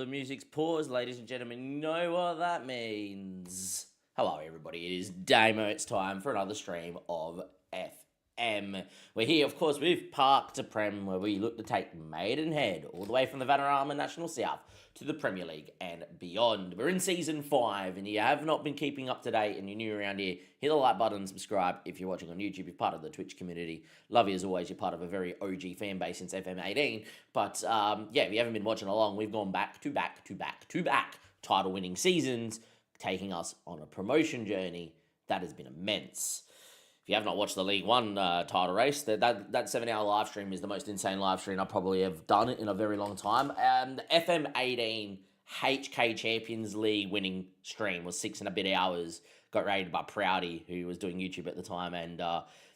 music's paused, ladies and gentlemen. You know what that means. Hello, everybody. It is Damo. It's time for another stream of FM. We're here, of course, with To Prem, where we look to take Maidenhead all the way from the Vanarama National South to the Premier League and beyond. We're in Season 5, and you have not been keeping up to date and you're new around here, hit the like button and subscribe if you're watching on YouTube. You're part of the Twitch community. Love you as always. You're part of a very OG fan base since FM18. But, if you haven't been watching along, we've gone back to back title-winning seasons, taking us on a promotion journey that has been immense. If you have not watched the League One title race, that 7-hour live stream is the most insane live stream I probably have done in a very long time. The FM18 HK Champions League winning stream was 6 and a bit hours. Got rated by Proudy, who was doing YouTube at the time, and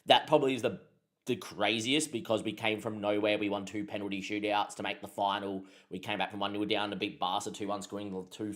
that probably is the craziest because we came from nowhere. We won 2 penalty shootouts to make the final. We came back from 1-0 down to beat Barca 2-1, scoring the 2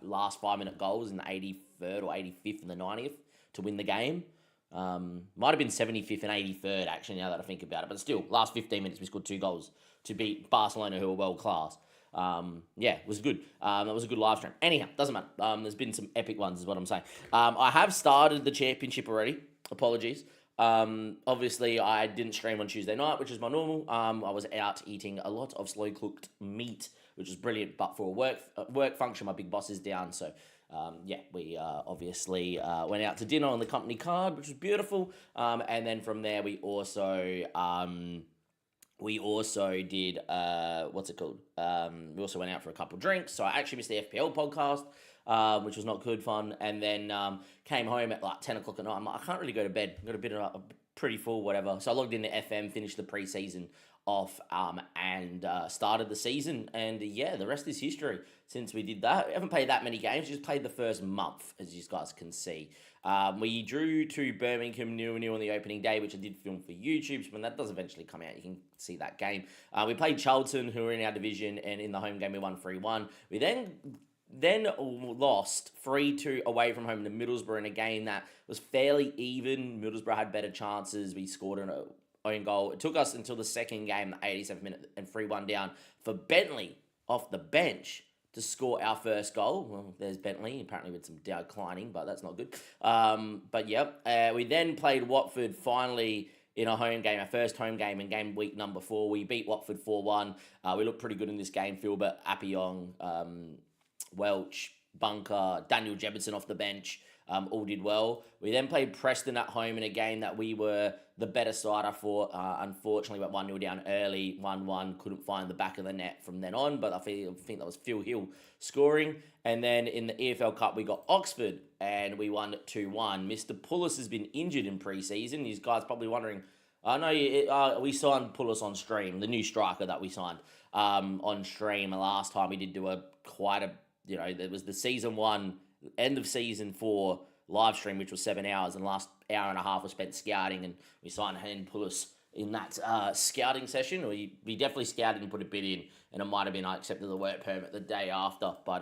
last 5-minute goals in the 83rd or 85th and the 90th to win the game. Might have been 75th and 83rd, actually, now that I think about it. But still, last 15 minutes, we scored 2 goals to beat Barcelona, who are world class. It was good. It was a good live stream. Anyhow, doesn't matter. There's been some epic ones, is what I'm saying. I have started the championship already. Apologies. Obviously, I didn't stream on Tuesday night, which is my normal. I was out eating a lot of slow-cooked meat, which is brilliant. But for a work function, my big boss is down, so... we obviously went out to dinner on the company card, which was beautiful. And then from there, we also did, what's it called? We also went out for a couple drinks. So I actually missed the FPL podcast, which was not good fun. And then came home at like 10 o'clock at night. I'm like, I can't really go to bed. Got a bit of pretty full, whatever. So I logged into FM, finished the preseason off, and started the season. And the rest is history. Since we did that, we haven't played that many games. Just played the first month, as you guys can see. We drew to Birmingham 0-0 on the opening day, which I did film for YouTube. So when that does eventually come out, you can see that game. We played Charlton, who were in our division, and in the home game we won 3-1. We then lost 3-2 away from home to Middlesbrough in a game that was fairly even. Middlesbrough had better chances. We scored an own goal. It took us until the second game, the 87th minute, and 3-1 down for Bentley off the bench to score our first goal. Well, there's Bentley, apparently with some declining, but that's not good. We then played Watford finally in a home game, our first home game in game week number 4. We beat Watford 4-1. We looked pretty good in this game. Filbert, Appiong, Welch, Bunker, Daniel Jebison off the bench, all did well. We then played Preston at home in a game that we were the better side for. Unfortunately, went 1-0 down early, 1-1, couldn't find the back of the net from then on, but I think that was Phil Hill scoring. And then in the EFL Cup, we got Oxford, and we won 2-1. Mr. Pullis has been injured in pre-season. You guys probably wondering, I know we signed Pullis on stream, the new striker that we signed on stream. Last time we did do there was the Season 1, end of Season 4 live stream, which was 7 hours, and the last hour and a half was spent scouting, and we signed Pullis in that scouting session. We definitely scouted and put a bid in, and it might have been I accepted the work permit the day after, but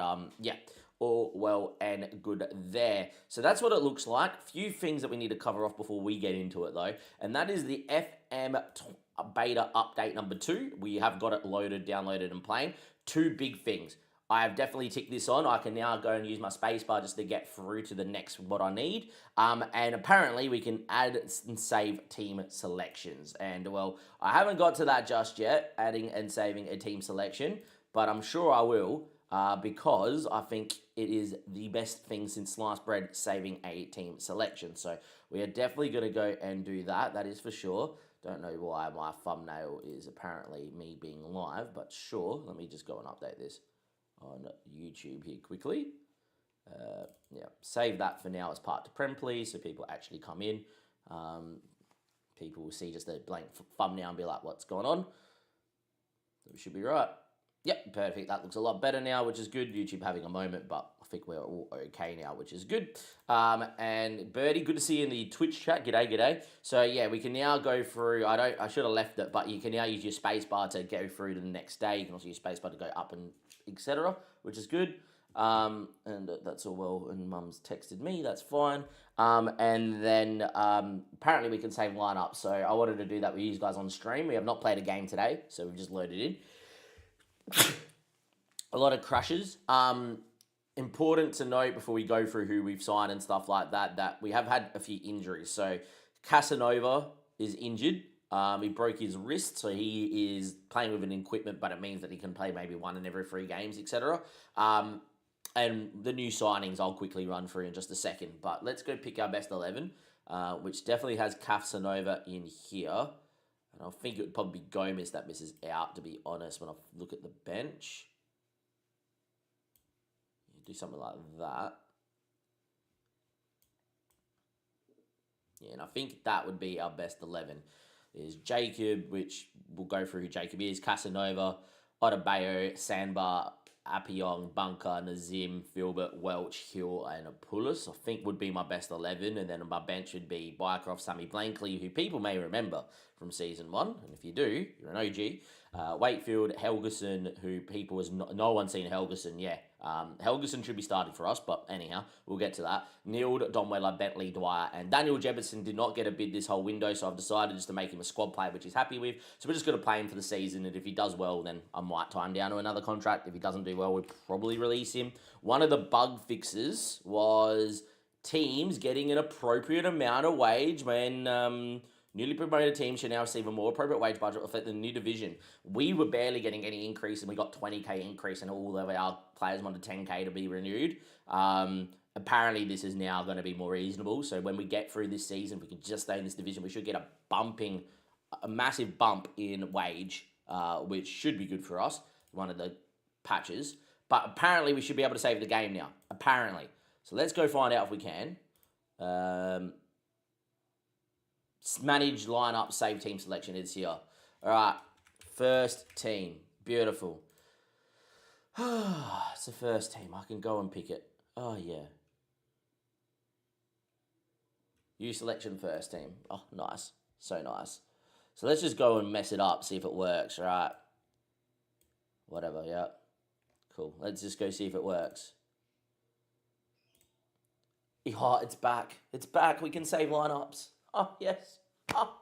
all well and good there. So that's what it looks like. A few things that we need to cover off before we get into it, though, and that is the FM beta update number 2. We have got it loaded, downloaded, and playing. 2 big things. I have definitely ticked this on. I can now go and use my spacebar just to get through to the next what I need. And apparently we can add and save team selections. And well, I haven't got to that just yet, adding and saving a team selection, but I'm sure I will because I think it is the best thing since sliced bread, saving a team selection. So we are definitely going to go and do that. That is for sure. Don't know why my thumbnail is apparently me being live, but sure. Let me just go and update this on YouTube here quickly. Save that for now as part to Prem, please, so people actually come in. People will see just a blank thumbnail and be like, what's going on? So we should be right. Yep, perfect. That looks a lot better now, which is good. YouTube having a moment, but I think we're all okay now, which is good. And Birdie, good to see you in the Twitch chat. G'day. So we can now go through. I should have left it, but you can now use your spacebar to go through to the next day. You can also use spacebar to go up and etc., which is good. And that's all well. And Mum's texted me. That's fine. And then apparently we can save lineup. So I wanted to do that with you guys on stream. We have not played a game today, so we've just loaded in. A lot of crushes. Important to note before we go through who we've signed and stuff like that, that we have had a few injuries. So Casanova is injured. He broke his wrist, so he is playing with an equipment, but it means that he can play maybe one in every 3 games, etc. And the new signings I'll quickly run through in just a second. But let's go pick our best 11, which definitely has Casanova in here. And I think it would probably be Gomez that misses out, to be honest, when I look at the bench. Do something like that. Yeah, and I think that would be our best 11. Is Jacob, which we'll go through who Jacob is, Casanova, Otabeo, Sandbar, Apiong, Bunker, Nazim, Filbert, Welch, Hill, and Apulis, I think would be my best 11. And then on my bench would be Bycroft, Sammy Blankley, who people may remember from season 1. And if you do, you're an OG. Wakefield, Helgeson, who people has no one seen Helgeson, yeah. Helgeson should be starting for us, but anyhow, we'll get to that. Neild, Donweller, Bentley, Dwyer, and Daniel Jefferson did not get a bid this whole window, so I've decided just to make him a squad player, which he's happy with. So we're just going to play him for the season, and if he does well, then I might tie him down to another contract. If he doesn't do well, we'll probably release him. One of the bug fixes was teams getting an appropriate amount of wage when newly promoted teams should now receive a more appropriate wage budget reflect the new division. We were barely getting any increase, and we got 20k increase, and all of our players wanted 10k to be renewed. Apparently, this is now going to be more reasonable. So when we get through this season, if we can just stay in this division, we should get a massive bump in wage, which should be good for us. One of the patches, but apparently we should be able to save the game now. Apparently, so let's go find out if we can. Manage, lineup, save team selection is here. All right, first team. Beautiful. It's the first team. I can go and pick it. Oh, yeah. You selection first team. Oh, nice. So nice. So let's just go and mess it up, see if it works, right? Whatever, yeah. Cool. Let's just go see if it works. Oh, it's back. It's back. We can save lineups. Oh, yes. Oh.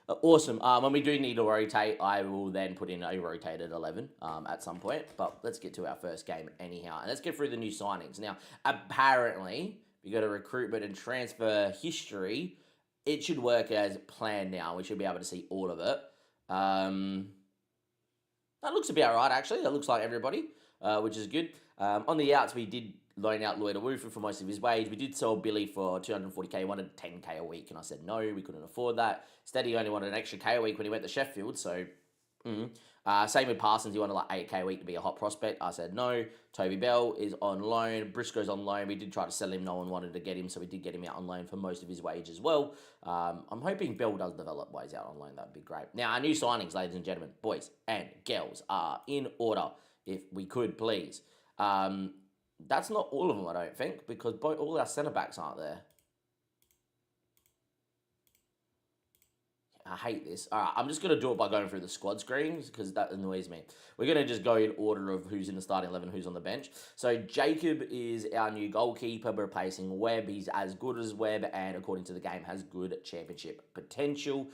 Awesome. When we do need to rotate, I will then put in a rotated 11 at some point. But let's get to our first game anyhow. And let's get through the new signings. Now, apparently, we got a recruitment and transfer history. It should work as planned now. We should be able to see all of it. That looks about right, actually. That looks like everybody, which is good. On the outs, we did loan out Lloyd Awufu for most of his wage. We did sell Billy for 240k. He wanted 10k a week, and I said no, we couldn't afford that. Instead, he only wanted an extra k a week when he went to Sheffield, so... same with Parsons, he wanted like 8k a week to be a hot prospect. I said no. Toby Bell is on loan. Briscoe's on loan. We did try to sell him. No one wanted to get him, so we did get him out on loan for most of his wage as well. I'm hoping Bell does develop while he's out on loan. That would be great. Now, our new signings, ladies and gentlemen, boys and girls, are in order, if we could, please. That's not all of them, I don't think, because all our centre-backs aren't there. I hate this. All right, I'm just going to do it by going through the squad screens because that annoys me. We're going to just go in order of who's in the starting 11, who's on the bench. So Jacob is our new goalkeeper, replacing Webb. He's as good as Webb and, according to the game, has good championship potential.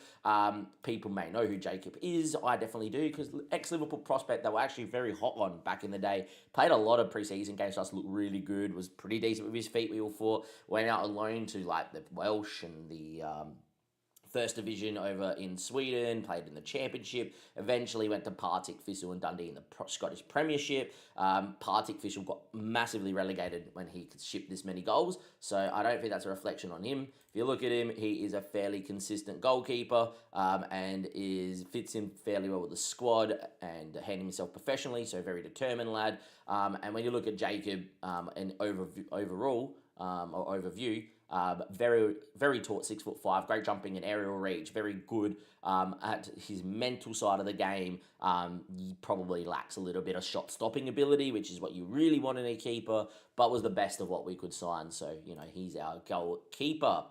People may know who Jacob is. I definitely do because ex-Liverpool prospect that were actually very hot on back in the day. Played a lot of pre-season games for us, looked really good, was pretty decent with his feet, we all thought. Went out on loan to like the Welsh and the... First division over in Sweden, played in the Championship, eventually went to Partick Thistle and Dundee in the Scottish Premiership. Partick Thistle got massively relegated when he could ship this many goals, so I don't think that's a reflection on him. If you look at him, he is a fairly consistent goalkeeper and fits in fairly well with the squad and handling himself professionally, so very determined lad. And when you look at Jacob and overview, very, very tall, 6'5", great jumping and aerial reach, very good at his mental side of the game. He probably lacks a little bit of shot stopping ability, which is what you really want in a keeper, but was the best of what we could sign. So, he's our goalkeeper.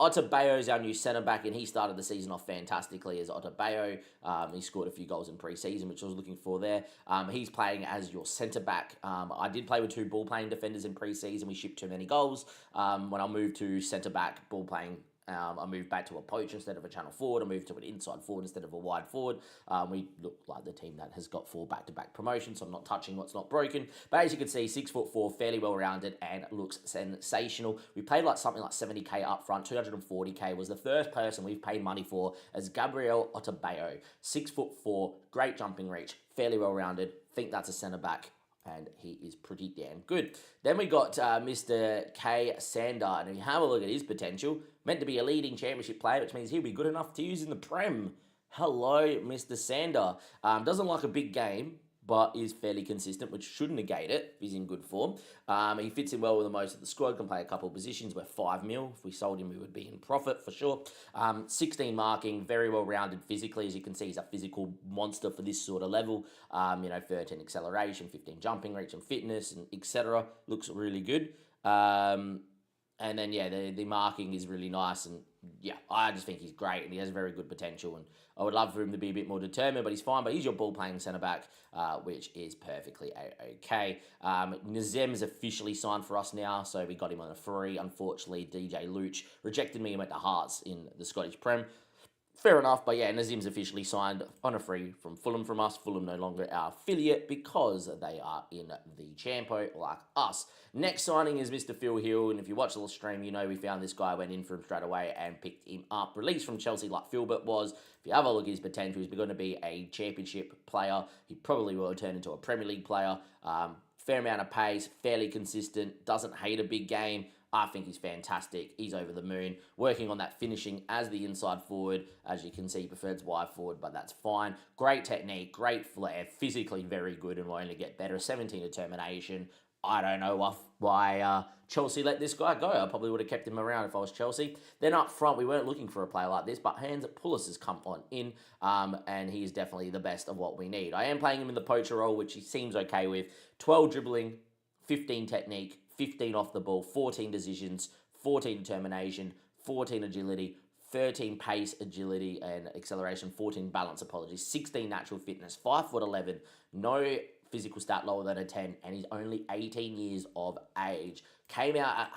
Otabeo is our new centre-back, and he started the season off fantastically as Otabeo. He scored a few goals in pre-season, which I was looking for there. He's playing as your centre-back. I did play with 2 ball-playing defenders in pre-season. We shipped too many goals. When I moved to centre-back, ball-playing I moved back to a poach instead of a channel forward. I moved to an inside forward instead of a wide forward. We look like the team that has got 4 back-to-back promotions, so I'm not touching what's not broken. But as you can see, 6'4", fairly well-rounded and looks sensational. We paid like something like 70k up front, 240k was the first person we've paid money for as Gabriel Otabeo. 6'4", great jumping reach, fairly well-rounded. Think that's a centre-back, and he is pretty damn good. Then we got Mr. K. Sander, and if you have a look at his potential, meant to be a leading championship player, which means he'll be good enough to use in the Prem. Hello, Mr. Sander. Doesn't like a big game, but is fairly consistent, which shouldn't negate it if he's in good form. He fits in well with the most of the squad, can play a couple of positions. We're 5 mil. If we sold him, we would be in profit for sure. 16 marking, very well rounded physically. As you can see, he's a physical monster for this sort of level. 13 acceleration, 15 jumping reach and fitness, and etc. Looks really good. And then, yeah, the marking is really nice. And, yeah, I just think he's great and he has very good potential. And I would love for him to be a bit more determined, but he's fine. But he's your ball-playing centre-back, which is perfectly okay. Nazem's officially signed for us now, so we got him on a free. Unfortunately, DJ Luch rejected me and went to Hearts in the Scottish Prem. Fair enough, but yeah, Nazim's officially signed on a free from Fulham from us. Fulham no longer our affiliate because they are in the Champo like us. Next signing is Mr. Phil Hill, and if you watch the stream, you know we found this guy, went in for him straight away and picked him up. Released from Chelsea like Philbert was. If you have a look at his potential, he's going to be a championship player. He probably will turn into a Premier League player. Fair amount of pace, fairly consistent, doesn't hate a big game. I think he's fantastic. He's over the moon. Working on that finishing as the inside forward. As you can see, he prefers wide forward, but that's fine. Great technique, great flair, physically very good and will only get better. 17 determination. I don't know why Chelsea let this guy go. I probably would have kept him around if I was Chelsea. Then up front, we weren't looking for a player like this, but Hans Pullis has come on in, and he's definitely the best of what we need. I am playing him in the poacher role, which he seems okay with. 12 dribbling, 15 technique, 15 off the ball, 14 decisions, 14 determination, 14 agility, 13 pace, agility, and acceleration, 14 balance, 16 natural fitness, 5'11", no physical stat lower than a 10, and he's only 18 years of age. Came out at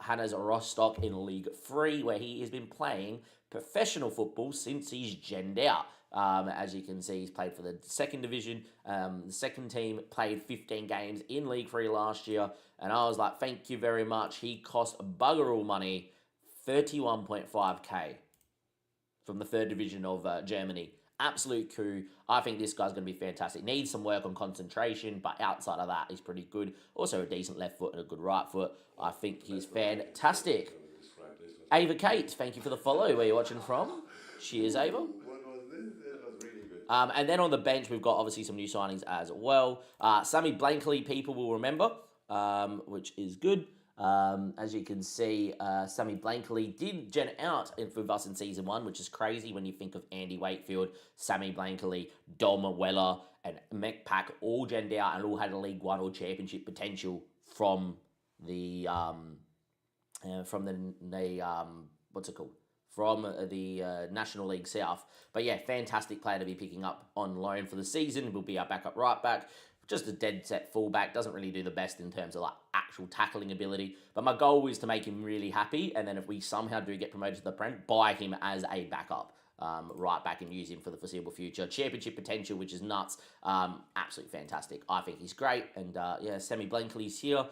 Hannes Rostock in League 3, where he has been playing professional football since he's genned out. As you can see, he's played for the second division. The second team played 15 games in League 3 last year. And I was like, thank you very much. He cost bugger all money, 31.5k from the third division of Germany. Absolute coup. I think this guy's going to be fantastic. Needs some work on concentration, but outside of that, he's pretty good. Also a decent left foot and a good right foot. I think he's fantastic. Ava Kate, thank you for the follow. Where are you watching from? Cheers, Ava. And then on the bench, we've got obviously some new signings as well. Sammy Blankley, people will remember, which is good. As you can see, Sammy Blankley did gen out with us in Season 1, which is crazy when you think of Andy Wakefield, Sammy Blankley, Dom Weller, and McPack all genned out and all had a League 1 or Championship potential from the what's it called? From the National League South. But yeah, fantastic player to be picking up on loan for the season. Will be our backup right back. Just a dead set fullback. Doesn't really do the best in terms of like actual tackling ability. But my goal is to make him really happy. And then if we somehow do get promoted to the Prem, buy him as a backup right back and use him for the foreseeable future. Championship potential, which is nuts. Absolutely fantastic. I think he's great. And yeah, Sammy Blankley's here.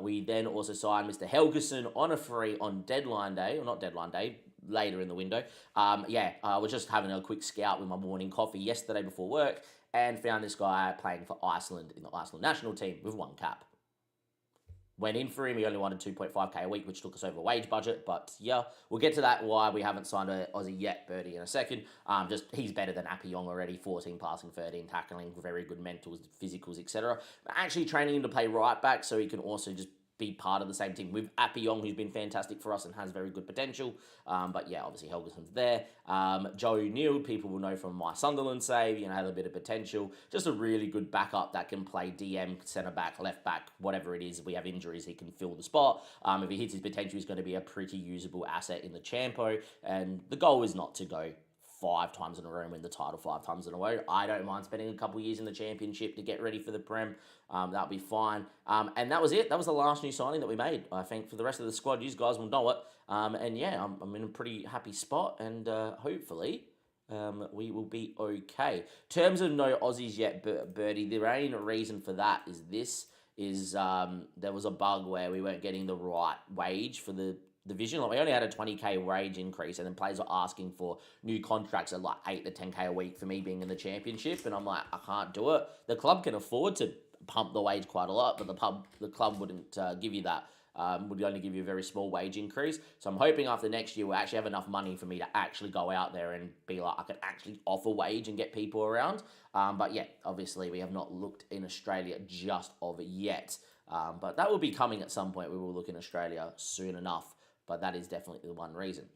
We then also signed Mr. Helgeson on a free on deadline day. Or not deadline day, later in the window. I was just having a quick scout with my morning coffee yesterday before work and found this guy playing for Iceland in the Iceland national team with 1 cap. Went in for him, he only wanted 2.5k a week, which took us over wage budget, but yeah, we'll get to that, why we haven't signed an Aussie yet, Birdie, in a second. He's better than Appy Yong already, 14 passing, 13 tackling, very good mentals, physicals, etc. Actually training him to play right back so he can also just be part of the same team with Appy Yong, who's been fantastic for us and has very good potential. But yeah, obviously Helgeson's there. Joe Neal, people will know from my Sunderland save, had a bit of potential. Just a really good backup that can play DM, centre back, left back, whatever it is. If we have injuries, he can fill the spot. If he hits his potential, he's going to be a pretty usable asset in the Champo. And the goal is not to go 5 times in a row and win the title 5 times in a row. I don't mind spending a couple of years in the championship to get ready for the Prem. That'll be fine. And that was it. That was the last new signing that we made. I think for the rest of the squad, you guys will know it. And yeah, I'm in a pretty happy spot, and hopefully we will be okay. In terms of no Aussies yet, Birdie, the main reason for that is there was a bug where we weren't getting the right wage for the division. Like, we only had a 20k wage increase, and then players were asking for new contracts at like 8 to 10k a week for me being in the championship, and I'm like, I can't do it. The club can afford to pump the wage quite a lot, but the club wouldn't give you that. Would only give you a very small wage increase. So I'm hoping after next year we'll actually have enough money for me to actually go out there and be like, I can actually offer wage and get people around. But yeah, obviously we have not looked in Australia just of yet. But that will be coming at some point. We will look in Australia soon enough. But that is definitely the one reason.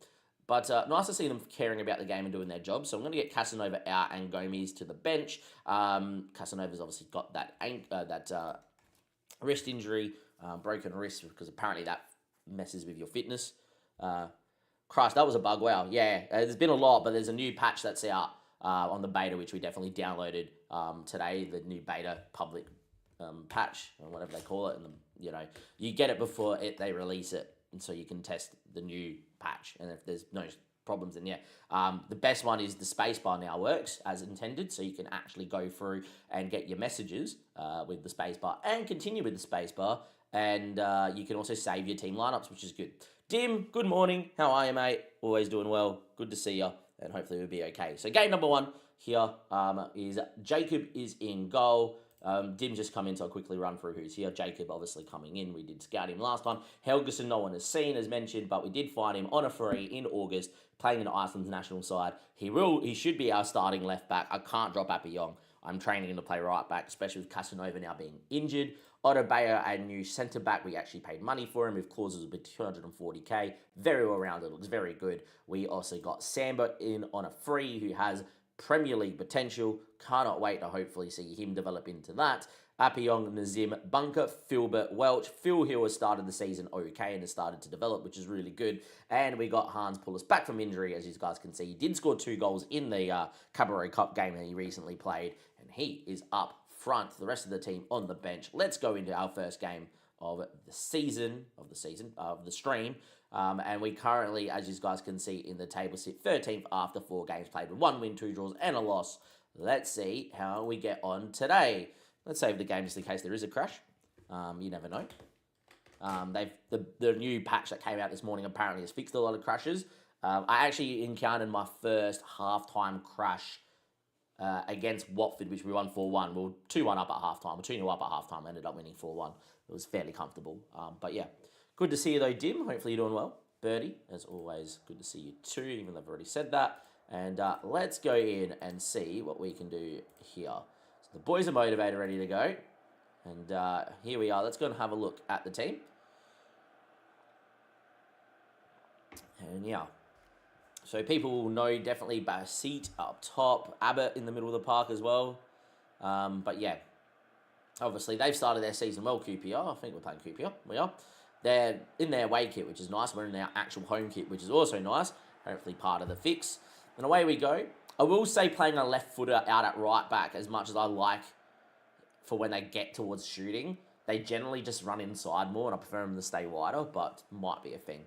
But nice to see them caring about the game and doing their job. So I'm going to get Casanova out and Gomez to the bench. Casanova's obviously got that wrist injury, broken wrist, because apparently that messes with your fitness. Christ, that was a bug. Wow. Yeah, there's been a lot, but there's a new patch that's out on the beta, which we definitely downloaded today, the new beta public patch, or whatever they call it. And, you get it before they release it. And so you can test the new patch. And if there's no problems, then yeah. The best one is the spacebar now works as intended. So you can actually go through and get your messages with the spacebar and continue with the spacebar. And you can also save your team lineups, which is good. Dim, good morning. How are you, mate? Always doing well. Good to see you. And hopefully we'll be okay. So game number 1 here is Jacob is in goal. Dim just come in, so I'll quickly run through who's here. Jacob obviously coming in. We did scout him last time. Helgeson, no one has seen, as mentioned, but we did find him on a free in August, playing in Iceland's national side. He should be our starting left back. I can't drop Appyong. I'm training him to play right back, especially with Casanova now being injured. Otto Bayer, a new centre back. We actually paid money for him with clauses of 240k. Very well rounded. Looks very good. We also got Samba in on a free, who has Premier League potential. Cannot wait to hopefully see him develop into that. Appyong, Nazim, Bunker, Filbert, Welch. Phil Hill has started the season okay and has started to develop, which is really good. And we got Hans Pullis back from injury, as you guys can see. He did score 2 goals in the Cabaret Cup game that he recently played, and he is up front. The rest of the team on the bench. Let's go into our first game of the stream. And we currently, as you guys can see in the table, sit 13th after 4 games played with 1 win, 2 draws, and a loss. Let's see how we get on today. Let's save the game just in case there is a crash. You never know. The new patch that came out this morning apparently has fixed a lot of crashes. I actually encountered my first halftime crash against Watford, which we won 4-1. We were 2-1 up at halftime, or 2-0 up at halftime. Ended up winning 4-1. It was fairly comfortable. But yeah, good to see you though, Dim. Hopefully you're doing well. Birdie, as always, good to see you too, even though I've already said that. And let's go in and see what we can do here. So the boys are motivated, ready to go. And here we are. Let's go and have a look at the team. And yeah. So people will know definitely Basit up top, Abbott in the middle of the park as well. But yeah, obviously they've started their season well, QPR. I think we're playing QPR. We are. They're in their away kit, which is nice. We're in our actual home kit, which is also nice. Hopefully part of the fix. And away we go. I will say playing a left footer out at right back, as much as I like for when they get towards shooting, they generally just run inside more, and I prefer them to stay wider, but might be a thing.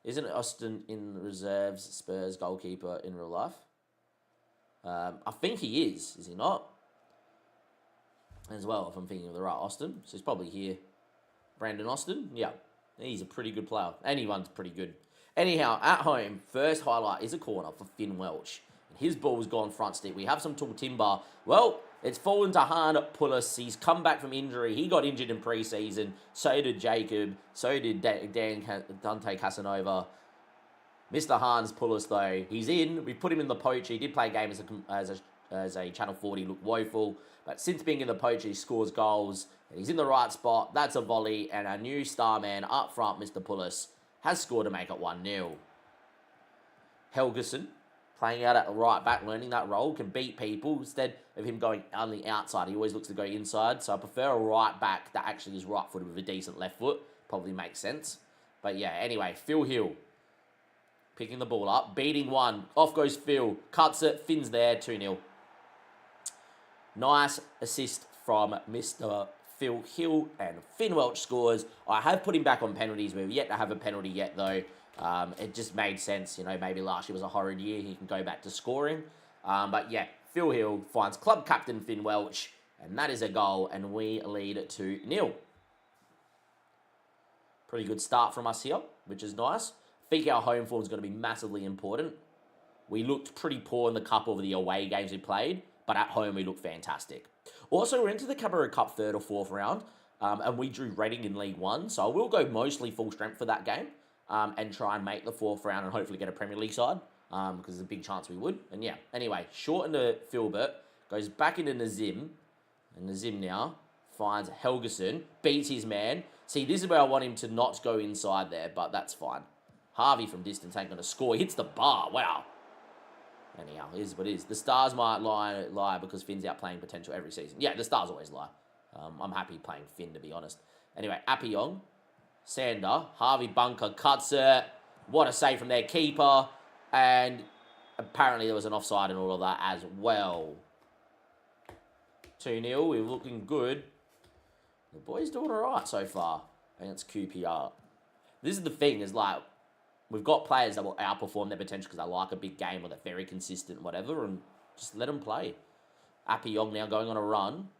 Isn't Austin in reserves Spurs goalkeeper in real life? I think he is he not? As well, if I'm thinking of the right Austin. So he's probably here. Brandon Austin? Yeah. He's a pretty good player. Anyone's pretty good. Anyhow, at home, first highlight is a corner for Finn Welch. His ball's gone front stick. We have some tall timber. Well, it's fallen to Han Pullis. He's come back from injury. He got injured in pre-season. So did Jacob. So did Dante Casanova. Mr. Hans Pullis, though, he's in. We put him in the poacher. He did play a game as a Channel 40, looked woeful. But since being in the poacher, he scores goals. And he's in the right spot. That's a volley. And our new star man up front, Mr. Pullis, has scored to make it 1-0. Helgeson, playing out at right back, learning that role, can beat people. Instead of him going on the outside, he always looks to go inside. So I prefer a right back that actually is right-footed with a decent left foot. Probably makes sense. But yeah, anyway, Phil Hill. picking the ball up, beating one. Off goes Phil, cuts it, Finn's there, 2-0. Nice assist from Mr. Phil Hill, and Finn Welch scores. I have put him back on penalties. We've yet to have a penalty yet, though. It just made sense. Maybe last year was a horrid year. He can go back to scoring. But yeah, Phil Hill finds club captain Finn Welch, and that is a goal, and we lead 2-0. Pretty good start from us here, which is nice. I think our home form is going to be massively important. We looked pretty poor in the couple of the away games we played, but at home we looked fantastic. Also, we're into the Cabarroo Cup 3rd or 4th round, and we drew Reading in League 1, so I will go mostly full strength for that game and try and make the 4th round and hopefully get a Premier League side, because there's a big chance we would. And yeah, anyway, short into Filbert, goes back into Nazim, and Nazim now finds Helgeson, beats his man. See, this is where I want him to not go inside there, but that's fine. Harvey from distance ain't going to score. He hits the bar. Wow. Anyhow, it is what it is. The Stars might lie because Finn's out playing potential every season. Yeah, the Stars always lie. I'm happy playing Finn, to be honest. Anyway, Appiong, Sander, Harvey Bunker cuts it. What a save from their keeper. And apparently there was an offside and all of that as well. 2-0. We're looking good. The boys doing all right so far against QPR. This is the thing, is like, we've got players that will outperform their potential because they like a big game or they're very consistent, whatever, and just let them play. Appiong now going on a run.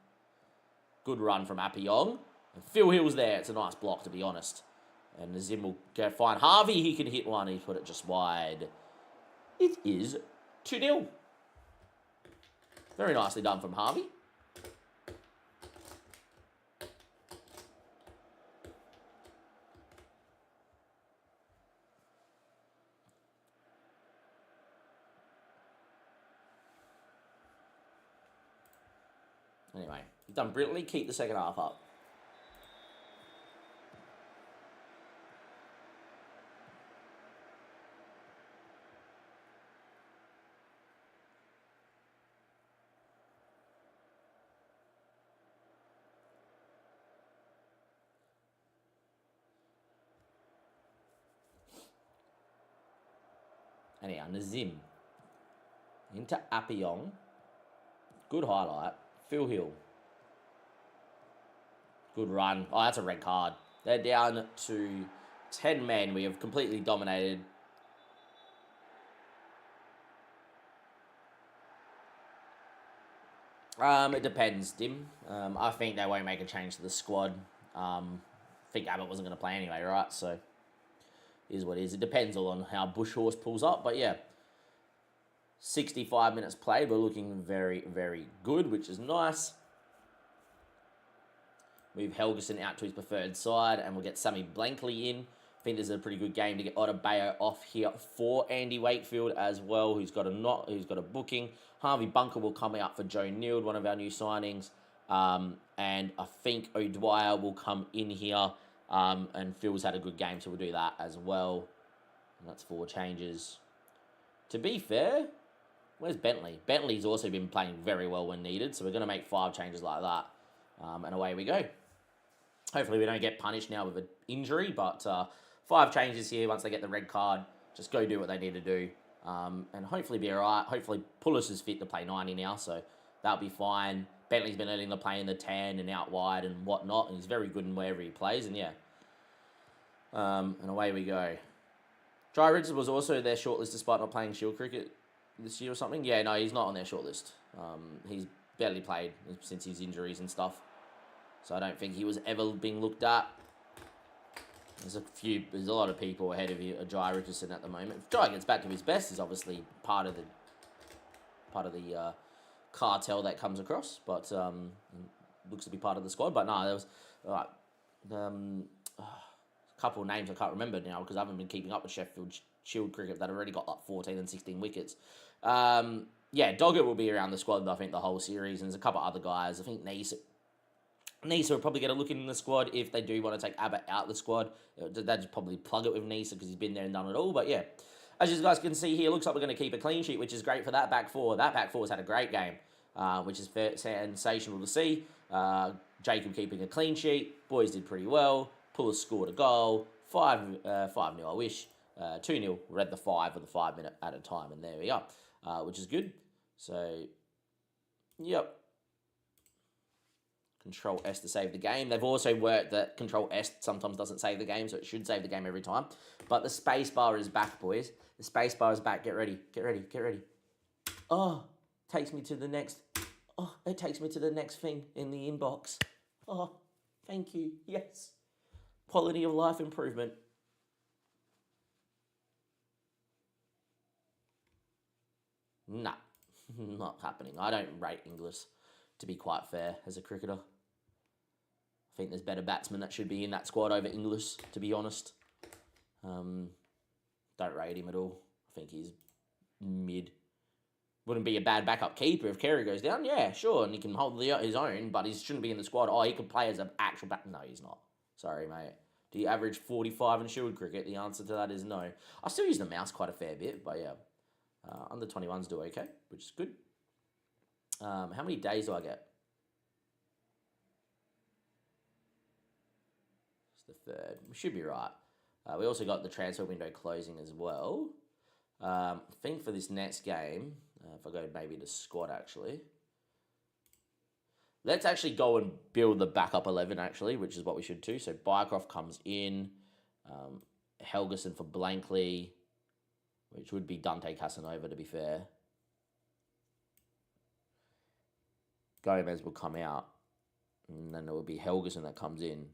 Good run from Appiong. And Phil Hill's there. It's a nice block, to be honest. And Nazim will go find Harvey. He can hit one. He put it just wide. It is 2-0. Very nicely done from Harvey. Anyway, you've done brilliantly. Keep the second half up. Anyhow, Nazim into Appiong. Good highlight. Phil Hill. Good run. Oh, that's a red card. They're down to 10 men. We have completely dominated. It depends, Dim. I think they won't make a change to the squad. I think Abbott wasn't going to play anyway, right? So, is what it is. It depends all on how Bushhorse pulls up. But yeah, 65 minutes played. We're looking very, very good, which is nice. Move Helgeson out to his preferred side, and we'll get Sammy Blankley in. I think this is a pretty good game to get Otter Bayo off here for Andy Wakefield as well, who's got a booking. Harvey Bunker will come out for Joe Neild, one of our new signings. And I think O'Dwyer will come in here. And Phil's had a good game, so we'll do that as well. And that's 4 changes. To be fair, where's Bentley? Bentley's also been playing very well when needed, so we're going to make 5 changes like that. And away we go. Hopefully we don't get punished now with an injury, but 5 changes here once they get the red card. Just go do what they need to do. And hopefully be all right. Hopefully Pullis is fit to play 90 now, so that'll be fine. Bentley's been learning to play in the 10 and out wide and whatnot, and he's very good in wherever he plays, and yeah. And away we go. Jai Richards was also their shortlist despite not playing Shield cricket this year or something. Yeah, no, he's not on their shortlist. He's barely played since his injuries and stuff. So I don't think he was ever being looked at. There's a lot of people ahead of you, Jai Richardson at the moment. If Jai gets back to his best, he's obviously part of the cartel that comes across, but looks to be part of the squad. But no, there was a couple of names I can't remember now because I haven't been keeping up with Sheffield Shield cricket that have already got like 14 and 16 wickets. Yeah, Doggett will be around the squad, I think, the whole series, and there's a couple of other guys. I think Nisa will probably get a look in the squad if they do want to take Abbott out the squad. They'd just probably plug it with Nisa because he's been there and done it all. But yeah, as you guys can see here, looks like we're going to keep a clean sheet, which is great for that back four. That back four's had a great game, which is sensational to see. Jacob keeping a clean sheet. Boys did pretty well. Puller scored a goal. 5-0, I wish. 2-0. Read the 5 or the 5 minute at a time, and there we are, which is good. So, yep. Control S to save the game. They've also worked that Control S sometimes doesn't save the game, so it should save the game every time. But the space bar is back, boys. The space bar is back. Get ready. Get ready. Get ready. Oh, takes me to the next. Oh, it takes me to the next thing in the inbox. Oh, thank you. Yes. Quality of life improvement. Nah, not happening. I don't rate English, to be quite fair, as a cricketer. I think there's better batsmen that should be in that squad over English, to be honest. Don't rate him at all. I think he's mid. Wouldn't be a bad backup keeper if Carey goes down. Yeah, sure, and he can hold his own, but he shouldn't be in the squad. Oh, he could play as an actual back. No, he's not. Sorry, mate. Do you average 45 in Shield cricket? The answer to that is no. I still use the mouse quite a fair bit, but yeah. Under 21s do okay, which is good. How many days do I get? It's the 3rd. We should be right. We also got the transfer window closing as well. I think for this next game, if I go maybe to squad actually, let's actually go and build the backup 11 actually, which is what we should do. So Bycroft comes in, Helgeson for Blankley, which would be Dante Casanova to be fair. Gomez will come out, and then it will be Helgeson that comes in,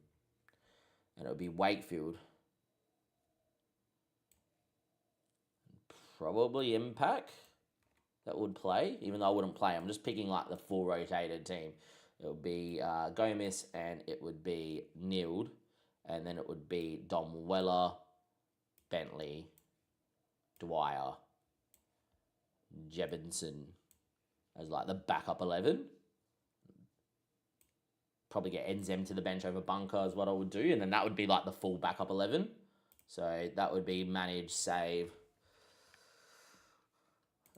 and it will be Wakefield. Probably Impact that would play, even though I wouldn't play. I'm just picking like the full rotated team. It would be Gomez, and it would be Nield, and then it would be Dom Weller, Bentley, Dwyer, Jebinson as like the backup 11. Probably get Enzem to the bench over Bunker is what I would do, and then that would be like the full backup 11. So that would be manage, save.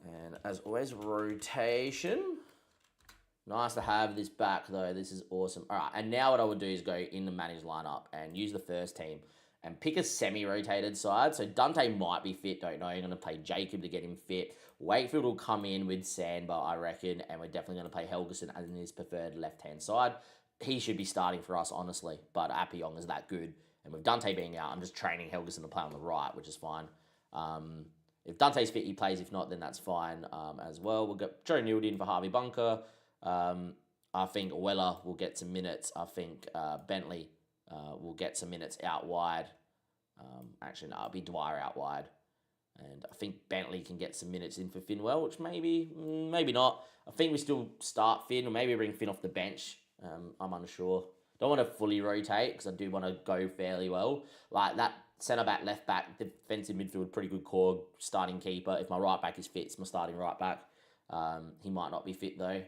And as always, rotation. Nice to have this back, though. This is awesome. All right, and now what I would do is go in the managed lineup and use the first team and pick a semi-rotated side. So Dante might be fit, don't know. I'm going to play Jacob to get him fit. Wakefield will come in with Sandbar, I reckon, and we're definitely going to play Helgeson as in his preferred left-hand side. He should be starting for us, honestly, but Appiong is that good. And with Dante being out, I'm just training Helgeson to play on the right, which is fine. If Dante's fit, he plays. If not, then that's fine as well. We'll get Joe Nield in for Harvey Bunker. I think Weller will get some minutes. I think Bentley will get some minutes out wide. Actually, no, it'll be Dwyer out wide. And I think Bentley can get some minutes in for Finwell, which maybe not. I think we still start Finn, or maybe bring Finn off the bench. I'm unsure. Don't want to fully rotate because I do want to go fairly well. Like that centre-back, left-back, defensive midfield, pretty good core, starting keeper. If my right-back is fit, it's my starting right-back. He might not be fit, though.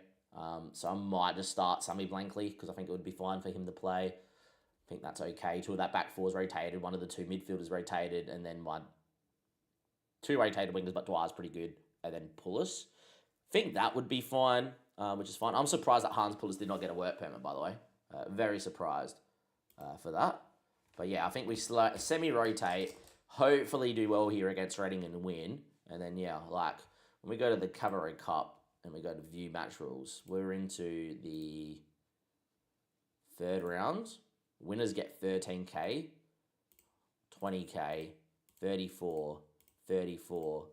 So I might just start Sammy Blankley because I think it would be fine for him to play. I think that's okay. 2 of that back 4's rotated. 1 of the 2 midfielders rotated. And then 2 rotated wingers, but Dwyer's pretty good. And then Pulis. I think that would be fine, which is fine. I'm surprised that Hans Pulis did not get a work permit, by the way. Very surprised for that. But yeah, I think we semi-rotate, hopefully do well here against Reading and win. And then, yeah, like when we go to the Cabaret Cup and we go to view match rules, we're into the 3rd round. Winners get 13k, 20k, 34, 34,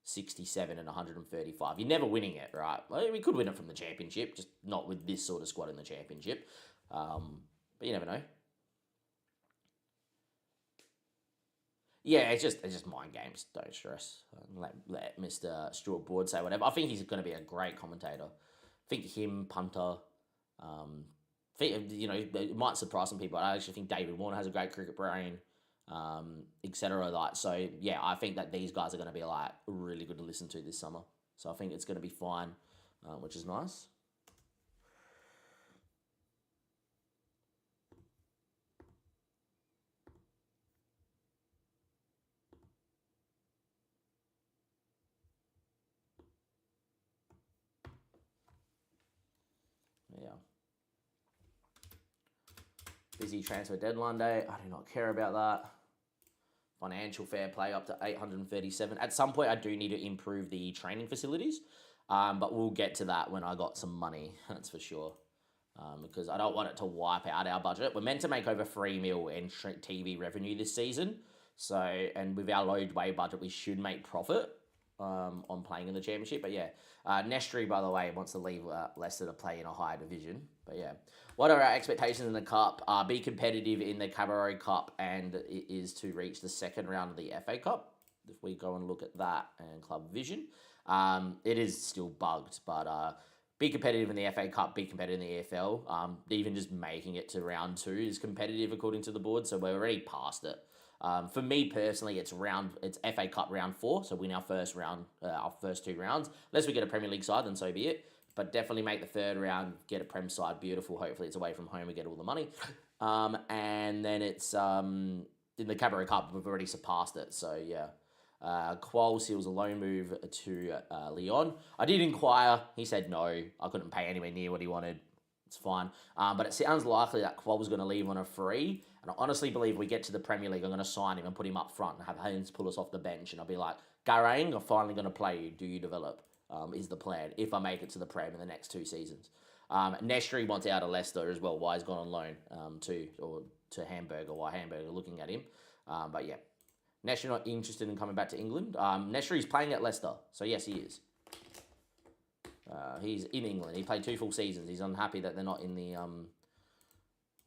67 and 135. You're never winning it, right? Well, we could win it from the championship, just not with this sort of squad in the championship. But you never know. Yeah, it's just mind games. Don't stress. Let Mr. Stuart Board say whatever. I think he's going to be a great commentator. I think him, Punter. It might surprise some people. I actually think David Warner has a great cricket brain, etc. Like so. Yeah, I think that these guys are going to be like really good to listen to this summer. So I think it's going to be fine, which is nice. Yeah. Busy transfer deadline day. I do not care about that. financial fair play up to 837. At some point, I do need to improve the training facilities, but we'll get to that when I got some money, that's for sure. Because I don't want it to wipe out our budget. We're meant to make over 3 mil in TV revenue this season. So, and with our low wage budget, we should make profit on playing in the championship. But yeah, Nestry, by the way, wants to leave Leicester to play in a higher division. But yeah, what are our expectations in the Cup? Be competitive in the Cabaret Cup, and it is to reach the second round of the FA Cup. If we go and look at that and Club Vision, it is still bugged, but be competitive in the FA Cup, be competitive in the EFL. Even just making it to round 2 is competitive according to the board, so we're already past it. For me personally, it's FA Cup round 4, so win our first round, our first 2 rounds. Unless we get a Premier League side, then so be it. But definitely make the 3rd round, get a Prem side, beautiful. Hopefully it's away from home, we get all the money. And then it's in the Cabaret Cup, we've already surpassed it, so yeah. Qual seals a loan move to Lyon. I did inquire. He said no. I couldn't pay anywhere near what he wanted. It's fine. But it sounds likely that Qual was going to leave on a free. And I honestly believe we get to the Premier League, I'm going to sign him and put him up front and have Haynes pull us off the bench. And I'll be like, Garang, I'm finally going to play you. Do you develop? Is the plan if I make it to the Prem in the next 2 seasons. Nestry wants out of Leicester as well. Why he's gone on loan to Hamburger. Why Hamburger looking at him. But yeah. Nestry not interested in coming back to England. Nestry's playing at Leicester, so yes, he is. He's in England. He played 2 full seasons. He's unhappy that they're not in the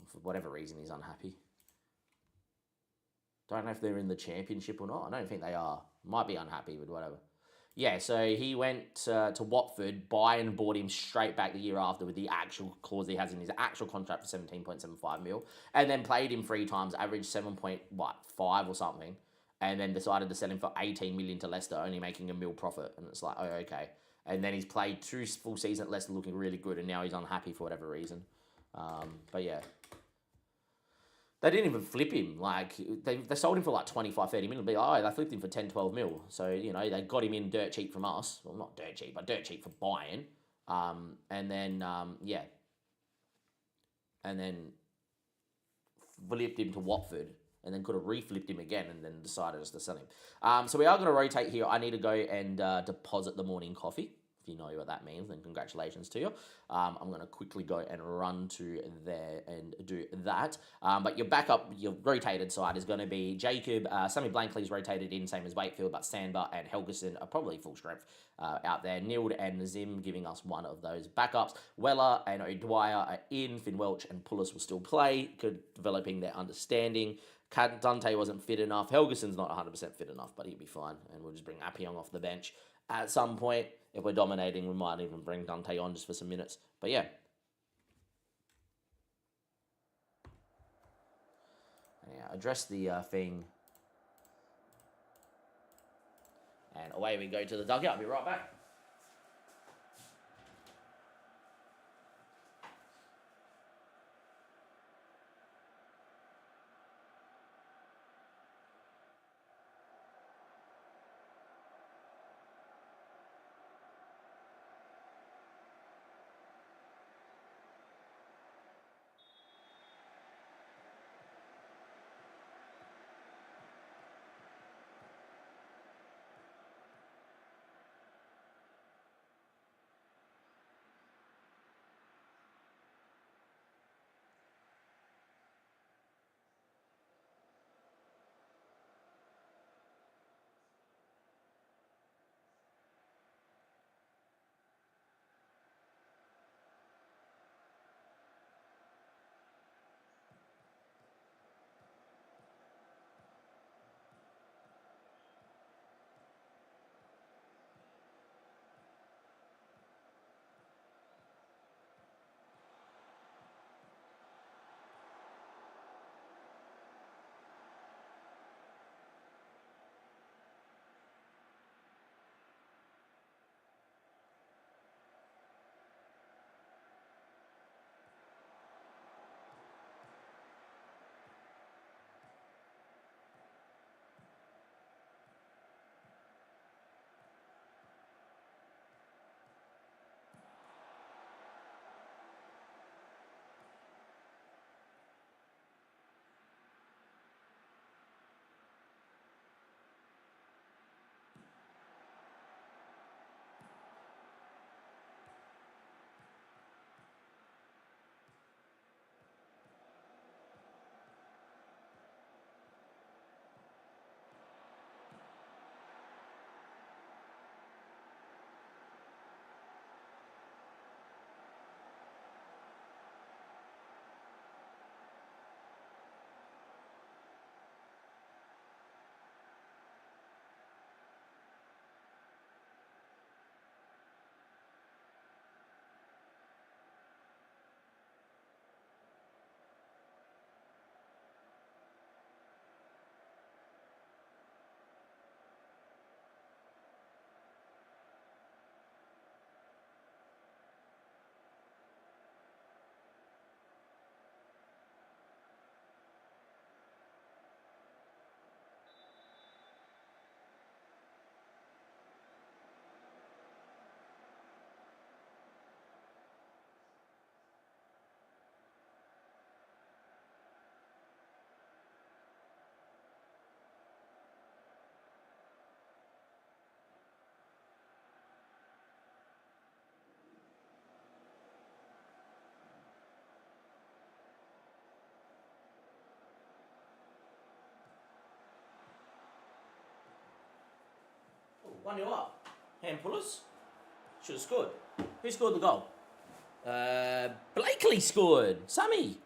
for whatever reason he's unhappy. Don't know if they're in the championship or not. I don't think they are. Might be unhappy with whatever. Yeah, so he went to Watford. Bayern bought him straight back the year after with the actual clause he has in his actual contract for 17.75 mil, and then played him 3 times, averaged 7.5 or something. And then decided to sell him for 18 million to Leicester, only making $1 million profit. And it's like, oh, okay. And then he's played 2 full seasons at Leicester looking really good, and now he's unhappy for whatever reason. But yeah. They didn't even flip him. Like, they sold him for like 25, 30 million. Be like, oh, they flipped him for 10, 12 mil. So, you know, they got him in dirt cheap from us. Well, not dirt cheap, but dirt cheap for Bayern. And then, yeah. And then flipped him to Watford. And then could have reflipped him again and then decided just to sell him. So we are going to rotate here. I need to go and deposit the morning coffee. If you know what that means, then congratulations to you. I'm going to quickly go and run to there and do that. But your backup, your rotated side is going to be Jacob. Sammy Blankley's rotated in, same as Wakefield, but Sandbar and Helgeson are probably full strength out there. Nild and Nazim giving us one of those backups. Weller and O'Dwyer are in. Finn Welch and Pullis will still play, developing their understanding. Dante wasn't fit enough. Helgeson's not 100% fit enough, but he'll be fine. And we'll just bring Appiong off the bench at some point. If we're dominating, we might even bring Dante on just for some minutes. But yeah. Yeah, address the thing. And away we go to the dugout. I'll be right back. 1-0 up. Hand pullers. Should have scored. Who scored the goal? Blakely scored. Sammy.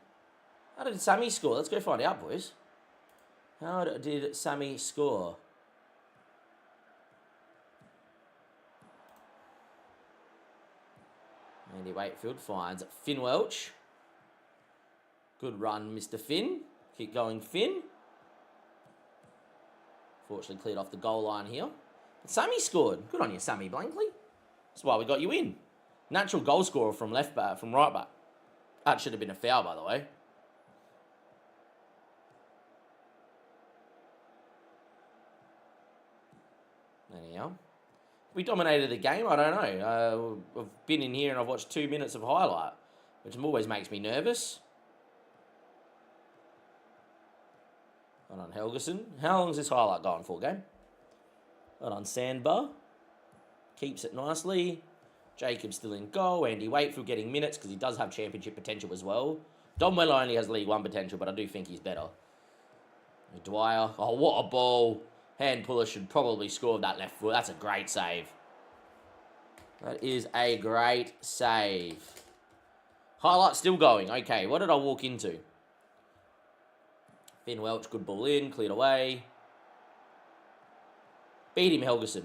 How did Sammy score? Let's go find out, boys. How did Sammy score? Andy Wakefield finds Finn Welch. Good run, Mr. Finn. Keep going, Finn. Fortunately cleared off the goal line here. But Sammy scored. Good on you, Sammy Blankley. That's why we got you in. Natural goal scorer from left back, from right back. That should have been a foul, by the way. Anyhow. We dominated the game, I don't know. I've been in here and I've watched 2 minutes of highlight, which always makes me nervous. Hold on, Helgeson. How long is this highlight going for, game? Hold on, Sandbar. Keeps it nicely. Jacob's still in goal. Andy Wakefield getting minutes because he does have championship potential as well. Don Weller only has League One potential, but I do think he's better. Dwyer. Oh, what a ball. Hand puller should probably score that left foot. That's a great save. That is a great save. Highlight still going. Okay, what did I walk into? Finn Welch, good ball in. Cleared away. Beat him, Helgeson.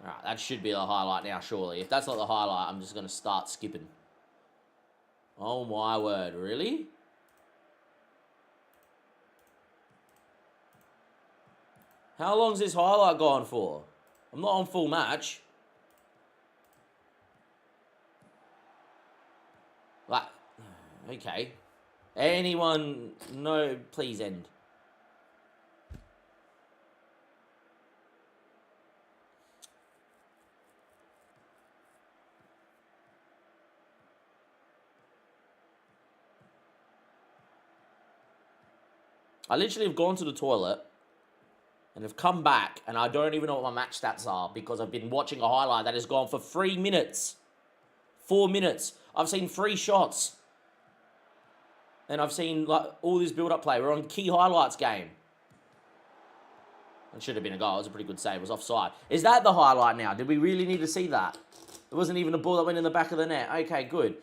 Alright, that should be the highlight now, surely. If that's not the highlight, I'm just going to start skipping. Oh my word, really? How long's this highlight gone for? I'm not on full match. Like, okay. Anyone? No, please end. I literally have gone to the toilet and have come back and I don't even know what my match stats are because I've been watching a highlight that has gone for 3 minutes. 4 minutes. I've seen 3 shots. And I've seen like all this build-up play. We're on key highlights game. It should have been a goal. It was a pretty good save. It was offside. Is that the highlight now? Did we really need to see that? It wasn't even a ball that went in the back of the net. Okay, good.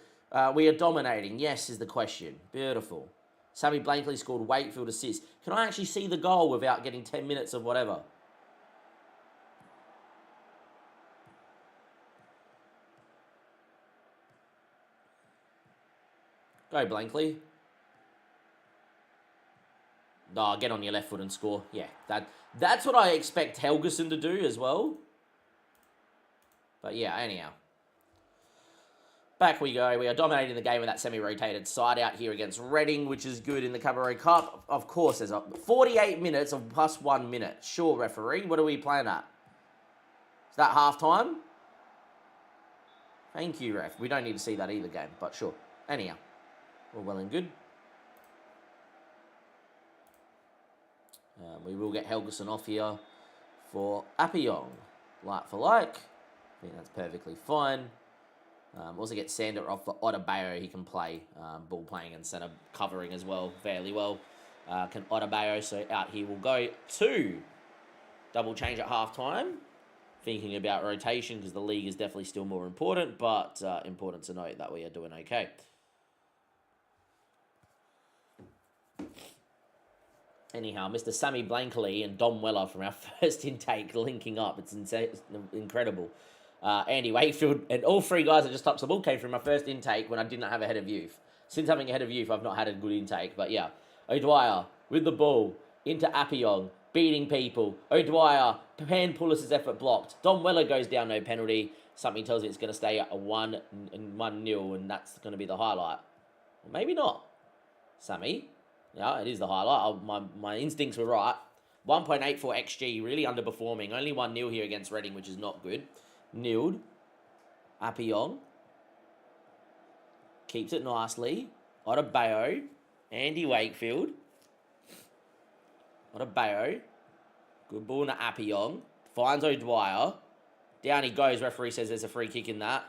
We are dominating. Yes is the question. Beautiful. Sammy Blankley scored Wakefield assist. Can I actually see the goal without getting 10 minutes of whatever? Go, Blankley. Oh, get on your left foot and score. Yeah, that's what I expect Helgeson to do as well. But yeah, anyhow. Back we go. We are dominating the game with that semi-rotated side out here against Reading, which is good in the Cabaret Cup. Of course, there's 48 minutes of plus 1 minute. Sure, referee. What are we playing at? Is that half-time? Thank you, ref. We don't need to see that either game, but sure. Anyhow, all well and good. We will get Helgeson off here for Appiong. Like for like. I think that's perfectly fine. Also get Sander off for Otabayo. He can play ball playing and centre covering as well, fairly well. Can Otabayo, so out he will go to double change at half time. Thinking about rotation because the league is definitely still more important, but important to note that we are doing okay. Anyhow, Mr. Sammy Blankley and Dom Weller from our first intake linking up. It's incredible. Andy Wakefield, and all 3 guys that just touched the ball came from my first intake when I didn't have a head of youth. Since having a head of youth, I've not had a good intake, but yeah. O'Dwyer with the ball into Appiong, beating people. O'Dwyer, hand Pullis' effort blocked. Dom Weller goes down, no penalty. Something tells me it's going to stay at a 1-0, and that's going to be the highlight. Or maybe not. Sammy. Yeah, it is the highlight. My instincts were right. 1.84 XG, really underperforming. Only 1-0 here against Reading, which is not good. Nilled. Appiong. Keeps it nicely. Otabayo. Andy Wakefield. Otabayo. Good ball to Appiong. Finds O'Dwyer. Down he goes. Referee says there's a free kick in that.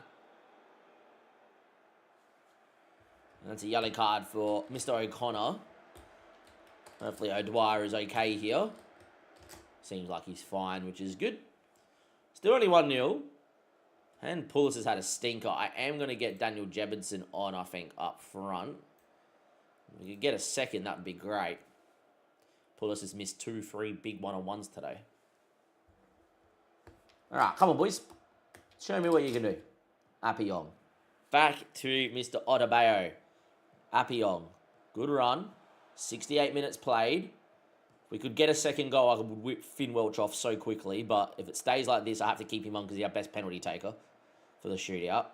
And that's a yellow card for Mr. O'Connor. Hopefully O'Dwyer is okay here. Seems like he's fine, which is good. Still only 1-0. And Pulis has had a stinker. I am going to get Daniel Jebedson on, I think, up front. If we could get a second, that would be great. Pulis has missed 2-3 big one-on-ones today. All right, come on, boys. Show me what you can do. Appiong. Back to Mr. Otabeo. Appiong. Good run. 68 minutes played. If we could get a second goal, I would whip Finn Welch off so quickly. But if it stays like this, I have to keep him on because he's our best penalty taker for the shootout.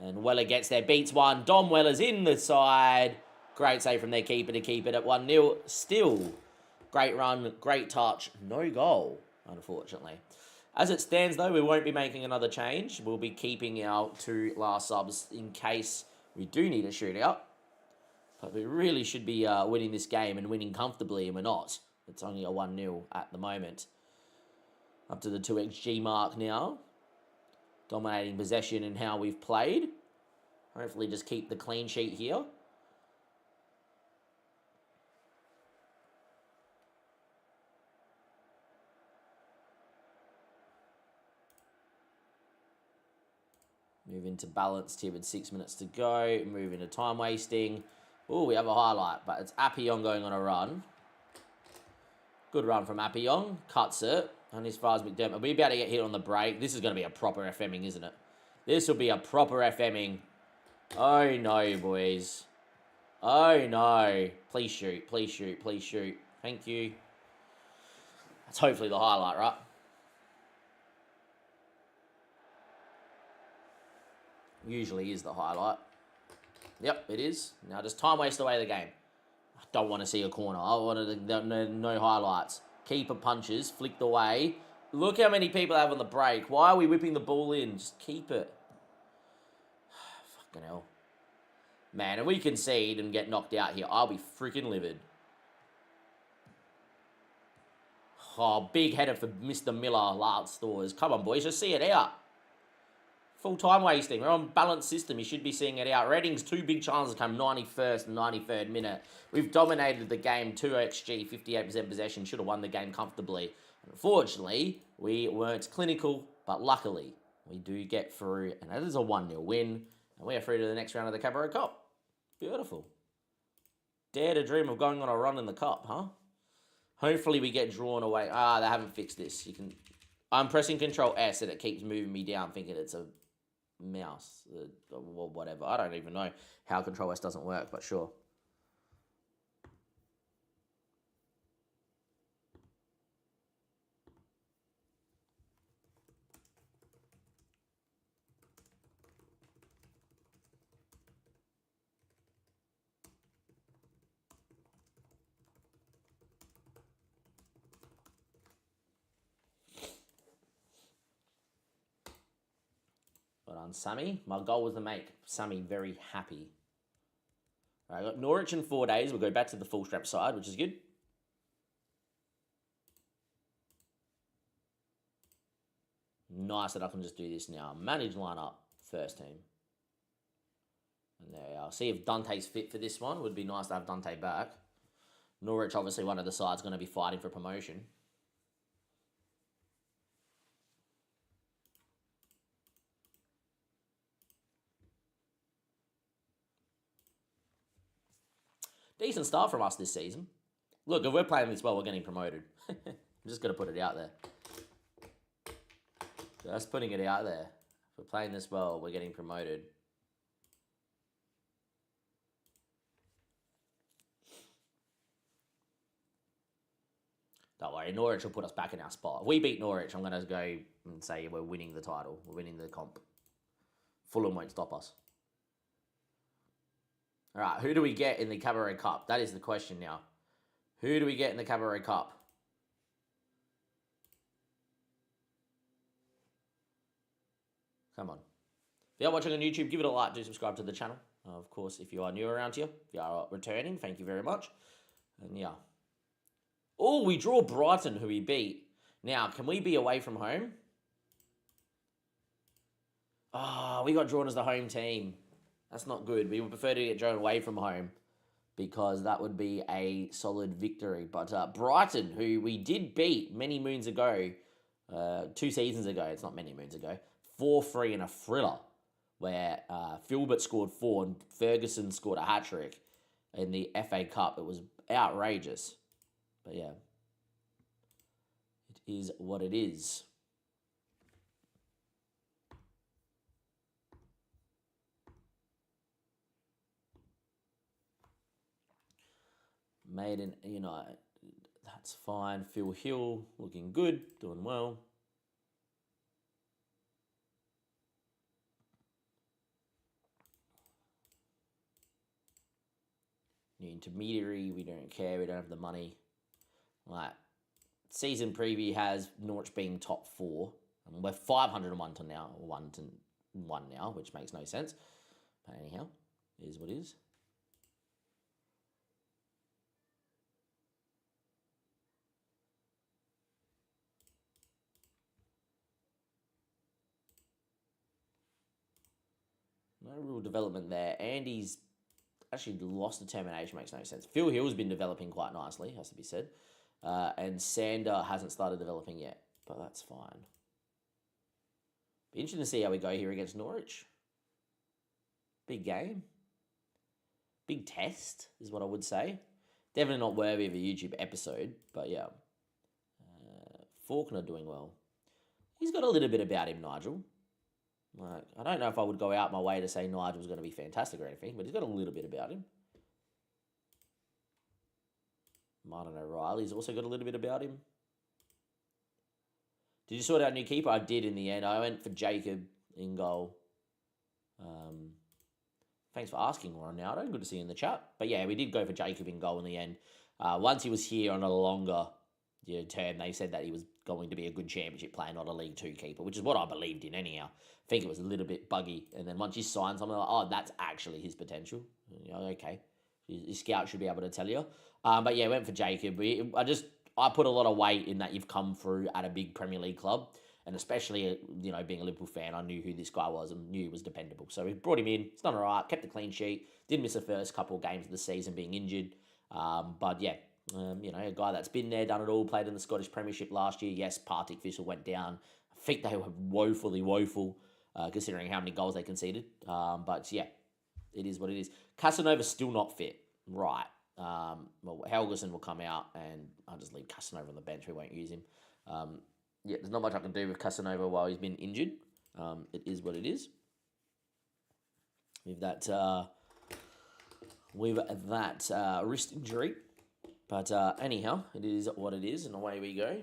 And Weller gets there. Beats one. Dom Weller's in the side. Great save from their keeper to keep it at 1-0. Still, great run, great touch. No goal, unfortunately. As it stands, though, we won't be making another change. We'll be keeping our 2 last subs in case we do need a shootout. But we really should be winning this game and winning comfortably, and we're not. It's only a 1-0 at the moment. Up to the 2xG mark now. Dominating possession and how we've played. Hopefully just keep the clean sheet here. Move into balanced here with 6 minutes to go. Move into time wasting. Oh, we have a highlight, but it's Appiong going on a run. Good run from Appiong. Cuts it. And as far as McDermott, we'll be able to get hit on the break. This is going to be a proper FMing, isn't it? This will be a proper FMing. Oh, no, boys. Oh, no. Please shoot. Please shoot. Please shoot. Thank you. That's hopefully the highlight, right? Usually is the highlight. Yep, it is. Now just time waste away the game. I don't want to see a corner. I want no highlights. Keeper punches, flicked away. Look how many people have on the break. Why are we whipping the ball in? Just keep it. Fucking hell. Man, if we concede and get knocked out here, I'll be freaking livid. Oh, big header for Mr. Miller, last stores. Come on, boys, just see it out. Full time wasting. We're on balanced system. You should be seeing it out. Reading's 2 big chances come 91st and 93rd minute. We've dominated the game. 2xG, 58% possession. Should have won the game comfortably. Unfortunately, we weren't clinical, but luckily, we do get through. And that is a 1-0 win. And we are through to the next round of the Cabaret Cup. Beautiful. Dare to dream of going on a run in the cup, huh? Hopefully we get drawn away. Ah, they haven't fixed this. I'm pressing Control S and it keeps moving me down, thinking it's a mouse or whatever. I don't even know how Control S doesn't work, but sure. But on Sammy, my goal was to make Sammy very happy. All right, I got Norwich in 4 days. We'll go back to the full strap side, which is good. Nice that I can just do this now. Manage lineup, first team. And there we are. See if Dante's fit for this one. Would be nice to have Dante back. Norwich, obviously, one of the sides going to be fighting for promotion. Decent start from us this season. Look, if we're playing this well, we're getting promoted. I'm just going to put it out there. Just putting it out there. If we're playing this well, we're getting promoted. Don't worry, Norwich will put us back in our spot. If we beat Norwich, I'm going to go and say we're winning the title. We're winning the comp. Fulham won't stop us. All right, who do we get in the Cabaret Cup? That is the question now. Who do we get in the Cabaret Cup? Come on. If you are watching on YouTube, give it a like, do subscribe to the channel. Of course, if you are new around here, if you are returning, thank you very much. And yeah. Oh, we draw Brighton, who we beat. Now, can we be away from home? Ah, we got drawn as the home team. That's not good. We would prefer to get drawn away from home. because that would be a solid victory. But Brighton, who we did beat many moons ago, 2 seasons ago, it's not many moons ago, 4-3 in a thriller where Filbert scored 4 and Ferguson scored a hat-trick in the FA Cup. It was outrageous. But yeah, it is what it is. Maiden United, that's fine. Phil Hill looking good, doing well. New intermediary, we don't care, we don't have the money. Like, season preview has Norwich being top 4. And we're 501 to now, 1 to 1 now, which makes no sense. But anyhow, it is what it is. No real development there. Andy's actually lost determination, makes no sense. Phil Hill's been developing quite nicely, has to be said. And Sander hasn't started developing yet, but that's fine. Be interesting to see how we go here against Norwich. Big game. Big test is what I would say. Definitely not worthy of a YouTube episode, but yeah. Faulkner doing well. He's got a little bit about him, Nigel. Like, I don't know if I would go out my way to say Nigel's going to be fantastic or anything, but he's got a little bit about him. Martin O'Reilly's also got a little bit about him. Did you sort out a new keeper? I did in the end. I went for Jacob in goal. Thanks for asking, Ronaldo. Good to see you in the chat. But yeah, we did go for Jacob in goal in the end. Once he was here on a longer term, they said that he was going to be a good championship player, not a League 2 keeper, which is what I believed in anyhow. I think it was a little bit buggy. And then once you sign something like, oh, that's actually his potential. Okay. Your scout should be able to tell you. But yeah, went for Jacob. I put a lot of weight in that you've come through at a big Premier League club. And especially, being a Liverpool fan, I knew who this guy was and knew he was dependable. So we brought him in. He's done all right. Kept a clean sheet. Didn't miss the first couple of games of the season being injured. But yeah, a guy that's been there, done it all, played in the Scottish Premiership last year. Yes, Partick Thistle went down. I think they were woeful, considering how many goals they conceded. But yeah, it is what it is. Casanova's still not fit. Right. Well, Helgerson will come out and I'll just leave Casanova on the bench. We won't use him. Yeah, there's not much I can do with Casanova while he's been injured. It is what it is. With that wrist injury. But anyhow, it is what it is, and away we go.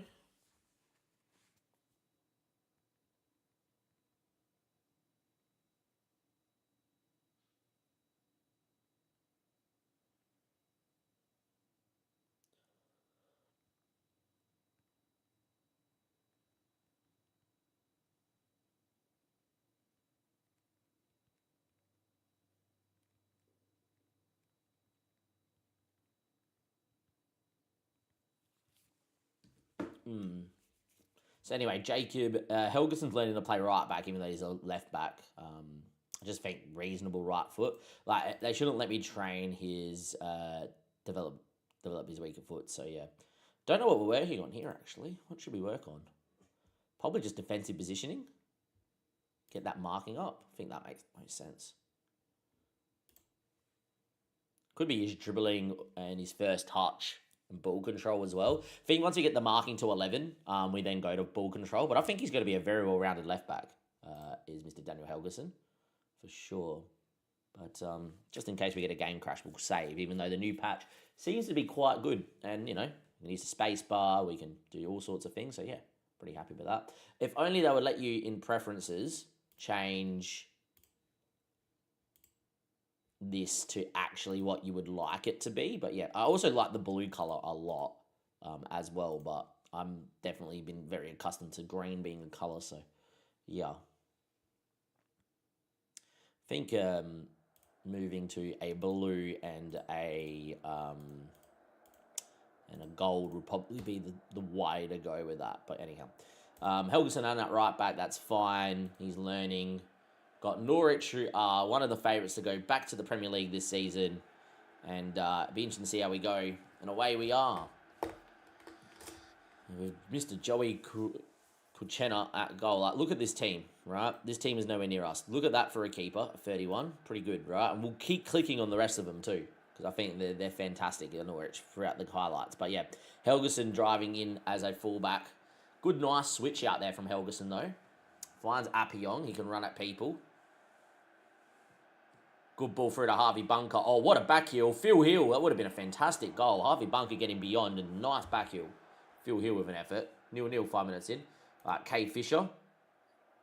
So anyway, Jacob Helgerson's learning to play right back, even though he's a left back. I just think reasonable right foot. Like, they shouldn't let me train his develop his weaker foot. So yeah, don't know what we're working on here actually. What should we work on? Probably just defensive positioning. Get that marking up. I think that makes most sense. Could be his dribbling and his first touch. Ball control as well. I think once we get the marking to 11, we then go to ball control. But I think he's going to be a very well-rounded left back, is Mr. Daniel Helgerson, for sure. But just in case we get a game crash, we'll save, even though the new patch seems to be quite good. And, we can use the space bar, we can do all sorts of things. So, yeah, pretty happy with that. If only they would let you, in preferences, change this to actually what you would like it to be. But yeah, I also like the blue color a lot as well, but I'm definitely been very accustomed to green being a color. So yeah, I think moving to a blue and a gold would probably be the way to go with that. But anyhow, Helgeson on that right back, that's fine. He's learning. Got Norwich, who are one of the favourites to go back to the Premier League this season. And it'll be interesting to see how we go. And away we are. With Mr. Joey Kuchena at goal. Like, look at this team, right? This team is nowhere near us. Look at that for a keeper, 31. Pretty good, right? And we'll keep clicking on the rest of them too, because I think they're fantastic in Norwich throughout the highlights. But yeah, Helgeson driving in as a fullback. Good, nice switch out there from Helgeson though. Finds Appiong. He can run at people. Good ball through to Harvey Bunker. Oh, what a back heel. Phil Hill. That would have been a fantastic goal. Harvey Bunker getting beyond and nice back heel. Phil Hill with an effort. 0-0, 5 minutes in. Cade Fisher.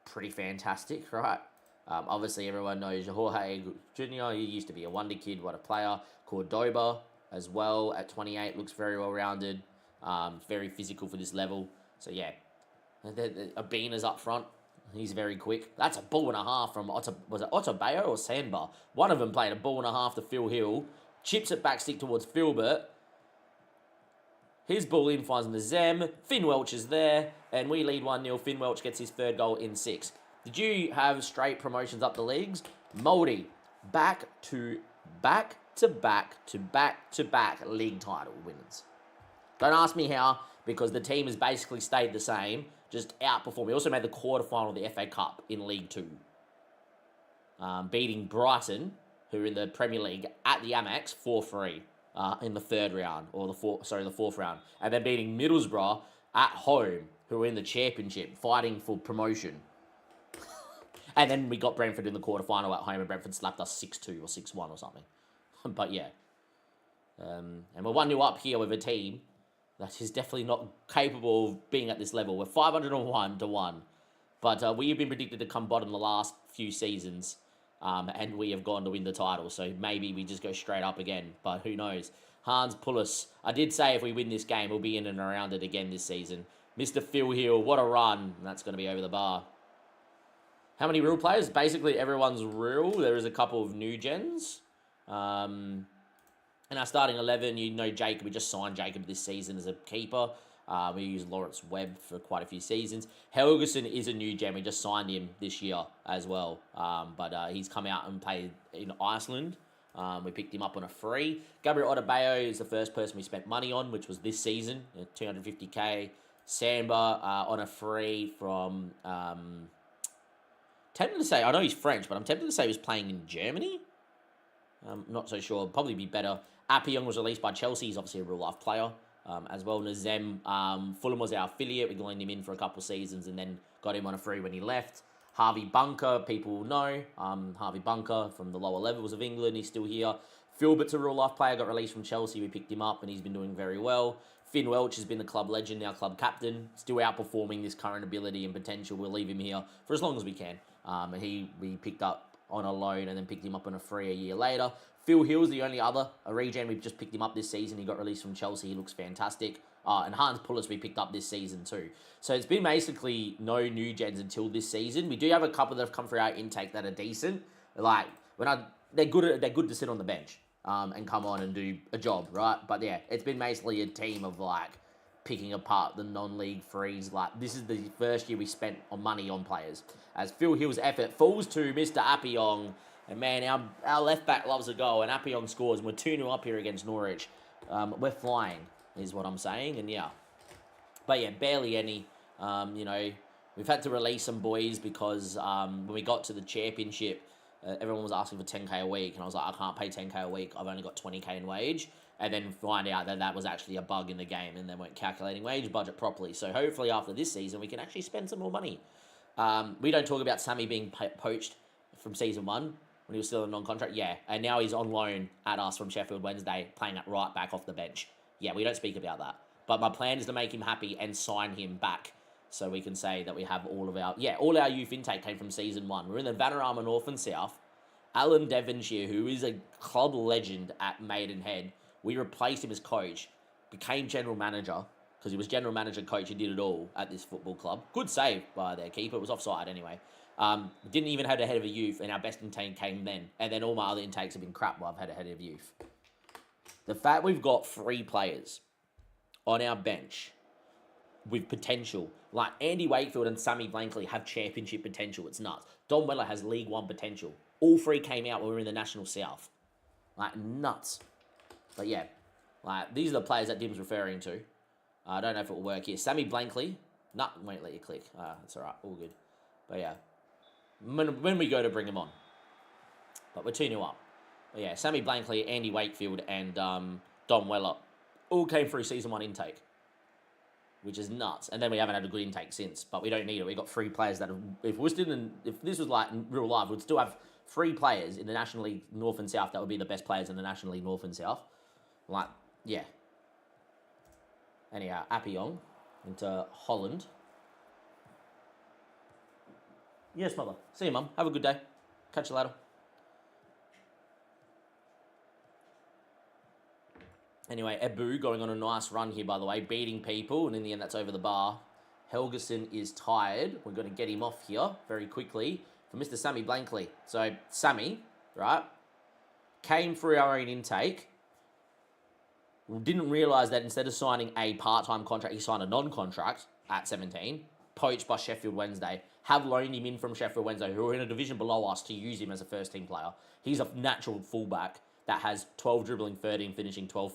Pretty fantastic, right? Obviously, everyone knows Jorge Jr. He used to be a wonder kid. What a player. Cordoba as well at 28. Looks very well-rounded. Very physical for this level. So, yeah. Abina's up front. He's very quick. That's a ball and a half from was it Otobayo or Sandbar? One of them played a ball and a half to Phil Hill. Chips it back stick towards Filbert. His ball in finds the Zem. Finn Welch is there. And we lead 1-0. Finn Welch gets his third goal in 6. Did you have straight promotions up the leagues? Mouldy. Back to back league title winners. Don't ask me how, because the team has basically stayed the same. Just outperformed. We also made the quarterfinal of the FA Cup in League 2. Beating Brighton, who are in the Premier League, at the Amex 4-3 in the third round, or the fourth round. And then beating Middlesbrough at home, who are in the Championship, fighting for promotion. And then we got Brentford in the quarterfinal at home, and Brentford slapped us 6-2 or 6-1 or something. But yeah. And we're 1-0 up here with a team that is definitely not capable of being at this level. We're 501-1. But we have been predicted to come bottom the last few seasons. And we have gone to win the title. So maybe we just go straight up again. But who knows? Hans Pullis. I did say if we win this game, we'll be in and around it again this season. Mr. Phil Hill. What a run. That's going to be over the bar. How many real players? Basically, everyone's real. There is a couple of new gens. In our starting 11, you know Jacob. We just signed Jacob this season as a keeper. We used Lawrence Webb for quite a few seasons. Helgeson is a new gem. We just signed him this year as well. But he's come out and played in Iceland. We picked him up on a free. Gabriel Otobayo is the first person we spent money on, which was this season, 250k. Samba on a free from... tempted to say, I know he's French, but I'm tempted to say he was playing in Germany. I'm not so sure. Probably be better. Appiong was released by Chelsea. He's obviously a real-life player as well. Nazem, Fulham was our affiliate. We loaned him in for a couple of seasons and then got him on a free when he left. Harvey Bunker, people will know. Harvey Bunker from the lower levels of England. He's still here. Filbert's a real-life player. Got released from Chelsea. We picked him up and he's been doing very well. Finn Welch has been the club legend, now club captain. Still outperforming this current ability and potential. We'll leave him here for as long as we can. We picked up on a loan and then picked him up on a free a year later. Phil Hill's the only other, a regen. We've just picked him up this season. He got released from Chelsea. He looks fantastic. And Hans Pullis we picked up this season too. So it's been basically no new gens until this season. We do have a couple that have come through our intake that are decent. Like, they're good to sit on the bench and come on and do a job, right? But yeah, it's been basically a team of like picking apart the non-league frees. Like, this is the first year we spent money on players. As Phil Hill's effort falls to Mr. Appiong. And man, our left back loves a goal, and Appiong scores, and we're 2-0 up here against Norwich. We're flying, is what I'm saying, and yeah. But yeah, barely any. We've had to release some boys because when we got to the Championship, everyone was asking for 10k a week, and I was like, I can't pay 10k a week. I've only got 20k in wage. And then find out that was actually a bug in the game, and they weren't calculating wage budget properly. So hopefully after this season, we can actually spend some more money. We don't talk about Sammy being poached from season 1. When he was still in non-contract, yeah. And now he's on loan at us from Sheffield Wednesday, playing at right back off the bench. Yeah, we don't speak about that. But my plan is to make him happy and sign him back so we can say that we have all our youth intake came from season 1. We're in the Vanarama North and South. Alan Devonshire, who is a club legend at Maidenhead, we replaced him as coach, became general manager, because he was general manager, coach, he did it all at this football club. Good save by their keeper. It was offside anyway. Didn't even have a head of a youth, and our best intake came then. And then all my other intakes have been crap while I've had a head of youth. The fact we've got 3 players on our bench with potential, like Andy Wakefield and Sammy Blankley have championship potential. It's nuts. Don Weller has League 1 potential. All 3 came out when we were in the National South. Like, nuts. But yeah, like these are the players that Dim's referring to. I don't know if it will work here. Sammy Blankley. Nah, won't let you click. That's all right. All good. But yeah, when we go to bring him on. But we're 2-0 up. But yeah, Sammy Blankley, Andy Wakefield, and Dom Weller all came through season 1 intake, which is nuts. And then we haven't had a good intake since, but we don't need it. We got 3 players that if this was like in real life, we'd still have 3 players in the National League North and South that would be the best players in the National League North and South. Like, yeah. Anyhow, Appiong into Holland. Yes, mother. See you, mum. Have a good day. Catch you later. Anyway, Abu going on a nice run here, by the way, beating people, and in the end, that's over the bar. Helgeson is tired. We're going to get him off here very quickly for Mr. Sammy Blankley. So, Sammy, right, came through our own intake. We didn't realise that instead of signing a part-time contract, he signed a non-contract at 17, poached by Sheffield Wednesday. Have loaned him in from Sheffield Wednesday, who are in a division below us, to use him as a first-team player. He's a natural fullback that has 12 dribbling, 13 finishing, 12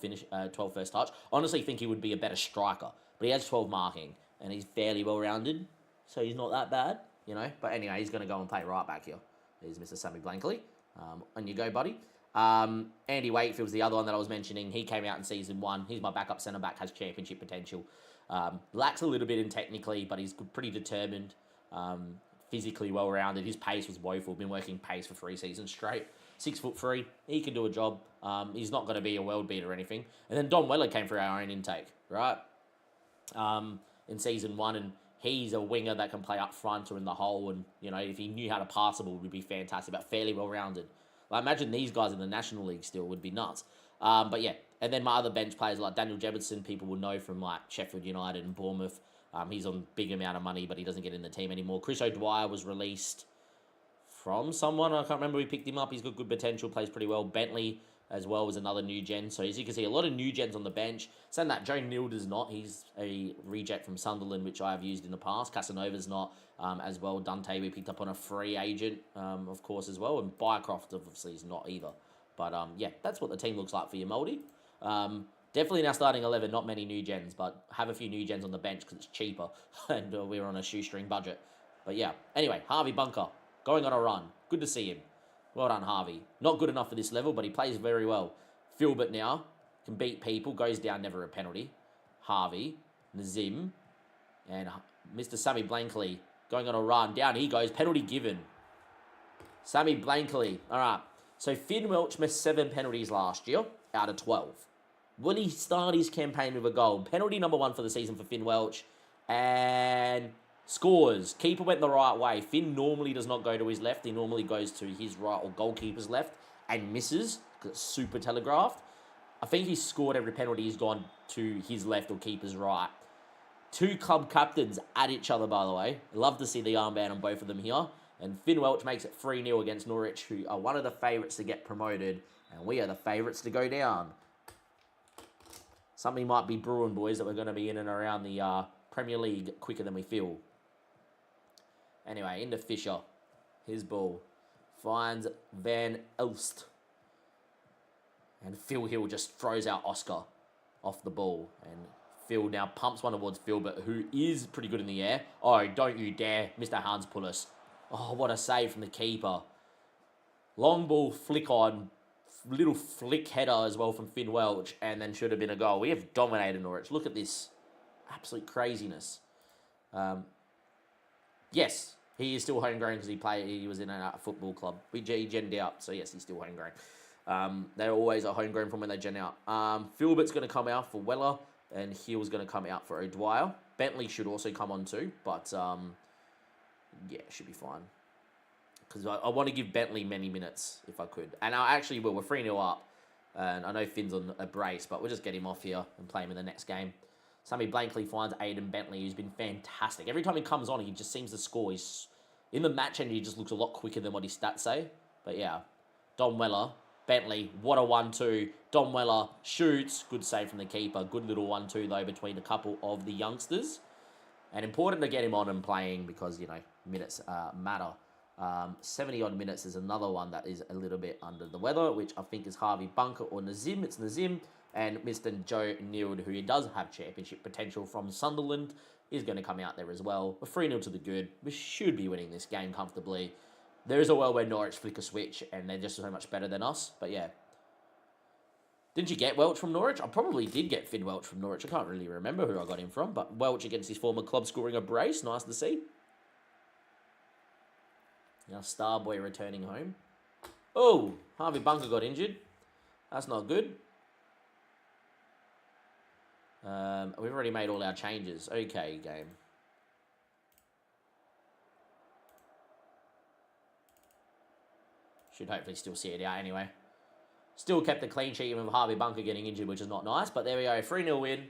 first touch. Honestly, think he would be a better striker, but he has 12 marking, and he's fairly well-rounded, so he's not that bad, you know. But anyway, he's going to go and play right back here. Here's Mr. Sammy Blankley. On you go, buddy. Andy Wakefield's the other one that I was mentioning. He came out in season 1. He's my backup centre-back, has championship potential. Lacks a little bit in technically, but he's pretty determined, physically well-rounded. His pace was woeful. Been working pace for 3 seasons straight. 6'3", he can do a job. He's not going to be a world beat or anything. And then Dom Weller came through our own intake, right? In season 1, and he's a winger that can play up front or in the hole. And you know, if he knew how to pass the ball, would be fantastic. But fairly well rounded. I imagine these guys in the National League still would be nuts. But yeah, and then my other bench players like Daniel Jefferson, people will know from like Sheffield United and Bournemouth. He's on big amount of money, but he doesn't get in the team anymore. Chris O'Dwyer was released from someone. I can't remember who picked him up. He's got good potential, plays pretty well. Bentley as well was another new gen. So as you can see, a lot of new gens on the bench. Saying that, Joe Nilder's not. He's a reject from Sunderland, which I have used in the past. Casanova's not as well. Dante we picked up on a free agent, of course, as well. And Bycroft obviously is not either. But yeah, that's what the team looks like for you, Mouldy. Definitely in our starting 11, not many new gens, but have a few new gens on the bench because it's cheaper. And we're on a shoestring budget. But yeah, anyway, Harvey Bunker. Going on a run. Good to see him. Well done, Harvey. Not good enough for this level, but he plays very well. Filbert now. Can beat people. Goes down, never a penalty. Harvey. Nazim. And Mr. Sammy Blankley. Going on a run. Down he goes. Penalty given. Sammy Blankley. All right. So Finn Welch missed 7 penalties last year out of 12. Will he start his campaign with a goal? Penalty number 1 for the season for Finn Welch. And scores. Keeper went the right way. Finn normally does not go to his left. He normally goes to his right or goalkeeper's left and misses because it's super telegraphed. I think he's scored every penalty. He's gone to his left or keeper's right. 2 club captains at each other, by the way. Love to see the armband on both of them here. And Finn Welch makes it 3-0 against Norwich, who are one of the favourites to get promoted. And we are the favourites to go down. Something might be brewing, boys, that we're going to be in and around the Premier League quicker than we feel. Anyway, into Fisher. His ball. Finds Van Elst. And Phil Hill just throws out Oscar off the ball. And Phil now pumps one towards Filbert, who is pretty good in the air. Oh, don't you dare, Mr. Hans Pullis. Oh, what a save from the keeper. Long ball flick on. Little flick header as well from Finn Welch. And then should have been a goal. We have dominated Norwich. Look at this. Absolute craziness. Yes, he is still homegrown because he was in a football club. He genned out, so yes, he's still homegrown. They're always a homegrown from when they gen out. Filbert's going to come out for Weller, and Hill's going to come out for O'Dwyer. Bentley should also come on too, but yeah, should be fine. Because I want to give Bentley many minutes if I could. And I actually will. We're 3-0 up, and I know Finn's on a brace, but we'll just get him off here and play him in the next game. Sammy Blankley finds Aiden Bentley, who's been fantastic. Every time he comes on, he just seems to score. He's in the match end, he just looks a lot quicker than what his stats say. But yeah, Dom Weller, Bentley, what a 1-2. Dom Weller shoots. Good save from the keeper. Good little 1-2, though, between a couple of the youngsters. And important to get him on and playing because, you know, minutes matter. 70-odd minutes is another one that is a little bit under the weather, which I think is Harvey Bunker or Nazim. It's Nazim. And Mr. Joe Neild, who does have championship potential from Sunderland, is going to come out there as well. A 3-0 to the good. We should be winning this game comfortably. There is a world where Norwich flick a switch and they're just so much better than us. But yeah. Didn't you get Welch from Norwich? I probably did get Finn Welch from Norwich. I can't really remember who I got him from. But Welch against his former club scoring a brace. Nice to see. Now Starboy returning home. Oh, Harvey Bunker got injured. That's not good. We've already made all our changes. Okay, game. Should hopefully still see it out anyway. Still kept the clean sheet even with Harvey Bunker getting injured, which is not nice. But there we go. 3-0 win.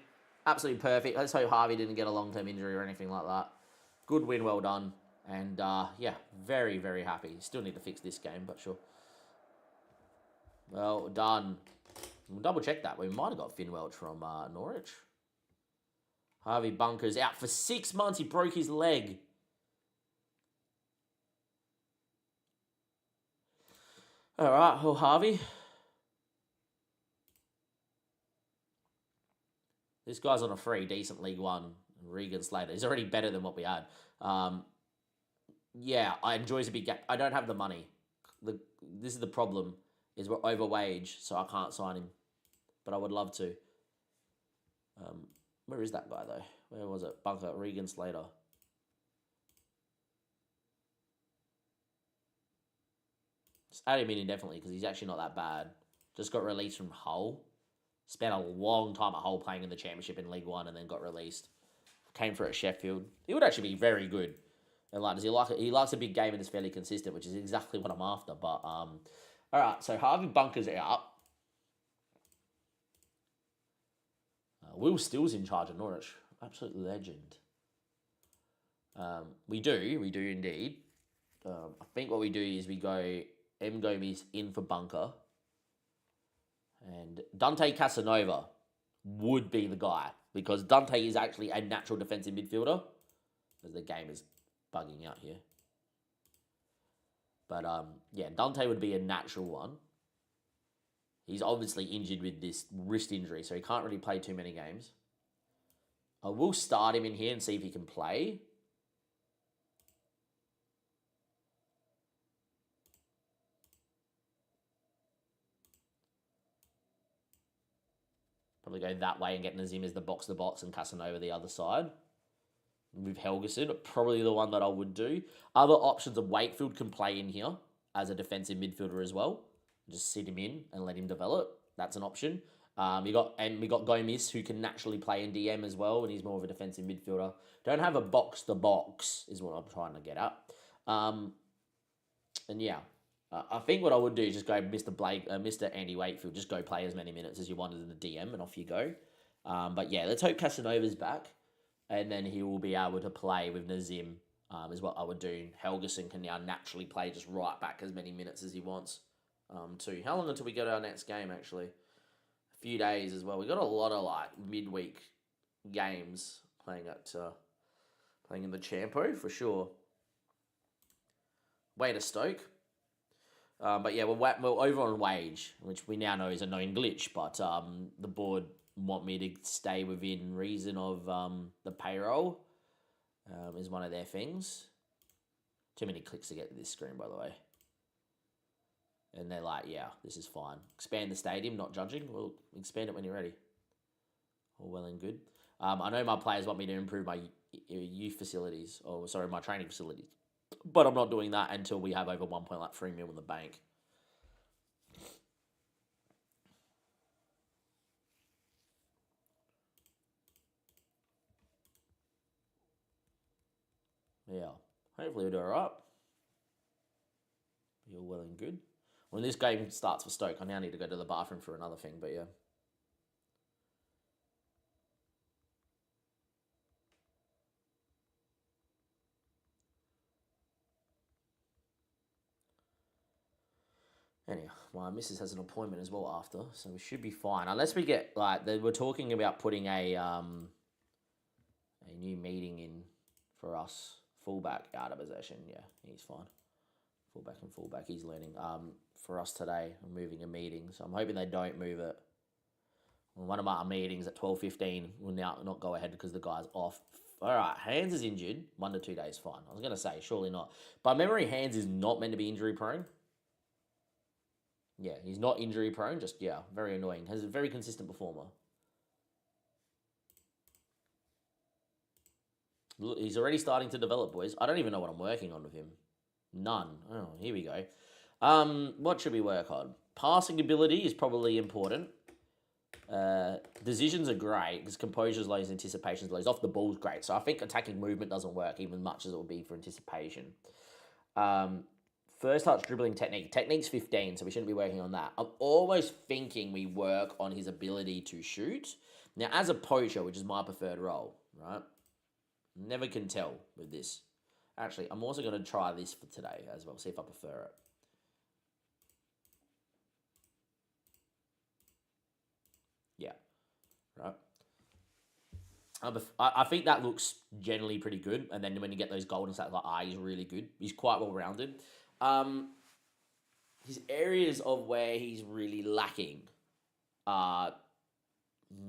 Absolutely perfect. Let's hope Harvey didn't get a long-term injury or anything like that. Good win. Well done. And, yeah, very, very happy. Still need to fix this game, but sure. Well done. We'll double check that. We might have got Finn Welch from Norwich. Harvey Bunker's out for 6 months. He broke his leg. All right, well, Harvey. This guy's on a free, decent League One. Regan Slater. He's already better than what we had. Yeah, I enjoy a big game. I don't have the money. This is the problem, is we're over wage, so I can't sign him. But I would love to. Where is that guy, though? Where was it? Bunker, Regan Slater. Just add him in indefinitely, because he's actually not that bad. Just got released from Hull. Spent a long time at Hull playing in the Championship in League One and then got released. Came for it at Sheffield. He would actually be very good. And like, does he like it? He likes a big game and is fairly consistent, which is exactly what I'm after. But all right, so Harvey Bunker's out. Will Still's in charge of Norwich. Absolute legend. We do indeed. I think what we do is we go M. Gomes in for Bunker. And Dante Casanova would be the guy, because Dante is actually a natural defensive midfielder. As the game is bugging out here. But yeah, Dante would be a natural one. He's obviously injured with this wrist injury, so he can't really play too many games. I will start him in here and see if he can play. Probably go that way and get Nazim as the box-to-box and Casanova the other side. With Helgeson, probably the one that I would do. Other options of Wakefield can play in here as a defensive midfielder as well. Just sit him in and let him develop. That's an option. We got Gomes, who can naturally play in DM as well, and he's more of a defensive midfielder. Don't have a box-to-box is what I'm trying to get at. And yeah, I think what I would do is just go Mr. Andy Wakefield. Just go play as many minutes as you wanted in the DM, and off you go. But yeah, let's hope Casanova's back, and then he will be able to play with Nazim. Is what I would do. Helgeson can now naturally play just right back as many minutes as he wants. Too. How long until we go to our next game? Actually, a few days as well. We got a lot of like midweek games playing in the Champo for sure. Way to Stoke. But yeah, we're over on wage, which we now know is a known glitch. But the board want me to stay within reason of the payroll. Is one of their things. Too many clicks to get to this screen, by the way. And they're like, yeah, this is fine. Expand the stadium, not judging. We'll expand it when you're ready. All well and good. I know my players want me to improve my youth facilities, my training facilities. But I'm not doing that until we have over 1.3 mil in the bank. Yeah. Hopefully we'll do alright. Be all well and good. When this game starts for Stoke, I now need to go to the bathroom for another thing, but yeah. Anyhow, my missus has an appointment as well after, so we should be fine. Unless we get, like, they were talking about putting a new meeting in for us. Fullback out of possession, yeah, he's fine. Fullback, he's learning. For us today, I'm moving a meeting, so I'm hoping they don't move it One of my meetings at 12:15 will now not go ahead because the guy's off. All right, Hands is injured. 1 to 2 days, fine. I was going to say, surely not. By memory, Hands is not meant to be injury prone. Yeah, he's not injury prone, just, yeah, very annoying. Has a very consistent performer. Look, he's already starting to develop, boys. I don't even know what I'm working on with him. None. Oh, here we go. What should we work on? Passing ability is probably important. Decisions are great because composure's low, anticipation's low. Off the ball's great. So I think attacking movement doesn't work even much as it would be for anticipation. First touch dribbling technique. Technique's 15, so we shouldn't be working on that. I'm almost thinking we work on his ability to shoot. Now, as a poacher, which is my preferred role, right? Never can tell with this. Actually, I'm also going to try this for today as well, see if I prefer it. Yeah, right. I think that looks generally pretty good. And then when you get those golden stats, like, he's really good. He's quite well-rounded. His areas of where he's really lacking are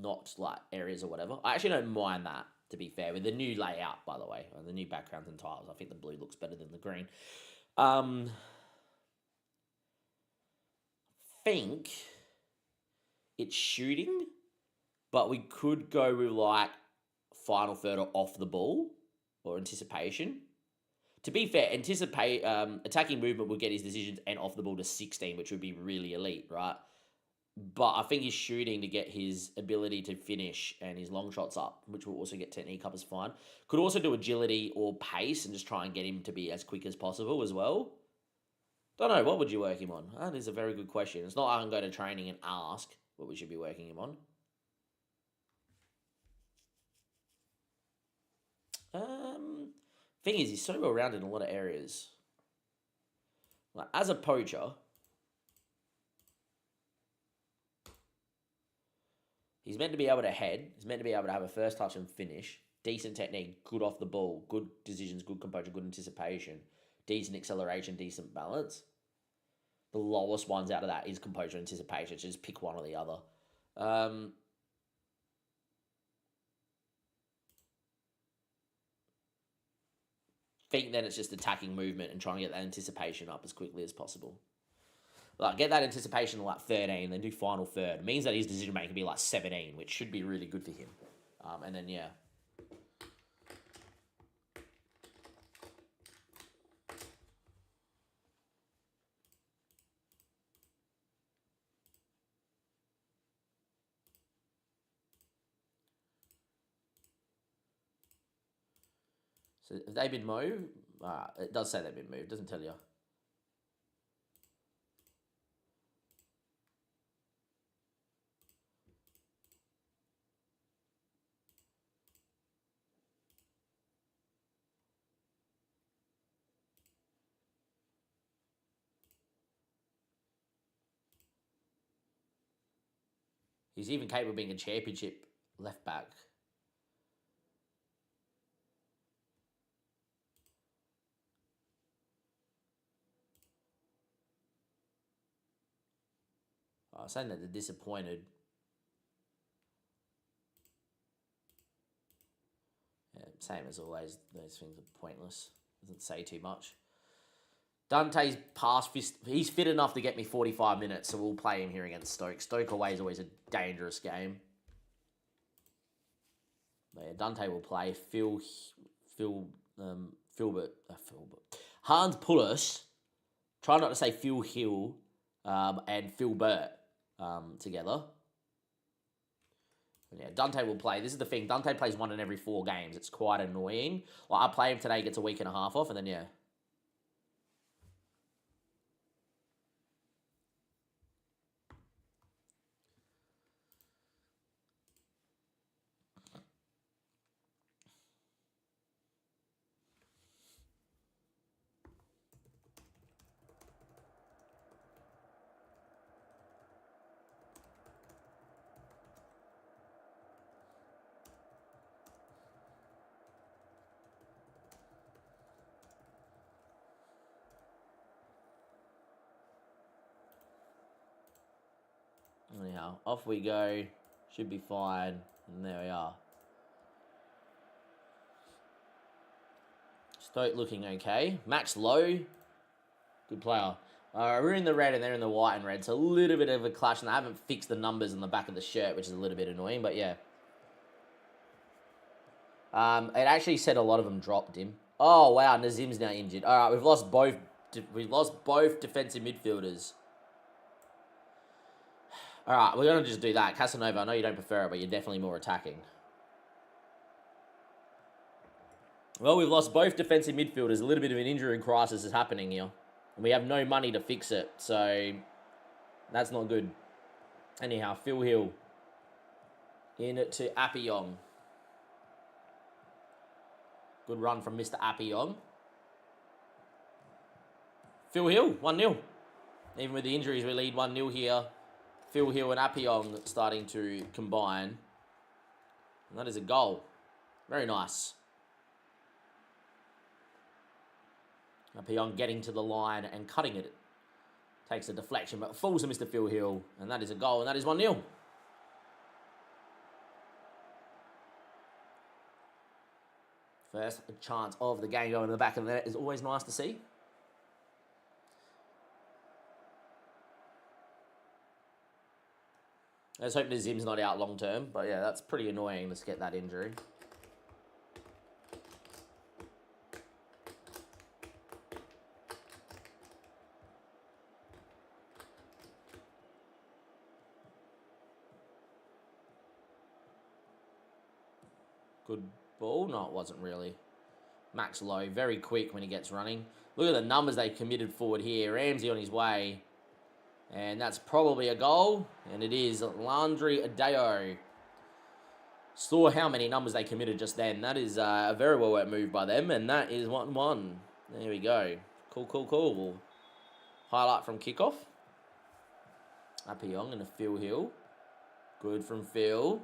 not, like, areas or whatever. I actually don't mind that, to be fair. With the new layout, by the way, and the new backgrounds and tiles, I think the blue looks better than the green. Think it's shooting, but we could go with, like, final third or off the ball or anticipation. To be fair, attacking movement will get his decisions and off the ball to 16, which would be really elite, right? But I think he's shooting to get his ability to finish and his long shots up, which will also get technique up as fine. Could also do agility or pace and just try and get him to be as quick as possible as well. Don't know, what would you work him on? That is a very good question. It's not like I can go to training and ask what we should be working him on. Thing is, he's so well-rounded in a lot of areas. Like, as a poacher, he's meant to be able to head. He's meant to be able to have a first touch and finish. Decent technique, good off the ball, good decisions, good composure, good anticipation, decent acceleration, decent balance. The lowest ones out of that is composure and anticipation. So just pick one or the other. Think then it's just attacking movement and trying to get that anticipation up as quickly as possible. Like, get that anticipation to like 13, then do final third. It means that his decision making can be like 17, which should be really good for him. And then, yeah. So have they been moved? It does say they've been moved. It doesn't tell you. He's even capable of being a championship left back. I'm saying that they're disappointed. Yeah, same as always. Those things are pointless. Doesn't say too much. Dante's past, he's fit enough to get me 45 minutes, so we'll play him here against Stoke. Stoke away is always a dangerous game. But yeah, Dante will play. Filbert. Hans Pulis. Try not to say Phil Hill and Filbert together. Yeah, Dante will play. This is the thing. Dante plays 1 in every 4 games. It's quite annoying. Like, I play him today, gets a week and a half off, and then, yeah. Anyhow, off we go. Should be fine. And there we are. Stoke looking okay. Max Lowe, good player. We're in the red and they're in the white and red, so a little bit of a clash, and I haven't fixed the numbers on the back of the shirt, which is a little bit annoying, but yeah. It actually said a lot of them dropped him. Oh wow, Nazim's now injured. All right, we've lost both defensive midfielders. All right, we're gonna just do that. Casanova, I know you don't prefer it, but you're definitely more attacking. Well, we've lost both defensive midfielders. A little bit of an injury crisis is happening here. And we have no money to fix it, so that's not good. Anyhow, Phil Hill in to Appiong. Good run from Mr. Appiong. Phil Hill, 1-0. Even with the injuries, we lead 1-0 here. Phil Hill and Appiong starting to combine. And that is a goal. Very nice. Appiong getting to the line and cutting it. Takes a deflection, but falls to Mr. Phil Hill. And that is a goal, and that is 1-0. First chance of the game going in the back of the net is always nice to see. Let's hope the Zim's not out long term, but yeah, that's pretty annoying to get that injury. Good ball. No, it wasn't really. Max Lowe, very quick when he gets running. Look at the numbers they committed forward here. Ramsey on his way. And that's probably a goal. And it is Landry Adeo. Saw how many numbers they committed just then. That is a very well worked move by them. And that is 1-1. There we go. Cool, cool, cool. Highlight from kickoff. Appiong and a Phil Hill. Good from Phil.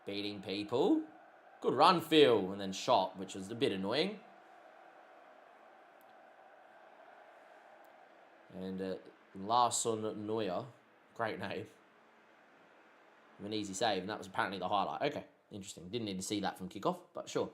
Beating people. Good run, Phil. And then shot, which was a bit annoying. And Larsson Neuer. Great name. An easy save, and that was apparently the highlight. Okay, interesting. Didn't need to see that from kickoff, but sure.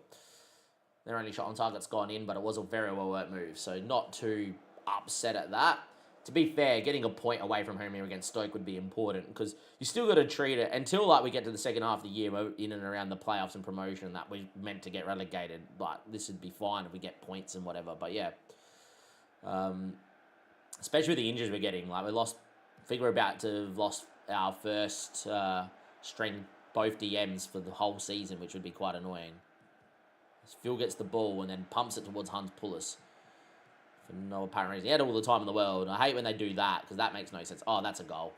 Their only shot on target's gone in, but it was a very well-worked move, so not too upset at that. To be fair, getting a point away from home here against Stoke would be important, because you still got to treat it until like we get to the second half of the year, we're in and around the playoffs and promotion, that we're meant to get relegated. But this would be fine if we get points and whatever. But yeah, especially with the injuries we're getting, like I think we're about to have lost our first string, both DMs for the whole season, which would be quite annoying. Phil gets the ball and then pumps it towards Hans Pullis. For no apparent reason. He had all the time in the world. I hate when they do that, because that makes no sense. Oh, that's a goal.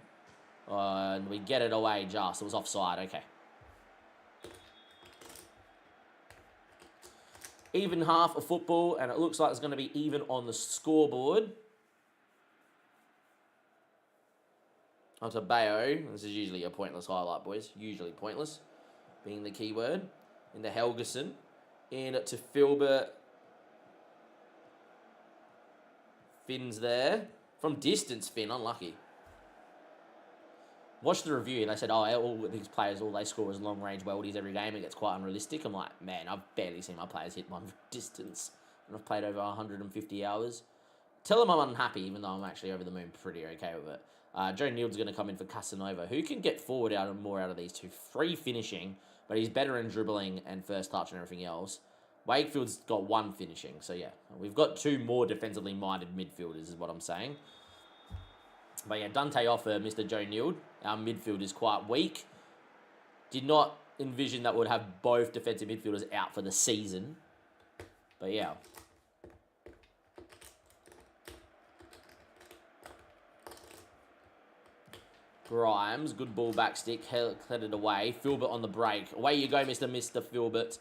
And we get it away just. It was offside. Okay. Even half of football, and it looks like it's going to be even on the scoreboard. Onto Bayo. This is usually a pointless highlight, boys. Usually pointless, being the key word. Into Helgeson. In to Filbert. Finn's there. From distance, Finn. Unlucky. Watched the review. They said, oh, all these players, all they score is long-range weldies every game. It gets quite unrealistic. I'm like, man, I've barely seen my players hit one distance. And I've played over 150 hours. Tell them I'm unhappy, even though I'm actually over the moon pretty okay with it. Joe Neald's going to come in for Casanova, who can get forward more out of these two. Free finishing, but he's better in dribbling and first touch and everything else. Wakefield's got one finishing, so yeah. We've got two more defensively minded midfielders, is what I'm saying. But yeah, Dante offer Mr. Joe Neald. Our midfield is quite weak. Did not envision that we'd have both defensive midfielders out for the season. But yeah. Grimes, good ball back stick, headed away. Filbert on the break. Away you go, Mr. Filbert.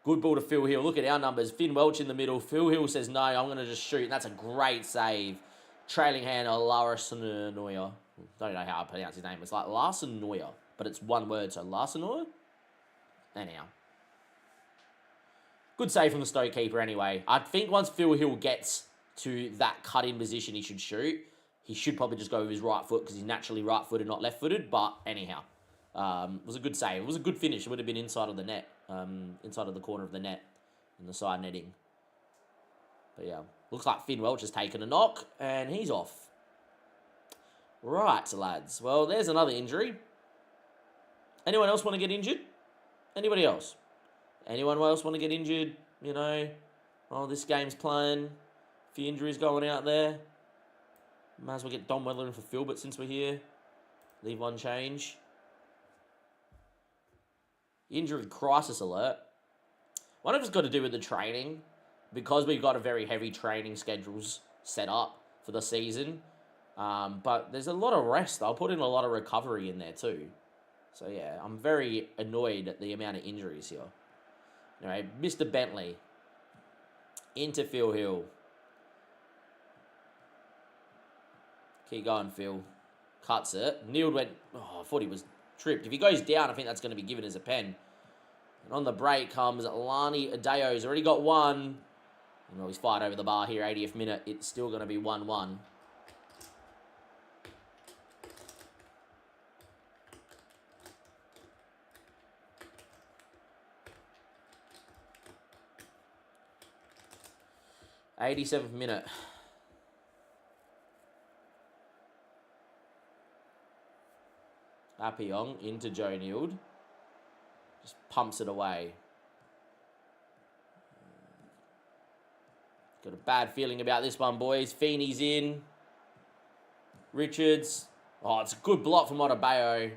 Good ball to Phil Hill. Look at our numbers. Finn Welch in the middle. Phil Hill says, no, I'm going to just shoot. And that's a great save. Trailing hand of Larsson Neuer. Don't know how I pronounce his name. It's like Larsson Neuer, but it's one word, so Larsson Neuer? Anyhow. Good save from the Stoke keeper anyway. I think once Phil Hill gets to that cut-in position he should shoot, he should probably just go with his right foot because he's naturally right-footed, not left-footed. But anyhow, it was a good save. It was a good finish. It would have been inside of the net, inside of the corner of the net in the side netting. But yeah, looks like Finn Welch has taken a knock and he's off. Right, lads. Well, there's another injury. Anyone else want to get injured? Anybody else? Anyone else want to get injured? You know, oh, this game's playing. A few injuries going out there. Might as well get Don Weller in for Phil, but since we're here, leave one change. Injury crisis alert. One of it's got to do with the training. Because we've got a very heavy training schedules set up for the season. But there's a lot of rest. I'll put in a lot of recovery in there too. So yeah, I'm very annoyed at the amount of injuries here. Anyway, Mr. Bentley. Into Phil Hill. Keep going, Phil. Cuts it. Neil went... Oh, I thought he was tripped. If he goes down, I think that's going to be given as a pen. And on the break comes Lani Adeo. He's already got one. You know, he's fired over the bar here, 80th minute. It's still going to be 1-1. '87th minute. Appiong into Joe Nield. Just pumps it away. Got a bad feeling about this one, boys. Feeney's in. Richards. Oh, it's a good block from Otabeo.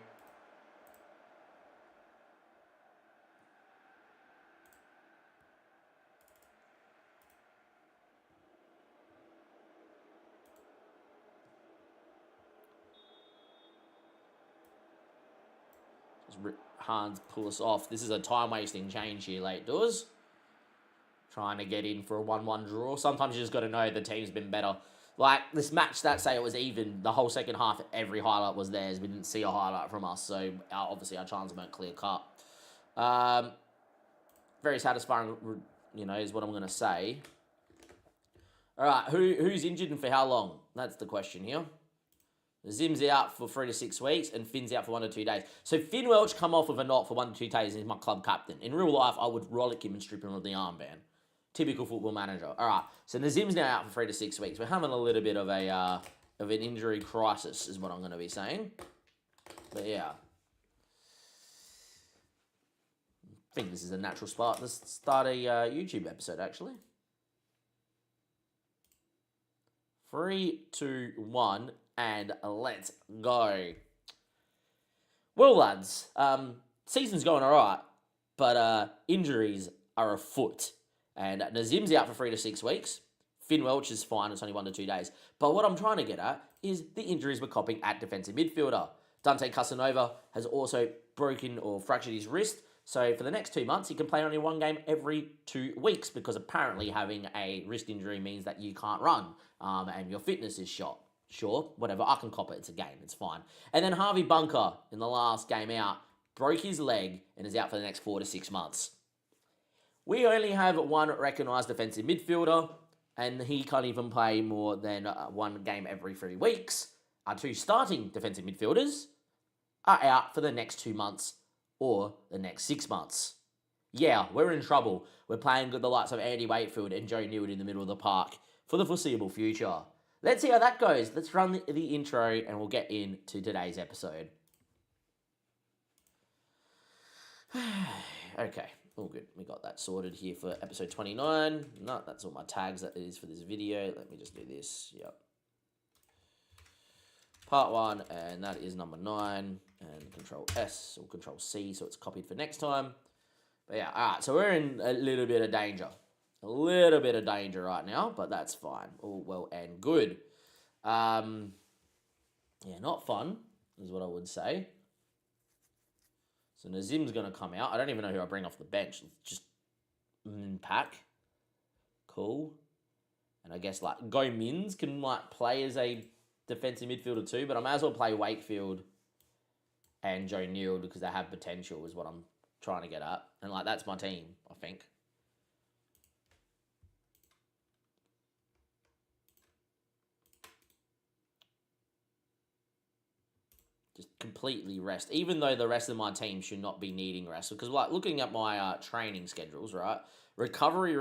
Hans pull us off. This is a time-wasting change here, late doors. Trying to get in for a 1-1 draw. Sometimes you just got to know the team's been better. Like, this match, that say it was even. The whole second half, every highlight was theirs. We didn't see a highlight from us, so obviously our chances weren't clear-cut. Very satisfying, you know, is what I'm going to say. All right, who's injured and for how long? That's the question here. Zim's out for 3 to 6 weeks, and Finn's out for 1 to 2 days. So Finn Welch come off with a knock for 1 to 2 days, and he's my club captain. In real life, I would rollick him and strip him of the armband. Typical football manager. All right, so Nazim's now out for 3 to 6 weeks. We're having a little bit of an injury crisis, is what I'm going to be saying. But yeah, I think this is a natural spot. Let's start a YouTube episode, actually. 3, 2, 1. And let's go. Well, lads, season's going all right, but injuries are afoot. And Nazim's out for 3 to 6 weeks. Finn Welch is fine. It's only 1 to 2 days. But what I'm trying to get at is the injuries we're copping at defensive midfielder. Dante Casanova has also broken or fractured his wrist. So for the next 2 months, he can play only 1 game every 2 weeks because apparently having a wrist injury means that you can't run and your fitness is shot. Sure, whatever, I can cop it, it's a game, it's fine. And then Harvey Bunker, in the last game out, broke his leg and is out for the next 4 to 6 months. We only have 1 recognised defensive midfielder, and he can't even play more than 1 game every 3 weeks. Our 2 starting defensive midfielders are out for the next 2 months or the next 6 months. Yeah, we're in trouble. We're playing with the likes of Andy Wakefield and Joe Newton in the middle of the park for the foreseeable future. Let's see how that goes. Let's run the intro and we'll get into today's episode. Okay, all good. We got that sorted here for episode 29. No, that's all my tags that it is for this video. Let me just do this. Yep. Part 1, and that is number 9. And Control S or Control C, so it's copied for next time. But yeah, all right. So we're in a little bit of danger. A little bit of danger right now, but that's fine. All well and good. Yeah, not fun, is what I would say. So Nazim's going to come out. I don't even know who I bring off the bench. Just pack. Cool. And I guess, like, Go Mins can, like, play as a defensive midfielder too, but I may as well play Wakefield and Joe Neild because they have potential is what I'm trying to get at. And, like, that's my team, I think. completely rest, even though the rest of my team should not be needing rest. Because like looking at my training schedules, right? Recovery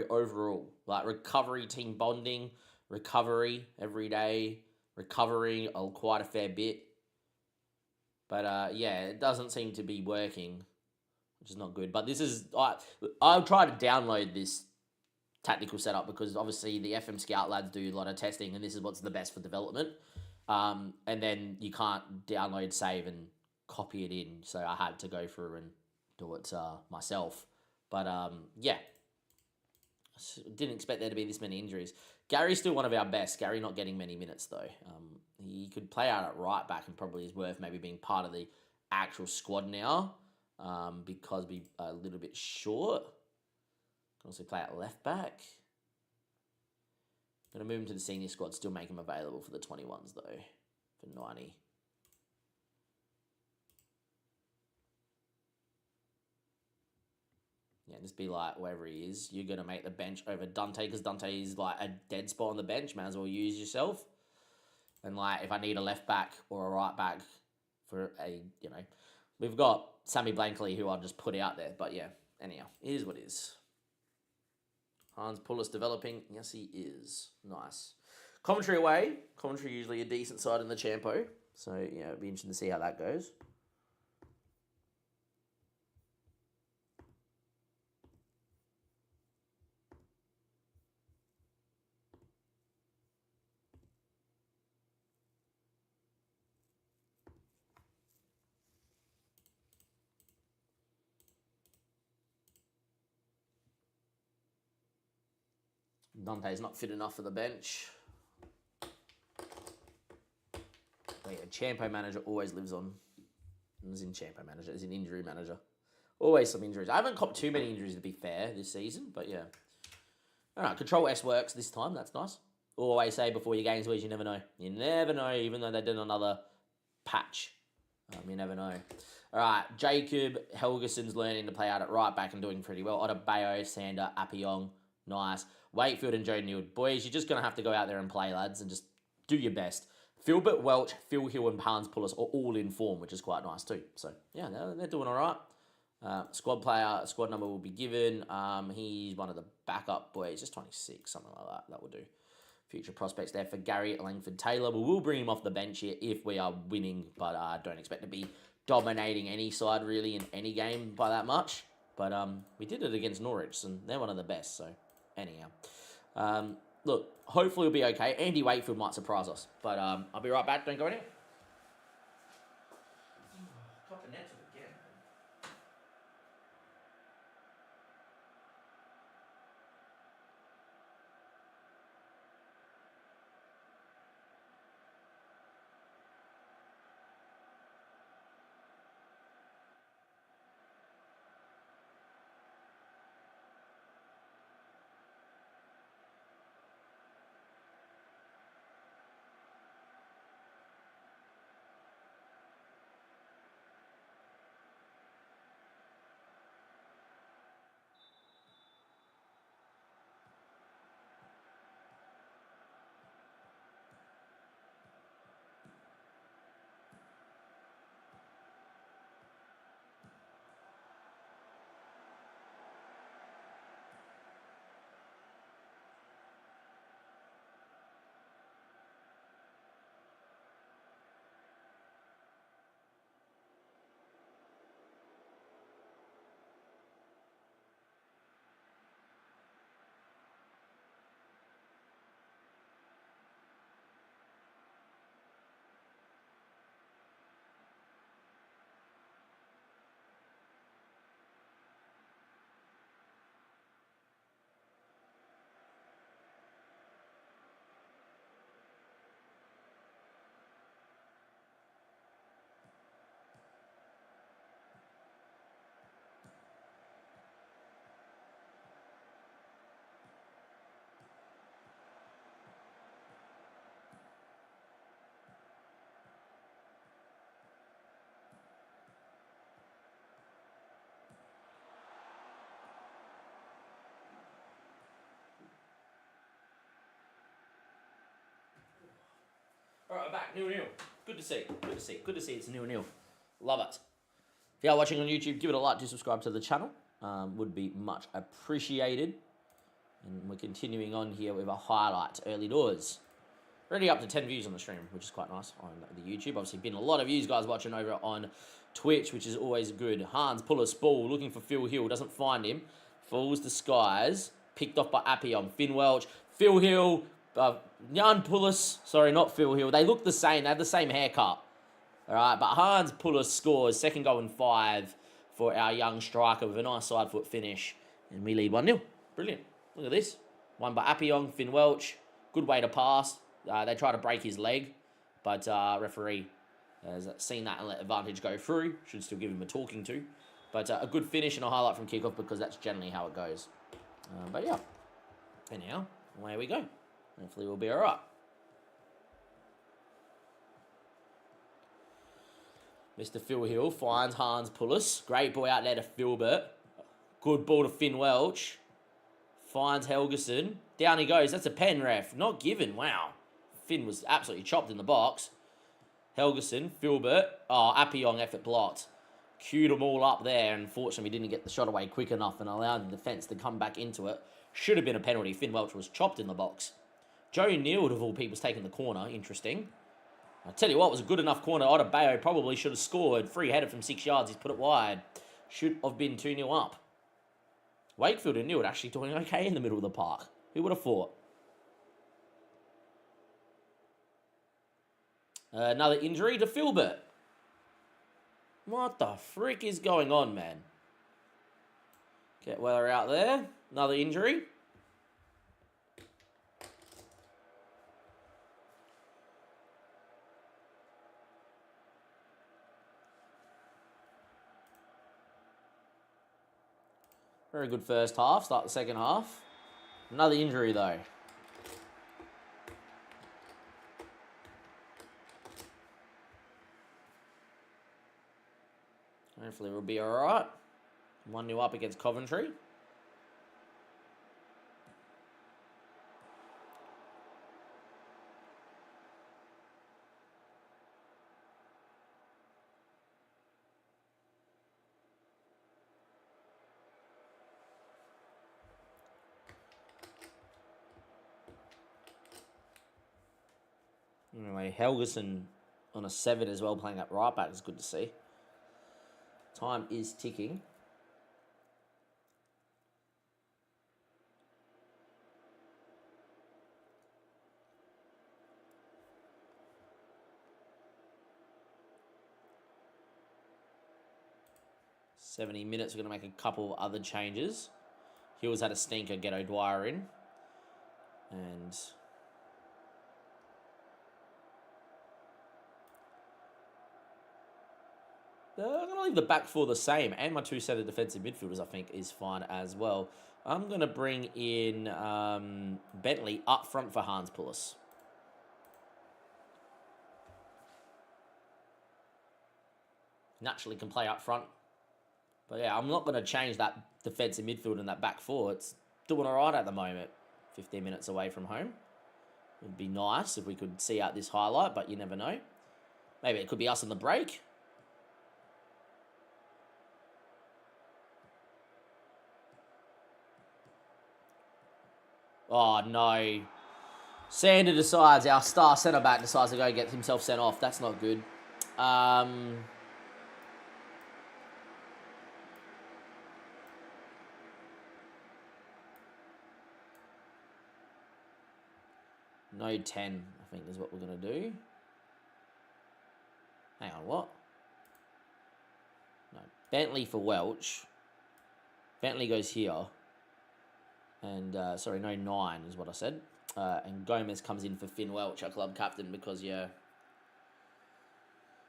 overall, like recovery, team bonding, recovery every day, recovery quite a fair bit. But yeah, it doesn't seem to be working, which is not good. But this is I'll try to download this tactical setup because obviously the FM Scout lads do a lot of testing, and this is what's the best for development. And then you can't download, save, and copy it in. So I had to go through and do it myself. But yeah, didn't expect there to be this many injuries. Gary's still one of our best. Gary not getting many minutes though. He could play out at right back and probably is worth maybe being part of the actual squad now because we're a little bit short. Can also play at left back. Going to move him to the senior squad, still make him available for the 21s though, for 90. Yeah, just be like, wherever he is, you're going to make the bench over Dante because Dante is like a dead spot on the bench. Might as well use yourself. And like, if I need a left back or a right back for a, we've got Sammy Blankley who I'll just put out there. But yeah, anyhow, it is what it is. Hans Pullis developing. Yes, he is. Nice. Commentary away. Commentary usually a decent side in the Champo. So, yeah, it'll be interesting to see how that goes. Dante's not fit enough for the bench. But yeah, Champo manager always lives on. As in Champo manager, as in injury manager. Always some injuries. I haven't copped too many injuries to be fair this season, but yeah. Alright, Control S works this time, that's nice. Always say before your games, you never know. You never know, even though they did another patch. You never know. Alright, Jacob Helgeson's learning to play out at right back and doing pretty well. Otabeo, Sander, Appiong, nice. Wakefield and Joe Neild. Boys, you're just going to have to go out there and play, lads, and just do your best. Philbert, Welch, Phil Hill, and Hans Pullis are all in form, which is quite nice too. So, yeah, they're doing all right. Squad number will be given. He's one of the backup boys, just 26, something like that. That will do. Future prospects there for Gary Langford Taylor. We will bring him off the bench here if we are winning, but I don't expect to be dominating any side really in any game by that much. But we did it against Norwich, and they're one of the best, so anyhow. Look, hopefully we'll be okay. Andy Wakefield might surprise us, but I'll be right back. Don't go anywhere. All right, we're back. 0-0. Good to see. Good to see. Good to see it's 0-0. Love it. If you are watching on YouTube, give it a like, do subscribe to the channel. Would be much appreciated. And we're continuing on here with a highlight early doors. Already up to 10 views on the stream, which is quite nice on the YouTube. Obviously, been a lot of views, guys, watching over on Twitch, which is always good. Hans Pullis ball, looking for Phil Hill, doesn't find him. Falls the skies, picked off by Appion. Finn Welch, Phil Hill, Jan Pullis, sorry, not Phil Hill. They look the same, they have the same haircut. All right, but Hans Pullis scores, second goal in 5 for our young striker with a nice side foot finish. And we lead 1-0. Brilliant. Look at this. One by Appion, Finn Welch. Good way to pass. They try to break his leg, but referee has seen that and let advantage go through. Should still give him a talking to. But a good finish and a highlight from kickoff because that's generally how it goes. But yeah. And now, away we go. Hopefully we'll be all right. Mr. Phil Hill finds Hans Pullis. Great ball out there to Filbert. Good ball to Finn Welch. Finds Helgeson. Down he goes. That's a pen, ref. Not given. Wow. Finn was absolutely chopped in the box. Helgeson, Filbert. Oh, Appion effort blocked. Queued them all up there. Unfortunately, didn't get the shot away quick enough and allowed the defence to come back into it. Should have been a penalty. Finn Welch was chopped in the box. Joe Neild, of all people, has taken the corner. Interesting. I tell you what, it was a good enough corner. Otabayo probably should have scored. Free header from 6 yards. He's put it wide. Should have been 2-0 up. Wakefield and Neild actually doing okay in the middle of the park. Who would have thought? Another injury to Filbert. What the frick is going on, man? Get Weller out there. Another injury. Very good first half. Start the second half. Another injury, though. Hopefully we'll be all right. 1-0 up against Coventry. Anyway, Helgeson on a 7 as well, playing at right back is good to see. Time is ticking. "70 minutes, we're going to make a couple of other changes. Hills had a stinker, get O'Dwyer in. And I'm going to leave the back four the same, and my 2 set of defensive midfielders, I think, is fine as well. I'm going to bring in Bentley up front for Hans Pullis. Naturally can play up front. But yeah, I'm not going to change that defensive midfield and that back four. It's doing all right at the moment. 15 minutes away from home. It would be nice if we could see out this highlight, but you never know. Maybe it could be us on the break. Oh, no. Sander decides, our star centre-back decides to go get himself sent off. That's not good. No 10, I think, is what we're going to do. Hang on, what? No. Bentley for Welch. Bentley goes here. And, sorry, no 9 is what I said. And Gomez comes in for Finn Welch, our club captain, because, yeah.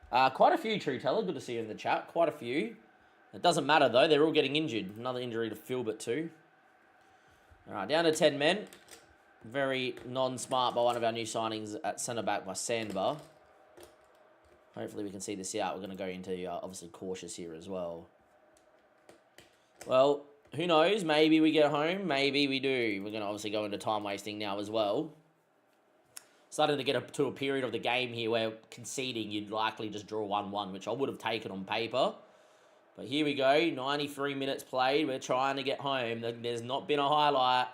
Quite a few, True Teller. Good to see you in the chat. Quite a few. It doesn't matter, though. They're all getting injured. Another injury to Filbert, too. All right, down to 10 men. Very non-smart by one of our new signings at centre-back by Sandbar. Hopefully we can see this out. We're going to go into, obviously, cautious here as well. Well, who knows? Maybe we get home. Maybe we do. We're going to obviously go into time wasting now as well. starting to get to a period of the game here where conceding, you'd likely just draw 1-1, which I would have taken on paper. But here we go, 93 minutes played. We're trying to get home. There's not been a highlight.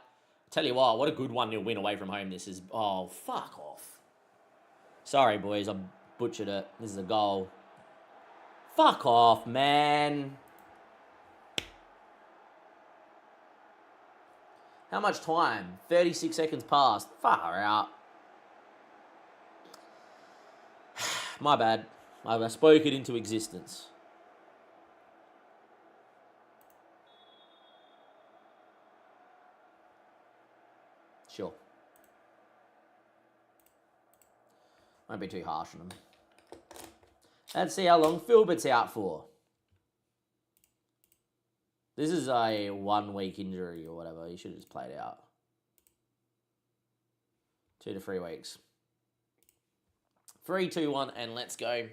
Tell you what a good 1-0 win away from home this is. Oh, fuck off. Sorry, boys, I butchered it. This is a goal. Fuck off, man. How much time? 36 seconds passed. Far out. My bad. I spoke it into existence. Sure. Won't be too harsh on them. Let's see how long Philbert's out for. This is a 1 week injury or whatever. He should have just played out. 2 to 3 weeks. 3, 2, 1, and let's go.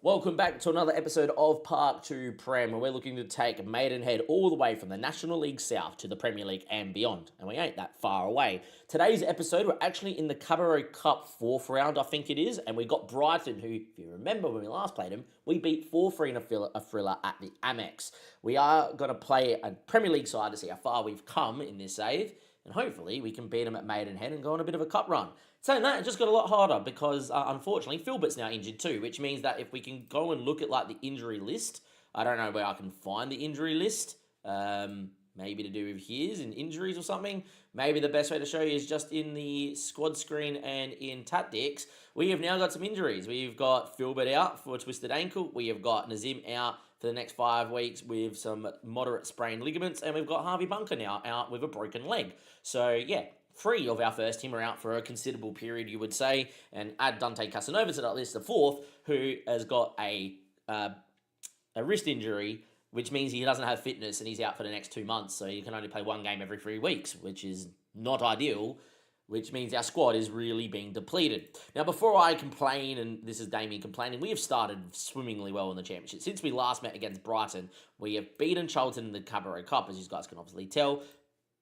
Welcome back to another episode of Park to Prem, where we're looking to take Maidenhead all the way from the National League South to the Premier League and beyond. And we ain't that far away. Today's episode, we're actually in the Cabaret Cup 4th round, I think it is. And we got Brighton, who, if you remember when we last played them, we beat 4-3 in a thriller at the Amex. We are going to play a Premier League side to see how far we've come in this save. And hopefully we can beat them at Maidenhead and go on a bit of a cup run. Saying that, it just got a lot harder because, unfortunately, Philbert's now injured too, which means that if we can go and look at, like, the injury list, I don't know where I can find the injury list, maybe to do with his and injuries or something. Maybe the best way to show you is just in the squad screen and in tactics. We have now got some injuries. We've got Philbert out for a twisted ankle. We have got Nazim out for the next 5 weeks with some moderate sprained ligaments, and we've got Harvey Bunker now out with a broken leg. So, yeah. 3 of our first team are out for a considerable period, you would say, and add Dante Casanova to that list, the 4th, who has got a wrist injury, which means he doesn't have fitness and he's out for the next 2 months, so you can only play 1 game every 3 weeks, which is not ideal, which means our squad is really being depleted. Now, before I complain, and this is Damien complaining, we have started swimmingly well in the championship. Since we last met against Brighton, we have beaten Charlton in the Cabaret Cup, as you guys can obviously tell,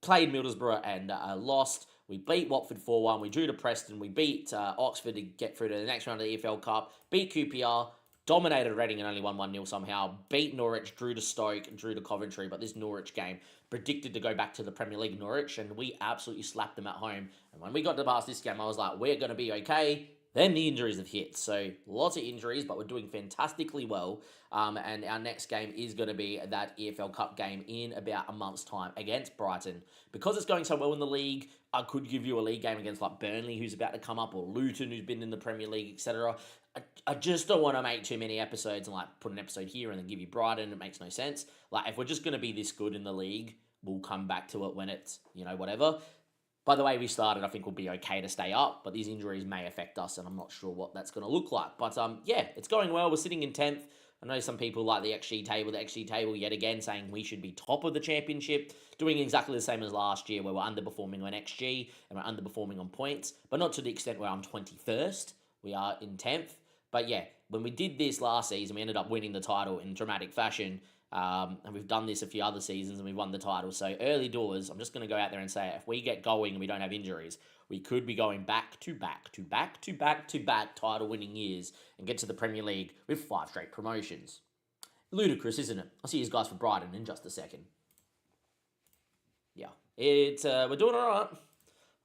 played Middlesbrough and lost. We beat Watford 4-1. We drew to Preston. We beat Oxford to get through to the next round of the EFL Cup. Beat QPR. Dominated Reading and only won 1-0 somehow. Beat Norwich. Drew to Stoke. Drew to Coventry. But this Norwich game predicted to go back to the Premier League Norwich. And we absolutely slapped them at home. And when we got to past this game, I was like, we're going to be okay. Then the injuries have hit. So lots of injuries, but we're doing fantastically well. And our next game is going to be that EFL Cup game in about a month's time against Brighton. Because it's going so well in the league, I could give you a league game against like Burnley, who's about to come up, or Luton, who's been in the Premier League, etc. I just don't want to make too many episodes and like put an episode here and then give you Brighton. It makes no sense. Like, if we're just going to be this good in the league, we'll come back to it when it's, whatever. By the way we started, I think we'll be okay to stay up, but these injuries may affect us, and I'm not sure what that's going to look like. But yeah, it's going well. We're sitting in 10th. I know some people like the XG table yet again, saying we should be top of the championship, doing exactly the same as last year, where we're underperforming on XG and we're underperforming on points, but not to the extent where I'm 21st. We are in 10th. But yeah, when we did this last season, we ended up winning the title in dramatic fashion. And we've done this a few other seasons and we've won the title. So early doors, I'm just going to go out there and say, if we get going and we don't have injuries, we could be going back to back title winning years and get to the Premier League with 5 straight promotions. Ludicrous, isn't it? I'll see you guys for Brighton in just a second. Yeah, we're doing all right.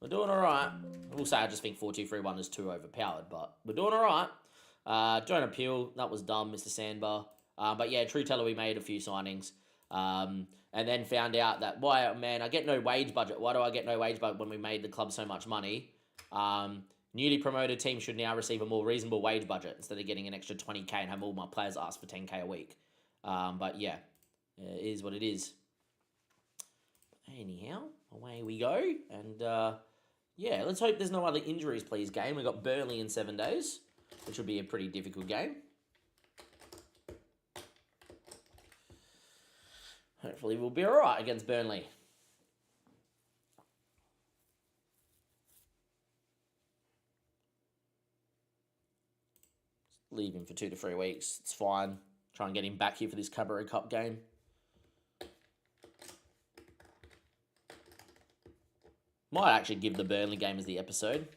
We're doing all right. I will say I just think 4-2-3-1 is too overpowered, but we're doing all right. Don't appeal. That was dumb, Mr. Sandbar. But yeah, true teller, we made a few signings. And then found out that, I get no wage budget. Why do I get no wage budget when we made the club so much money? Newly promoted teams should now receive a more reasonable wage budget instead of getting an extra 20k and have all my players ask for 10k a week. But yeah, it is what it is. Anyhow, away we go. And yeah, let's hope there's no other injuries, please, game. We've got Burnley in 7 days, which will be a pretty difficult game. Hopefully we'll be all right against Burnley. Leave him for 2 to 3 weeks. It's fine. Try and get him back here for this Cabaret Cup game. Might actually give the Burnley game as the episode.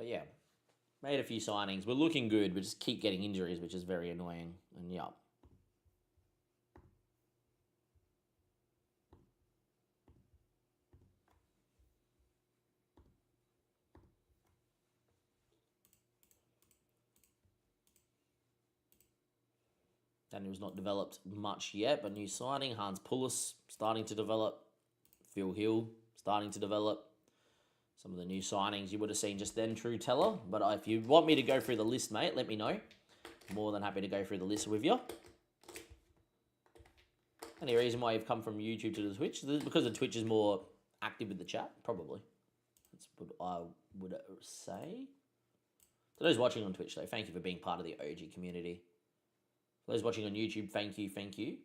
But yeah, made a few signings. We're looking good. We just keep getting injuries, which is very annoying. And yeah. Daniel's not developed much yet, but new signing. Hans Pullis starting to develop. Phil Hill starting to develop. Some of the new signings you would have seen just then, True Teller. But if you want me to go through the list, mate, let me know. More than happy to go through the list with you. Any reason why you've come from YouTube to the Twitch? Because the Twitch is more active with the chat? Probably. That's what I would say. To those watching on Twitch, though, thank you for being part of the OG community. For those watching on YouTube, thank you, thank you.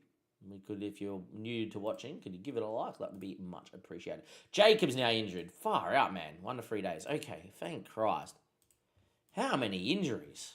We could, if you're new to watching, could you give it a like? That would be much appreciated. Jacob's now injured. Far out, man. 1 to 3 days. Okay, thank Christ. How many injuries?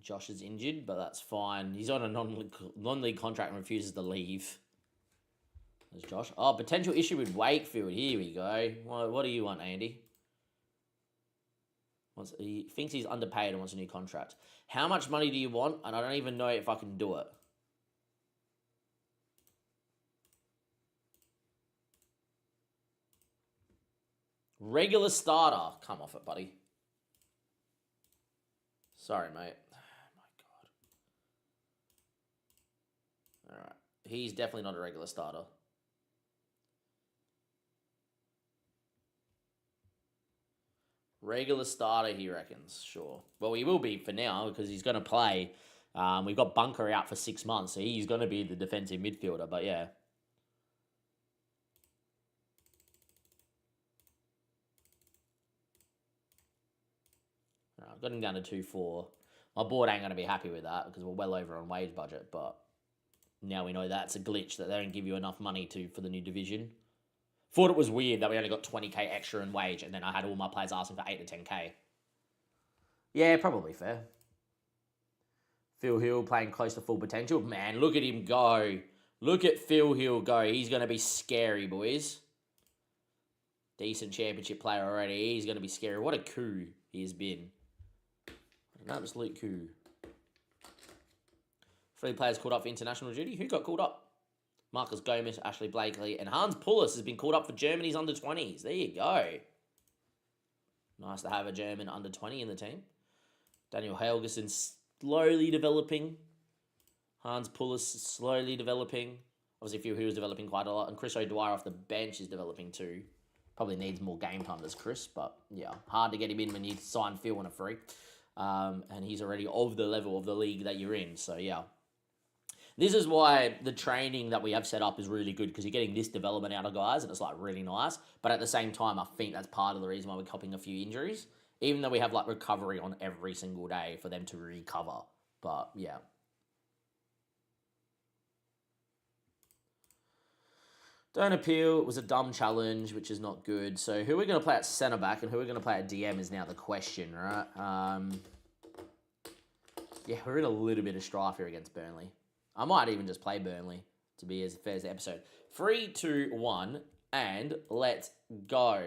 Josh is injured, but that's fine. He's on a non-league contract and refuses to leave. There's Josh. Oh, potential issue with Wakefield. Here we go. What do you want, Andy? He thinks he's underpaid and wants a new contract. How much money do you want? And I don't even know if I can do it. Regular starter. Come off it, buddy. Sorry, mate. All right. He's definitely not a regular starter. Regular starter, he reckons. Sure. Well, he will be for now because he's going to play. We've got Bunker out for 6 months, so he's going to be the defensive midfielder. But yeah. I've got him down to 2-4. My board ain't going to be happy with that because we're well over on wage budget, but now we know that's a glitch that they don't give you enough money for the new division. Thought it was weird that we only got 20k extra in wage and then I had all my players asking for 8 to 10k. Yeah, probably fair. Phil Hill playing close to full potential. Man, look at him go. Look at Phil Hill go. He's going to be scary, boys. Decent championship player already. He's going to be scary. What a coup he has been. An absolute coup. 3 players called up for international duty. Who got called up? Marcus Gomez, Ashley Blakely, and Hans Pullis has been called up for Germany's under-20s. There you go. Nice to have a German under-20 in the team. Daniel Helgeson slowly developing. Hans Pullis slowly developing. Obviously, Phil Hill's developing quite a lot. And Chris O'Dwyer off the bench is developing too. Probably needs more game time than Chris, but yeah, hard to get him in when you sign Phil on a free. And he's already of the level of the league that you're in, so yeah. This is why the training that we have set up is really good because you're getting this development out of guys and it's like really nice. But at the same time, I think that's part of the reason why we're copying a few injuries, even though we have like recovery on every single day for them to recover. But yeah. Don't appeal. It was a dumb challenge, which is not good. So who we're going to play at centre back and who we're going to play at DM is now the question, right? Yeah, we're in a little bit of strife here against Burnley. I might even just play Burnley to be as fair as the episode. 3, 2, 1, and let's go.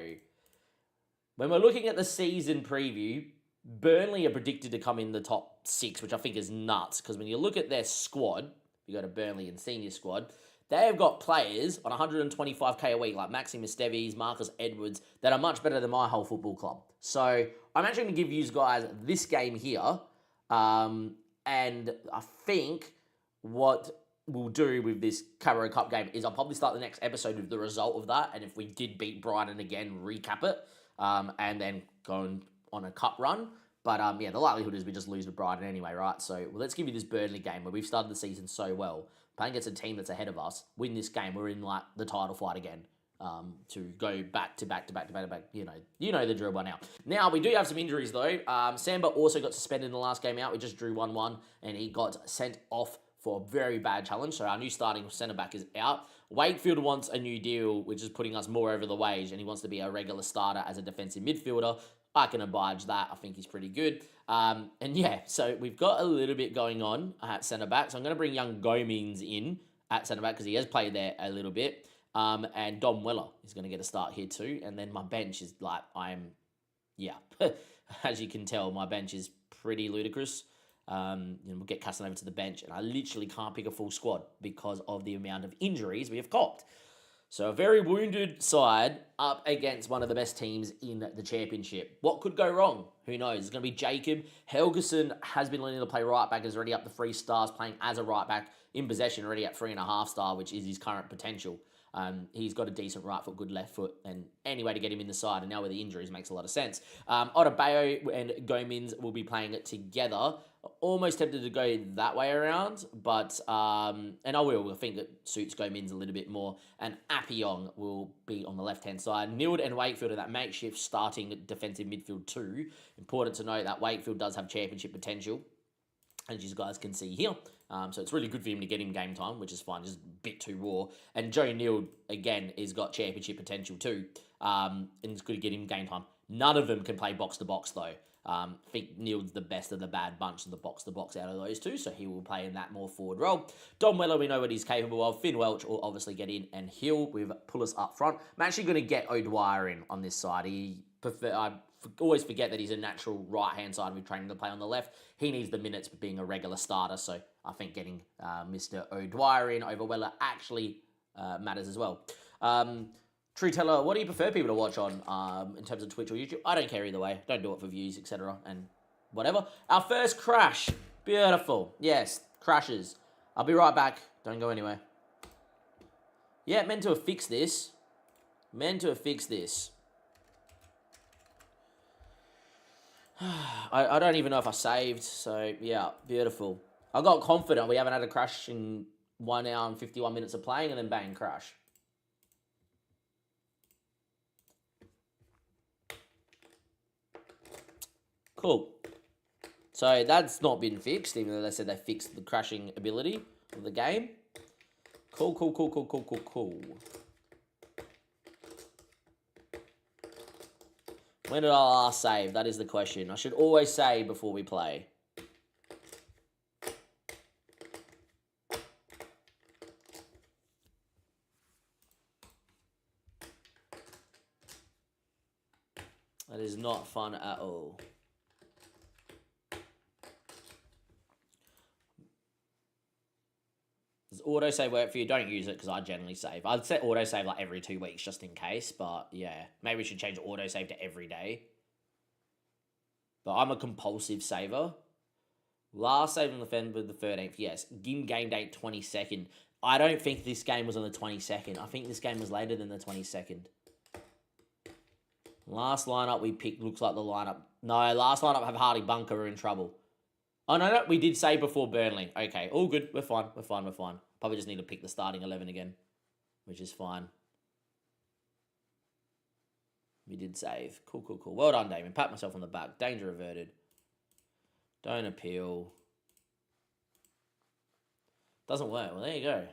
When we're looking at the season preview, Burnley are predicted to come in the top 6, which I think is nuts. Because when you look at their squad, you go to Burnley and senior squad, they've got players on 125k a week, like Maxi Esteves, Marcus Edwards, that are much better than my whole football club. So I'm actually going to give you guys this game here. And I think what we'll do with this Carrow Cup game is I'll probably start the next episode with the result of that. And if we did beat Brighton again, recap it. And then go on a cup run. But yeah, the likelihood is we just lose to Brighton anyway, right? So let's give you this Burnley game where we've started the season so well. Playing against a team that's ahead of us, win this game, we're in like the title fight again. to go back to back to back to back to back. You know the drill by now. Now, we do have some injuries, though. Samba also got suspended in the last game out. We just drew 1-1, and he got sent off for a very bad challenge. So our new starting centre-back is out. Wakefield wants a new deal, which is putting us more over the wage, and he wants to be a regular starter as a defensive midfielder. I can oblige that. I think he's pretty good. And yeah, so we've got a little bit going on at centre-back. So I'm going to bring young Gomez in at centre-back because he has played there a little bit. And Dom Weller is going to get a start here too. And then my bench is like, as you can tell, my bench is pretty ludicrous. We'll get Casanova to the bench, and I literally can't pick a full squad because of the amount of injuries we have copped. So a very wounded side up against one of the best teams in the championship. What could go wrong? Who knows? It's going to be Jacob. Helgeson has been learning to play right back, is already up to 3 stars, playing as a right back in possession, already at 3.5 star, which is his current potential. He's got a decent right foot, good left foot, and any way to get him in the side, and now with the injuries makes a lot of sense. Otabeo and Gomez will be playing it together. Almost tempted to go that way around, but, and I will. I think it suits Gomez a little bit more, and Appiong will be on the left-hand side. Nild and Wakefield are that makeshift starting defensive midfield too. Important to note that Wakefield does have championship potential, as you guys can see here. So it's really good for him to get him game time, which is fine, just a bit too raw. And Joe Nild, again, has got championship potential too, and it's good to get him game time. None of them can play box-to-box, though. I think Nild's the best of the bad bunch of the box-to-box out of those two, so he will play in that more forward role. Dom Weller, we know what he's capable of. Finn Welch will obviously get in, and Hill with Pullers up front. I'm actually going to get O'Dwyer in on this side. I always forget that he's a natural right-hand side. We're training to play on the left. He needs the minutes for being a regular starter, so I think getting Mr. O'Dwyer in over Weller actually matters as well. True Teller, what do you prefer people to watch on in terms of Twitch or YouTube? I don't care either way. Don't do it for views, etc. and whatever. Our first crash. Beautiful. Yes, crashes. I'll be right back. Don't go anywhere. Yeah, meant to have fixed this. I don't even know if I saved, so yeah, beautiful. I got confident we haven't had a crash in 1 hour and 51 minutes of playing, and then bang, crash. Cool. So that's not been fixed, even though they said they fixed the crashing ability of the game. Cool. When did I last save? That is the question. I should always save before we play. That is not fun at all. Does autosave work for you? Don't use it because I generally save. I'd set autosave like every 2 weeks just in case, but yeah. Maybe we should change autosave to every day. But I'm a compulsive saver. Last save on November the 13th, yes. Game date 22nd. I don't think this game was on the 22nd. I think this game was later than the 22nd. Last lineup we picked looks like the lineup. No, last lineup have Hardy Bunker are in trouble. Oh, no, we did save before Burnley. Okay, all good. We're fine. Probably just need to pick the starting 11 again, which is fine. We did save. Cool. Well done, Damien. Pat myself on the back. Danger averted. Don't appeal. Doesn't work. Well, there you go.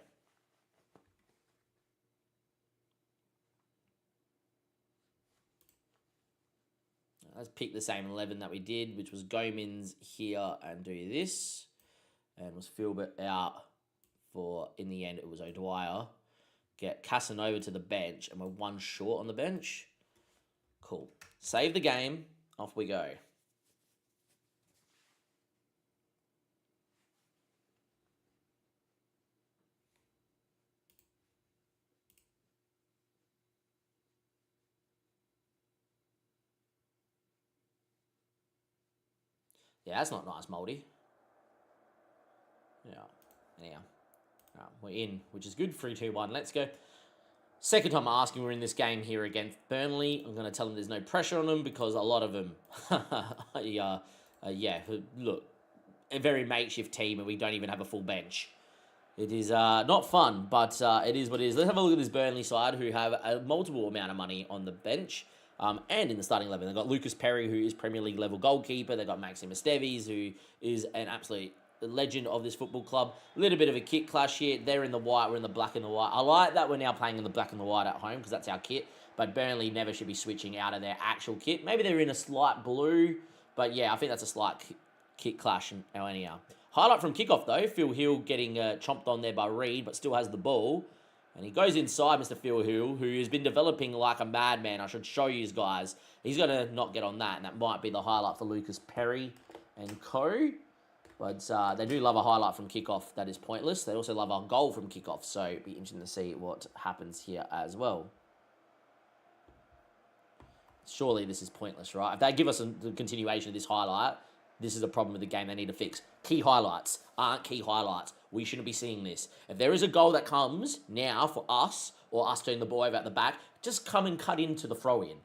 Let's pick the same 11 that we did, which was Gomez here and do this. And was Filbert out for, in the end, it was O'Dwyer. Get Casanova to the bench, and we're 1 short on the bench. Cool. Save the game. Off we go. Yeah, that's not nice, Moldy. Yeah. Right, we're in, which is good. 3-2-1. Let's go. Second time asking, we're in this game here against Burnley. I'm going to tell them there's no pressure on them because a lot of them, yeah, look, a very makeshift team and we don't even have a full bench. It is not fun, but it is what it is. Let's have a look at this Burnley side, who have a multiple amount of money on the bench and in the starting 11. They've got Lucas Perry, who is Premier League level goalkeeper. They've got Maxim Esteves, who is an absolute legend of this football club. A little bit of a kit clash here. They're in the white, we're in the black and the white. I like that we're now playing in the black and the white at home because that's our kit. But Burnley never should be switching out of their actual kit. Maybe they're in a slight blue, but yeah, I think that's a slight kit clash anyhow. Highlight from kickoff, though. Phil Hill getting chomped on there by Reed, but still has the ball. And he goes inside, Mr. Phil Hill, who has been developing like a madman. I should show you guys. He's going to not get on that, and that might be the highlight for Lucas Perry and co. But they do love a highlight from kickoff that is pointless. They also love a goal from kickoff, so it'll be interesting to see what happens here as well. Surely this is pointless, right? If they give us the continuation of this highlight, this is a problem with the game they need to fix. Key highlights aren't key highlights. We shouldn't be seeing this. If there is a goal that comes now for us, or us turning the ball over at the back, just come and cut into the throw-in.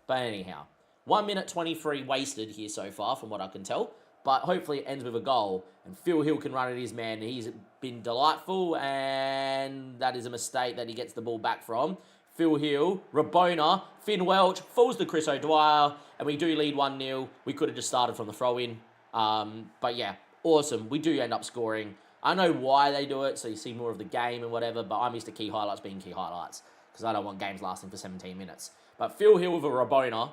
But anyhow, 1 minute 23 wasted here so far, from what I can tell. But hopefully it ends with a goal. And Phil Hill can run at his man. He's been delightful, and that is a mistake that he gets the ball back from. Phil Hill, Rabona, Finn Welch, falls to Chris O'Dwyer, and we do lead 1-0. We could have just started from the throw-in. But yeah, awesome. We do end up scoring. I know why they do it, so you see more of the game and whatever, but I'm used to key highlights being key highlights, because I don't want games lasting for 17 minutes. But Phil Hill with a Rabona,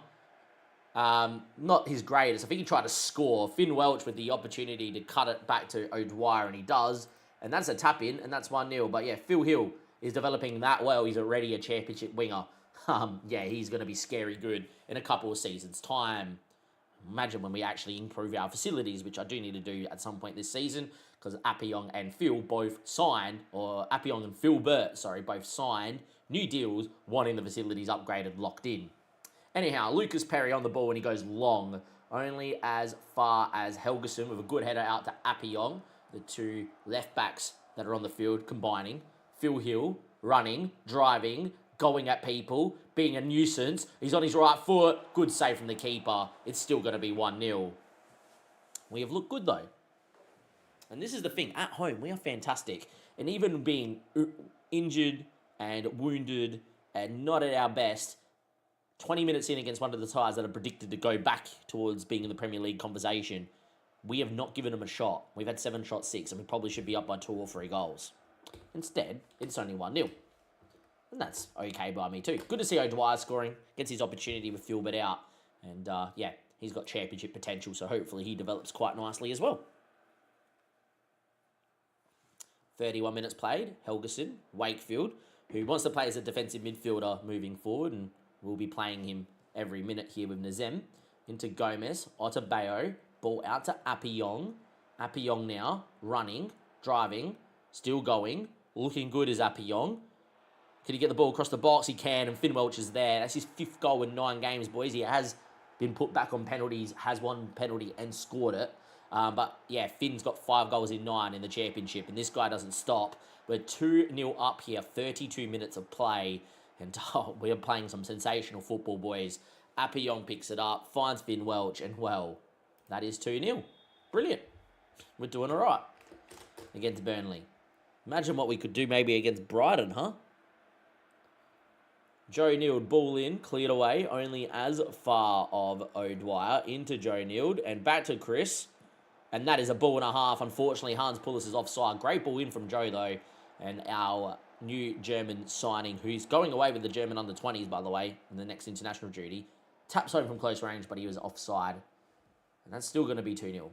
not his greatest. I think he tried to score. Finn Welch with the opportunity to cut it back to O'Dwyer, and he does. And that's a tap-in, and that's 1-0. But yeah, Phil Hill is developing that well. He's already a championship winger. Yeah, he's going to be scary good in a couple of seasons' time. Imagine when we actually improve our facilities, which I do need to do at some point this season, because Appiong and Phil both signed, or Appiong and Phil Burt, sorry, both signed new deals, wanting the facilities upgraded, locked in. Anyhow, Lucas Perry on the ball, and he goes long, only as far as Helgeson with a good header out to Appiong, the two left backs that are on the field combining. Phil Hill running, driving, going at people, being a nuisance. He's on his right foot. Good save from the keeper. It's still going to be 1-0. We have looked good, though. And this is the thing. At home, we are fantastic. And even being injured and wounded and not at our best, 20 minutes in against one of the ties that are predicted to go back towards being in the Premier League conversation, we have not given them a shot. We've had 7 shots, 6, and we probably should be up by 2 or 3 goals. Instead, it's only 1-0. And that's okay by me too. Good to see O'Dwyer scoring. Gets his opportunity with Philbert out. And yeah, he's got championship potential, so hopefully he develops quite nicely as well. 31 minutes played. Helgeson, Wakefield, who wants to play as a defensive midfielder moving forward, and we'll be playing him every minute here with Nazem. Into Gomez, Otabeo, ball out to Appiong. Appiong now, running, driving, still going, looking good as Appiong. Can he get the ball across the box? He can, and Finn Welch is there. That's his 5th goal in 9 games, boys. He has been put back on penalties, has won penalty and scored it. But yeah, Finn's got 5 goals in 9 in the championship, and this guy doesn't stop. We're 2-0 up here, 32 minutes of play, and we're playing some sensational football, boys. Appiong picks it up, finds Finn Welch, and well, that is 2-0. Brilliant. We're doing all right against Burnley. Imagine what we could do maybe against Brighton, huh? Joe Nield, ball in, cleared away, only as far of O'Dwyer, into Joe Nield, and back to Chris. And that is a ball and a half. Unfortunately, Hans Pullis is offside. Great ball in from Joe, though. And our new German signing, who's going away with the German under-20s, by the way, in the next international duty. Taps home from close range, but he was offside. And that's still going to be 2-0.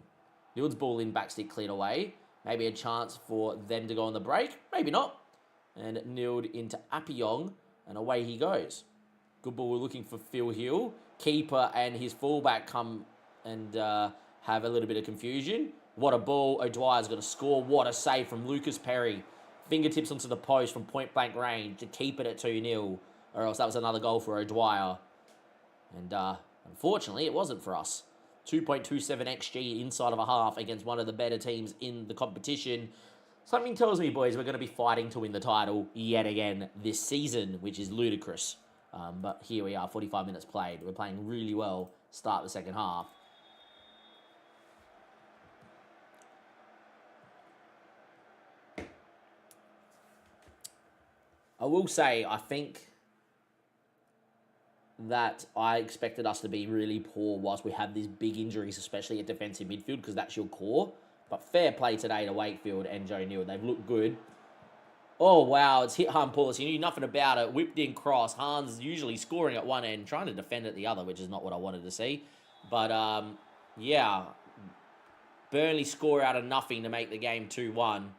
Nield's ball in, backstick cleared away. Maybe a chance for them to go on the break. Maybe not. And Nield into Appiong. And away he goes. Good ball. We're looking for Phil Hill. Keeper and his fullback come and have a little bit of confusion. What a ball. O'Dwyer's going to score. What a save from Lucas Perry. Fingertips onto the post from point-blank range to keep it at 2-0. Or else that was another goal for O'Dwyer. And unfortunately, it wasn't for us. 2.27 XG inside of a half against one of the better teams in the competition. Something tells me, boys, we're going to be fighting to win the title yet again this season, which is ludicrous. But here we are, 45 minutes played. We're playing really well. Start the second half. I will say, I think that I expected us to be really poor whilst we have these big injuries, especially at defensive midfield, because that's your core. But fair play today to Wakefield and Joe Neal. They've looked good. Oh, wow, it's hit Hahn Paulus. He knew nothing about it. Whipped in cross. Hahn's usually scoring at one end, trying to defend at the other, which is not what I wanted to see. But, yeah, Burnley score out of nothing to make the game 2-1.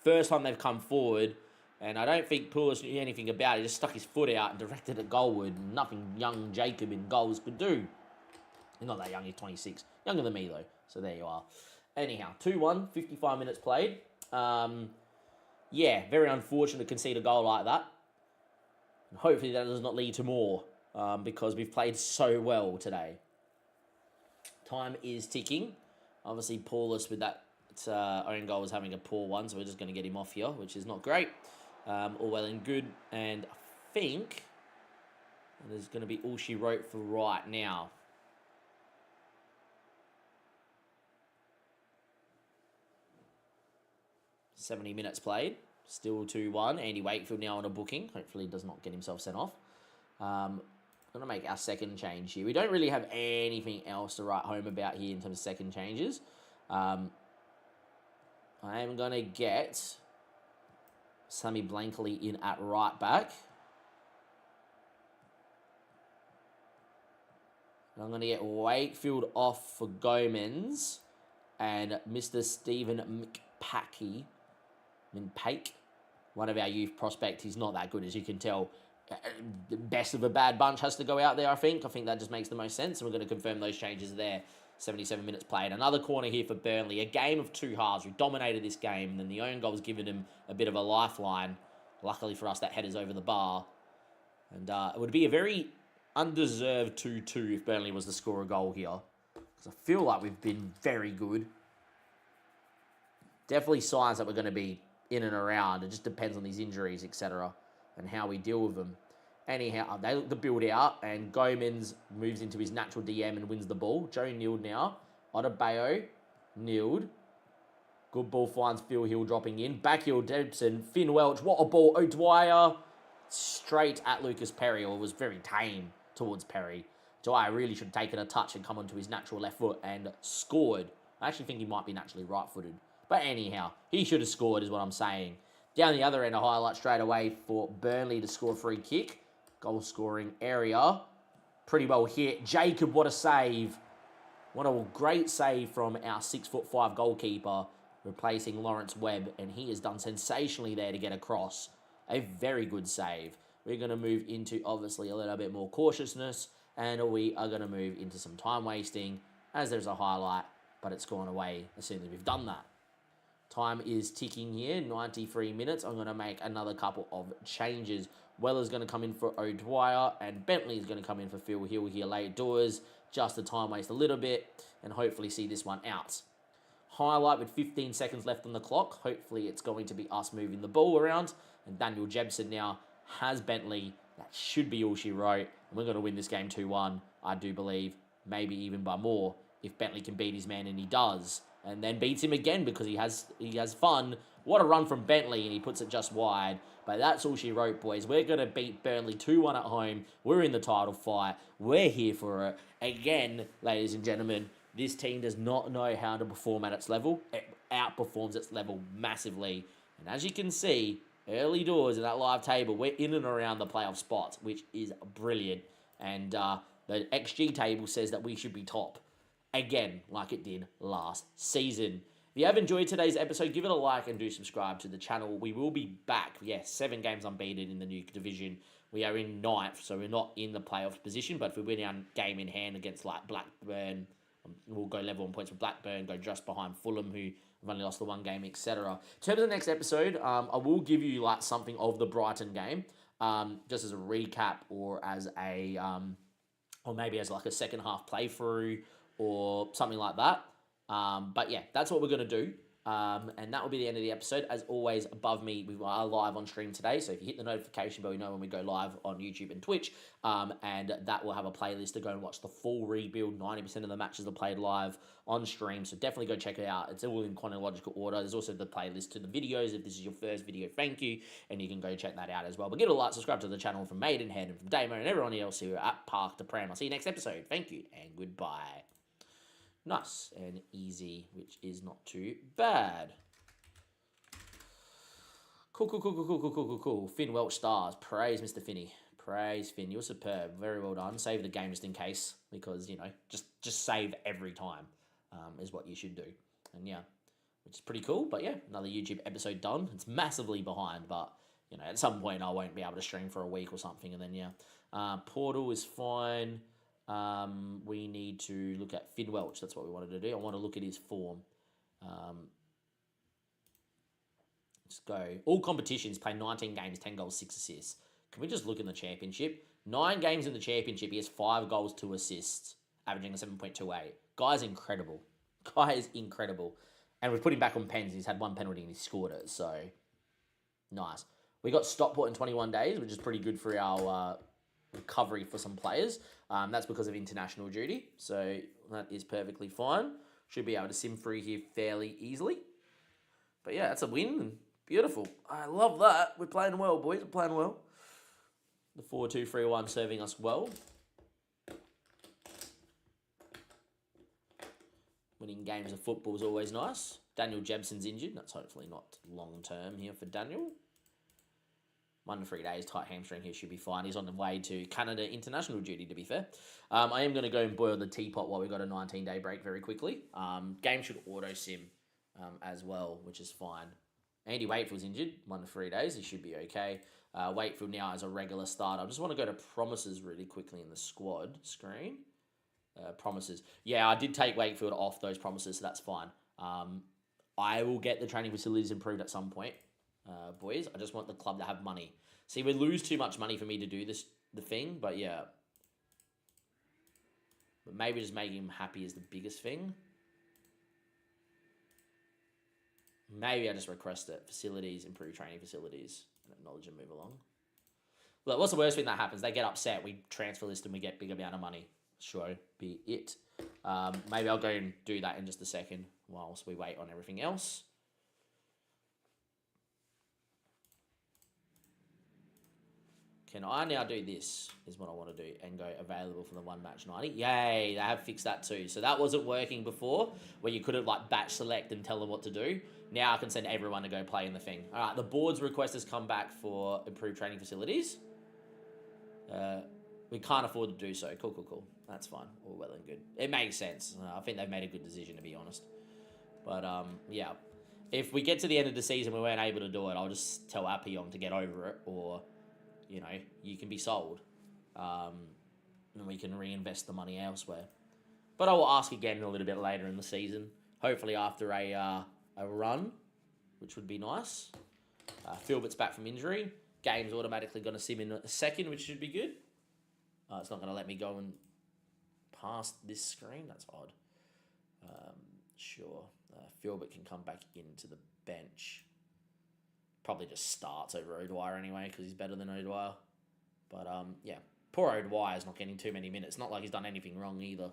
First time they've come forward, and I don't think Paulus knew anything about it. He just stuck his foot out and directed it goalward. Nothing young Jacob in goals could do. He's not that young, he's 26. Younger than me, though. So there you are. Anyhow, 2-1, 55 minutes played. Yeah, very unfortunate to concede a goal like that. And hopefully that does not lead to more, because we've played so well today. Time is ticking. Obviously, Paulus with that own goal was having a poor one, so we're just going to get him off here, which is not great. All well and good, and I think there's going to be all she wrote for right now. "70 minutes played, still 2-1. Andy Wakefield now on a booking. Hopefully he does not get himself sent off. I'm going to make our second change here. We don't really have anything else to write home about here in terms of second changes. I am going to get Sammy Blankley in at right back. And I'm going to get Wakefield off for Gomez and Mr. Stephen McPake, one of our youth prospects. He's not that good, as you can tell. The best of a bad bunch has to go out there, I think. I think that just makes the most sense, and we're going to confirm those changes there. 77 minutes played. Another corner here for Burnley. A game of two halves. We dominated this game, and then the own goal was giving him a bit of a lifeline. Luckily for us, that header's over the bar. And it would be a very undeserved 2-2 if Burnley was to score a goal here, because I feel like we've been very good. Definitely signs that we're going to be in and around. It just depends on these injuries, etc., and how we deal with them. Anyhow, they look to build out, and Gomez moves into his natural DM and wins the ball. Joe Neild now. Otabeo, Neild. Good ball finds Phil Hill dropping in. Backheel Debson, Finn Welch. What a ball. O'Dwyer straight at Lucas Perry, or was very tame towards Perry. Dwyer really should have taken a touch and come onto his natural left foot and scored. I actually think he might be naturally right-footed. But anyhow, he should have scored is what I'm saying. Down the other end, a highlight straight away for Burnley to score a free kick. Goal scoring area. Pretty well hit. Jacob, what a save. What a great save from our 6'5" goalkeeper, replacing Lawrence Webb. And he has done sensationally there to get across. A very good save. We're going to move into, obviously, a little bit more cautiousness. And we are going to move into some time wasting, as there's a highlight. But it's gone away as soon as we've done that. Time is ticking here, 93 minutes. I'm going to make another couple of changes. Weller's going to come in for O'Dwyer, and Bentley is going to come in for Phil Hill here late doors, just to time waste a little bit, and hopefully see this one out. Highlight with 15 seconds left on the clock. Hopefully it's going to be us moving the ball around, and Daniel Jebson now has Bentley. That should be all she wrote, and we're going to win this game 2-1, I do believe, maybe even by more, if Bentley can beat his man, and he does. And then beats him again because he has fun. What a run from Bentley, and he puts it just wide. But that's all she wrote, boys. We're going to beat Burnley 2-1 at home. We're in the title fight. We're here for it. Again, ladies and gentlemen, this team does not know how to perform at its level. It outperforms its level massively. And as you can see, early doors in that live table, we're in and around the playoff spots, which is brilliant. And the XG table says that we should be top. Again, like it did last season. If you have enjoyed today's episode, give it a like and do subscribe to the channel. We will be back. Yes, 7 games unbeaten in the new division. We are in 9th, so we're not in the playoff position. But if we win our game in hand against like Blackburn, we'll go level on points with Blackburn, go just behind Fulham, who have only lost the 1 game, etc. In terms of the next episode, I will give you like something of the Brighton game, just as a recap, or as a, or maybe as like a second half playthrough, or something like that. But yeah, that's what we're going to do. And that will be the end of the episode. As always, above me, we are live on stream today. So if you hit the notification bell, you know when we go live on YouTube and Twitch. And that will have a playlist to go and watch the full rebuild. 90% of the matches are played live on stream. So definitely go check it out. It's all in chronological order. There's also the playlist to the videos. If this is your first video, thank you. And you can go check that out as well. But give it a like, subscribe to the channel from Maidenhead and from Damo and everyone else who are at Park To Prem. I'll see you next episode. Thank you and goodbye. Nice and easy, which is not too bad. Cool. Finn Welch stars. Praise Mr. Finney. Praise Finn. You're superb. Very well done. Save the game just in case, because, you know, just save every time is what you should do. And yeah, which is pretty cool. But yeah, another YouTube episode done. It's massively behind, but, you know, at some point I won't be able to stream for a week or something. And then, yeah, Portal is fine. We need to look at Finn Welch. That's what we wanted to do. I want to look at his form. Let's go. All competitions, play 19 games, 10 goals, 6 assists. Can we just look in the championship? 9 games in the championship, he has 5 goals, 2 assists, averaging a 7.28. Guy's incredible. Guy is incredible. And we've put him back on pens. He's had 1 penalty and he scored it. So, nice. We got Stockport in 21 days, which is pretty good for our recovery for some players. That's because of international duty. So, that is perfectly fine. Should be able to sim through here fairly easily. But yeah, that's a win. Beautiful. I love that. We're playing well, boys. We're playing well. The 4-2-3-1 serving us well. Winning games of football is always nice. Daniel Jebson's injured. That's hopefully not long-term here for Daniel. 1 to 3 days, tight hamstring here, should be fine. He's on the way to Canada international duty, to be fair. I am going to go and boil the teapot while we've got a 19-day break very quickly. Game should auto-sim as well, which is fine. Andy Wakefield's injured, 1 to 3 days. He should be okay. Wakefield now as a regular starter. I just want to go to promises really quickly in the squad screen. Promises. Yeah, I did take Wakefield off those promises, so that's fine. I will get the training facilities improved at some point, boys. I just want the club to have money. See, we lose too much money for me to do the thing, but yeah. But maybe just making him happy is the biggest thing. Maybe I just request it. Facilities, improve training facilities, and acknowledge and move along. Look, what's the worst thing that happens? They get upset. We transfer list and we get big amount of money. Sure, be it. Maybe I'll go and do that in just a second whilst we wait on everything else. Can I now do this, is what I want to do, and go available for the 1 match 90? Yay, they have fixed that too. So that wasn't working before, where you couldn't like batch select and tell them what to do. Now I can send everyone to go play in the thing. All right, the board's request has come back for improved training facilities. We can't afford to do so. Cool. That's fine. All well and good. It makes sense. I think they've made a good decision, to be honest. But, yeah. If we get to the end of the season we weren't able to do it, I'll just tell Appion to get over it, or, you know, you can be sold. And we can reinvest the money elsewhere. But I will ask again a little bit later in the season. Hopefully after a run, which would be nice. Philbert's back from injury. Game's automatically going to sim in a second, which should be good. It's not going to let me go and past this screen. That's odd. Sure. Philbert can come back into the bench. Probably just starts over O'Dwyer anyway, because he's better than O'Dwyer. But, yeah. Poor O'Dwyer's not getting too many minutes. Not like he's done anything wrong either.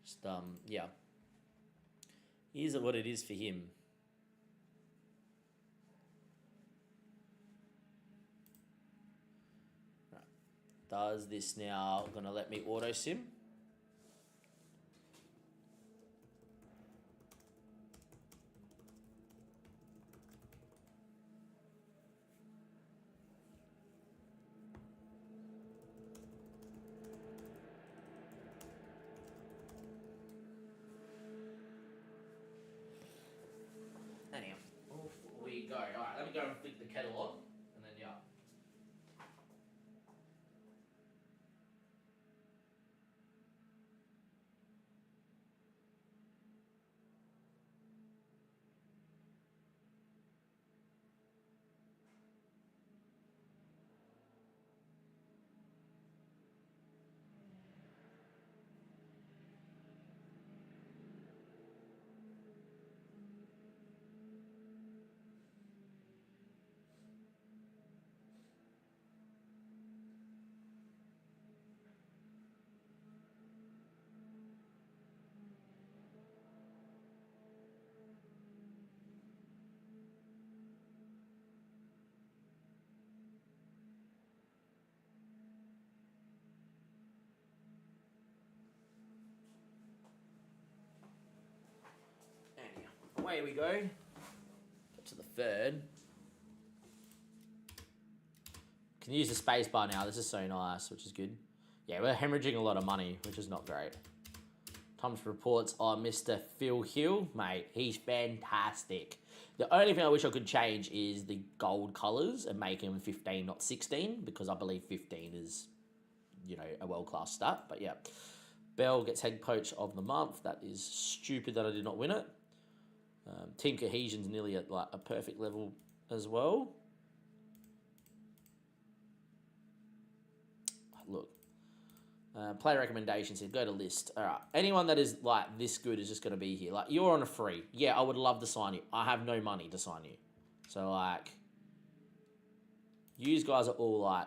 Just, yeah. Here's what it is for him. Right. Does this now going to let me auto sim? Anyhow, off we go. All right, let me go and flick the kettle on, and then, yeah. away we go. Get to the third. Can use the space bar now. This is so nice, which is good. Yeah, we're hemorrhaging a lot of money, which is not great. Tom's reports on Mr. Phil Hill. Mate, he's fantastic. The only thing I wish I could change is the gold colours and make him 15, not 16, because I believe 15 is, you know, a world-class stat. But yeah, Bell gets head coach of the month. That is stupid that I did not win it. Team cohesion's nearly at like a perfect level as well. Look. Player recommendations here. Go to list. All right. Anyone that is like this good is just going to be here. Like, you're on a free. Yeah, I would love to sign you. I have no money to sign you. So, like, you guys are all like,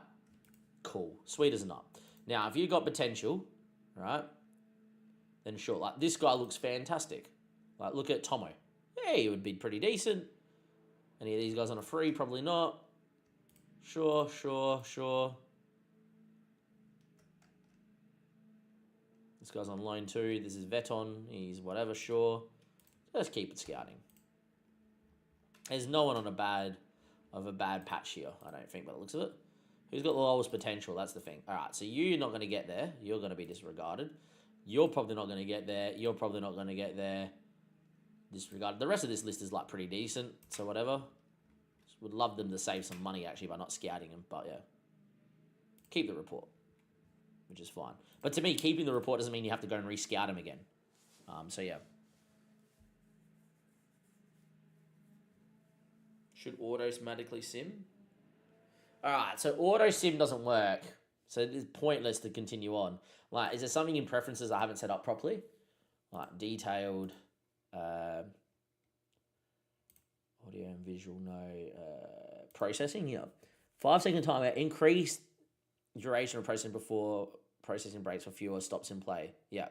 cool. Sweet as a nut. Now, if you got potential, right, then sure. Like, this guy looks fantastic. Like, look at Tomo. Yeah, he would be pretty decent. Any of these guys on a free? Probably not. Sure. This guy's on loan too. This is Veton. He's whatever, sure. Let's keep it scouting. There's no one on a bad patch here, I don't think, by the looks of it. Who's got the lowest potential? That's the thing. All right, so you're not going to get there. You're going to be disregarded. You're probably not going to get there. You're probably not going to get there. Disregarded. The rest of this list is like pretty decent, so whatever. Would love them to save some money actually by not scouting them, but yeah. Keep the report, which is fine. But to me, keeping the report doesn't mean you have to go and re-scout him again. So yeah. Should automatically sim? Alright, so auto sim doesn't work. So it's pointless to continue on. Like, is there something in preferences I haven't set up properly? Like, detailed, audio and visual, no, processing, yeah. 5-second timer, increase duration of processing before processing breaks for fewer stops in play. Yeah.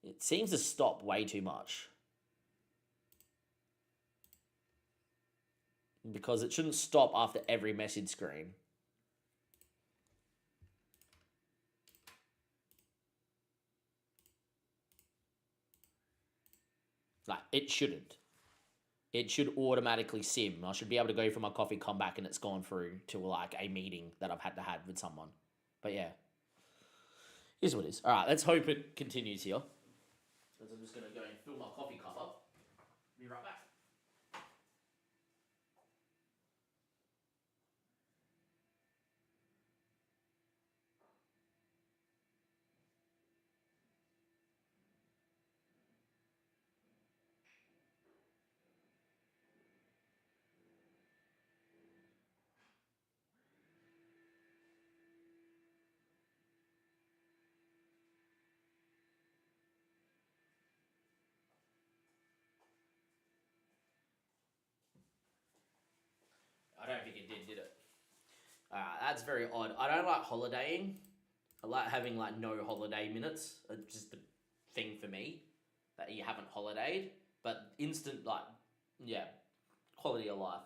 It seems to stop way too much. Because it shouldn't stop after every message screen. Like, it shouldn't. It should automatically sim. I should be able to go for my coffee, come back, and it's gone through to like a meeting that I've had to have with someone. But yeah, here's what it is. All right, let's hope it continues here. Because I'm just going to go and fill my coffee cup up. Be right back. I don't think it did it? That's very odd. I don't like holidaying. I like having like no holiday minutes. It's just a thing for me that you haven't holidayed. But instant, like, yeah, quality of life.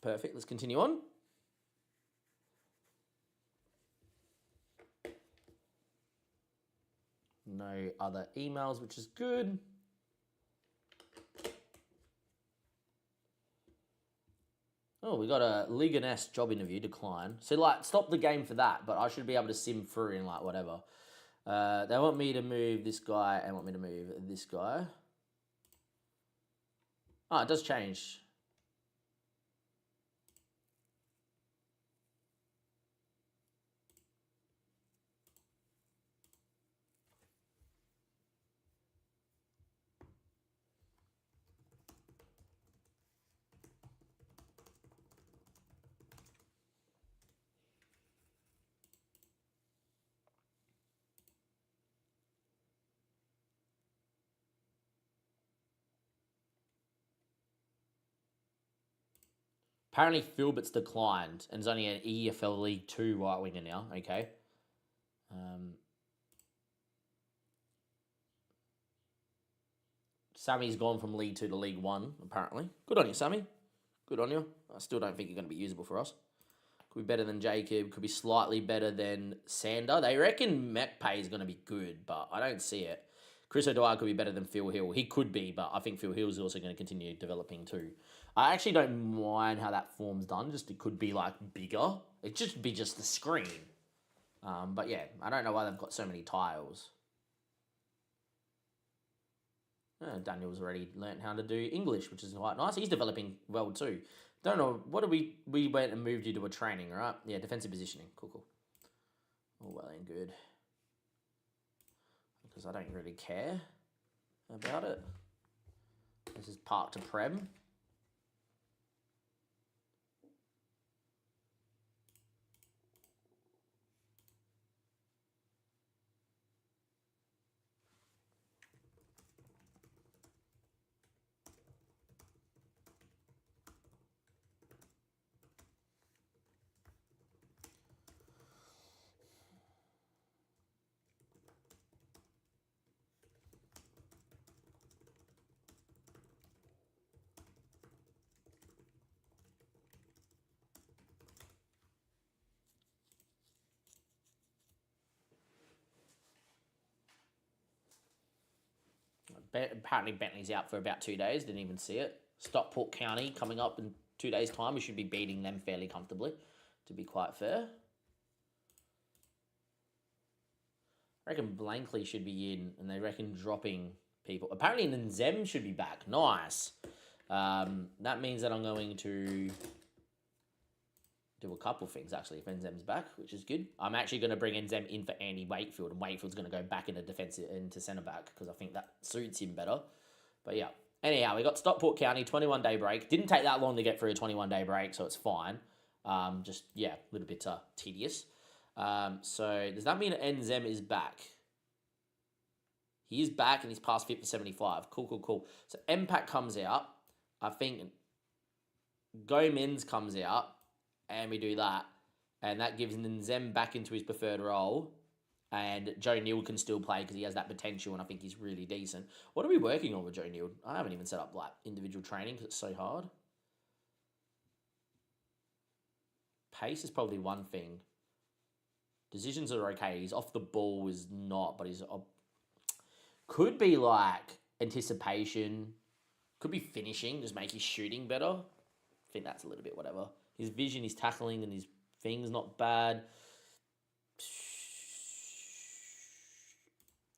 Perfect. Let's continue on. No other emails, which is good. Oh, we got a Liga NS job interview decline. So, like, stop the game for that, but I should be able to sim through in, like, whatever. They want me to move this guy and want me to move this guy. Oh, it does change. Apparently, Filbert's declined and is only an EFL League 2 right winger now. Okay. Sammy's gone from League 2 to League 1, apparently. Good on you, Sammy. Good on you. I still don't think you're going to be usable for us. Could be better than Jacob. Could be slightly better than Sander. They reckon McPay is going to be good, but I don't see it. Chris O'Dwyer could be better than Phil Hill. He could be, but I think Phil Hill is also going to continue developing too. I actually don't mind how that form's done. Just it could be like bigger. It just be just the screen. But yeah, I don't know why they've got so many tiles. Daniel's already learnt how to do English, which is quite nice. He's developing well too. Don't know, what did we went and moved you to a training, right? Yeah, defensive positioning. Cool. All well and good. Because I don't really care about it. This is Park to Prem. Apparently Bentley's out for about 2 days. Didn't even see it. Stockport County coming up in 2 days' time. We should be beating them fairly comfortably, to be quite fair. I reckon Blankley should be in, and they reckon dropping people. Apparently Nzem should be back. Nice. That means that I'm going to do a couple things, actually, if Nzem's back, which is good. I'm actually going to bring Nzem in for Andy Wakefield, and Wakefield's going to go back into defensive, into centre-back, because I think that suits him better. But yeah. Anyhow, we got Stockport County, 21-day break. Didn't take that long to get through a 21-day break, so it's fine. Just, yeah, a little bit tedious. So does that mean Nzem is back? He is back, and he's past fit for 75. Cool. So Mpact comes out. I think Gomez comes out. And we do that. And that gives Nzem back into his preferred role. And Joe Neal can still play because he has that potential, and I think he's really decent. What are we working on with Joe Neal? I haven't even set up like individual training because it's so hard. Pace is probably one thing. Decisions are okay. He's off the ball is not, but he's... could be like anticipation. Could be finishing, just make his shooting better. I think that's a little bit whatever. His vision, his tackling, and his thing's not bad.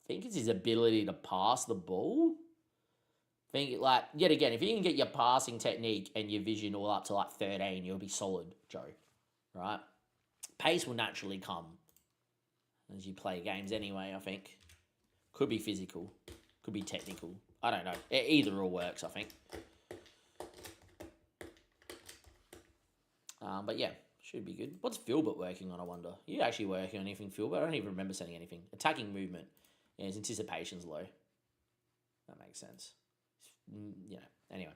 I think it's his ability to pass the ball. I think, like, yet again, if you can get your passing technique and your vision all up to like 13, you'll be solid, Joe. Right? Pace will naturally come as you play games anyway, I think. Could be physical. Could be technical. I don't know. Either or works, I think. But yeah, should be good. What's Filbert working on, I wonder? Are you actually working on anything, Filbert? I don't even remember saying anything. Attacking movement. Yeah, his anticipation's low. That makes sense. You know, anyway.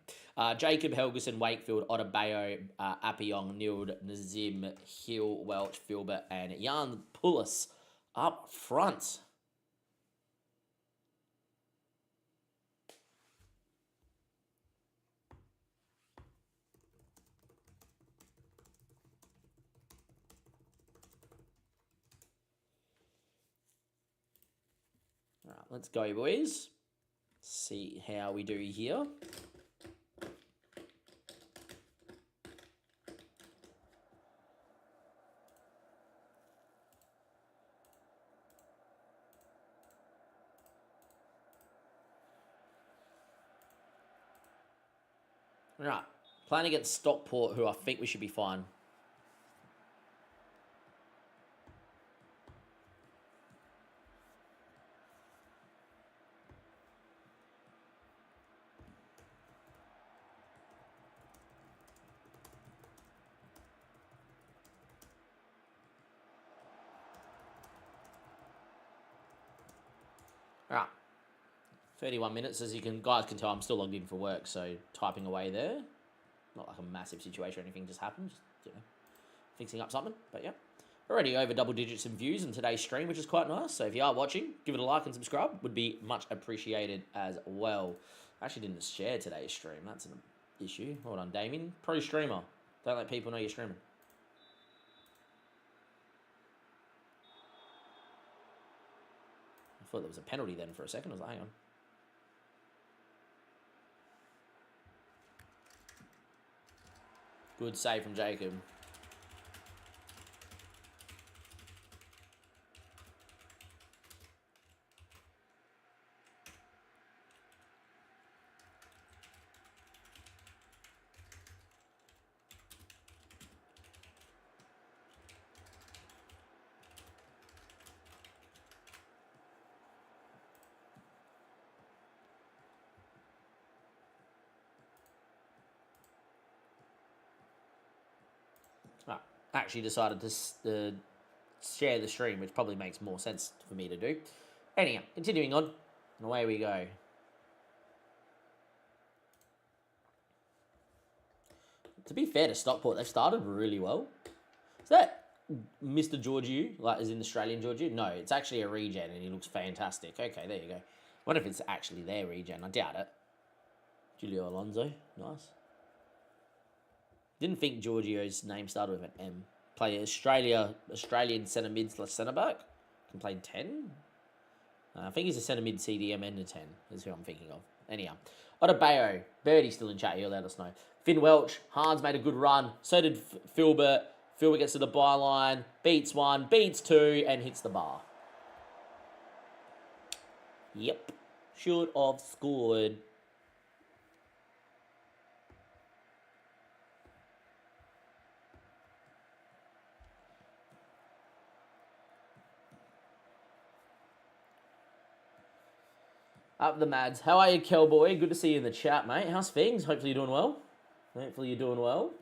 Jacob, Helgeson, Wakefield, Otabeo, Appiong, Nild, Nazim, Hill, Welch, Filbert, and Jan Pulis up front. All right, let's go, boys. See how we do here. All right, playing against Stockport, who I think we should be fine. All right, 31 minutes. As you guys can tell, I'm still logged in for work, so typing away there. Not like a massive situation or anything just happened. Just, fixing up something. But yeah. Already over double digits in views in today's stream, which is quite nice. So if you are watching, give it a like and subscribe. Would be much appreciated as well. I actually didn't share today's stream. That's an issue. Hold on, Damien. Pro streamer. Don't let people know you're streaming. I thought there was a penalty then for a second. I was like, hang on. Good save from Jacob. Actually decided to share the stream, which probably makes more sense for me to do. Anyhow, continuing on, and away we go. To be fair to Stockport, they've started really well. Is that Mr. Georgiou, like as in Australian Georgiou? No, it's actually a regen, and he looks fantastic. Okay, there you go. Wonder if it's actually their regen. I doubt it. Julio Alonso, nice. Didn't think Giorgio's name started with an M. Play Australian centre mid / centre back. Can play 10. I think he's a centre mid CDM and a 10 is who I'm thinking of. Anyhow, Otabeo. Birdie's still in chat. He'll let us know. Finn Welch. Hans made a good run. So did Filbert. Filbert gets to the byline. Beats one. Beats two. And hits the bar. Yep. Should have scored. Up the Mads. How are you, Kelboy? Good to see you in the chat, mate. How's things? Hopefully you're doing well. Hopefully you're doing well.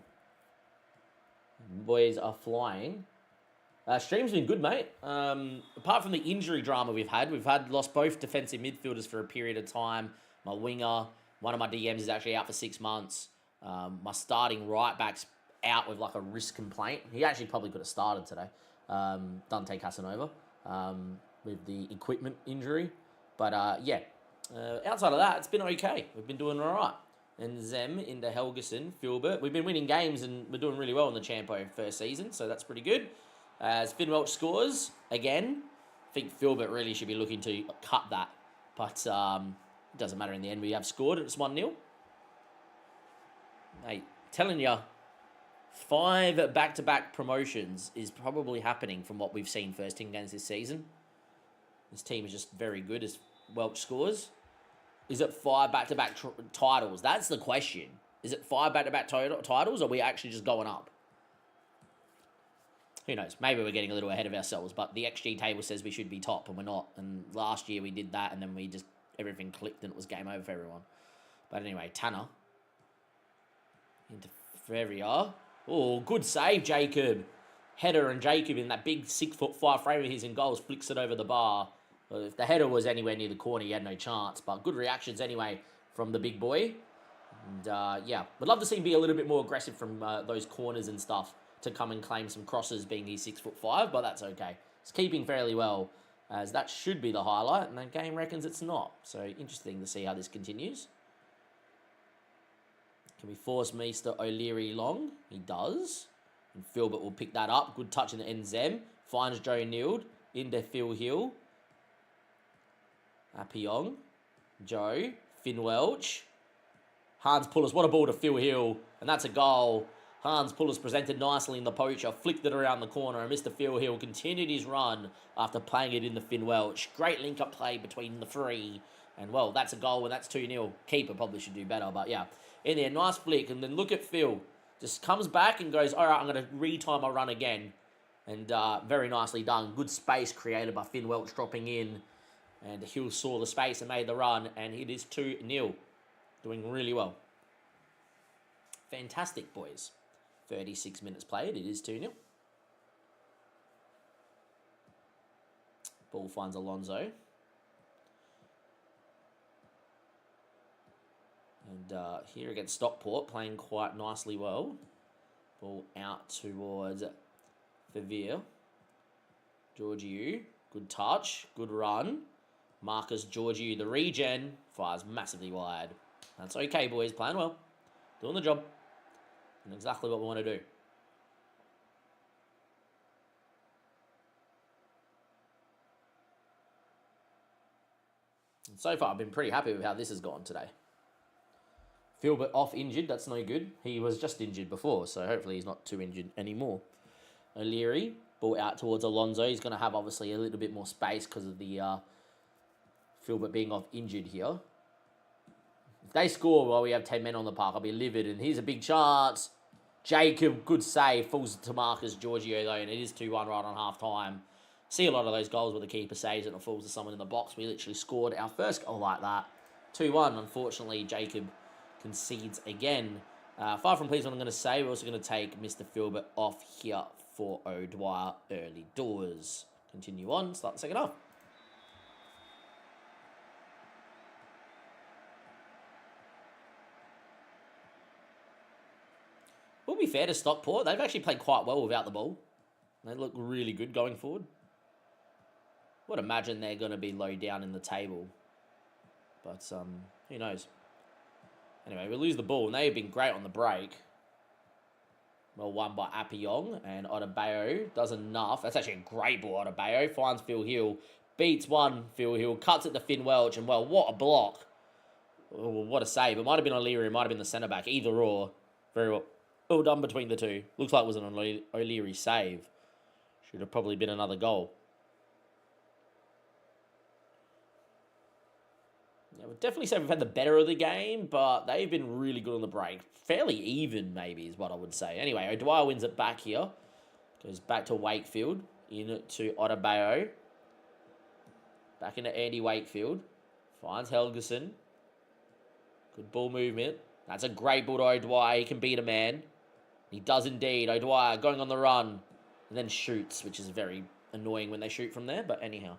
Boys are flying. Stream's been good, mate. Apart from the injury drama we've lost both defensive midfielders for a period of time. My winger, one of my DMs is actually out for 6 months. My starting right back's out with like a wrist complaint. He actually probably could have started today. Dante Casanova with the equipment injury. But yeah. Outside of that, it's been okay. We've been doing all right. And Zem into Helgeson, Filbert. We've been winning games and we're doing really well in the Champo first season, so that's pretty good. As Finn Welch scores again, I think Filbert really should be looking to cut that. But it doesn't matter in the end. We have scored. It's 1-0. Mate, telling you, 5 back-to-back promotions is probably happening from what we've seen first team games this season. This team is just very good as Welch scores. Is it 5 back-to-back titles? That's the question. Is it 5 back-to-back titles, or are we actually just going up? Who knows? Maybe we're getting a little ahead of ourselves, but the XG table says we should be top, and we're not. And last year we did that, and then everything clicked, and it was game over for everyone. But anyway, Tanner. Into Ferrier. Oh, good save, Jacob. Header and Jacob in that big 6'5" frame of his in goals flicks it over the bar. Well, if the header was anywhere near the corner, he had no chance. But good reactions anyway from the big boy. And yeah, would love to see him be a little bit more aggressive from those corners and stuff to come and claim some crosses, being he's 6'5", but that's okay. He's keeping fairly well, as that should be the highlight, and the game reckons it's not. So interesting to see how this continues. Can we force Mr. O'Leary long? He does. And Filbert will pick that up. Good touch in the end. Zem finds Joe Neild into Phil Hill. Apiong. Joe. Finn Welch. Hans Pullers. What a ball to Phil Hill. And that's a goal. Hans Pullers presented nicely in the poacher. Flicked it around the corner. And Mr. Phil Hill continued his run after playing it in the Finn Welch. Great link-up play between the three. And, well, that's a goal and that's 2-0. Keeper probably should do better. But, yeah. In there, nice flick. And then look at Phil. Just comes back and goes, all right, I'm going to retime my run again. And very nicely done. Good space created by Finn Welch dropping in. And Hill saw the space and made the run. And it is 2-0. Doing really well. Fantastic, boys. 36 minutes played. It is 2-0. Ball finds Alonso. And here against Stockport, playing quite nicely well. Ball out towards Favir. Georgiou, good touch, good run. Marcus Georgiou, the regen, fires massively wide. That's okay, boys. Playing well. Doing the job. And exactly what we want to do. And so far, I've been pretty happy with how this has gone today. Philbert off injured. That's no good. He was just injured before, so hopefully he's not too injured anymore. O'Leary, ball out towards Alonso. He's going to have, obviously, a little bit more space because of the Philbert being off injured here. If they score while we have 10 men on the park, I'll be livid. And here's a big chance. Jacob, good save. Falls to Marcus Giorgio, though, and it is 2-1 right on half-time. See a lot of those goals where the keeper saves it and it falls to someone in the box. We literally scored our first goal like that. 2-1. Unfortunately, Jacob concedes again. Far from pleased what I'm going to say. We're also going to take Mr. Philbert off here for O'Dwyer early doors. Continue on. Start the second half. Will be fair to Stockport. They've actually played quite well without the ball. They look really good going forward. Would imagine they're going to be low down in the table. But who knows? Anyway, we lose the ball, and they've been great on the break. Well won by Appiong, and Otabeo does enough. That's actually a great ball, Otabeo. Finds Phil Hill, beats one Phil Hill, cuts it to Finn Welch, and well, what a block. Oh, what a save. It might have been O'Leary, it might have been the centre-back. Either or. Very well done between the two. Looks like it was an O'Leary save. Should have probably been another goal. Yeah, we'd definitely say we've had the better of the game, but they've been really good on the break. Fairly even, maybe, is what I would say. Anyway, O'Dwyer wins it back here. Goes back to Wakefield. In to Otabeo. Back into Andy Wakefield. Finds Helgeson. Good ball movement. That's a great ball to O'Dwyer. He can beat a man. He does indeed. O'Dwyer going on the run. And then shoots, which is very annoying when they shoot from there. But anyhow.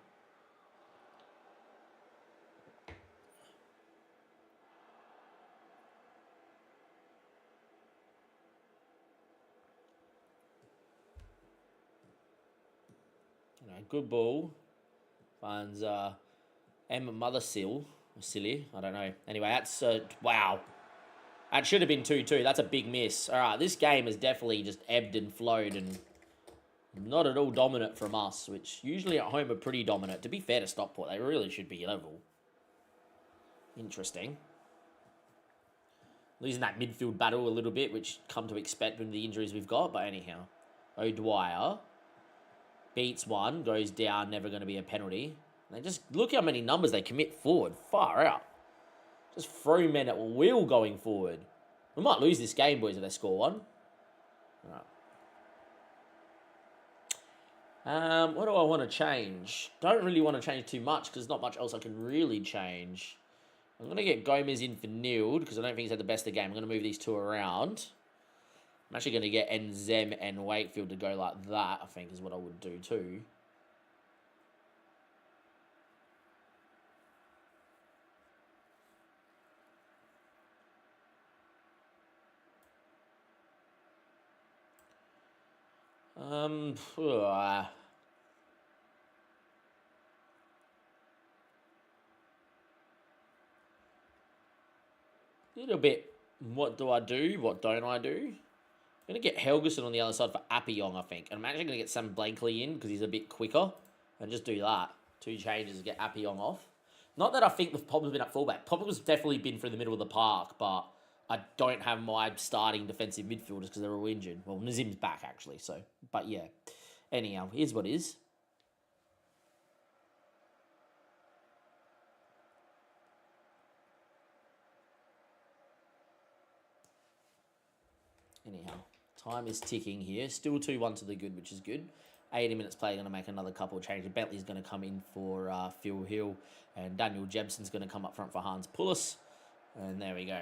Good ball. Finds Emma Mothersill. Or Silly. I don't know. Anyway, that's... wow. That should have been 2-2. That's a big miss. All right, this game has definitely just ebbed and flowed and not at all dominant from us, which usually at home are pretty dominant. To be fair to Stockport, they really should be level. Interesting. Losing that midfield battle a little bit, which come to expect with the injuries we've got. But anyhow, O'Dwyer beats one, goes down, never going to be a penalty. They just look how many numbers they commit forward. Far out. Just throw men at will going forward. We might lose this game, boys, if they score one. All right. What do I want to change? Don't really want to change too much because there's not much else I can really change. I'm going to get Gomez in for Neild because I don't think he's had the best of the game. I'm going to move these two around. I'm actually going to get Nzem and Wakefield to go like that, I think, is what I would do too. Little bit, what do I do? What don't I do? I'm going to get Helgeson on the other side for Appiong, I think. And I'm actually going to get Sam Blankley in because he's a bit quicker. And just do that. 2 changes to get Appiong off. Not that I think the problem's been at fullback. Problem's definitely been through the middle of the park, but I don't have my starting defensive midfielders because they're all injured. Well, Nazim's back, actually, so... But, yeah. Anyhow, here's what is. Anyhow, time is ticking here. Still 2-1 to the good, which is good. 80 minutes play, going to make another couple of changes. Bentley's going to come in for Phil Hill. And Daniel Jebson's going to come up front for Hans Pullis. And there we go.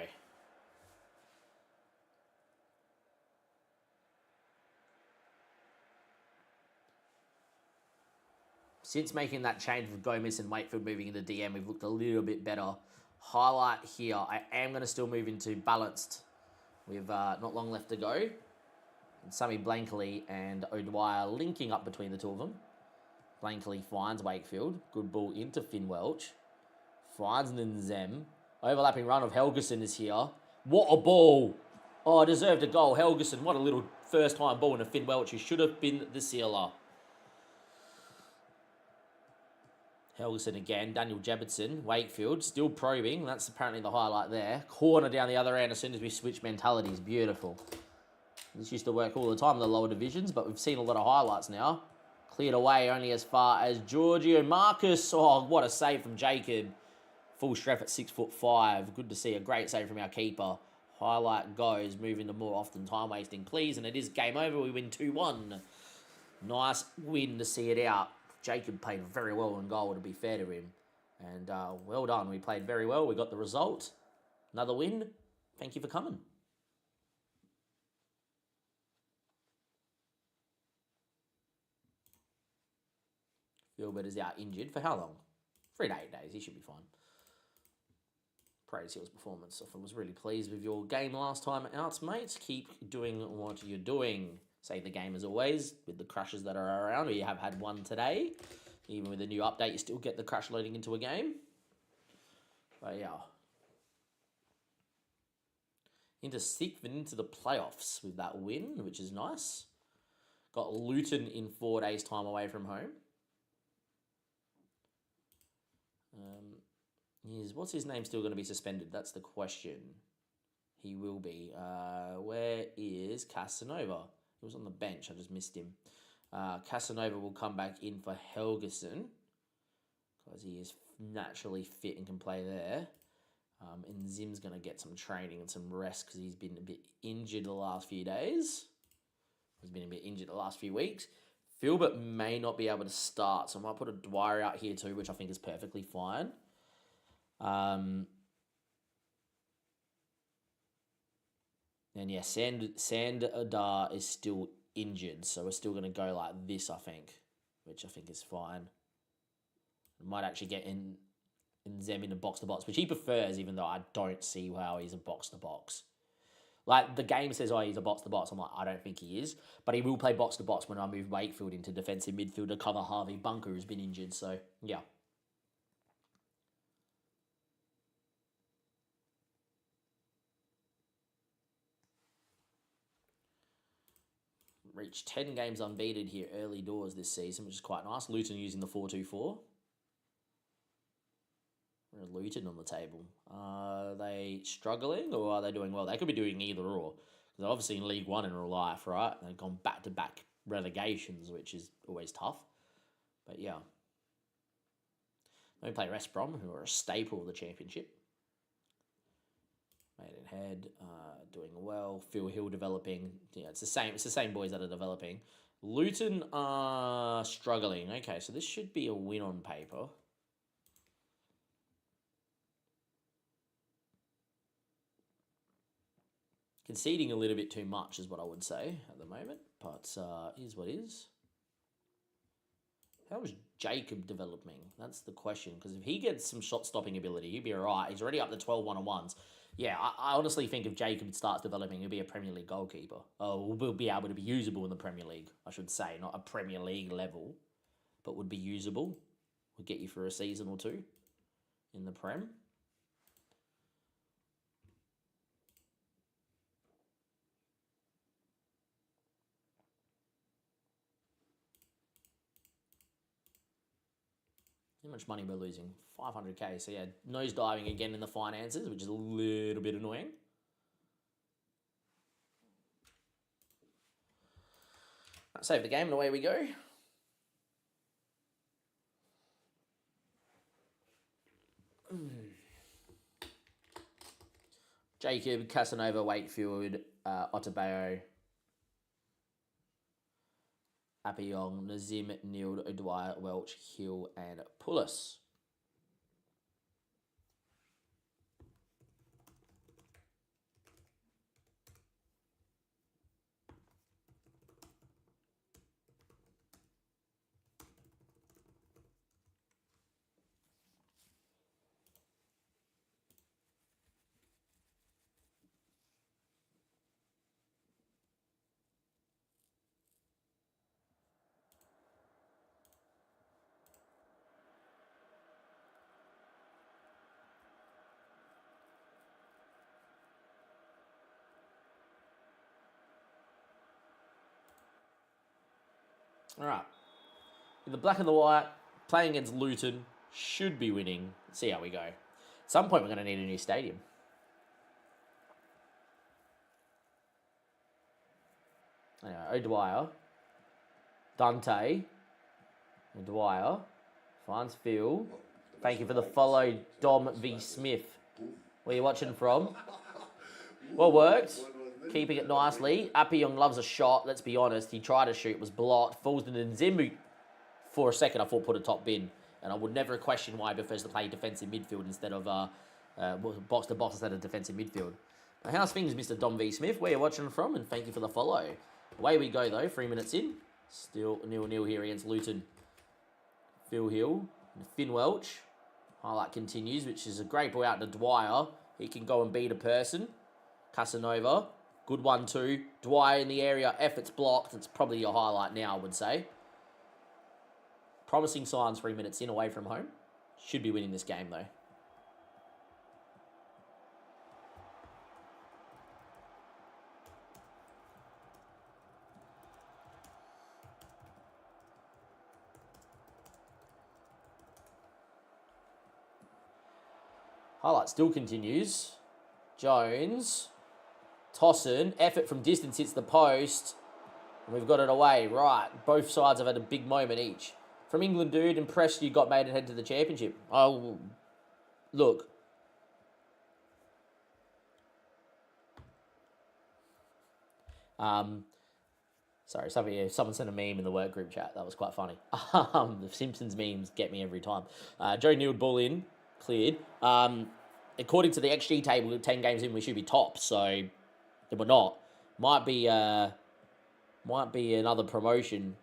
Since making that change with Gomez and Wakefield moving into DM, we've looked a little bit better highlight here. I am going to still move into balanced. We've not long left to go. Sammy Blankley and O'Dwyer linking up between the two of them. Blankley finds Wakefield. Good ball into Finn Welch. Finds Nzem. Overlapping run of Helgeson is here. What a ball! Oh, deserved a goal. Helgeson, what a little first-time ball into Finn Welch, who should have been the sealer. Helgeson again. Daniel Jebbertson. Wakefield still probing. That's apparently the highlight there. Corner down the other end as soon as we switch mentalities. Beautiful. This used to work all the time in the lower divisions, but we've seen a lot of highlights now. Cleared away only as far as Giorgio Marcus. Oh, what a save from Jacob. Full strength at 6'5". Good to see a great save from our keeper. Highlight goes. Moving to more often time wasting, please. And it is game over. We win 2-1. Nice win to see it out. Jacob played very well in goal, to be fair to him. And well done. We played very well. We got the result. Another win. Thank you for coming. Gilbert is out injured. For how long? 3 to 8 days. He should be fine. Praise Hill's performance. I was really pleased with your game last time out, mate. Keep doing what you're doing. Save the game as always with the crashes that are around. We have had one today. Even with the new update, you still get the crash loading into a game. But yeah. Into 6th and into the playoffs with that win, which is nice. Got Luton in 4 days' time away from home. What's his name still going to be suspended? That's the question. He will be. Where is Casanova? He was on the bench. I just missed him. Casanova will come back in for Helgeson because he is naturally fit and can play there. And Zim's going to get some training and some rest because he's been a bit injured the last few days. He's been a bit injured the last few weeks. Filbert may not be able to start, so I might put a Dwyer out here too, which I think is perfectly fine. And yeah, Sandar is still injured, so we're still going to go like this, I think, which I think is fine. Might actually get in Zem into box-to-box, which he prefers, even though I don't see how he's a box-to-box. Like, the game says, oh, he's a box-to-box. I'm like, I don't think he is. But he will play box-to-box when I move Wakefield into defensive midfield to cover Harvey Bunker, who's been injured. So, yeah. Reached 10 games unbeaten here early doors this season, which is quite nice. Luton using the 4-2-4. Luton on the table. Are they struggling or are they doing well? They could be doing either or. They're obviously in League One in real life, right? They've gone back-to-back relegations, which is always tough. But yeah. They play West Brom, who are a staple of the Championship. Maidenhead doing well. Phil Hill developing. Yeah, it's the same boys that are developing. Luton are struggling. Okay, so this should be a win on paper. Conceding a little bit too much is what I would say at the moment, but is what is. How is Jacob developing? That's the question, because if he gets some shot-stopping ability, he'd be all right. He's already up to 12 one-on-ones. Yeah, I honestly think if Jacob starts developing, he'll be a Premier League goalkeeper. Will be able to be usable in the Premier League, I should say. Not a Premier League level, but would be usable. Would get you for a season or two in the Prem. How much money we're losing? 500k. So yeah, nosediving again in the finances, which is a little bit annoying. Save the game and away we go. Jacob, Casanova, Wakefield, Otabeo, Appiong, Nazim, Nield, O'Dwyer, Welch, Hill, and Pullis. All right. In the black and the white, playing against Luton, should be winning. Let's see how we go. At some point, we're going to need a new stadium. Anyway, O'Dwyer. Dante. O'Dwyer. Finds Phil. Thank you for the follow, Dom V. Smith. Where are you watching from? Well worked. Keeping it nicely. Appy Young loves a shot. Let's be honest. He tried to shoot. Was blocked. Falls into Nzimbu. For a second, I thought put a top bin. And I would never question why he prefers to play defensive midfield instead of box to box instead of defensive midfield. Now, how's things, Mr. Dom V. Smith? Where are you watching from? And thank you for the follow. Away we go, though. 3 minutes in. Still 0-0 here against Luton. Phil Hill. Finn Welch. Highlight continues, which is a great ball out to Dwyer. He can go and beat a person. Casanova. Good 1-2. Dwyer in the area. Effort's blocked. It's probably your highlight now, I would say. Promising signs 3 minutes in, away from home. Should be winning this game, though. Highlight still continues. Jones. Tossen. Effort from distance hits the post. And we've got it away. Right. Both sides have had a big moment each. From England, dude. Impressed you got Maidenhead to the championship. Oh, look. Sorry, someone sent a meme in the work group chat. That was quite funny. The Simpsons memes get me every time. Joe Neild ball in. Cleared. According to the XG table, 10 games in, we should be top. So, we're not. Might be another promotion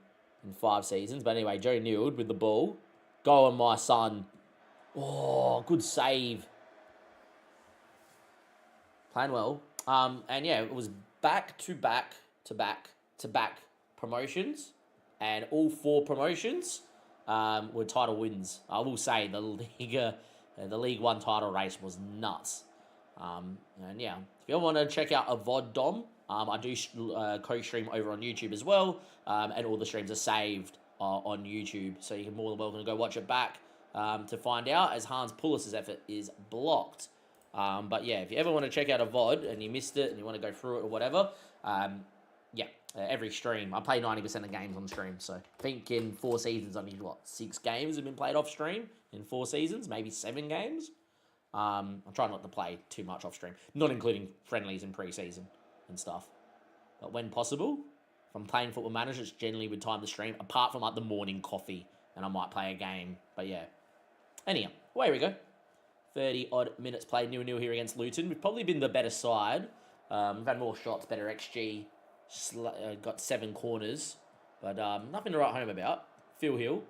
in 5 seasons. But anyway, Joe Neild with the ball. Go on, my son. Oh, good save. Playing well. And yeah, it was back to back promotions. And all 4 promotions were title wins. I will say the League One title race was nuts. And yeah, if you want to check out a VOD Dom, I do co-stream over on YouTube as well, and all the streams are saved on YouTube, so you can more than welcome to go watch it back to find out, as Hans Pullis's effort is blocked. But yeah, if you ever want to check out a VOD and you missed it and you want to go through it or whatever, every stream. I play 90% of games on stream, so I think in 4 seasons, I mean, 6 games have been played off stream in 4 seasons, maybe 7 games. I try not to play too much off stream, not including friendlies in pre-season and stuff. But when possible, if I'm playing Football Manager, it's generally with time to stream, apart from like the morning coffee, and I might play a game. But yeah. Anyhow, away we go. 30-odd minutes played, 0-0 here against Luton. We've probably been the better side. We've had more shots, better XG, got 7 corners, but nothing to write home about. Phil Hill.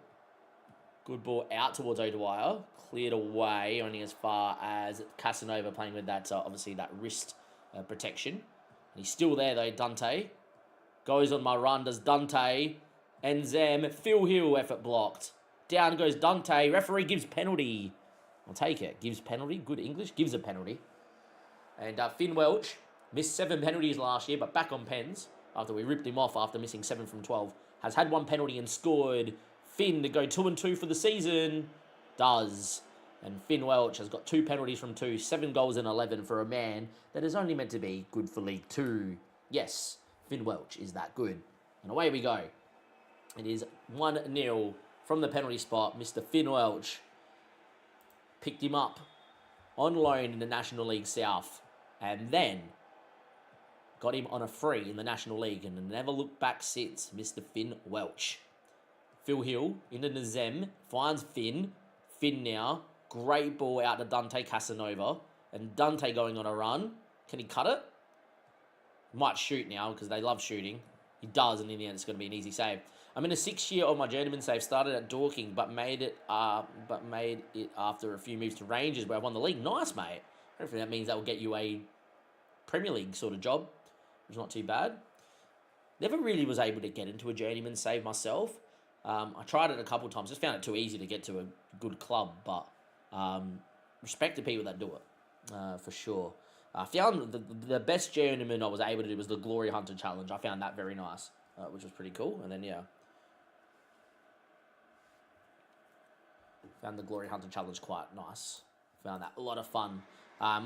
Good ball out towards O'Dwyer. Cleared away, only as far as Casanova playing with that, obviously that wrist protection. And he's still there though, Dante. Goes on my run, does Dante. Enzem, Phil Hill, effort blocked. Down goes Dante. Referee gives penalty. I'll take it. Gives penalty. Good English. Gives a penalty. And Finn Welch missed 7 penalties last year, but back on pens after we ripped him off after missing 7 from 12. Has had 1 penalty and scored. Finn to go 2-2 for the season. Does. And Finn Welch has got 2 penalties from 2, 7 goals and 11 for a man that is only meant to be good for League 2. Yes, Finn Welch is that good. And away we go. It is 1-0 from the penalty spot. Mr. Finn Welch picked him up on loan in the National League South and then got him on a free in the National League and never looked back since. Mr. Finn Welch. Phil Hill into Nazem, finds Finn. Finn now, great ball out to Dante Casanova. And Dante going on a run. Can he cut it? Might shoot now because they love shooting. He does, and in the end it's going to be an easy save. I'm in a 6th year of my journeyman save. Started at Dorking, but made it after a few moves to Rangers, where I won the league. Nice, mate. Hopefully that means that will get you a Premier League sort of job, which is not too bad. Never really was able to get into a journeyman save myself. I tried it a couple of times. Just found it too easy to get to a good club, but respect to people that do it, for sure. I found the best journeyman I was able to do was the Glory Hunter Challenge. I found that very nice, which was pretty cool. And then, yeah, Found the Glory Hunter Challenge quite nice. Found that a lot of fun.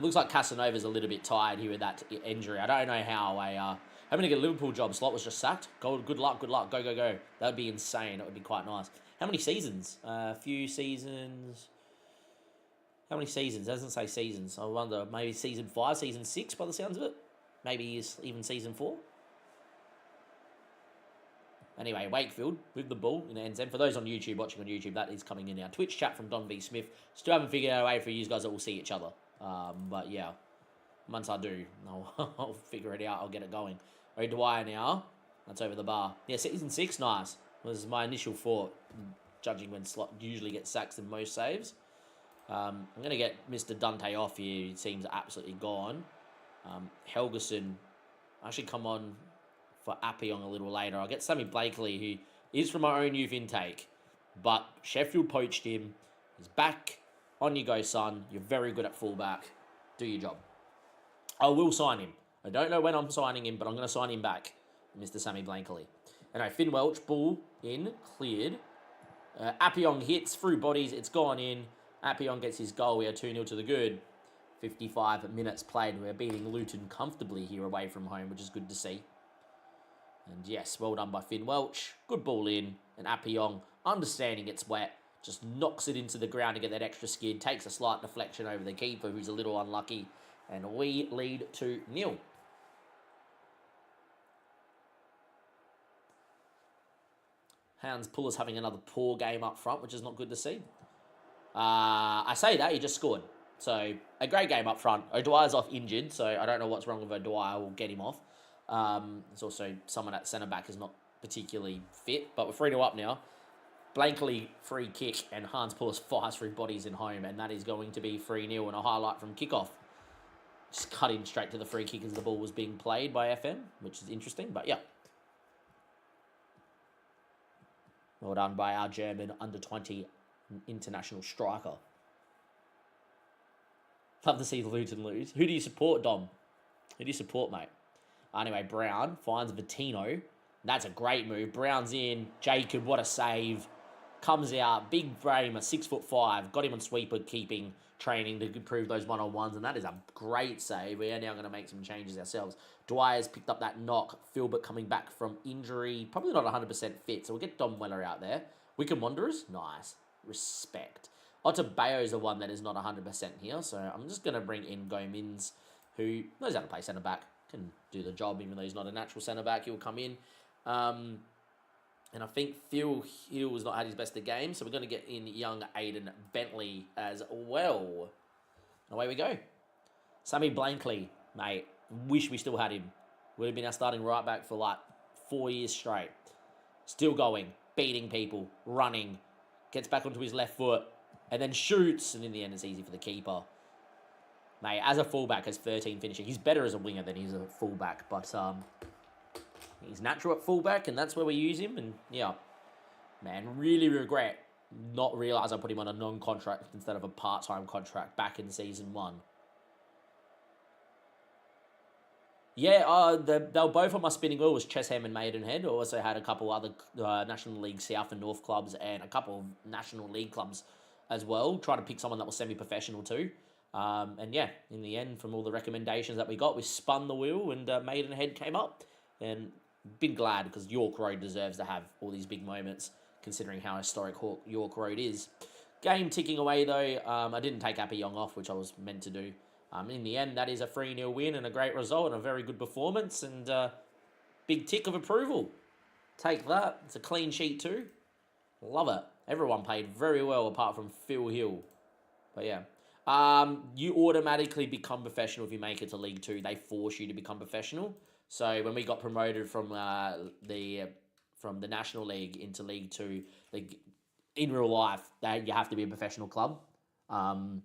Looks like Casanova's a little bit tired here with that injury. I don't know how having to get a Liverpool job. Slot was just sacked. Good luck. Go. That would be insane. That would be quite nice. How many seasons? A few seasons. How many seasons? It doesn't say seasons. I wonder, maybe season 5, season 6 by the sounds of it. Maybe even season 4. Anyway, Wakefield with the ball in the end. For those on YouTube, watching on YouTube, that is coming in our Twitch chat from Don V. Smith. Still haven't figured out a way for you guys that will see each other. But yeah, once I do, I'll figure it out. I'll get it going. O'Dwyer now. That's over the bar. Yeah, season 6, nice. Was my initial thought, judging when Slot usually gets sacks in most saves. I'm going to get Mr. Dante off here. He seems absolutely gone. Helgeson actually come on for Appiong a little later. I'll get Sammy Blakely, who is from my own youth intake, but Sheffield poached him. He's back. On you go, son. You're very good at fullback. Do your job. I will sign him. I don't know when I'm signing him, but I'm going to sign him back, Mr. Sammy Blakely. Anyway, Finn Welch, ball in, cleared. Appiong hits through bodies. It's gone in. Appiong gets his goal. We are 2-0 to the good. 55 minutes played. We're beating Luton comfortably here away from home, which is good to see. And yes, well done by Finn Welch. Good ball in. And Appiong, understanding it's wet, just knocks it into the ground to get that extra skid. Takes a slight deflection over the keeper, who's a little unlucky. And we lead 2-0. Hans Puller's having another poor game up front, which is not good to see. I say that, he just scored. So, a great game up front. O'Dwyer's off injured, so I don't know what's wrong with O'Dwyer. We'll get him off. There's also someone at centre-back is not particularly fit, but we're 3-2 up now. Blakely free kick, and Hans Pullis fires through bodies in home, and that is going to be 3-0, and a highlight from kickoff. Just cut in straight to the free kick as the ball was being played by FM, which is interesting, but yeah. Well done by our German under-20 international striker. Love to see Luton lose. Who do you support, Dom? Who do you support, mate? Anyway, Brown finds Vittino. That's a great move. Brown's in. Jacob, what a save. Comes out. Big frame, a 6'5". Got him on sweeper keeping training to improve those one-on-ones, and that is a great save. We are now going to make some changes ourselves. Dwyer's picked up that knock. Filbert coming back from injury. Probably not 100% fit, so we'll get Dom Weller out there. Wickham Wanderers, nice. Respect. Otabayo's the one that is not 100% here, so I'm just going to bring in Gomez, who knows how to play centre-back, can do the job, even though he's not a natural centre-back. He'll come in. And I think Phil Hill has not had his best of games, so we're going to get in young Aiden Bentley as well. Away we go. Sammy Blakely, mate, wish we still had him. Would have been our starting right back for like 4 years straight. Still going, beating people, running, gets back onto his left foot, and then shoots, and in the end it's easy for the keeper. Mate, as a fullback, has 13 finishing. He's better as a winger than he's a fullback, but he's natural at fullback, and that's where we use him. And yeah, man, really regret not realise I put him on a non-contract instead of a part-time contract back in season 1. Yeah, they were both on my spinning wheel, was Chesham and Maidenhead. I also had a couple other National League South and North clubs and a couple of National League clubs as well. Trying to pick someone that was semi-professional too. And yeah, in the end, from all the recommendations that we got, we spun the wheel and Maidenhead came up. And been glad because York Road deserves to have all these big moments, considering how historic York Road is. Game ticking away though. I didn't take Appiong off, which I was meant to do. In the end, that is a 3-0 win and a great result and a very good performance and big tick of approval. Take that. It's a clean sheet too. Love it. Everyone played very well apart from Phil Hill. But yeah. You automatically become professional if you make it to League 2. They force you to become professional. So when we got promoted from the National League into League 2, in real life, you have to be a professional club. And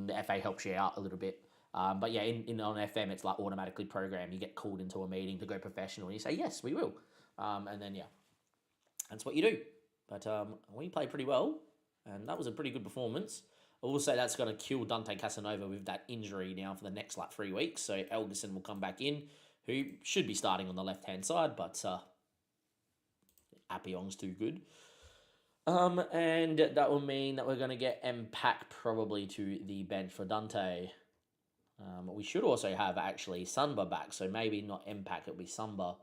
the FA helps you out a little bit. But yeah, on FM, it's like automatically programmed. You get called into a meeting to go professional, and you say, yes, we will. And then, yeah, that's what you do. But we played pretty well, and that was a pretty good performance. I will say that's going to kill Dante Casanova with that injury now for the next 3 weeks. So Elgerson will come back in, who should be starting on the left-hand side, but Appiong's too good. And that will mean that we're going to get Mpac probably to the bench for Dante. We should also have actually Sunba back, so maybe not Mpac, it'll be Sunba.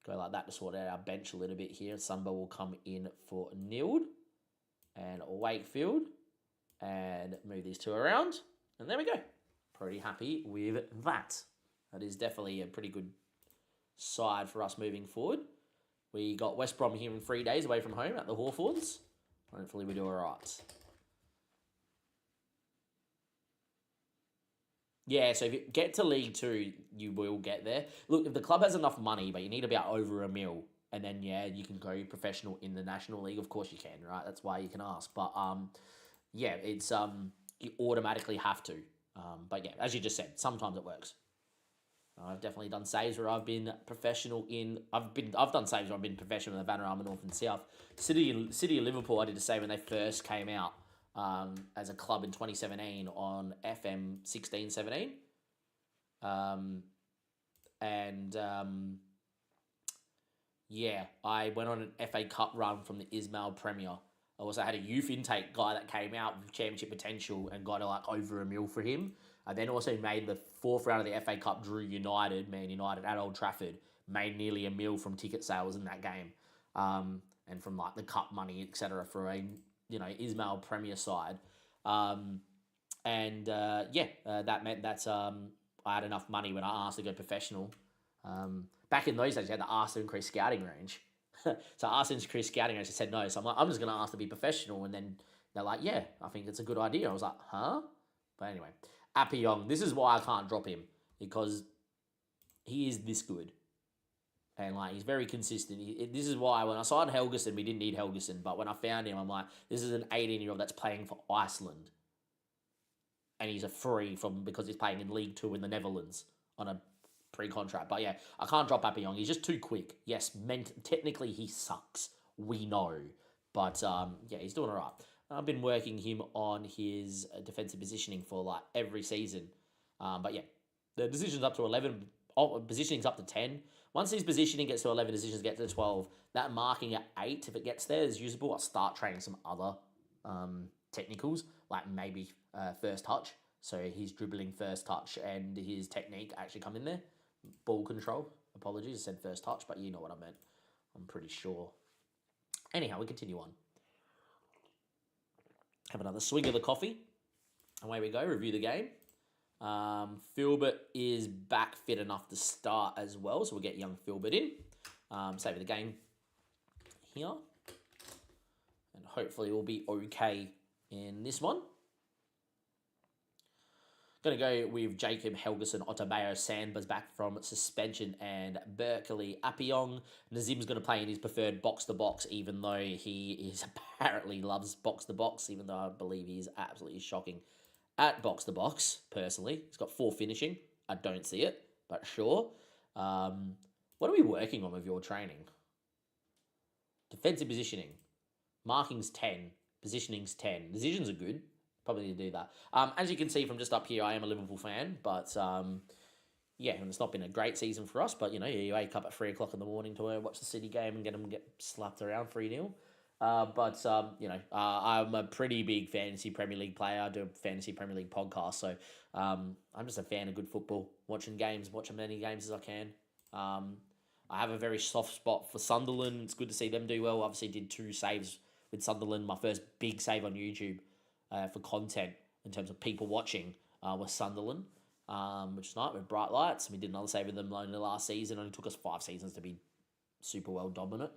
Go like that to sort out our bench a little bit here. Sunba will come in for Nild and Wakefield and move these two around. And there we go. Pretty happy with that. That is definitely a pretty good side for us moving forward. We got West Brom here in 3 days away from home at the Hawthorns. Hopefully we do all right. Yeah, so if you get to League 2, you will get there. Look, if the club has enough money, but you need about over $1 million, and then, yeah, you can go professional in the National League. Of course you can, right? That's why you can ask. But, yeah, it's you automatically have to. But, yeah, as you just said, sometimes it works. I've definitely done saves where I've been professional in... I've done saves where I've been professional in the Vanarama North and South. City of Liverpool, I did a save when they first came out. As a club in 2017 on FM16, 17. Yeah, I went on an FA Cup run from the Ismail Premier. I also had a youth intake guy that came out with championship potential and got like over $1 million for him. I then also made the 4th round of the FA Cup, drew Man United at Old Trafford, made nearly $1 million from ticket sales in that game. And from like the cup money, etc. for a Ismail Premier side. That meant that I had enough money when I asked to go professional. Back in those days, you had to ask to increase scouting range. So I asked to increase scouting range, I said no. So I'm like, I'm just going to ask to be professional. And then they're like, yeah, I think it's a good idea. I was like, huh? But anyway, Appiong, this is why I can't drop him. Because he is this good. And, like, he's very consistent. This is why when I signed Helgeson, we didn't need Helgeson. But when I found him, I'm like, this is an 18-year-old that's playing for Iceland. And he's a free because he's playing in League 2 in the Netherlands on a pre-contract. But, yeah, I can't drop Appiong. He's just too quick. Yes, technically he sucks. We know. But, yeah, he's doing all right. I've been working him on his defensive positioning for, like, every season. But, yeah, the decision's up to 11. Positioning's up to 10. Once his positioning gets to 11, decisions get to 12. That marking at 8, if it gets there, is usable. I'll start training some other technicals, like maybe first touch. So his dribbling first touch and his technique actually come in there. Ball control. Apologies, I said first touch, but you know what I meant. I'm pretty sure. Anyhow, we continue on. Have another swing of the coffee. Away we go, review the game. Filbert is back fit enough to start as well, so we'll get young Filbert in. Save the game here. And hopefully we'll be okay in this one. Going to go with Jacob Helgeson, Otabeo, Sandberg's back from suspension, and Berkeley Appiong. Nazim's going to play in his preferred box-to-box, even though he apparently loves box-to-box, even though I believe he's absolutely shocking at box-to-box, personally. He's got 4 finishing. I don't see it, but sure. What are we working on with your training? Defensive positioning. Marking's 10. Positioning's 10. Decisions are good. Probably need to do that. As you can see from just up here, I am a Liverpool fan, but yeah, and it's not been a great season for us, but you wake up at 3 o'clock in the morning to watch the City game and get slapped around 3-0. I'm a pretty big fantasy Premier League player. I do a fantasy Premier League podcast, so I'm just a fan of good football, watching games, watch as many games as I can. I have a very soft spot for Sunderland. It's good to see them do well. Obviously did 2 saves with Sunderland. My first big save on YouTube for content in terms of people watching was Sunderland, which is nice with bright lights. We did another save with them in the last season. It only took us 5 seasons to be super well dominant.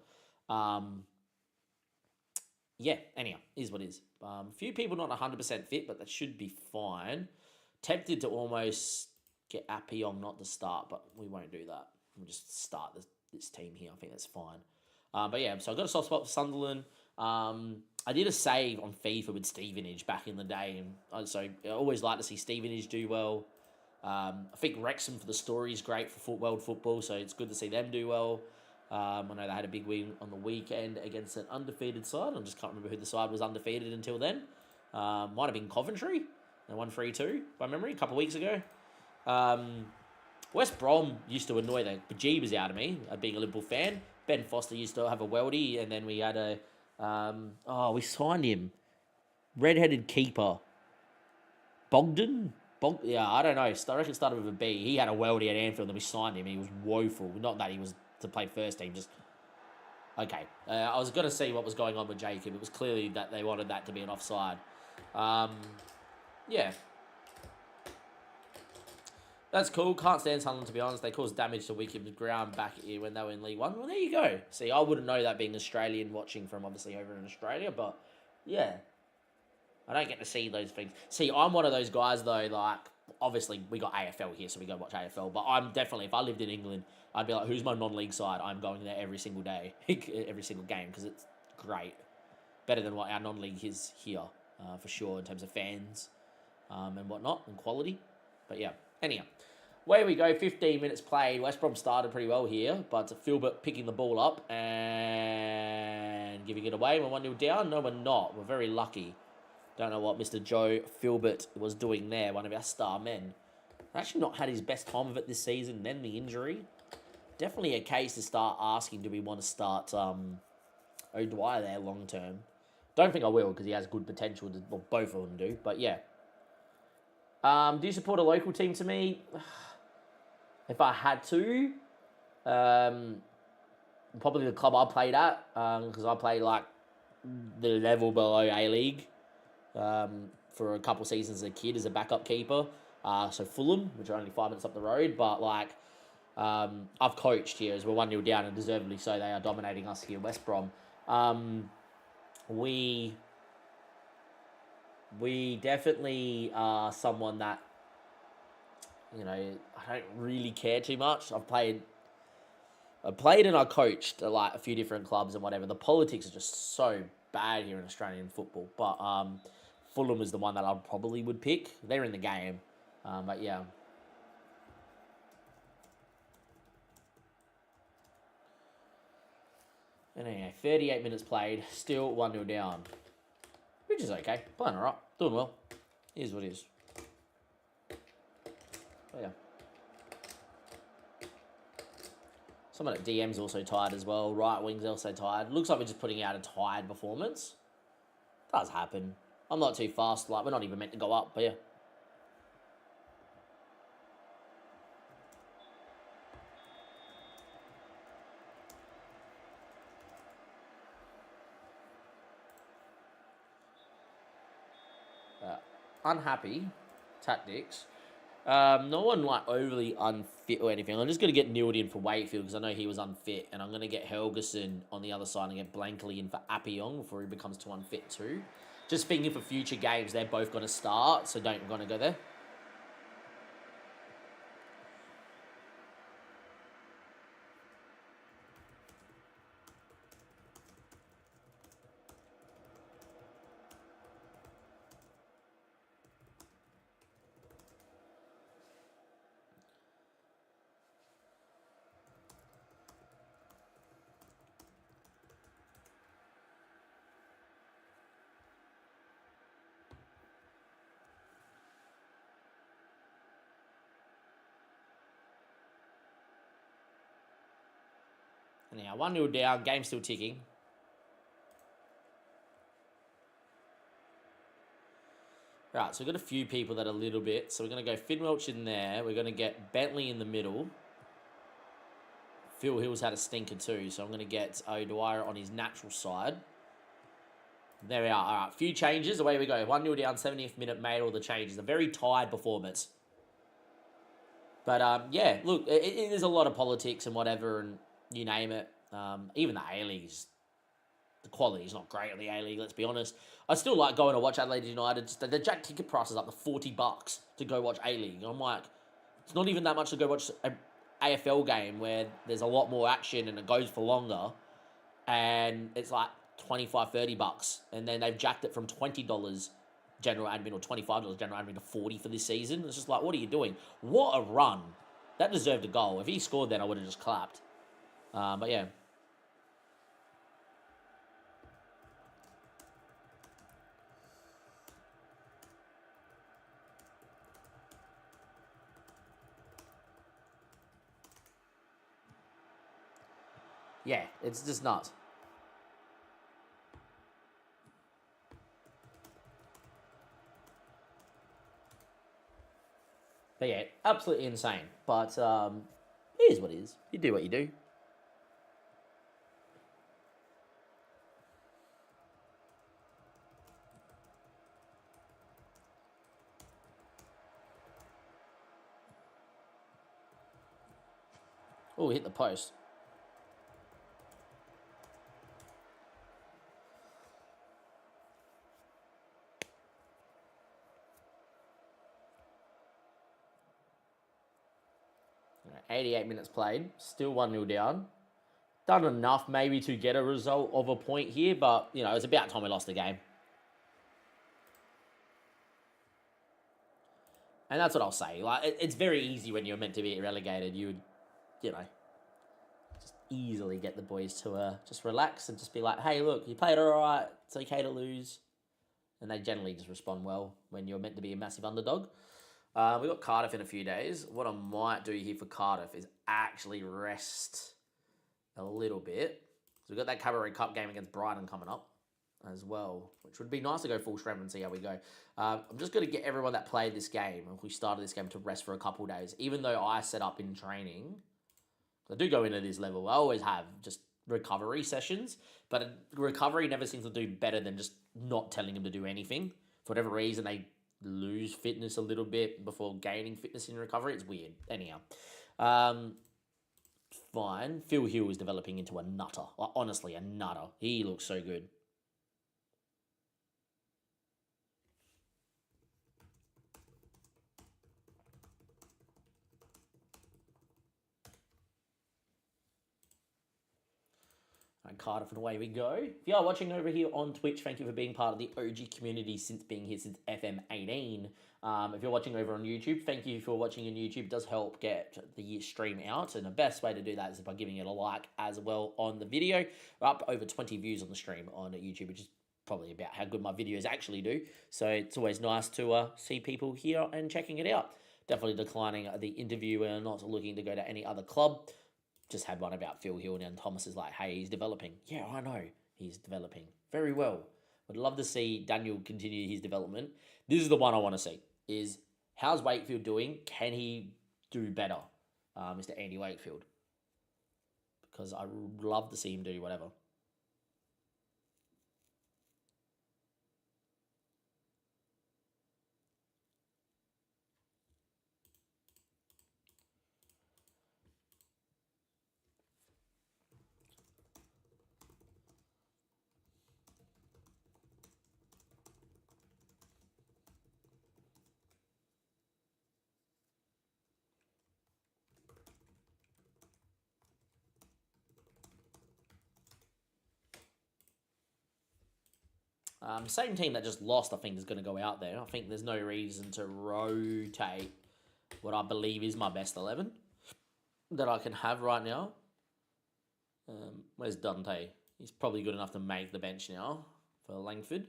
Yeah, anyhow, is what is. A few people not 100% fit, but that should be fine. Tempted to almost get Appiong not to start, but we won't do that. We'll just start this team here. I think that's fine. But yeah, so I got a soft spot for Sunderland. I did a save on FIFA with Stevenage back in the day, and so I always like to see Stevenage do well. I think Wrexham for the story is great for world football, so it's good to see them do well. I know they had a big win on the weekend against an undefeated side. I just can't remember who the side was undefeated until then. Might have been Coventry. They won 3-2 by memory a couple of weeks ago. West Brom used to annoy the bejeebers out of me, being a Liverpool fan. Ben Foster used to have a weldy, and then we had a We signed him. Red-headed keeper. Bogdan? Yeah, I don't know. I reckon it started with a B. He had a worldie at Anfield, and we signed him, and he was woeful. Not that he was to play first team, just... Okay. I was going to see what was going on with Jacob. It was clearly that they wanted that to be an offside. Yeah. That's cool. Can't stand Sunderland, to be honest. They caused damage to Wickham's ground back here when they were in League One. Well, there you go. See, I wouldn't know that being Australian, watching from obviously over in Australia, but yeah. I don't get to see those things. See, I'm one of those guys, though, like, obviously, we got AFL here, so we go watch AFL, but I'm definitely, if I lived in England, I'd be like, who's my non-league side? I'm going there every single day, every single game, because it's great. Better than what our non-league is here, for sure, in terms of fans and whatnot, and quality. But yeah, anyhow. Away we go, 15 minutes played. West Brom started pretty well here, but Philbert picking the ball up and giving it away. We're 1-0 down. No, we're not. We're very lucky. Don't know what Mr. Joe Philbert was doing there, one of our star men. Actually not had his best time of it this season, then the injury. Definitely a case to start asking, do we want to start O'Dwyer there long term? Don't think I will, because he has good potential, well, both of them do, but yeah. Do you support a local team to me? If I had to, probably the club I played at, because I played like the level below A-League for a couple seasons as a kid as a backup keeper. So Fulham, which are only 5 minutes up the road, but like I've coached here as we're 1-0 down, and deservedly so. They are dominating us here, West Brom. We definitely are someone that, you know, I don't really care too much. I played and I coached at like a few different clubs and whatever. The politics are just so bad here in Australian football. But Fulham is the one that I probably would pick. They're in the game. But yeah. And anyway, 38 minutes played, still 1-0 down. Which is okay. Playing alright. Doing well. Here's what it is. But yeah. Someone at DM's also tired as well. Right wing's also tired. Looks like we're just putting out a tired performance. Does happen. I'm not too fast. Like, we're not even meant to go up, but yeah. Unhappy tactics. No one like overly unfit or anything. I'm just going to get Nilde in for Wakefield because I know he was unfit, and I'm going to get Helgeson on the other side and get Blankley in for Appiong before he becomes too unfit too. Just thinking for future games, they're both going to start, so don't going to go there. Anyhow, 1-0 down, game still ticking. Right, so we've got a few people that are a little bit. So we're going to go Finn Welch in there. We're going to get Bentley in the middle. Phil Hill's had a stinker too, so I'm going to get O'Dwyer on his natural side. There we are. All right, few changes. Away we go. 1-0 down, 70th minute, made all the changes. A very tired performance. But, yeah, look, it is a lot of politics and whatever, and you name it. Even the A-League, the quality is not great on the A-League, let's be honest. I still like going to watch Adelaide United. The Jack ticket price is up to $40 to go watch A-League. I'm like, it's not even that much to go watch an AFL game where there's a lot more action and it goes for longer. And it's like $25-$30. And then they've jacked it from $20 general admin or $25 general admin to $40 for this season. It's just like, what are you doing? What a run. That deserved a goal. If he scored then, I would have just clapped. But yeah. Yeah, it's just nuts. But yeah, absolutely insane. But it is what it is. You do what you do. Oh, hit the post. You know, 88 minutes played, still 1-0 down. Done enough maybe to get a result of a point here, but, you know, it's about time we lost the game. And that's what I'll say. Like, it's very easy when you're meant to be relegated. You would, you know, just easily get the boys to just relax and just be like, hey, look, you played all right. It's okay to lose. And they generally just respond well when you're meant to be a massive underdog. We've got Cardiff in a few days. What I might do here for Cardiff is actually rest a little bit. So we've got that Cabaret Cup game against Brighton coming up as well, which would be nice to go full strength and see how we go. I'm just going to get everyone that played this game, and we started this game, to rest for a couple of days. Even though I set up in training, I do go into this level. I always have just recovery sessions, but recovery never seems to do better than just not telling them to do anything. For whatever reason, they lose fitness a little bit before gaining fitness in recovery. It's weird. Anyhow, fine. Phil Hill is developing into a nutter. Like, honestly, a nutter. He looks so good. And Cardiff, and away we go. If you are watching over here on Twitch, thank you for being part of the OG community since being here since FM18. If you're watching over on YouTube, thank you for watching on YouTube. It does help get the stream out, and the best way to do that is by giving it a like as well on the video. We're up over 20 views on the stream on YouTube, which is probably about how good my videos actually do. So it's always nice to see people here and checking it out. Definitely declining the interview and not looking to go to any other club. Just had one about Phil Hill, and Thomas is like, hey, he's developing. Yeah, I know. He's developing very well. Would love to see Daniel continue his development. This is the one I want to see, is how's Wakefield doing? Can he do better, Mr. Andy Wakefield? Because I would love to see him do whatever. Same team that just lost, I think, is going to go out there. I think there's no reason to rotate what I believe is my best 11 that I can have right now. Where's Dante? He's probably good enough to make the bench now for Langford.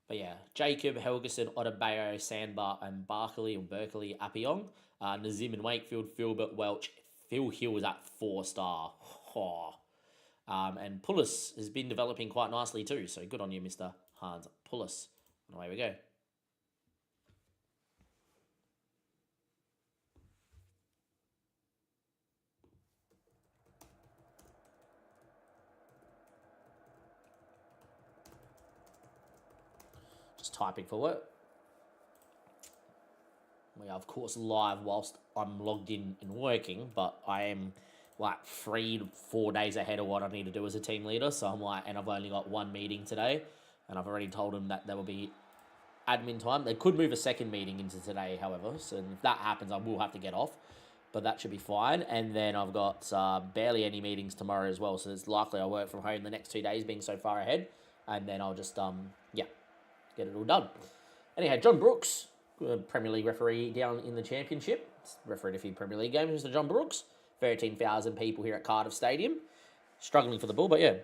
But yeah, Jacob, Helgeson, Otabayo, Sandbar, and Berkeley, Appiong. Nazim and Wakefield, Philbert, Welch. Phil Hill is at 4-star. Oh. And Pullis has been developing quite nicely too. So good on you, Mr. Hans Pullis. And away we go. Just typing for work. We are, of course, live whilst I'm logged in and working, but I am like 3 to 4 days ahead of what I need to do as a team leader. So I'm like, and I've only got one meeting today, and I've already told them that there will be admin time. They could move a second meeting into today, however. So if that happens, I will have to get off, but that should be fine. And then I've got barely any meetings tomorrow as well. So it's likely I'll work from home the next 2 days, being so far ahead, and then I'll just get it all done. Anyhow, John Brooks, Premier League referee down in the Championship. Refereed a few Premier League games, Mr. John Brooks. 13,000 people here at Cardiff Stadium. Struggling for the ball, but yeah.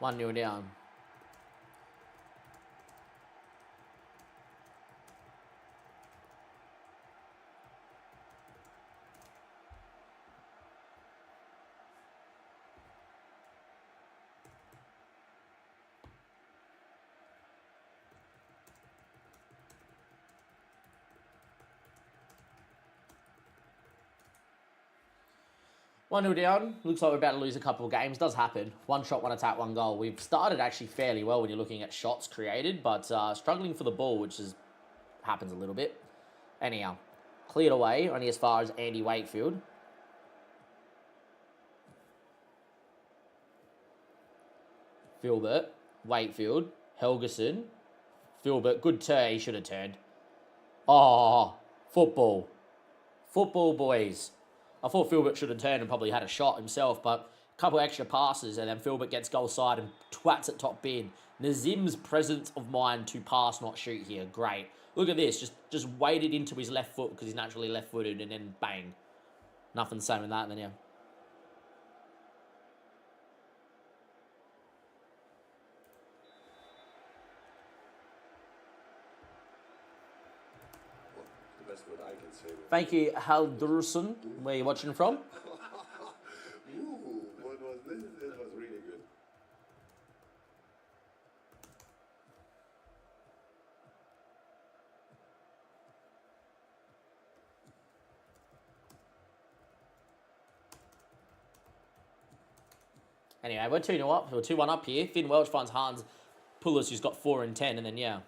1-0 down. One 0 down. Looks like we're about to lose a couple of games. Does happen. One shot, one attack, one goal. We've started actually fairly well when you're looking at shots created, but struggling for the ball, which happens a little bit. Anyhow, cleared away only as far as Andy Wakefield. Filbert, Wakefield, Helgeson, Filbert. Good turn. He should have turned. Oh, football. Football, boys. I thought Filbert should have turned and probably had a shot himself, but a couple extra passes, and then Filbert gets goal side and twats at top bin. Nazim's presence of mind to pass, not shoot here. Great. Look at this. Just waded into his left foot because he's naturally left-footed, and then bang. Nothing saying that then, yeah. Thank you, Haldurson. Where are you watching from? Ooh, what was this? It was really good. Anyway, we're 2-0 up, or 2-1 up here. Finn Welch finds Hans Pulis, who's got 4 and 10, and then, yeah.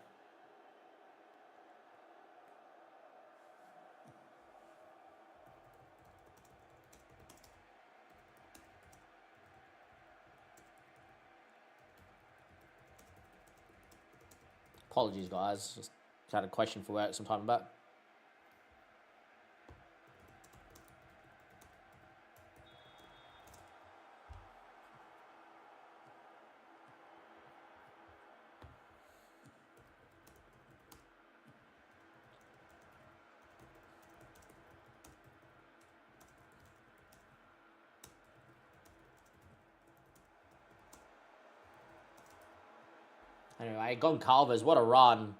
Apologies, guys. Just had a question for work some time back. Anyway, Goncalves, what a run.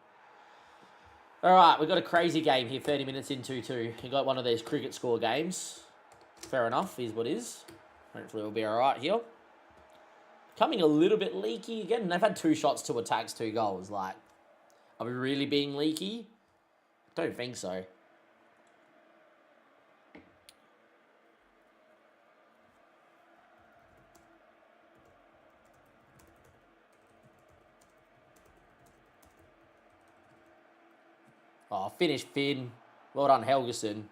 All right, we've got a crazy game here, 30 minutes in 2-2. You got one of these cricket score games. Fair enough, is what is. Hopefully we'll be all right here. Coming a little bit leaky again. They've had 2 shots, 2 attacks, 2 goals. Like, are we really being leaky? Don't think so. Oh, finish Finn. Well done, Helgeson.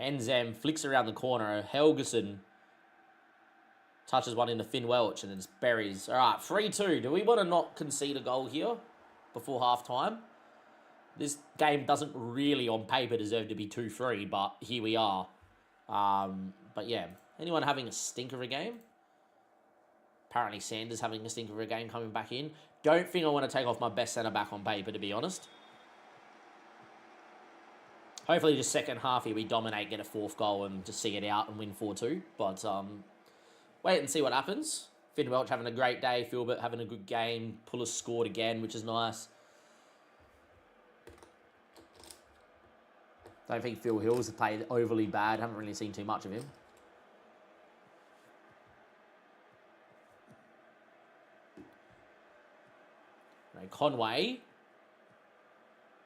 Enzem flicks around the corner. Helgeson touches one into Finn Welch and then it's buries. All right, 3-2. Do we want to not concede a goal here before half-time? This game doesn't really, on paper, deserve to be 2-3, but here we are. But yeah, anyone having a stinker of a game? Apparently Sanders having a stinker of a game coming back in. Don't think I want to take off my best centre-back on paper, to be honest. Hopefully, just second half here, we dominate, get a 4th goal, and just see it out and win 4-2. But wait and see what happens. Finn Welch having a great day. Filbert having a good game. Pulis scored again, which is nice. Don't think Phil Hills has played overly bad. Haven't really seen too much of him. Conway.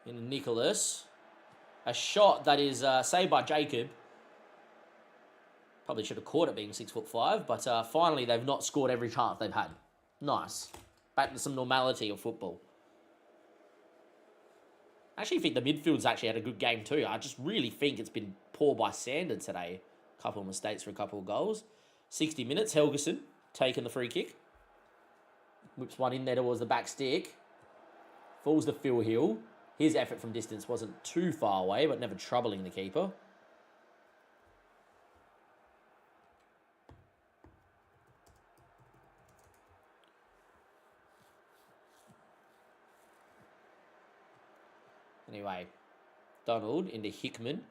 In Nicholas. A shot that is saved by Jacob. Probably should have caught it being 6'5", but finally they've not scored every chance they've had. Nice. Back to some normality of football. I actually think the midfield's actually had a good game too. I just really think it's been poor by Sanders today. A couple of mistakes for a couple of goals. 60 minutes, Helgeson taking the free kick. Whips one in there towards the back stick. Falls to Phil Hill. His effort from distance wasn't too far away, but never troubling the keeper. Anyway, Donald into Hickman.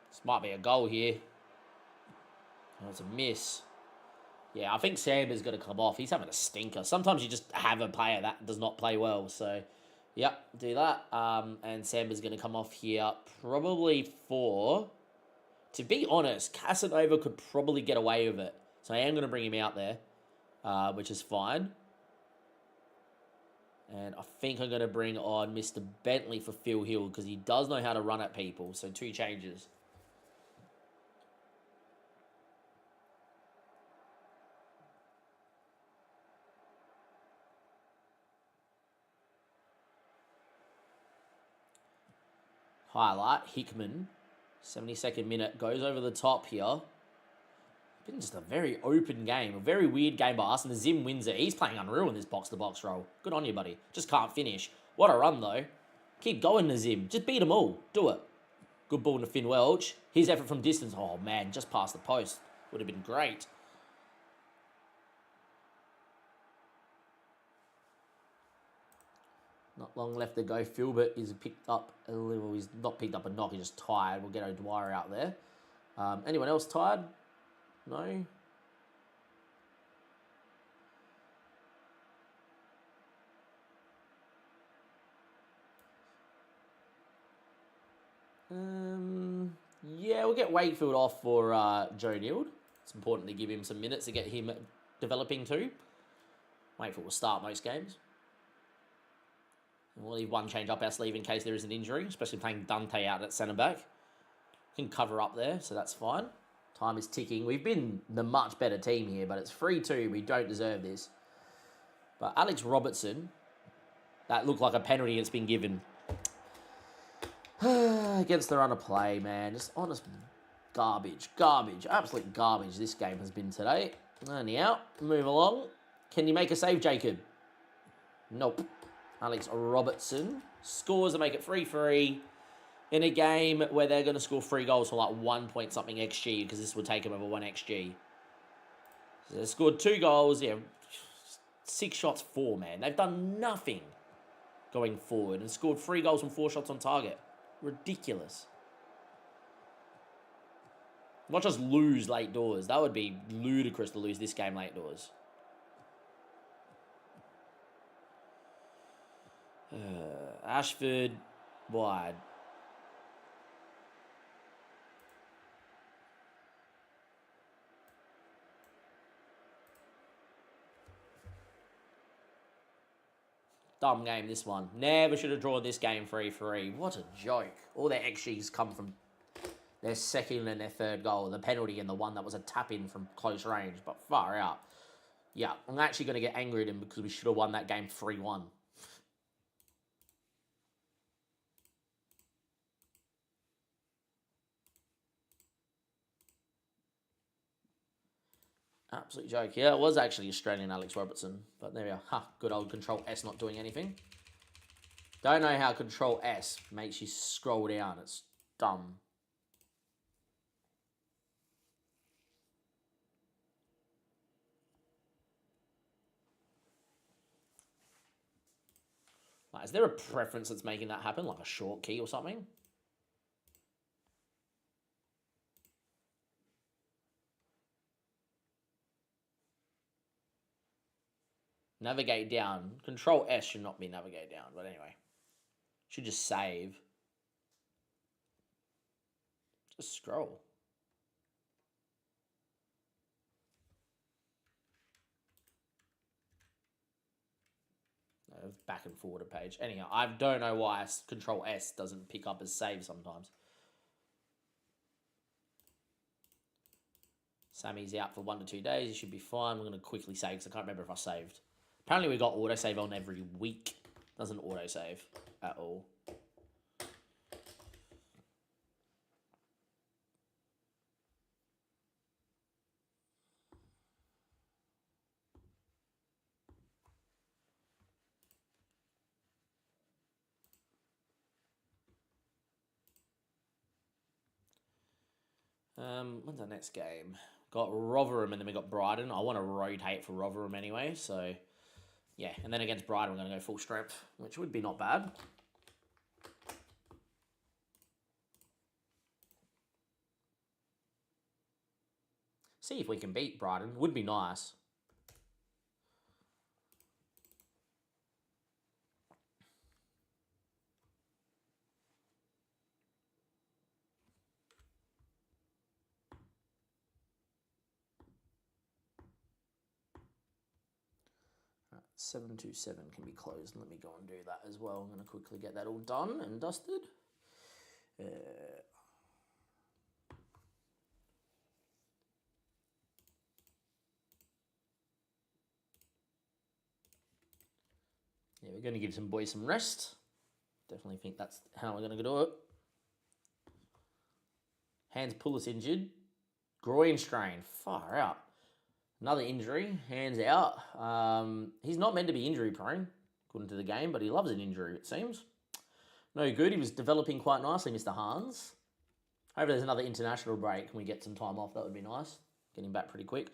This might be a goal here. Oh, it's a miss. Yeah, I think Samber's going to come off. He's having a stinker. Sometimes you just have a player that does not play well. So, yep, do that. And Samber's going to come off here probably for... To be honest, Casanova could probably get away with it. So I am going to bring him out there, which is fine. And I think I'm going to bring on Mr. Bentley for Phil Hill because he does know how to run at people. So 2 changes. Highlight, Hickman, 72nd minute, goes over the top here. Been just a very open game, a very weird game by us, and the Zim wins it. He's playing unreal in this box-to-box role. Good on you, buddy. Just can't finish. What a run, though. Keep going, Nazim. Just beat them all. Do it. Good ball to Finn Welch. His effort from distance. Oh, man, just past the post. Would have been great. Not long left to go. Filbert is picked up a little. He's not picked up a knock. He's just tired. We'll get O'Dwyer out there. Anyone else tired? No. Yeah, we'll get Wakefield off for Joe Neild. It's important to give him some minutes to get him developing too. Wakefield will start most games. We'll leave one change up our sleeve in case there is an injury, especially playing Dante out at centre-back. Can cover up there, so that's fine. Time is ticking. We've been the much better team here, but it's 3-2. We don't deserve this. But Alex Robertson, that looked like a penalty it's been given. Against the run of play, man. Just honest garbage. Garbage. Absolute garbage this game has been today. Only out. Move along. Can you make a save, Jacob? Nope. Alex Robertson scores to make it 3-3 in a game where they're going to score 3 goals for like 1 point something XG because this would take them over 1 XG. So they scored 2 goals. Yeah, 6 shots, 4, man. They've done nothing going forward and scored 3 goals from 4 shots on target. Ridiculous. Not just lose late doors. That would be ludicrous to lose this game late doors. Ashford, wide. Dumb game, this one. Never should have drawn this game 3-3. What a joke. All their XGs come from their second and their third goal. The penalty and the one that was a tap-in from close range. But far out. Yeah, I'm actually going to get angry at him because we should have won that game 3-1. Absolute joke. Yeah, it was actually Australian Alex Robertson. But there we are. Ha, good old Control S not doing anything. Don't know how Control S makes you scroll down. It's dumb. Like, is there a preference that's making that happen? Like a short key or something? Navigate down. Control S should not be navigate down, but anyway. Should just save. Just scroll. No, back and forward a page. Anyhow, I don't know why Control S doesn't pick up as save sometimes. Sammy's out for 1 to 2 days. He should be fine. We're going to quickly save because I can't remember if I saved. Apparently we got autosave on every week. Doesn't autosave at all. When's our next game? Got Rotherham and then we got Brighton. I want to rotate for Rotherham anyway, so yeah. And then against Brighton, we're going to go full strength, which would be not bad. See if we can beat Brighton. Would be nice. Right, 727 can be closed. Let me go and do that as well. I'm going to quickly get that all done and dusted. Yeah, we're going to give some boys some rest. Definitely think that's how we're going to do it. Hands Pulis injured. Groin strain. Far out. Another injury. Hands out. He's not meant to be injury prone, according to the game, but he loves an injury, it seems. No good. He was developing quite nicely, Mr. Hans. Hopefully there's another international break and we get some time off. That would be nice. Getting back pretty quick.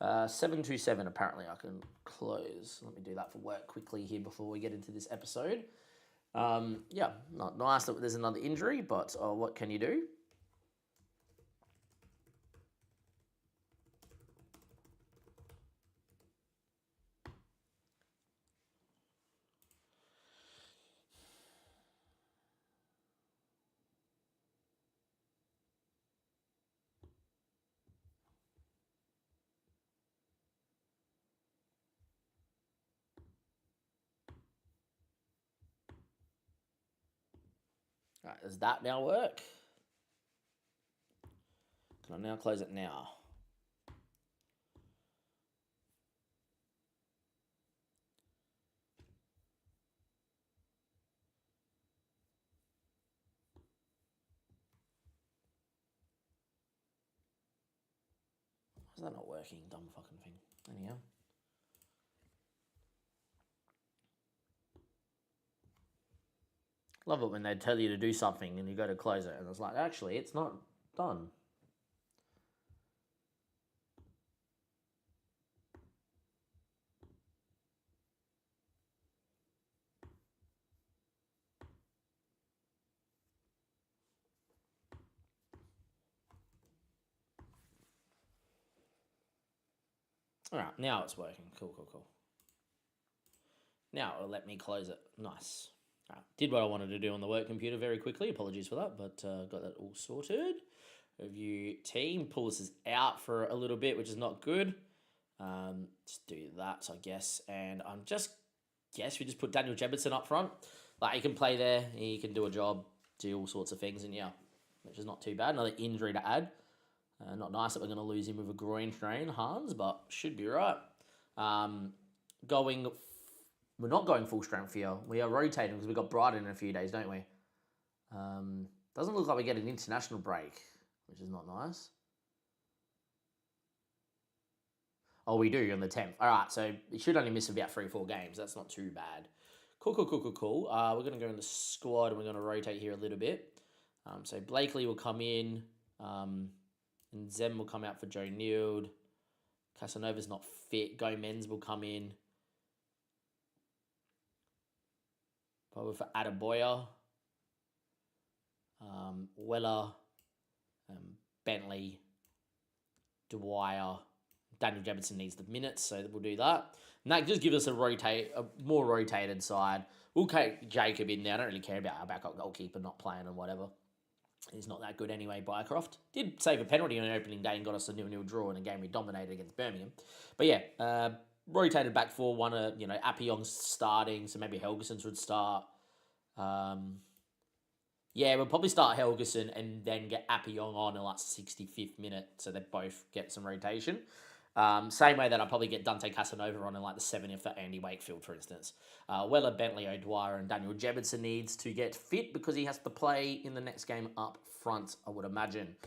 727 apparently I can close. Let me do that for work quickly here before we get into this episode. Yeah, not nice that there's another injury, but what can you do? All right, does that now work? Can I now close it now? Why is that not working? Dumb fucking thing. Anyhow. Love it when they tell you to do something and you go to close it and it's like, actually, it's not done. All right, now it's working. Cool. Now it'll let me close it. Nice. All right, did what I wanted to do on the work computer very quickly. Apologies for that, but got that all sorted. Review team. Pulis is out for a little bit, which is not good. Just do that, I guess. And I'm just guess we just put Daniel Jebberson up front. Like, he can play there. He can do a job, do all sorts of things. And yeah, which is not too bad. Another injury to add. Not nice that we're going to lose him with a groin strain, Hans, but should be right. We're not going full strength here. We are rotating because we've got Brighton in a few days, don't we? Doesn't look like we get an international break, which is not nice. Oh, we do on the 10th. All right, so we should only miss about 3-4 games. That's not too bad. Cool. We're going to go in the squad and we're going to rotate here a little bit. So Blakely will come in. And Zem will come out for Joe Neild. Casanova's not fit. Gomez will come in. Probably for Adebayor. Weller. Bentley. Dwyer. Daniel Jefferson needs the minutes, so we'll do that. And that just gives us a more rotated side. We'll take Jacob in there. I don't really care about our backup goalkeeper not playing and whatever. He's not that good anyway, Bycroft. Did save a penalty on opening day and got us a 0-0 draw in a game we dominated against Birmingham. But yeah, rotated back four, Appiong's starting, so maybe Helgeson's would start. Yeah, we'll probably start Helgeson and then get Appiong on in like 65th minute, so they both get some rotation. Same way that I'll probably get Dante Casanova on in like the 70th for Andy Wakefield, for instance. Weller, Bentley, O'Dwyer, and Daniel Jebberson needs to get fit because he has to play in the next game up front, I would imagine.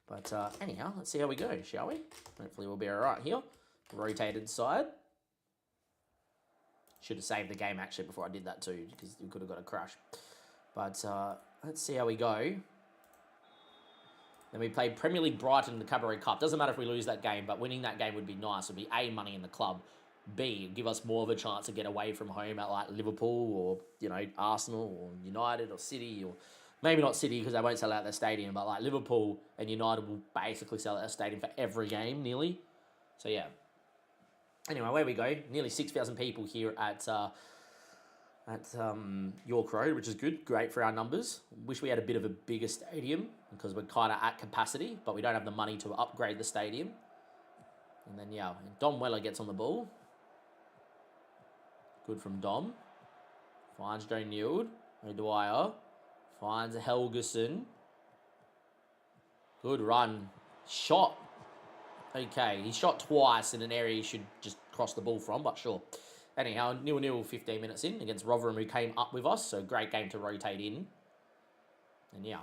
But anyhow, let's see how we go, shall we? Hopefully we'll be all right here. Rotated side. Should have saved the game actually before I did that too, because we could have got a crash. But let's see how we go. Then we played Premier League Brighton in the Cabaret Cup. Doesn't matter if we lose that game, but winning that game would be nice. It would be A, money in the club. B, give us more of a chance to get away from home at like Liverpool or, you know, Arsenal or United or City, or maybe not City because they won't sell out their stadium, but like Liverpool and United will basically sell out their stadium for every game, nearly. So yeah. Anyway, where we go. Nearly 6,000 people here at York Road, which is good. Great for our numbers. Wish we had a bit of a bigger stadium because we're kind of at capacity, but we don't have the money to upgrade the stadium. And then, yeah, Dom Weller gets on the ball. Good from Dom. Finds Joe Neild. O'Dwyer. Finds Helgeson. Good run. Shot. Okay, he shot twice in an area he should just cross the ball from, but sure. Anyhow, 0-0 15 minutes in against Rotherham, who came up with us, so great game to rotate in. And yeah.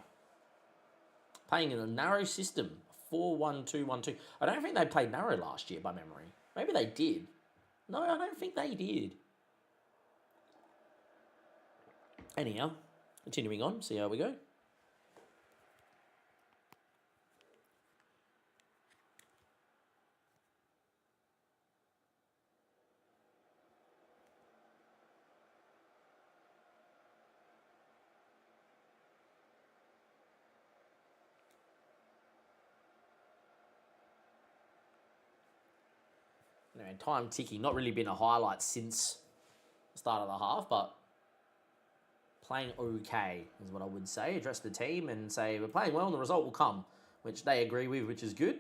Playing in a narrow system, 4-1-2-1-2. I don't think they played narrow last year by memory. Maybe they did. No, I don't think they did. Anyhow, continuing on, see how we go. Anyway, time ticking. Not really been a highlight since the start of the half, but playing okay is what I would say. Address the team and say we're playing well and the result will come, which they agree with, which is good.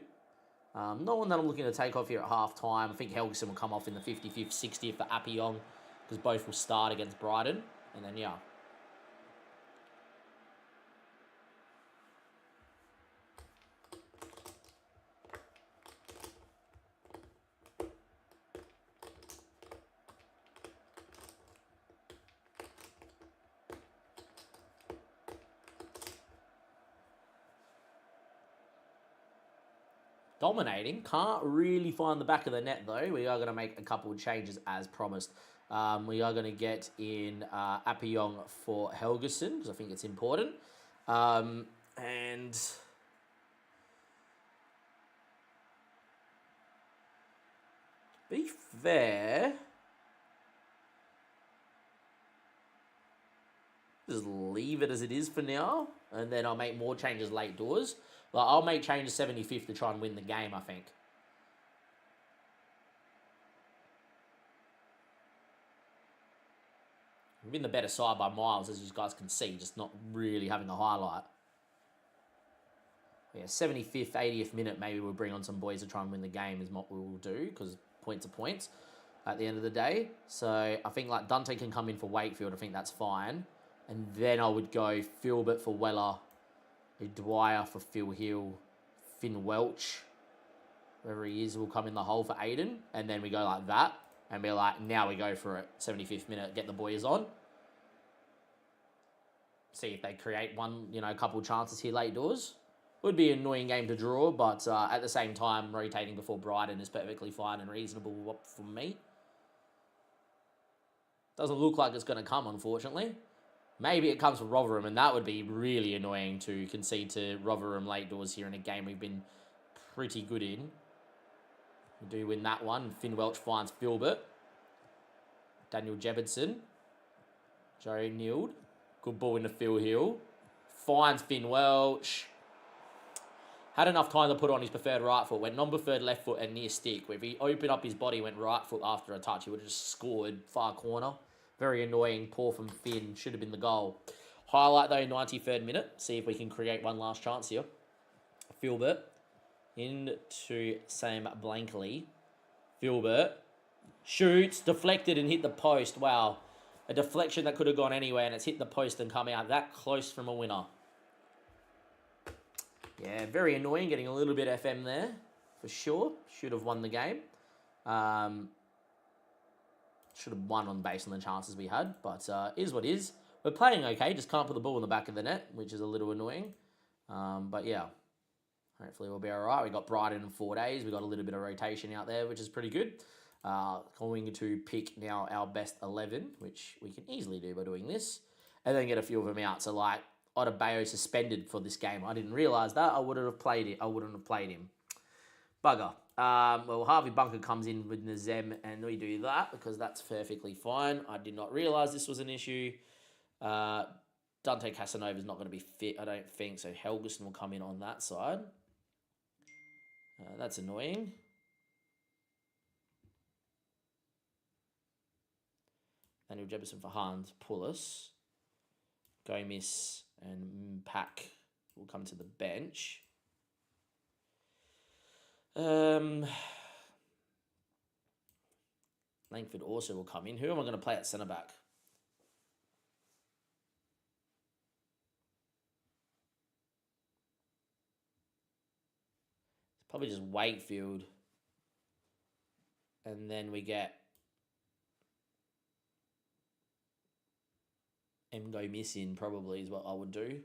No one that I'm looking to take off here at half time. I think Helgeson will come off in the 55th, 60th for Appiong because both will start against Brighton. And then, yeah. Dominating. Can't really find the back of the net, though. We are going to make a couple of changes as promised. We are going to get in Appiong for Helgeson, because I think it's important. And to be fair, just leave it as it is for now, and then I'll make more changes late doors. Well, I'll make changes 75th to try and win the game, I think. We've been the better side by miles, as you guys can see, just not really having a highlight. Yeah, 75th, 80th minute, maybe we'll bring on some boys to try and win the game is what we will do, because points are points at the end of the day. So I think like Dante can come in for Wakefield. I think that's fine. And then I would go Filbert for Weller, Dwyer for Phil Hill, Finn Welch, wherever he is, will come in the hole for Aiden. And then we go like that. And be like, now we go for it. 75th minute, get the boys on. See if they create one, a couple of chances here late doors. Would be an annoying game to draw, but at the same time, rotating before Brighton is perfectly fine and reasonable for me. Doesn't look like it's going to come, unfortunately. Maybe it comes from Rotherham, and that would be really annoying to concede to Rotherham late doors here in a game we've been pretty good in. We do win that one. Finn Welch finds Filbert. Daniel Jebedson. Joe Neild. Good ball into Phil Hill. Finds Finn Welch. Had enough time to put on his preferred right foot. Went non-preferred left foot and near stick. If he opened up his body, went right foot after a touch, he would have just scored far corner. Very annoying. Poor from Finn. Should have been the goal. Highlight, though, 93rd minute. See if we can create one last chance here. Filbert. Into Sam Blankley. Filbert. Shoots. Deflected and hit the post. Wow. A deflection that could have gone anywhere, and it's hit the post and come out that close from a winner. Yeah, very annoying. Getting a little bit FM there, for sure. Should have won the game. Should have won based on the chances we had, but is what is. We're playing okay, just can't put the ball in the back of the net, which is a little annoying. But yeah, hopefully we'll be all right. We got Brighton in 4 days. We got a little bit of rotation out there, which is pretty good. Going to pick now our best 11, which we can easily do by doing this, and then get a few of them out. So like Adebayo suspended for this game. I didn't realise that. I wouldn't have played it. I wouldn't have played him. Bugger. Well, Harvey Bunker comes in with Nazem, and we do that because that's perfectly fine. I did not realise this was an issue. Dante Casanova is not going to be fit, I don't think, so Helgeson will come in on that side. That's annoying. Daniel Jefferson for Hans, Pulis, Gomis, and Pack will come to the bench. Langford also will come in. Who am I going to play at centre back? It's probably just Wakefield. And then we get Go missing probably is what I would do.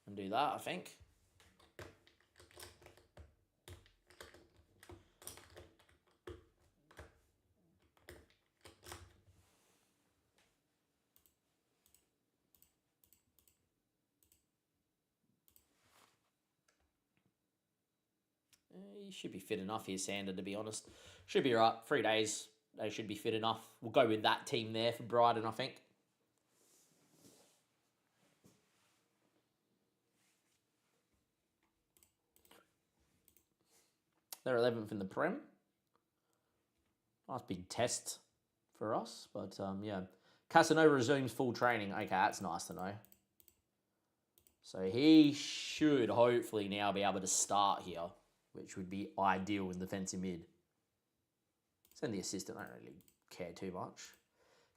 And do that, I think. He should be fit enough here, Sander, to be honest. Should be right. 3 days. They should be fit enough. We'll go with that team there for Brighton, I think. They're 11th in the Prem. Nice big test for us. But, yeah. Casanova resumes full training. Okay, that's nice to know. So he should hopefully now be able to start here, which would be ideal in defensive mid. Send the assistant. I don't really care too much.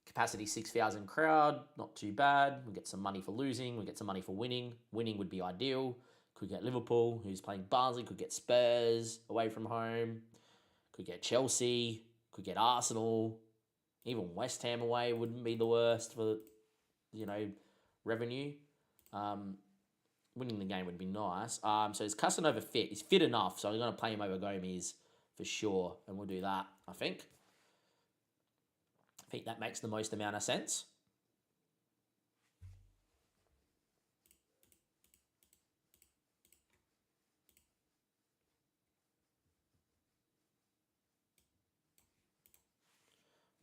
Capacity 6,000 crowd. Not too bad. We get some money for losing. We get some money for winning. Winning would be ideal. Could get Liverpool, who's playing Barnsley. Could get Spurs away from home. Could get Chelsea. Could get Arsenal. Even West Ham away wouldn't be the worst for, revenue. Winning the game would be nice. So is Casanova fit? He's fit enough, so I'm going to play him over Gomes for sure. And we'll do that, I think. I think that makes the most amount of sense.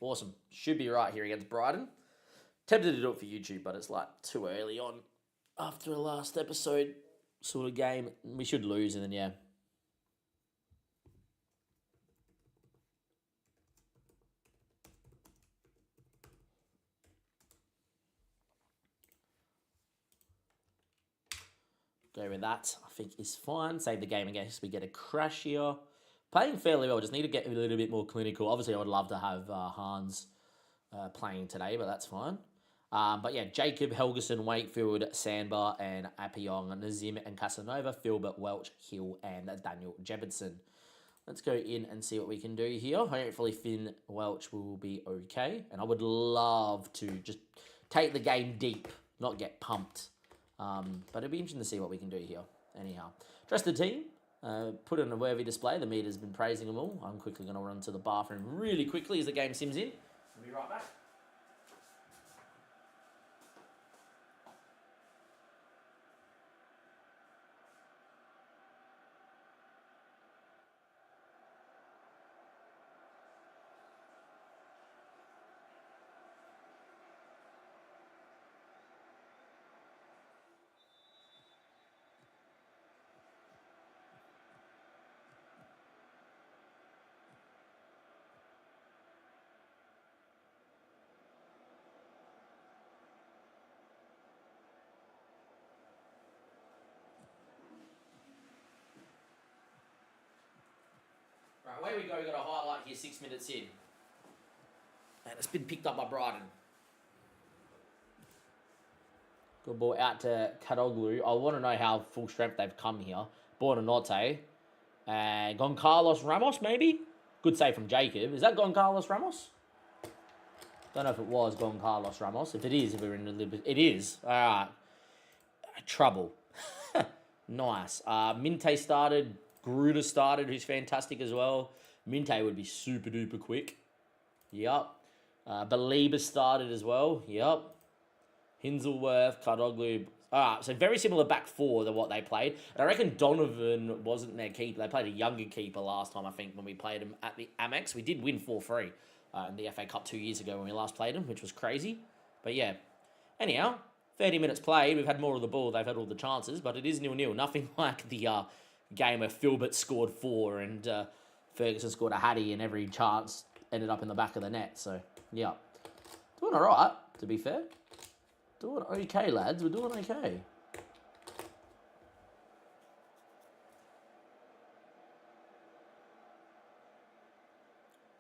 Awesome. Should be right here against Brighton. Tempted to do it for YouTube, but it's like too early on after the last episode sort of game. We should lose, and then, yeah. Go with that, I think is fine. Save the game in case we get a crash here. Playing fairly well, just need to get a little bit more clinical. Obviously, I would love to have Hans playing today, but that's fine. But yeah, Jacob, Helgeson, Wakefield, Sandbar, and Appiong, Nazim, and Casanova, Filbert, Welch, Hill, and Daniel Jefferson. Let's go in and see what we can do here. Hopefully Finn Welch will be okay. And I would love to just take the game deep, not get pumped. But it'll be interesting to see what we can do here. Anyhow, dress the team. Put in a worthy display. The media's been praising them all. I'm quickly going to run to the bathroom really quickly as the game sims in. I'll be right back. Right, away we go. We've got a highlight here 6 minutes in. And it's been picked up by Brighton. Good ball out to Kadoglu. I want to know how full strength they've come here. Buonanotte. And Goncarlos Ramos, maybe? Good save from Jacob. Is that Goncarlos Ramos? Don't know if it was Goncarlos Ramos. If it is, if we're in a little bit... It is. All right. Trouble. Nice. Minte started. Gruder started, who's fantastic as well. Minte would be super duper quick. Yup. Baliba started as well. Yup. Hinselworth, Kadoglu. All right, so very similar back four than what they played. And I reckon Donovan wasn't their keeper. They played a younger keeper last time, I think, when we played them at the Amex. We did win 4-3 in the FA Cup 2 years ago when we last played them, which was crazy. But yeah, anyhow, 30 minutes played. We've had more of the ball. They've had all the chances, but it is 0-0. Nothing like the game where Filbert scored 4 and Ferguson scored a hattie and every chance ended up in the back of the net. So, yeah. Doing all right, to be fair. Doing okay, lads. We're doing okay.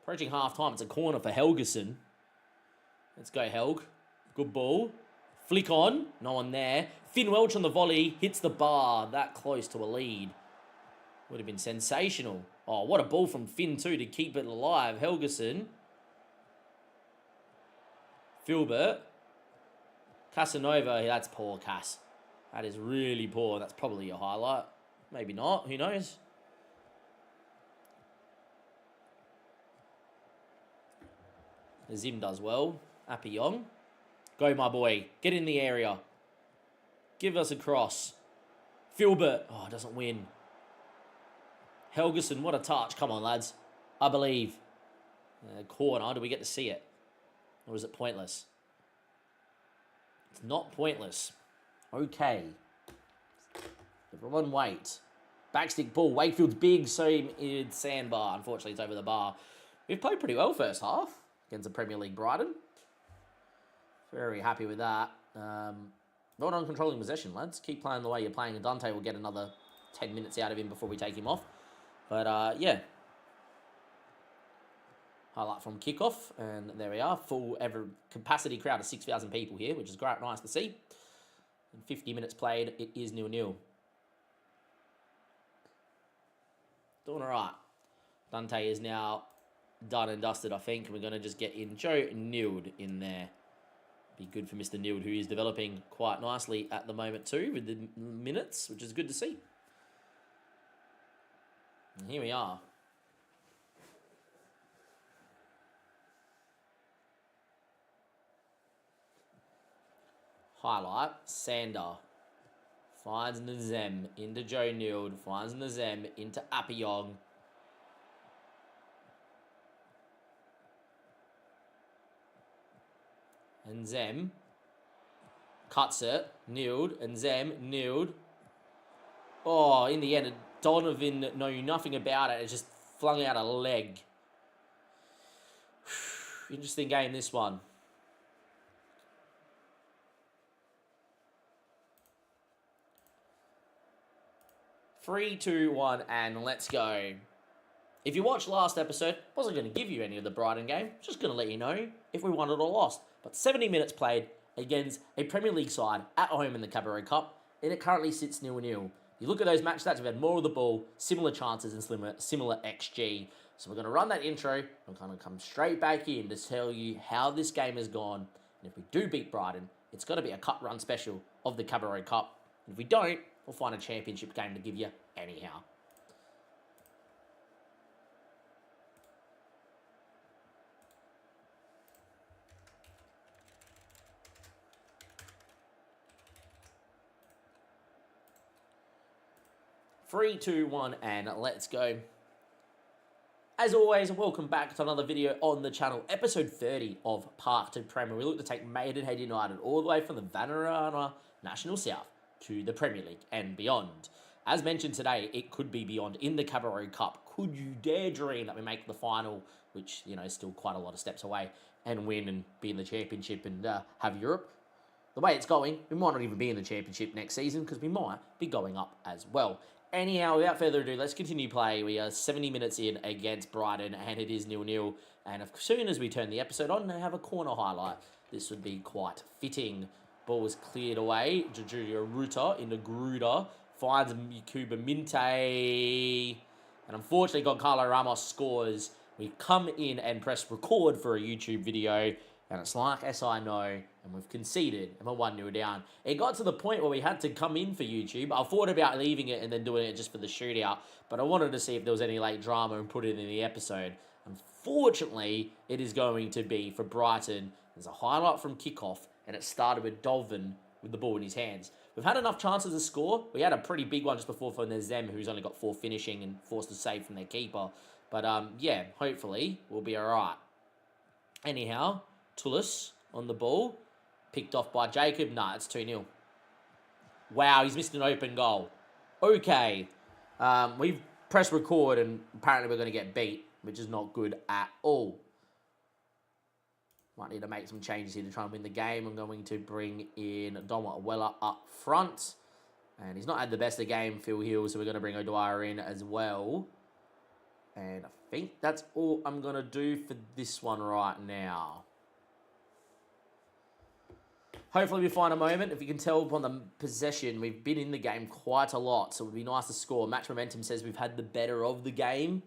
Approaching half-time. It's a corner for Helgeson. Let's go, Helg. Good ball. Flick on. No one there. Finn Welch on the volley. Hits the bar. That close to a lead. Would have been sensational. Oh, what a ball from Finn, too, to keep it alive. Helgeson. Filbert. Casanova. That's poor, Cass. That is really poor. That's probably a highlight. Maybe not. Who knows? Zim does well. Appiong. Go, my boy. Get in the area. Give us a cross. Filbert. Oh, doesn't win. Helgeson, what a touch. Come on, lads. I believe. Corner. Do we get to see it? Or is it pointless? It's not pointless. Okay. Everyone wait. Backstick ball. Wakefield's big, so it's sandbar. Unfortunately, it's over the bar. We've played pretty well first half against the Premier League Brighton. Very happy with that. Not on controlling possession, lads. Keep playing the way you're playing, and Dante will get another 10 minutes out of him before we take him off. But, yeah. Highlight from kickoff, and there we are. Full capacity crowd of 6,000 people here, which is great, nice to see. In 50 minutes played, it is 0-0. Doing all right. Dante is now done and dusted, I think. We're going to just get in Joe Nild in there. Be good for Mr. Nild, who is developing quite nicely at the moment too, with the minutes, which is good to see. And here we are. Highlight, Sander. Finds Nazem into Joe Nild. Finds Nazem into Appiong. And Zem cuts it. Nild and Zem. Nild. Oh, in the end, Donovan knew nothing about it. It just flung out a leg. Interesting game, this one. Three, 2, 1, and let's go. If you watched last episode, wasn't going to give you any of the Brighton game. Just going to let you know if we won it or lost. But 70 minutes played against a Premier League side at home in the Cabaret Cup, and it currently sits 0-0. You look at those match stats, we've had more of the ball, similar chances, and similar XG. So we're going to run that intro. I'm going to come straight back in to tell you how this game has gone. And if we do beat Brighton, it's going to be a cut run special of the Cabaret Cup. And if we don't, we'll find a championship game to give you anyhow. Three, 2, 1, and let's go. As always, welcome back to another video on the channel, episode 30 of Park to Prem, where we look to take Maidenhead United all the way from the Vanarama National South to the Premier League and beyond. As mentioned today, it could be beyond in the Cabaret Cup. Could you dare dream that we make the final, which, you know, is still quite a lot of steps away, and win and be in the championship and have Europe? The way it's going, we might not even be in the championship next season because we might be going up as well. Anyhow, without further ado, let's continue play. We are 70 minutes in against Brighton, and it is 0-0. And as soon as we turn the episode on, they have a corner highlight. This would be quite fitting. Ball was cleared away. Jujulia Ruta into Gruder. Finds Yakuba Minte. And unfortunately, Goncalo Ramos scores. We come in and press record for a YouTube video. And it's like, yes, I know, and we've conceded, and we're 1-0 down. It got to the point where we had to come in for YouTube. I thought about leaving it and then doing it just for the shootout, but I wanted to see if there was any late drama and put it in the episode. Unfortunately, it is going to be for Brighton. There's a highlight from kickoff, and it started with Dolvin with the ball in his hands. We've had enough chances to score. We had a pretty big one just before for Nezem, who's only got 4 finishing and forced to save from their keeper. But yeah, hopefully we'll be all right. Anyhow, Tullis on the ball. Picked off by Jacob. Nah, it's 2-0. Wow, he's missed an open goal. Okay. We've pressed record and apparently we're going to get beat, which is not good at all. Might need to make some changes here to try and win the game. I'm going to bring in Donwa Weller up front. And he's not had the best of game, Phil Hill, so we're going to bring O'Dwyer in as well. And I think that's all I'm going to do for this one right now. Hopefully we find a moment. If you can tell upon the possession, we've been in the game quite a lot, so it would be nice to score. Match Momentum says we've had the better of the game.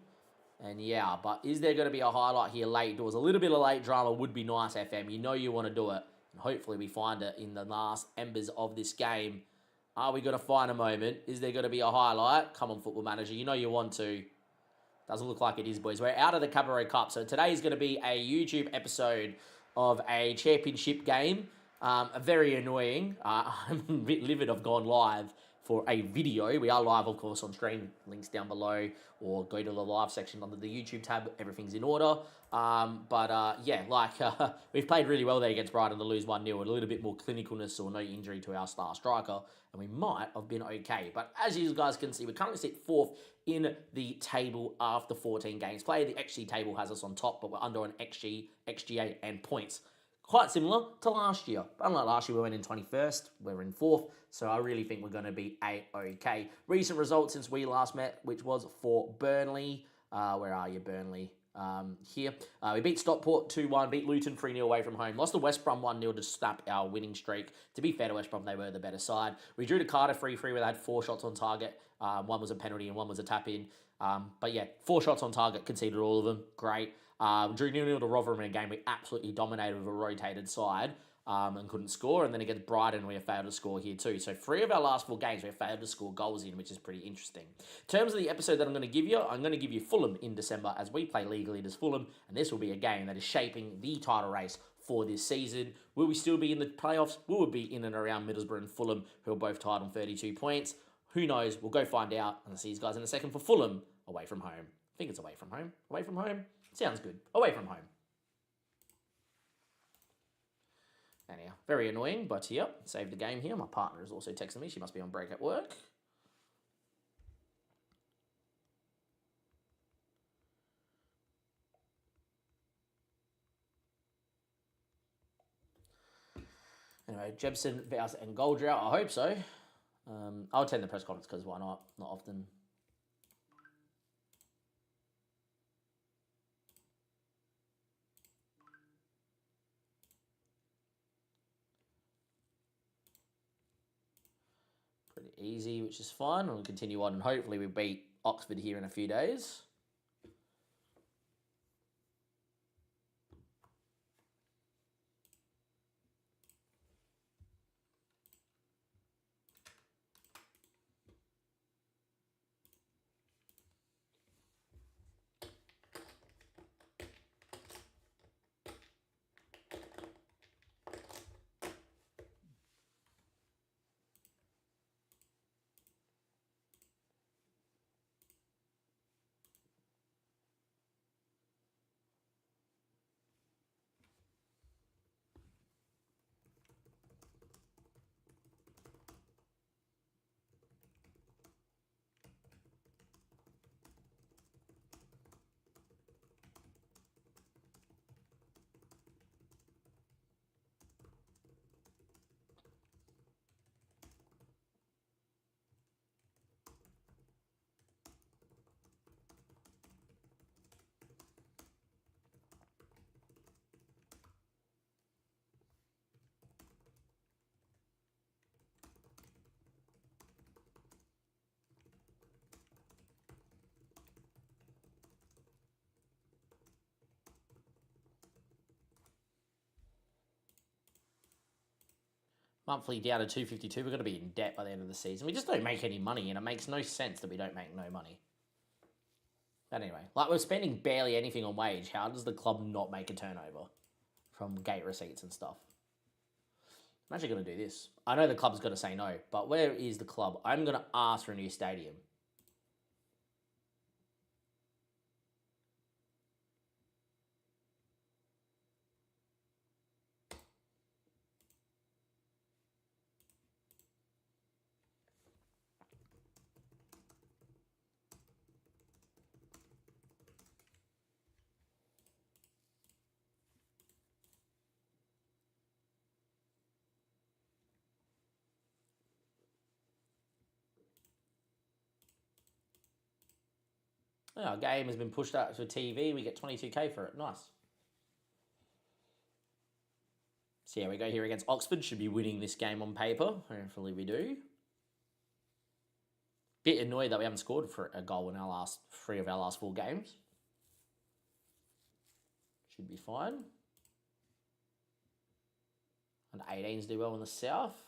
And yeah, but is there going to be a highlight here late doors? A little bit of late drama would be nice, FM. You know you want to do it. And hopefully we find it in the last embers of this game. Are we going to find a moment? Is there going to be a highlight? Come on, Football Manager. You know you want to. Doesn't look like it is, boys. We're out of the Cabaret Cup. So today is going to be a YouTube episode of a championship game. Very annoying. I'm a bit livid I've gone live for a video. We are live, of course, on stream. Links down below, or go to the live section under the YouTube tab. Everything's in order. Yeah, we've played really well there against Brighton to lose 1-0. A little bit more clinicalness or no injury to our star striker, and we might have been okay. But as you guys can see, we currently sit 4th in the table after 14 games played. The XG table has us on top, but we're under on XG, XGA, and points. Quite similar to last year. But unlike last year, we went in 21st. We're in 4th. So I really think we're going to be A-okay. Recent results since we last met, which was for Burnley. Where are you, Burnley? Here. We beat Stockport 2-1, beat Luton 3-0 away from home. Lost to West Brom 1-0 to snap our winning streak. To be fair to West Brom, they were the better side. We drew to Cardiff 3-3 where they had 4 shots on target. One was a penalty and one was a tap-in. But yeah, 4 shots on target, conceded all of them. Great. Drew 0-0 to Rotherham in a game we absolutely dominated with a rotated side and couldn't score. And then against Brighton, we have failed to score here too. So 3 of our last 4 games, we have failed to score goals in, which is pretty interesting. In terms of the episode that I'm going to give you Fulham in December as we play League Leaders Fulham. And this will be a game that is shaping the title race for this season. Will we still be in the playoffs? Will we be in and around Middlesbrough and Fulham, who are both tied on 32 points? Who knows? We'll go find out. And I'll see you guys in a second for Fulham away from home. I think it's away from home. Away from home? Sounds good. Away from home. Anyhow, very annoying, but yep, saved the game here. My partner is also texting me. She must be on break at work. Anyway, Jebson, Vouse, and Goldrow. I hope so. I'll attend the press conference because why not? Not often. Pretty easy, which is fine. We'll continue on and hopefully we beat Oxford here in a few days. Monthly down to 252. We're going to be in debt by the end of the season. We just don't make any money, and it makes no sense that we don't make no money. But anyway, like we're spending barely anything on wage. How does the club not make a turnover from gate receipts and stuff? I'm actually going to do this. I know the club's going to say no, but where is the club? I'm going to ask for a new stadium. Our game has been pushed out to a TV. We get 22k for it. Nice. So yeah, we go here against Oxford. Should be winning this game on paper. Hopefully we do. Bit annoyed that we haven't scored for a goal in our last 3 of our last 4 games. Should be fine. And 18s do well in the south.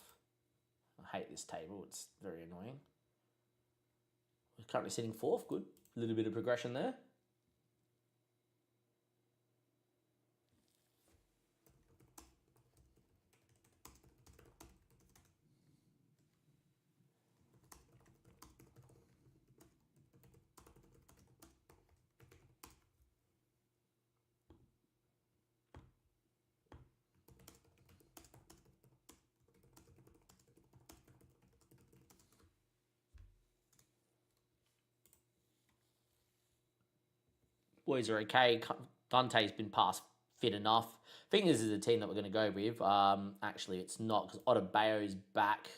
I hate this table. It's very annoying. We're currently sitting 4th. Good. A little bit of progression there. Boys are okay. Dante's been past fit enough. I think this is the team that we're going to go with. Actually, it's not because Otabayo's back.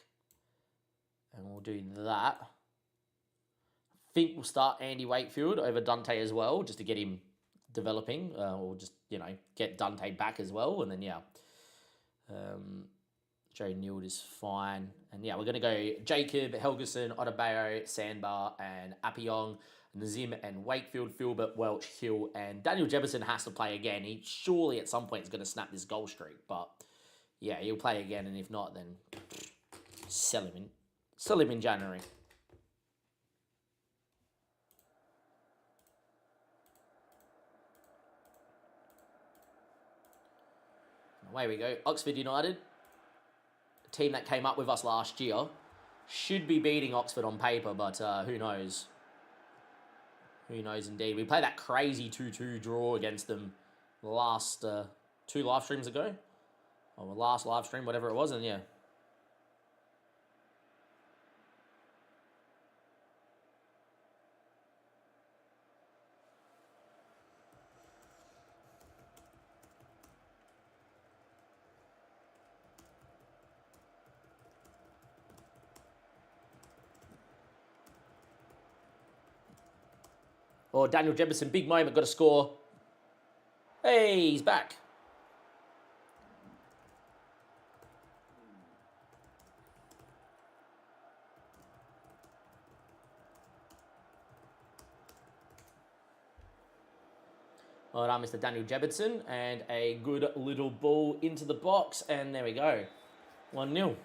And we'll do that. I think we'll start Andy Wakefield over Dante as well, just to get him developing. Or just, get Dante back as well. And then, yeah. Joe Neild is fine. And, yeah, we're going to go Jacob, Helgeson, Otabayo, Sandbar, and Appiong. Nazim and Wakefield, Filbert, Welch, Hill, and Daniel Jefferson has to play again. He surely at some point is going to snap this goal streak, but yeah, he'll play again, and if not, then sell him in January. Away we go. Oxford United, a team that came up with us last year, should be beating Oxford on paper, but who knows? Who knows indeed. We played that crazy 2-2 draw against them last 2 live streams ago. Or last live stream, whatever it was, and yeah. Oh, Daniel Jefferson, big moment, got to score. Hey, he's back. Well done, Mr. Daniel Jefferson. And a good little ball into the box. And there we go. 1-0.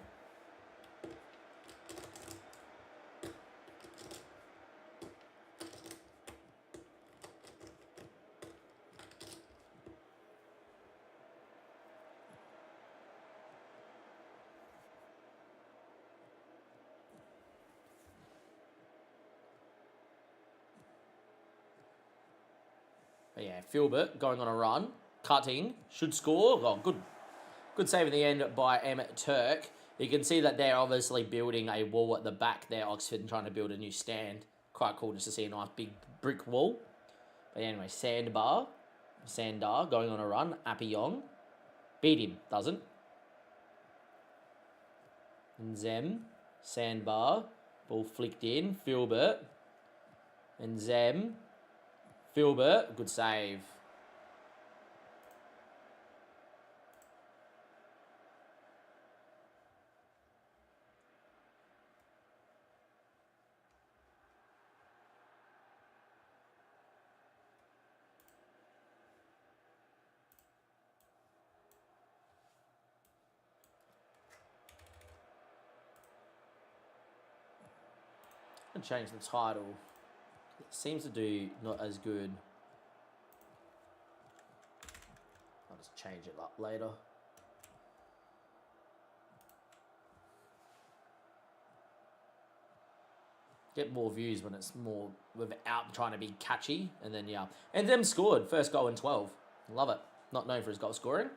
But yeah, Filbert going on a run, cutting, should score. Oh, good save in the end by Turk. You can see that they're obviously building a wall at the back there, Oxford, and trying to build a new stand. Quite cool just to see a nice big brick wall. But anyway, Sandar going on a run. Appiong. Beat him, doesn't. And Zem, Sandbar, ball flicked in. Filbert. And Zem. Filbert, good save. And change the title. It seems to do not as good. I'll just change it up later. Get more views when it's more without trying to be catchy. And then, yeah. And them scored. First goal in 12. Love it. Not known for his goal scoring.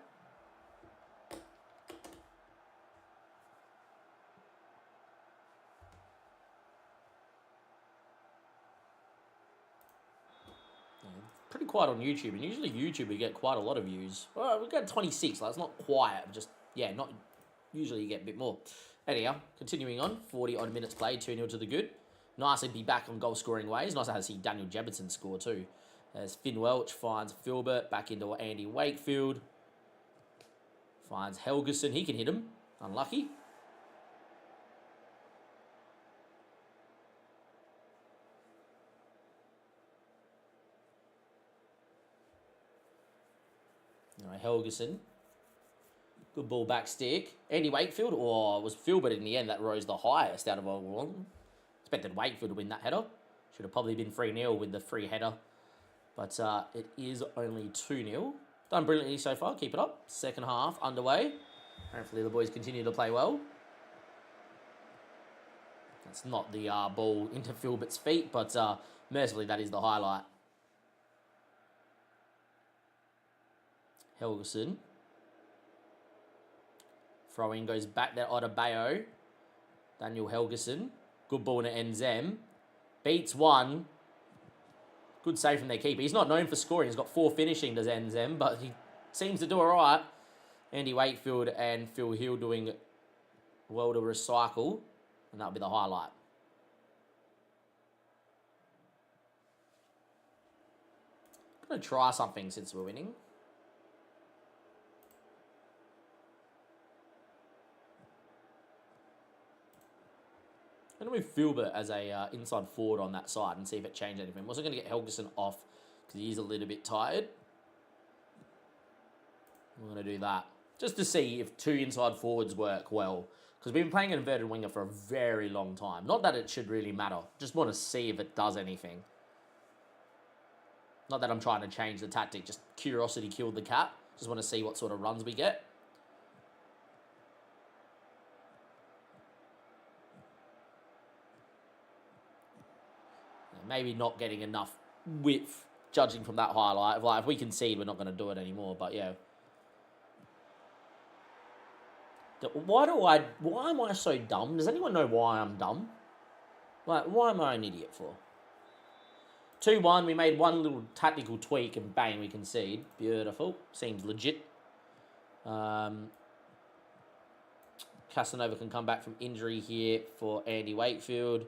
Pretty quiet on YouTube, and usually YouTube we get quite a lot of views. Well, we got 26, like it's not quiet, just, yeah, not, usually you get a bit more. Anyhow, continuing on, 40 odd minutes played, 2-0 to the good. Nice to be back on goal scoring ways. Nice to see Daniel Jebberton score too. As Finn Welch finds Filbert, back into Andy Wakefield. Finds Helgeson, he can hit him, unlucky. Helgeson. Good ball back stick. Andy Wakefield, or it was Filbert in the end that rose the highest out of all one. Expected Wakefield to win that header. Should have probably been 3-0 with the free header. But it is only 2-0. Done brilliantly so far. Keep it up. Second half underway. Hopefully the boys continue to play well. That's not the ball into Filbert's feet, but mercifully that is the highlight. Helgeson. Throw-in goes back there, Otabeo. Daniel Helgeson. Good ball into Enzem. Beats one. Good save from their keeper. He's not known for scoring. He's got 4 finishing, does Enzem, but he seems to do all right. Andy Wakefield and Phil Hill doing well to recycle, and that'll be the highlight. I'm going to try something since we're winning. I'm going to move Filbert as a inside forward on that side and see if it changed anything. I'm also going to get Helgeson off because he is a little bit tired. I'm going to do that just to see if 2 inside forwards work well, because we've been playing an inverted winger for a very long time. Not that it should really matter. Just want to see if it does anything. Not that I'm trying to change the tactic. Just curiosity killed the cat. Just want to see what sort of runs we get. Maybe not getting enough width, judging from that highlight. Like, if we concede, we're not going to do it anymore. But yeah. Why am I so dumb? Does anyone know why I'm dumb? Like, why am I an idiot for? 2-1, we made one little tactical tweak and bang, we concede. Beautiful. Seems legit. Casanova can come back from injury here for Andy Wakefield.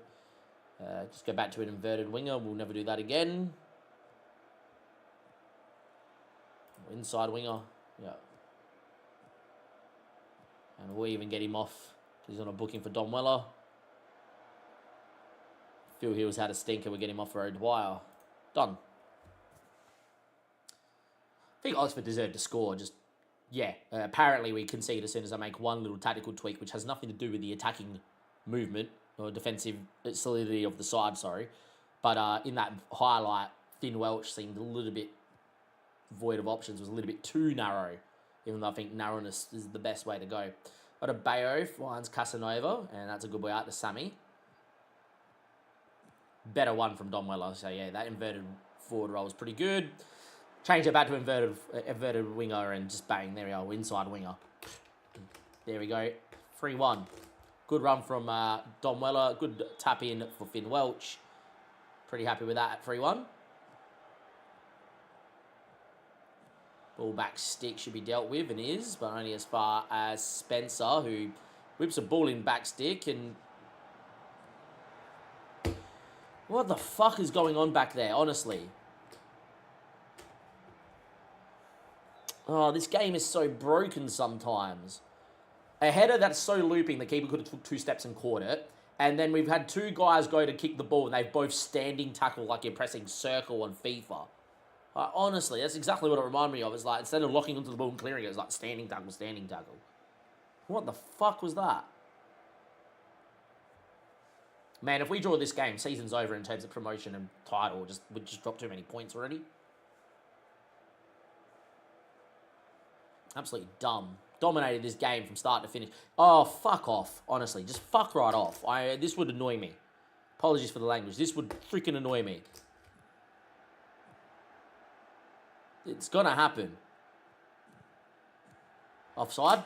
Just go back to an inverted winger. We'll never do that again. Inside winger. Yeah. And we'll even get him off because he's on a booking for Don Weller. Phil Hill's had a stinker. We'll get him off for O'Dwyer. Done. I think Oxford deserved to score. Just, yeah. Apparently we concede as soon as I make one little tactical tweak, which has nothing to do with the attacking movement or defensive solidity of the side, sorry. But in that highlight, Finn Welch seemed a little bit void of options, was a little bit too narrow, even though I think narrowness is the best way to go. But a Bayo finds Casanova, and that's a good way out to Sammy. Better one from Don Weller, so yeah, that inverted forward role was pretty good. Change it back to inverted winger and just bang, there we go, inside winger. There we go, 3-1. Good run from Don Weller. Good tap in for Finn Welch. Pretty happy with that at 3-1. Ball back stick should be dealt with and is, but only as far as Spencer, who whips a ball in back stick. And what the fuck is going on back there, honestly? Oh, this game is so broken sometimes. A header that's so looping, the keeper could have took 2 steps and caught it. And then we've had 2 guys go to kick the ball, and they've both standing tackle like you're pressing circle on FIFA. Honestly, that's exactly what it reminded me of. It's like, instead of locking onto the ball and clearing it, it's like standing tackle, standing tackle. What the fuck was that? Man, if we draw this game, season's over in terms of promotion and title. We just dropped too many points already. Absolutely dumb. Dominated this game from start to finish. Oh, fuck off. Honestly, just fuck right off. This would annoy me. Apologies for the language. This would freaking annoy me. It's going to happen. Offside?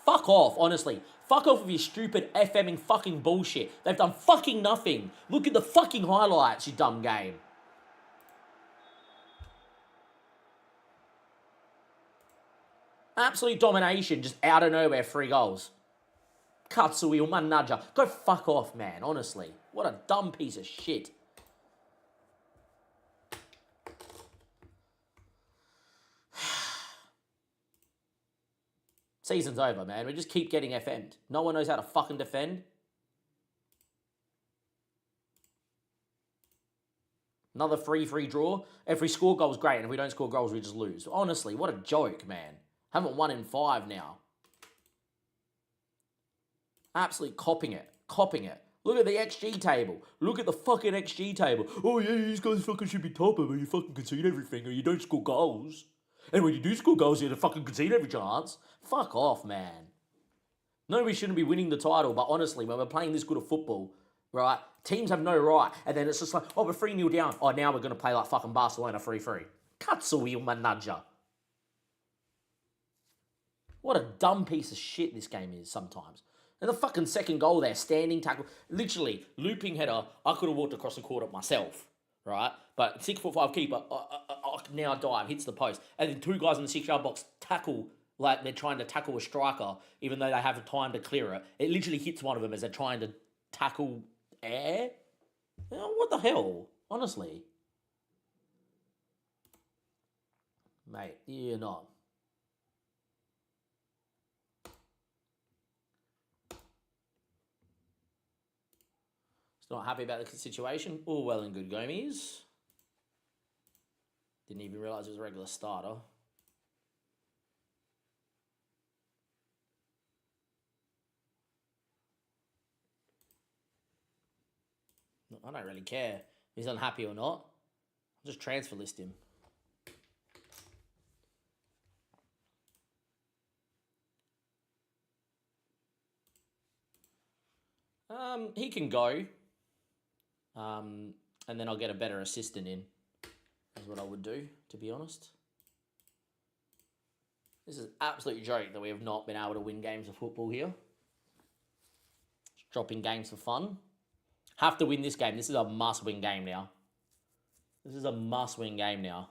Fuck off, honestly. Fuck off with your stupid FMing fucking bullshit. They've done fucking nothing. Look at the fucking highlights, you dumb game. Absolute domination, just out of nowhere, 3 goals. Katsui Umanaja. Go fuck off, man, honestly. What a dumb piece of shit. Season's over, man. We just keep getting FM'd. No one knows how to fucking defend. Another free draw. If we score goals, great. And if we don't score goals, we just lose. Honestly, what a joke, man. Haven't won in 5 now. Absolutely copping it. Copping it. Look at the XG table. Look at the fucking XG table. Oh, yeah, these guys fucking should be top of it. You fucking concede everything or you don't score goals. And when you do score goals, you have to fucking concede every chance. Fuck off, man. No, we shouldn't be winning the title, but honestly, when we're playing this good of football, right, teams have no right. And then it's just like, oh, we're 3-0 down. Oh, now we're going to play like fucking Barcelona 3-3. Katsui Umanaja. What a dumb piece of shit this game is sometimes. And the fucking second goal there, standing tackle, literally, looping header, I could have walked across the court myself, right? But 6'5" keeper, now dive, hits the post. And then 2 guys in the 6-yard box tackle, like they're trying to tackle a striker, even though they have time to clear it. It literally hits one of them as they're trying to tackle air. What the hell? Honestly. Mate, you're not. Still not happy about the situation. All well and good, Gomies. Didn't even realise it was a regular starter. I don't really care if he's unhappy or not. I'll just transfer list him. He can go. And then I'll get a better assistant in. That's what I would do, to be honest. This is absolute joke that we have not been able to win games of football here. Just dropping games for fun. Have to win this game. This is a must-win game now. This is a must-win game now.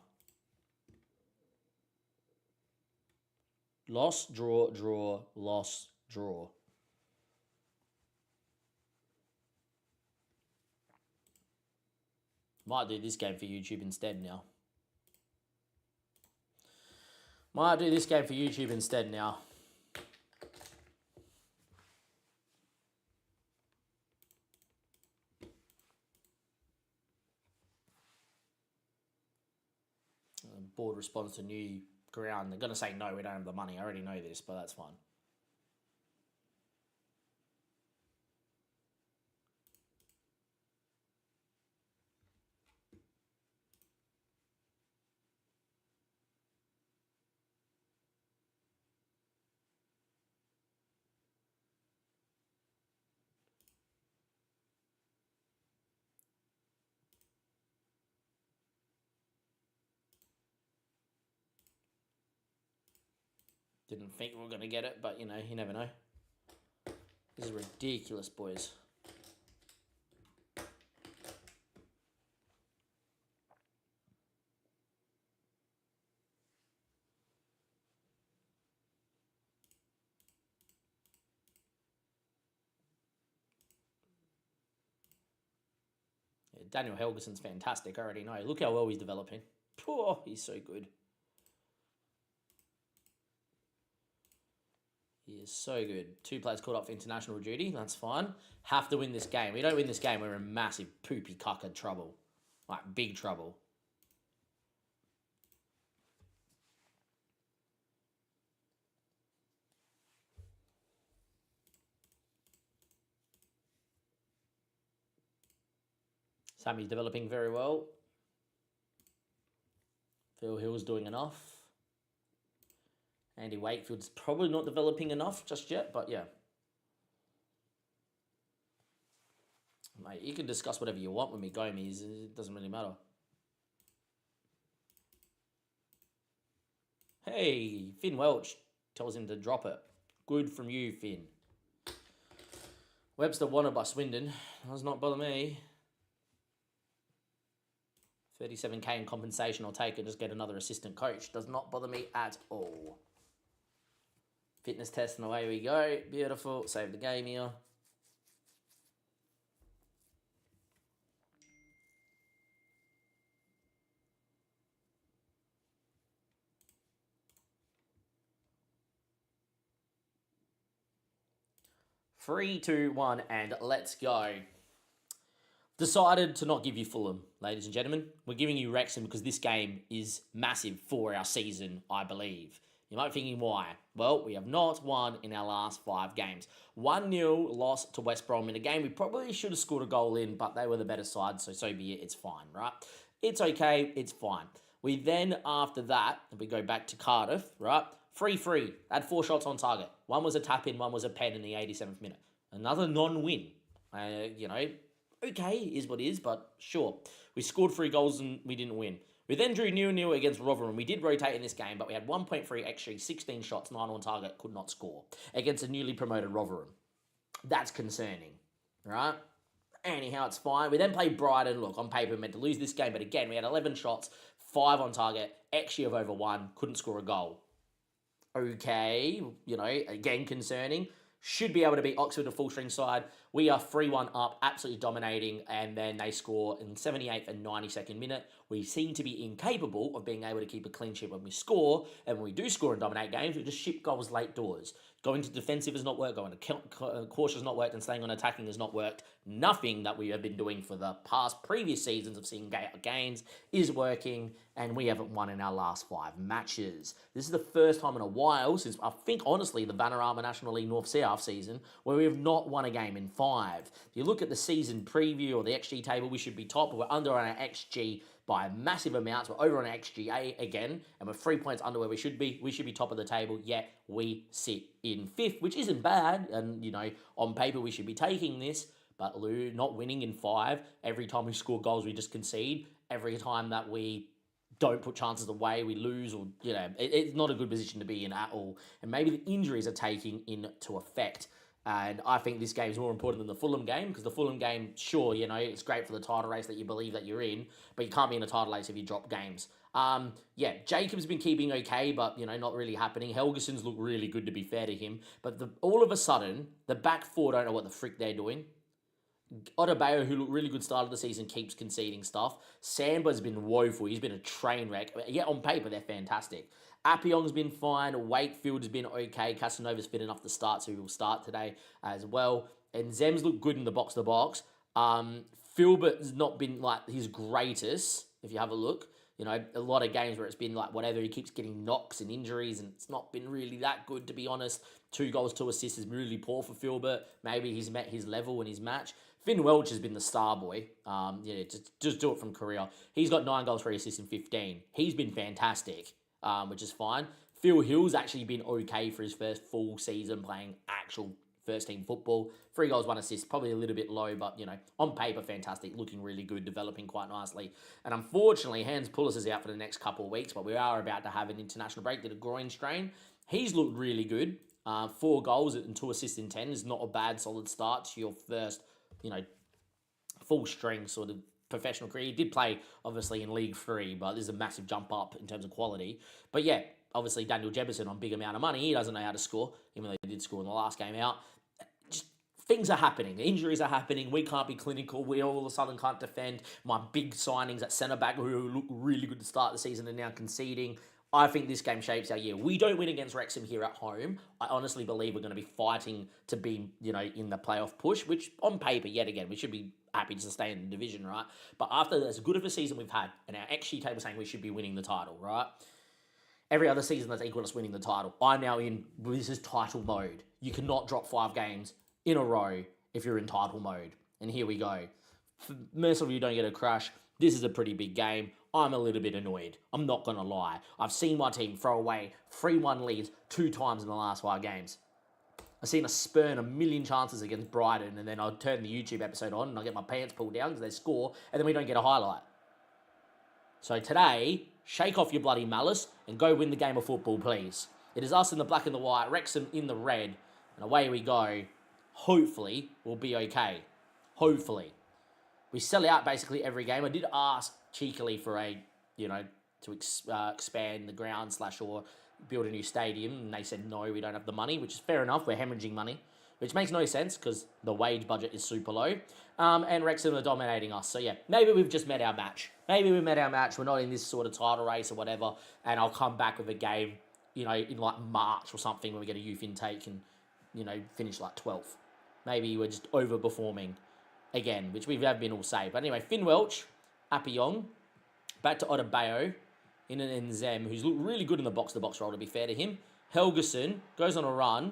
Loss, draw, draw, loss, draw. Might do this game for YouTube instead now. Might do this game for YouTube instead now. Board responds to new ground. They're going to say no, we don't have the money. I already know this, but that's fine. Didn't think we were going to get it, but, you know, you never know. This is ridiculous, boys. Yeah, Daniel Helgeson's fantastic, I already know. Look how well he's developing. Oh, he's so good. He is so good. 2 players called up for international duty. That's fine. Have to win this game. We don't win this game, we're in massive poopy cucka trouble. Like, big trouble. Sammy's developing very well. Phil Hill's doing enough. Andy Wakefield's probably not developing enough just yet, but yeah. Mate, you can discuss whatever you want with me, Gomes. It doesn't really matter. Hey, Finn Welch tells him to drop it. Good from you, Finn. Webster wanted by Swindon. Does not bother me. 37k in compensation, I'll take it. Just get another assistant coach. Does not bother me at all. Fitness test and away we go. Beautiful. Save the game here. Three, two, one, and let's go. Decided to not give you Fulham, ladies and gentlemen. We're giving you Wrexham because this game is massive for our season, I believe. You might be thinking why. Well, we have not won in our last 5 games. 1-0 loss to West Brom in a game we probably should have scored a goal in, but they were the better side, so be it. It's fine, right? It's okay. It's fine. We then, after that, we go back to Cardiff, right? 3-3. Had 4 shots on target. One was a tap-in, one was a pen in the 87th minute. Another non-win. Okay, is what is, but sure. We scored 3 goals and we didn't win. We then drew 0-0 against Rotherham. We did rotate in this game, but we had 1.3 XG, 16 shots, 9 on target, could not score against a newly promoted Rotherham. That's concerning, right? Anyhow, it's fine. We then played Brighton. Look, on paper, we meant to lose this game, but again, we had 11 shots, 5 on target, XG of over 1, couldn't score a goal. Okay, again, concerning. Should be able to beat Oxford, a full-string side. We are 3-1 up, absolutely dominating, and then they score in 78th and 92nd minute. We seem to be incapable of being able to keep a clean sheet when we score, and when we do score and dominate games, we just ship goals late doors. Going to defensive has not worked, going to cautious has not worked, and staying on attacking has not worked. Nothing that we have been doing for the previous seasons of seeing gains is working, and we haven't won in our last 5 matches. This is the first time in a while since, I think, honestly, the Vanarama National League North South season, where we have not won a game in 5. If you look at the season preview or the XG table, we should be top, but we're under on our XG by massive amounts. We're over on our XGA again, and we're 3 points under where we should be. We should be top of the table, yet we sit in 5th, which isn't bad. And, on paper, we should be taking this, but not winning in 5. Every time we score goals, we just concede. Every time that we don't put chances away, we lose, or, it's not a good position to be in at all. And maybe the injuries are taking into effect. And I think this game is more important than the Fulham game, because the Fulham game, sure, it's great for the title race that you believe that you're in, but you can't be in a title race if you drop games. Jacob's been keeping okay, but, not really happening. Helgeson's looked really good, to be fair to him. But all of a sudden, the back 4 don't know what the frick they're doing. Otabayo, who looked really good start of the season, keeps conceding stuff. Samba's been woeful. He's been a train wreck. Yeah, on paper, they're fantastic. Appiong's been fine. Wakefield's been okay. Casanova's fit enough to start, so he will start today as well. And Zem's looked good in the box-to-box. Filbert's not been, his greatest, if you have a look. A lot of games where it's been whatever, he keeps getting knocks and injuries, and it's not been really that good, to be honest. 2 goals, 2 assists is really poor for Filbert. Maybe he's met his level in his match. Finn Welch has been the star boy. Just do it from career. He's got 9 goals, 3 assists in 15. He's been fantastic, which is fine. Phil Hill's actually been okay for his first full season playing actual first-team football. 3 goals, 1 assist, probably a little bit low, but, on paper, fantastic, looking really good, developing quite nicely. And unfortunately, Hans Pullis is out for the next couple of weeks, but we are about to have an international break, did a groin strain. He's looked really good. 4 goals and 2 assists in 10 is not a bad, solid start to your first, full strength sort of professional career. He did play, obviously, in League 3, but there's a massive jump up in terms of quality. But yeah, obviously, Daniel Jefferson on big amount of money, he doesn't know how to score, even though he did score in the last game out. Just things are happening. Injuries are happening. We can't be clinical. We all of a sudden can't defend. My big signings at centre-back, who look really good to start the season, are now conceding. I think this game shapes our year. We don't win against Wrexham here at home. I honestly believe we're going to be fighting to be, in the playoff push, which on paper, yet again, we should be happy to stay in the division, right? But after as good of a season we've had, and our XG table saying we should be winning the title, right? Every other season that's equal to us winning the title. I'm now this is title mode. You cannot drop 5 games in a row if you're in title mode. And here we go. For most of you don't get a crash. This is a pretty big game. I'm a little bit annoyed. I'm not going to lie. I've seen my team throw away 3-1 leads 2 times in the last 5 games. I've seen us spurn a million chances against Brighton, and then I'll turn the YouTube episode on and I'll get my pants pulled down because they score, and then we don't get a highlight. So today, shake off your bloody malice and go win the game of football, please. It is us in the black and the white, Wrexham in the red, and away we go. Hopefully, we'll be okay. Hopefully. We sell out basically every game. I did ask cheekily for to expand the ground / or build a new stadium, and they said no, we don't have the money, which is fair enough. We're hemorrhaging money, which makes no sense because the wage budget is super low, and Wrexham are dominating us. So yeah, maybe we've just met our match. Maybe we met our match. We're not in this sort of title race or whatever, and I'll come back with a game, in like March or something when we get a youth intake and finish like 12th. Maybe we're just overperforming again, which we have been all say. But anyway, Finn Welch, Appiong, back to Otabayo, in an Nzem, who's looked really good in the box-to-box role, to be fair to him. Helgeson goes on a run,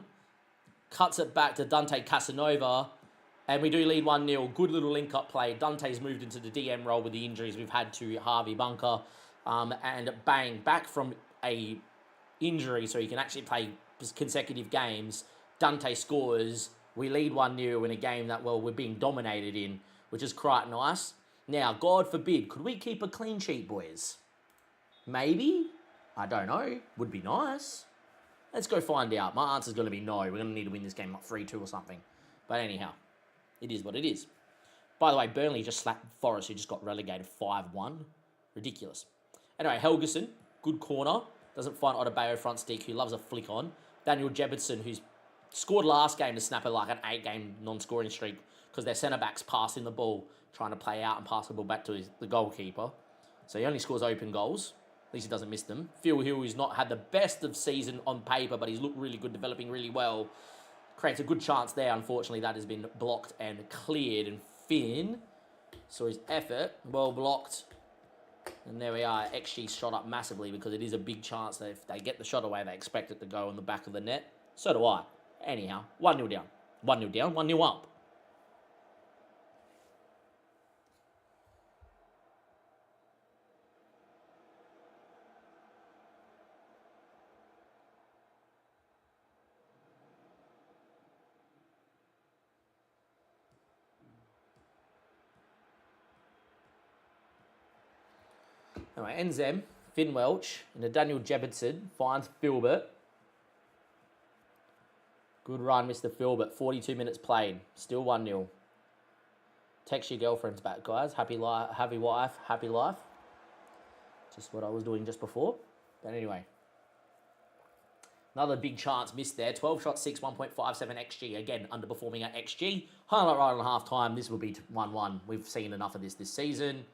cuts it back to Dante Casanova, and we do lead 1-0. Good little link-up play. Dante's moved into the DM role with the injuries we've had to Harvey Bunker, and bang, back from a injury so he can actually play consecutive games. Dante scores. We lead 1-0 in a game that, we're being dominated in, which is quite nice. Now, God forbid, could we keep a clean sheet, boys? Maybe? I don't know. Would be nice. Let's go find out. My answer's going to be no. We're going to need to win this game like 3-2 or something. But anyhow, it is what it is. By the way, Burnley just slapped Forest, who just got relegated 5-1. Ridiculous. Anyway, Helgeson, good corner. Doesn't find Otabayo front stick, who loves a flick on. Daniel Jebberson, who's scored last game to snap like an 8-game non-scoring streak because their centre-back's passing the ball, trying to play out and pass the ball back to the goalkeeper. So he only scores open goals. At least he doesn't miss them. Phil Hill, who's not had the best of season on paper, but he's looked really good, developing really well. Creates a good chance there. Unfortunately, that has been blocked and cleared. And Finn saw his effort. Well blocked. And there we are. XG shot up massively because it is a big chance that if they get the shot away, they expect it to go on the back of the net. So do I. Anyhow, 1-0 down. 1-0 down, 1-0 up. Anyway, Nzem, Finn Welch, and a Daniel Jebberson finds Filbert. Good run, Mr. Filbert. 42 minutes played. Still 1-0. Text your girlfriends back, guys. Happy wife, happy life. Just what I was doing just before. But anyway. Another big chance missed there. 12 shots, 6, 1.57 XG. Again, underperforming at XG. Highlight right on half time. This will be 1-1. We've seen enough of this season.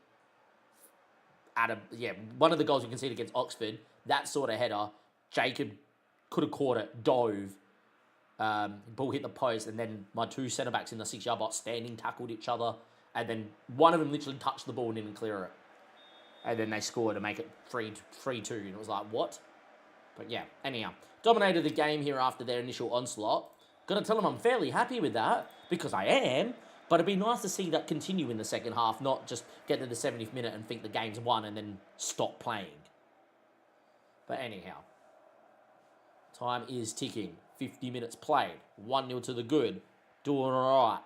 One of the goals we conceded against Oxford, that sort of header, Jacob could have caught it, dove, ball hit the post, and then my two centre-backs in the 6-yard box standing tackled each other, and then one of them literally touched the ball and didn't clear it. And then they scored to make it 3-2, and it was like, what? But yeah, anyhow, dominated the game here after their initial onslaught. Gonna tell them I'm fairly happy with that, because I am. But it'd be nice to see that continue in the second half, not just get to the 70th minute and think the game's won and then stop playing. But anyhow, time is ticking. 50 minutes played. 1-0 to the good. Doing all right.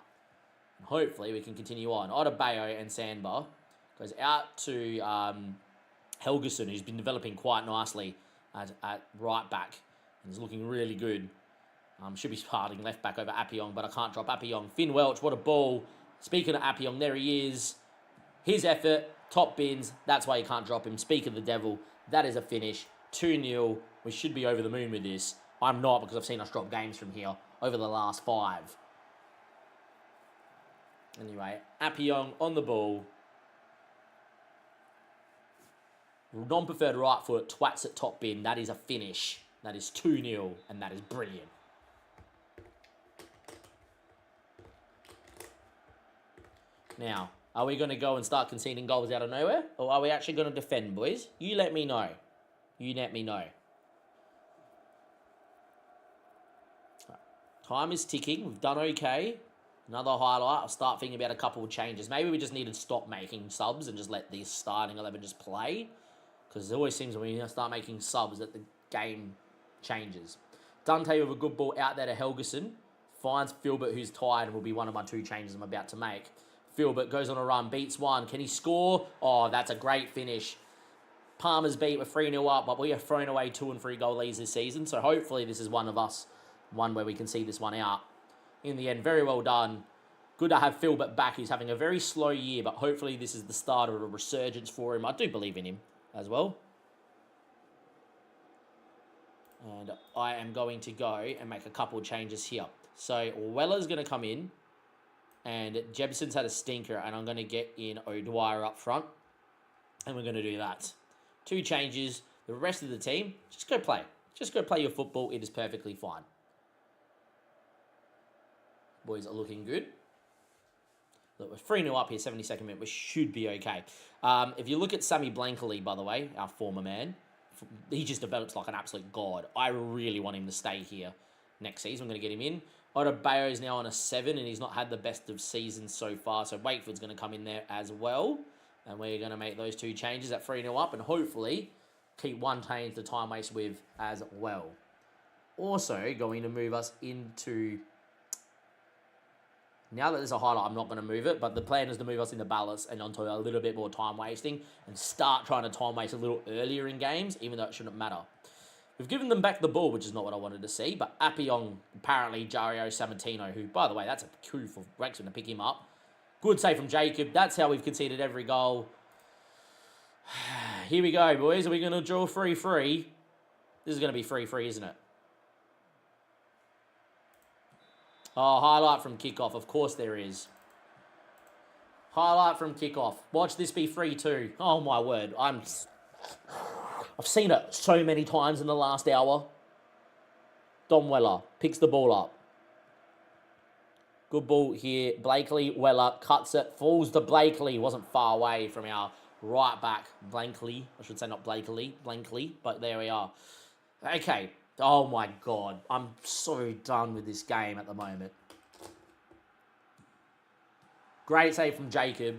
Hopefully we can continue on. Otabayo and Sandbar goes out to Helgeson, who's been developing quite nicely at right back and is looking really good. Should be starting left back over Appiong, but I can't drop Appiong. Finn Welch, what a ball. Speaking of Appiong, there he is. His effort, top bins. That's why you can't drop him. Speak of the devil. That is a finish. 2-0. We should be over the moon with this. I'm not, because I've seen us drop games from here over the last 5. Anyway, Appiong on the ball. Non-preferred right foot, twats at top bin. That is a finish. That is 2-0, and that is brilliant. Now, are we going to go and start conceding goals out of nowhere? Or are we actually going to defend, boys? You let me know. You let me know. Time is ticking. We've done okay. Another highlight. I'll start thinking about a couple of changes. Maybe we just need to stop making subs and just let the starting 11 just play. Because it always seems when we start making subs that the game changes. Dante with a good ball out there to Helgeson. finds Filbert, who's tired, and will be one of my 2 changes I'm about to make. Filbert goes on a run, beats one. Can he score? Oh, that's a great finish. Palmer's beat, we're 3-0 up, but we have thrown away 2 and 3 goal leads this season, so hopefully this is one where we can see this one out. In the end, very well done. Good to have Filbert back. He's having a very slow year, but hopefully this is the start of a resurgence for him. I do believe in him as well. And I am going to go and make a couple of changes here. So Weller's going to come in, and Jebson's had a stinker, and I'm going to get in O'Dwyer up front, and we're going to do that. 2 changes. The rest of the team, just go play. Just go play your football. It is perfectly fine. Boys are looking good. Look, we're 3-0 up here, 72nd minute. We should be okay. If you look at Sammy Blankley, by the way, our former man, he just develops like an absolute god. I really want him to stay here next season. I'm going to get him in. Otobayo is now on a 7, and he's not had the best of seasons so far, so Wakeford's going to come in there as well. And we're going to make those 2 changes at 3-0 up, and hopefully keep 1 change to time waste with as well. Also going to move us into... Now that there's a highlight, I'm not going to move it, but the plan is to move us into ballast and onto a little bit more time wasting and start trying to time waste a little earlier in games, even though it shouldn't matter. We've given them back the ball, which is not what I wanted to see, but Appiong, apparently Jario Sammartino, who, by the way, that's a coup for Wrexham to pick him up. Good save from Jacob. That's how we've conceded every goal. Here we go, boys. Are we going to draw 3-3? This is going to be 3-3, isn't it? Oh, highlight from kickoff. Of course there is. Highlight from kickoff. Watch this be 3-2. Oh, my word. I've seen it so many times in the last hour. Dom Weller picks the ball up. Good ball here. Blakely, Weller cuts it. Falls to Blakely. Wasn't far away from our right back. Blankley. I should say not Blakely. Blankley. But there we are. Okay. Oh my God. I'm so done with this game at the moment. Great save from Jacob.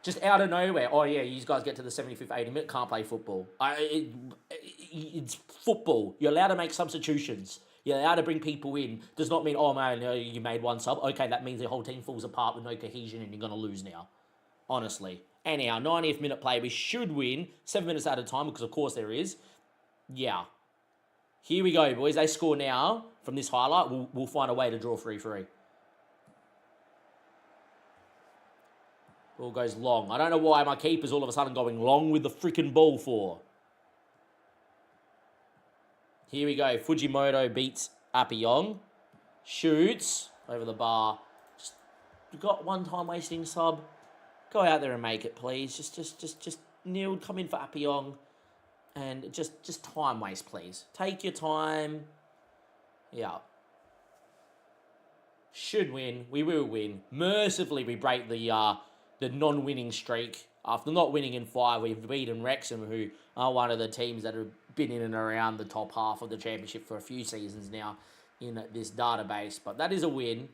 Just out of nowhere. Oh yeah, you guys get to the 75th, 80th minute. Can't play football. It's football. You're allowed to make substitutions. You're allowed to bring people in. Does not mean, oh man, you made 1 sub. Okay, that means the whole team falls apart with no cohesion and you're going to lose now. Honestly. Anyhow, 90th minute play. We should win 7 minutes at a time because of course there is. Yeah. Here we go, boys. They score now from this highlight. We'll find a way to draw 3-3. Ball goes long. I don't know why my keeper's all of a sudden going long with the freaking ball for. Here we go. Fujimoto beats Appiong. Shoots over the bar. Just got 1 time wasting sub. Go out there and make it, please. Just Neil, come in for Appiong. And just time waste, please. Take your time. Yeah. Should win. We will win. Mercifully, we break the non-winning streak. After not winning in 5, we've beaten Wrexham, who are one of the teams that have been in and around the top half of the championship for a few seasons now in this database. But that is a win.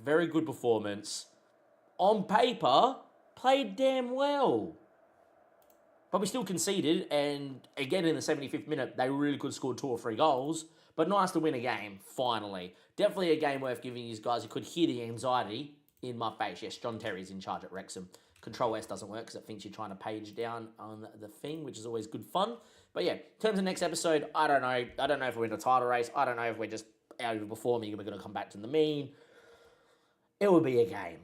Very good performance. On paper, played damn well. But we still conceded, and again in the 75th minute, they really could score 2 or 3 goals. But nice to win a game, finally. Definitely a game worth giving you guys. You could hear the anxiety in my face. Yes, John Terry's in charge at Wrexham. Control S doesn't work because it thinks you're trying to page down on the thing, which is always good fun. But yeah, in terms of next episode, I don't know. I don't know if we're in a title race. I don't know if we're just out of performing and we're going to come back to the mean. It will be a game.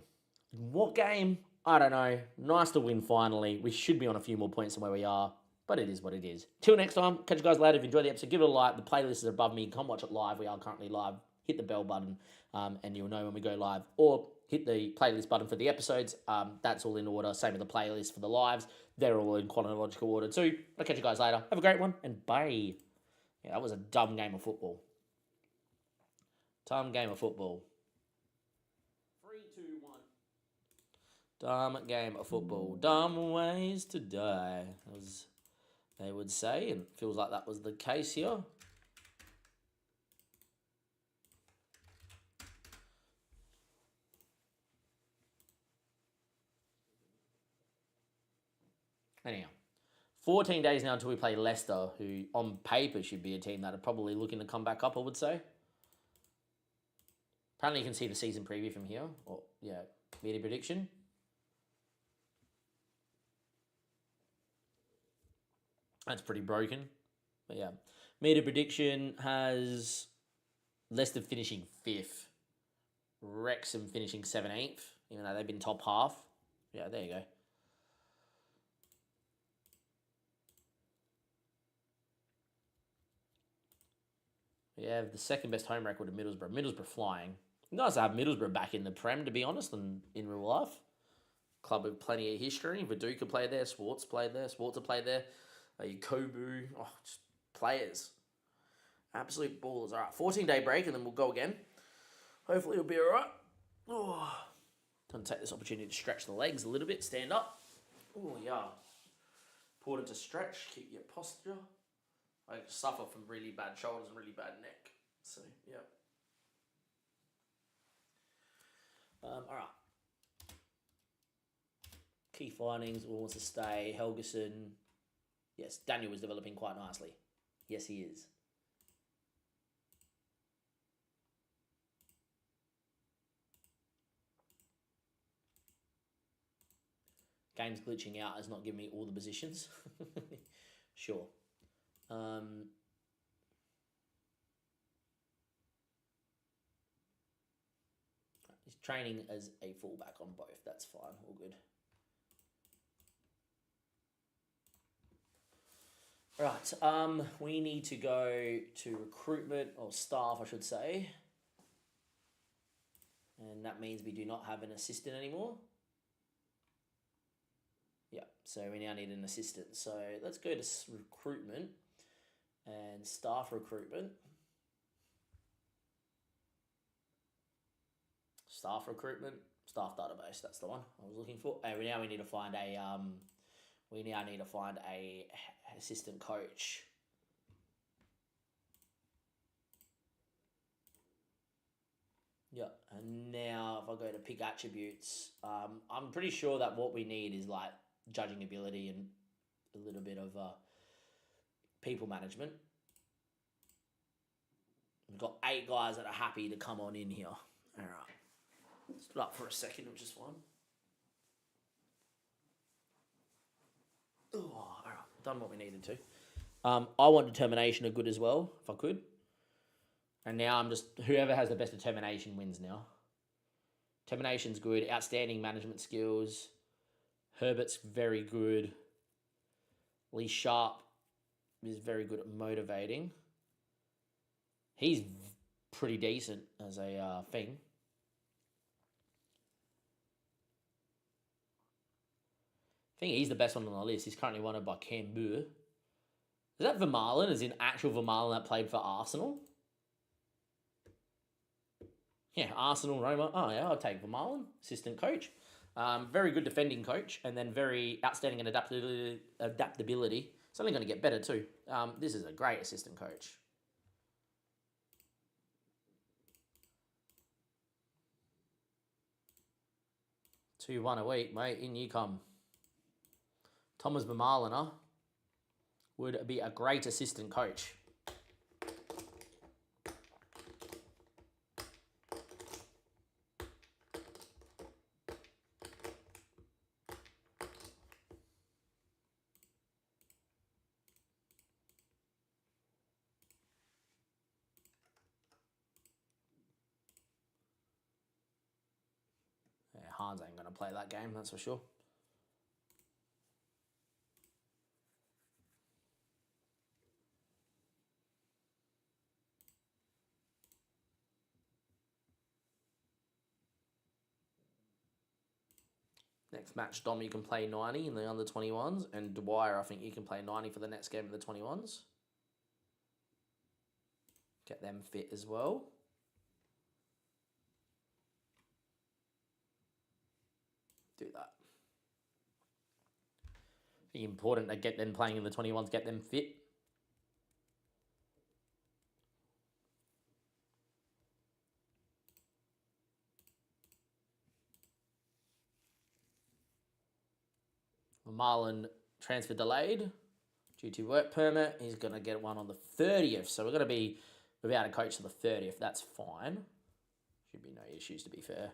What game? I don't know. Nice to win finally. We should be on a few more points than where we are, but it is what it is. Till next time, catch you guys later. If you enjoyed the episode, give it a like. The playlist is above me. Come watch it live. We are currently live. Hit the bell button, and you'll know when we go live. Or hit the playlist button for the episodes. That's all in order. Same with the playlist for the lives. They're all in chronological order too. I'll catch you guys later. Have a great one, and bye. Yeah, that was a dumb game of football. Dumb game of football. 3, 2, 1. Dumb game of football. Dumb ways to die, as they would say, and it feels like that was the case here. Anyhow, 14 days now until we play Leicester, who on paper should be a team that are probably looking to come back up, I would say. Apparently you can see the season preview from here. Or, yeah, media prediction. That's pretty broken. But yeah. Media prediction has Leicester finishing 5th. Wrexham finishing 17th, even though they've been top half. Yeah, there you go. We have the second best home record of Middlesbrough. Middlesbrough flying. Nice to have Middlesbrough back in the Prem, to be honest, and in real life. Club with plenty of history. Viduka played there. Swartz played there. Swartzer played there. Kobu. Oh, just players. Absolute balls. All right, 14-day break, and then we'll go again. Hopefully it'll be all right. Oh, going to take this opportunity to stretch the legs a little bit. Stand up. Oh, yeah. Important to stretch. Keep your posture. I suffer from really bad shoulders and really bad neck. So, yeah. All right. Key findings. All wants to stay. Helgeson. Yes, Daniel was developing quite nicely. Yes, he is. Game's glitching out has not given me all the positions. Sure. He's training as a fullback on both. That's fine. All good. Right. We need to go to recruitment, or staff, I should say. And that means we do not have an assistant anymore. Yeah, so we now need an assistant. So let's go to recruitment and staff recruitment. Staff recruitment, staff database. That's the one I was looking for. And now we need to find a assistant coach. Yeah, and now if I go to pick attributes, I'm pretty sure that what we need is like judging ability and a little bit of people management. We've got 8 guys that are happy to come on in here. All right. Stood up for a second, which is fine. Oh, all right. Done what we needed to. I want determination are good as well, if I could. And now I'm just, whoever has the best determination wins now. Determination's good. Outstanding management skills. Herbert's very good. Lee Sharp is very good at motivating. He's pretty decent as a thing. I think he's the best one on the list. He's currently wanted by Cam Burr. Is that Vermaelen? Is in actual Vermaelen that played for Arsenal? Yeah, Arsenal, Roma. Oh, yeah, I'll take Vermaelen, assistant coach. Very good defending coach, and then very outstanding in adaptability. It's only going to get better too. This is a great assistant coach. $2-1 a week, mate. In you come. Thomas Vermaelen would be a great assistant coach. Yeah, Hans ain't going to play that game, that's for sure. Next match, Dom, you can play 90 in the under 21s, and Dwyer, I think you can play 90 for the next game of the 21s. Get them fit as well. Do that. Be important to get them playing in the 21s, get them fit. Marlon transfer delayed due to work permit. He's going to get one on the 30th. So we're going to be without a coach to the 30th. That's fine. Should be no issues, to be fair.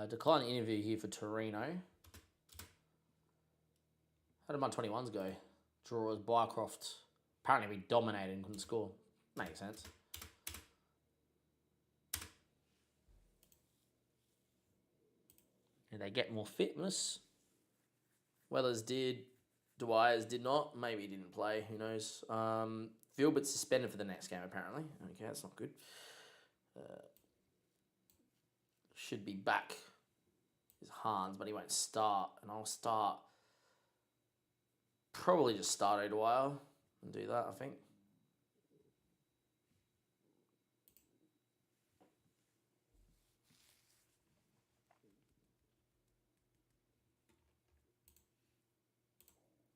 Decline interview here for Torino. How did my 21s go? Draws, Bycroft. Apparently we dominated and couldn't score. Makes sense. Did they get more fitness? Weathers did. Dwyer's did not. Maybe he didn't play. Who knows? Filbert's suspended for the next game, apparently. Okay, that's not good. Should be back. Is Hans, but he won't start. And I'll start. Probably just start O'Dwyer and do that, I think.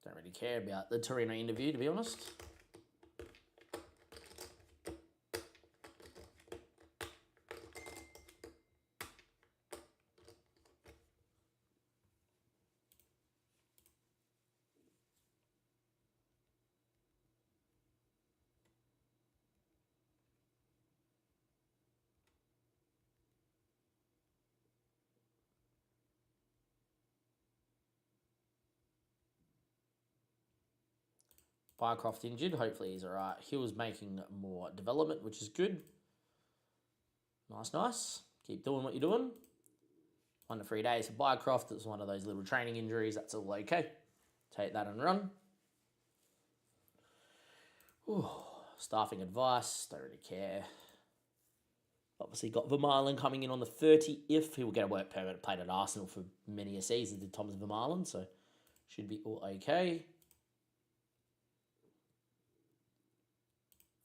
Don't really care about the Torino interview, to be honest. Bycroft injured. Hopefully he's all right. Hill's making more development, which is good. Nice, nice. Keep doing what you're doing. 1 to 3 days for Bycroft. It's one of those little training injuries. That's all okay. Take that and run. Ooh, staffing advice. Don't really care. Obviously got Vermaelen coming in on the 30th. He will get a work permit. Played at Arsenal for many a season, did Thomas Vermaelen. So should be all okay.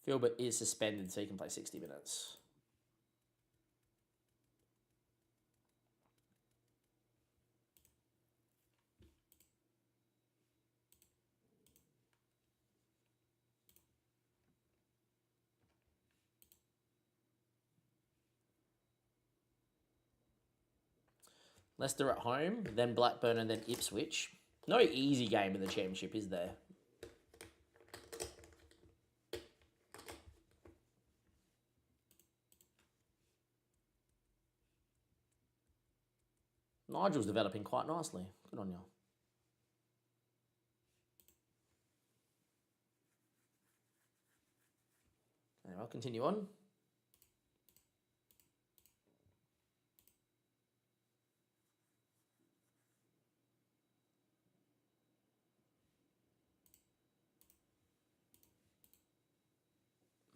Filbert is suspended, so he can play 60 minutes. Leicester at home, then Blackburn, and then Ipswich. No easy game in the Championship, is there? Nigel's developing quite nicely. Good on you. Okay, I'll continue on.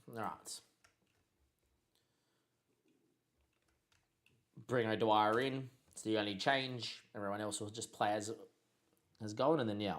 All right. Bring O'Dwyer in. It's the only change. Everyone else will just play as going, and then, yeah.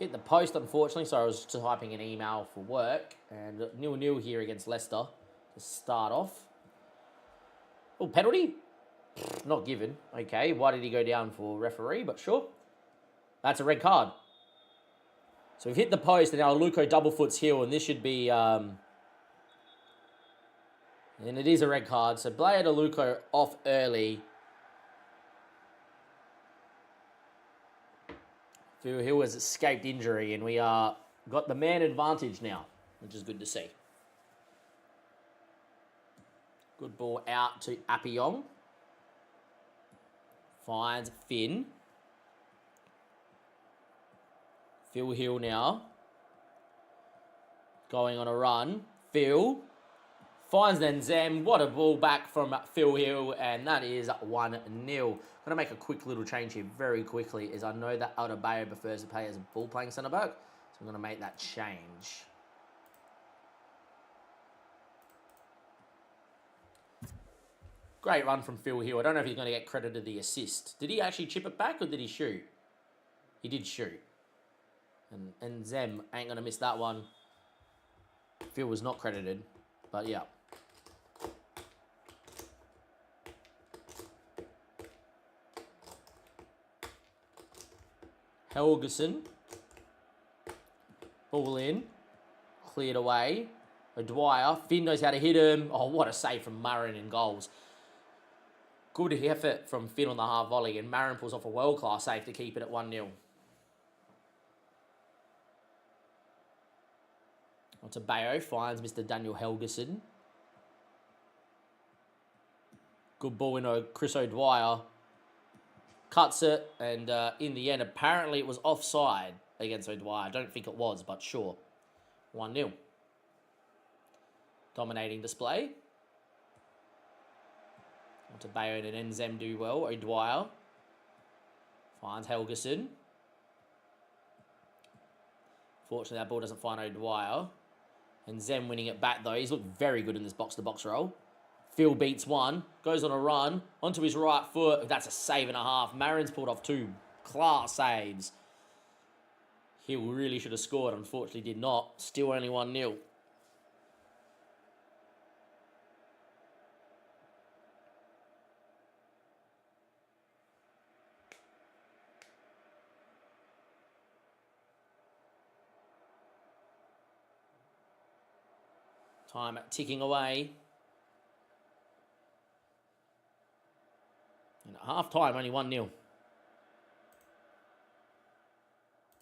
Hit the post, unfortunately, so I was typing an email for work. And 0-0 here against Leicester to start off. Oh, penalty? Not given. Okay, why did he go down for referee? But sure. That's a red card. So we've hit the post, and now Luco double foots heel, and this should be... and it is a red card. So Blair de Luco off early. Phil Hill has escaped injury, and we are got the man advantage now, which is good to see. Good ball out to Appiong. Finds Finn. Phil Hill now. Going on a run. Phil. Finds Nzem. What a ball back from Phil Hill. And that is 1-0. I'm going to make a quick little change here very quickly, as I know that Adebayo prefers to play as a ball-playing centre-back. So I'm going to make that change. Great run from Phil Hill. I don't know if he's going to get credited the assist. Did he actually chip it back or did he shoot? He did shoot. And Zem ain't going to miss that one. Phil was not credited, but yeah. Helgeson. Ball in. Cleared away. O'Dwyer. Finn knows how to hit him. Oh, what a save from Marin in goals. Good effort from Finn on the half volley, and Marin pulls off a world-class save to keep it at 1-0. Onto Bayo, finds Mr. Daniel Helgeson. Good ball in Chris O'Dwyer. Cuts it, and in the end, apparently it was offside against O'Dwyer. I don't think it was, but sure. 1-0. Dominating display. Onto Bayo and Nzem do well. O'Dwyer finds Helgeson. Fortunately, that ball doesn't find O'Dwyer. And Zem winning it back, though. He's looked very good in this box-to-box role. Phil beats one. Goes on a run. Onto his right foot. That's a save and a half. Marin's pulled off two class saves. Hill really should have scored. Unfortunately, did not. Still only 1-0. Time ticking away. And at half-time, only 1-0.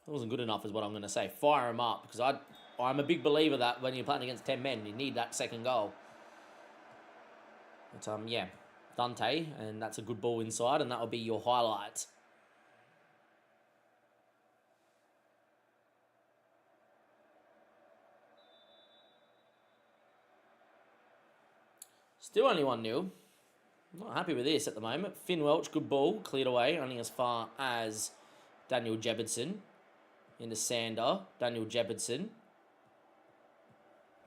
That wasn't good enough is what I'm going to say. Fire him up, because I'm a big believer that when you're playing against 10 men, you need that second goal. But, yeah, Dante, and that's a good ball inside, and that will be your highlight. Still only 1-0. Not happy with this at the moment. Finn Welch, good ball, cleared away, only as far as Daniel Jebedson. Into Sander, Daniel Jebedson.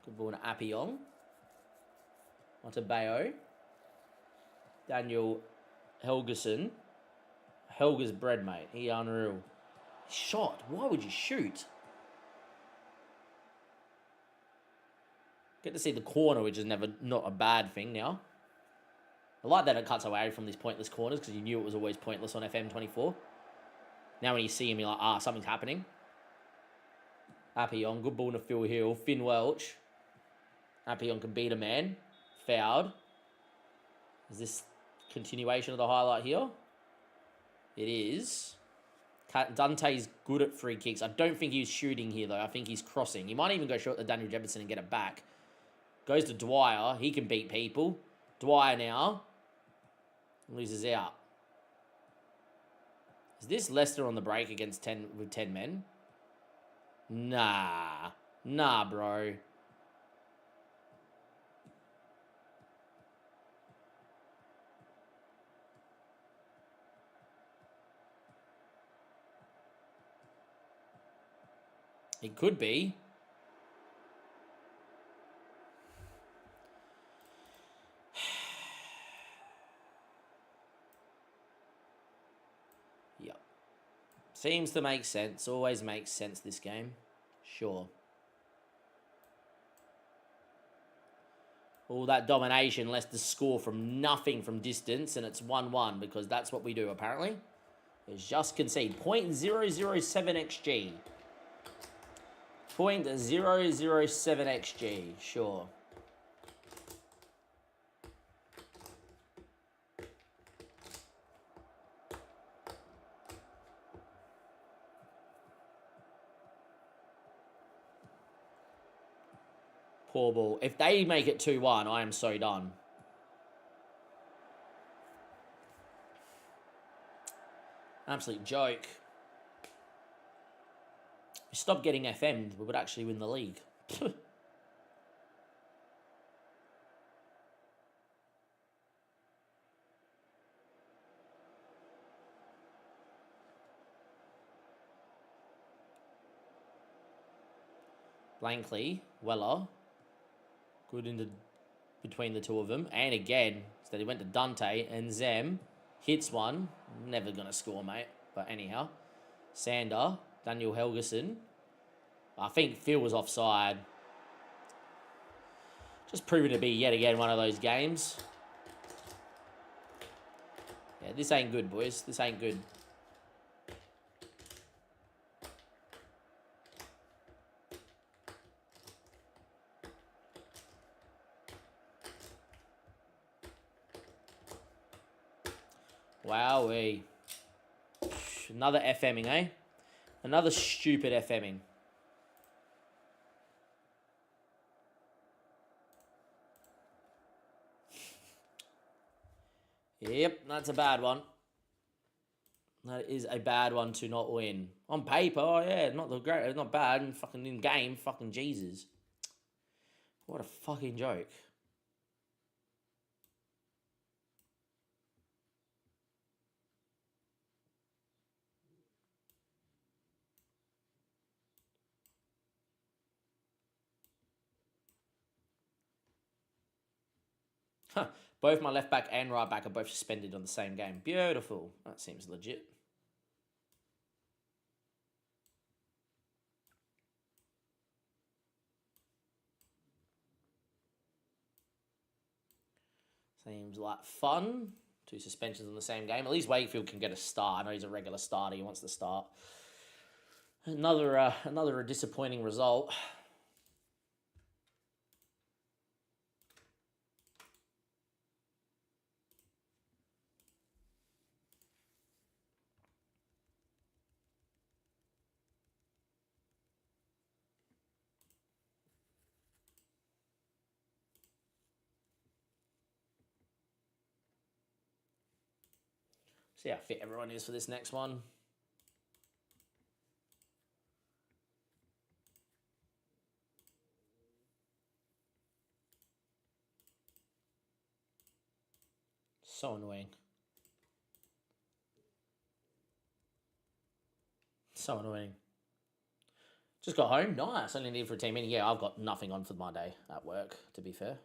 Good ball to Appiong. Onto Bayo. Daniel Helgeson. Helga's bread, mate. He unreal. Shot. Why would you shoot? Get to see the corner, which is not a bad thing now. I like that it cuts away from these pointless corners because you knew it was always pointless on FM24. Now when you see him, you're like, something's happening. Appiong, good ball to Phil Hill. Finn Welch. Appiong can beat a man. Fouled. Is this continuation of the highlight here? It is. Dante's good at free kicks. I don't think he's shooting here, though. I think he's crossing. He might even go short to Daniel Jefferson and get it back. Goes to Dwyer. He can beat people. Dwyer now. Loses out. Is this Leicester on the break against 10 men? Nah. Nah, bro. It could be. Seems to make sense. Always makes sense, this game. Sure. All that domination, Leicester score from nothing from distance, and it's 1-1 because that's what we do, apparently. It's just concede. 0.007 XG. 0.007 XG, sure. Poor ball. If they make it 2-1, I am so done. Absolute joke. If we stopped getting FM'd, we would actually win the league. Blankly, Weller. Good into between the two of them. And again, instead he went to Dante and Zem. Hits one. Never going to score, mate. But anyhow. Sander. Daniel Helgeson. I think Phil was offside. Just proving to be yet again one of those games. Yeah, this ain't good, boys. This ain't good. Wowee. Another FMing, eh? Another stupid FMing. Yep, that's a bad one. That is a bad one to not win. On paper, oh yeah, not the great, not bad. Fucking in game, fucking Jesus. What a fucking joke. Huh. Both my left back and right back are both suspended on the same game. Beautiful. That seems legit. Seems like fun. 2 suspensions on the same game. At least Wakefield can get a start. I know he's a regular starter. He wants to start. Another disappointing result. See how fit everyone is for this next one. So annoying. So annoying. Just got home. Nice. Only needed for a team meeting. Yeah, I've got nothing on for my day at work, to be fair.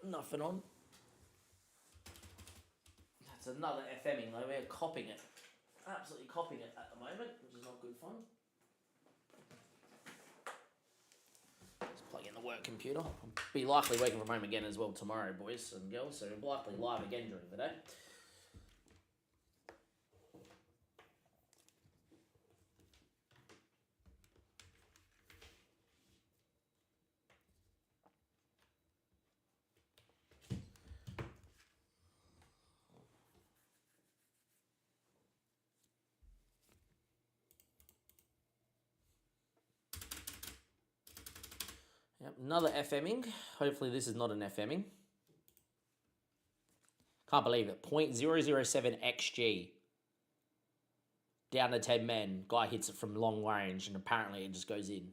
Nothing on. That's another FMing though. We're copying it. Absolutely copying it at the moment, which is not good fun. Just plug in the work computer. I'll be likely working from home again as well tomorrow, boys and girls. So we'll likely live again during the day. Yep, another FMing. Hopefully this is not an FMing. Can't believe it. 0.007 XG. Down to 10 men. Guy hits it from long range and apparently it just goes in.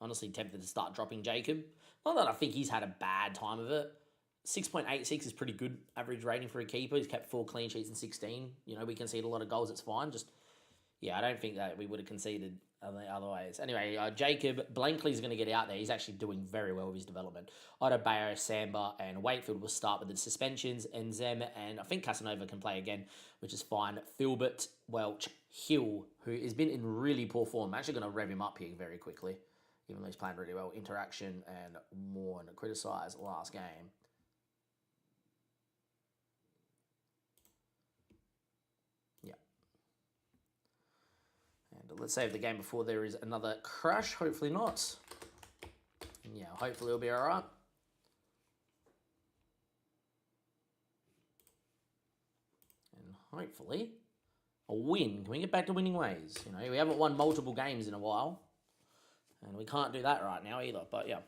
Honestly tempted to start dropping Jacob. Not that I think he's had a bad time of it. 6.86 is pretty good average rating for a keeper. He's kept 4 clean sheets in 16. You know, we conceded a lot of goals. It's fine. Just, yeah, I don't think that we would have conceded the other ways. Anyway, Jacob Blankley's going to get out there. He's actually doing very well with his development. Otto Bayo, Samba, and Wakefield will start with the suspensions. And Zem and I think Casanova can play again, which is fine. Filbert, Welch, Hill, who has been in really poor form. I'm actually going to rev him up here very quickly, even though he's playing really well. Interaction and more and criticise last game. Let's save the game before there is another crash. Hopefully not. And yeah, hopefully it'll be all right. And hopefully a win. Can we get back to winning ways? You know, we haven't won multiple games in a while. And we can't do that right now either. But yeah.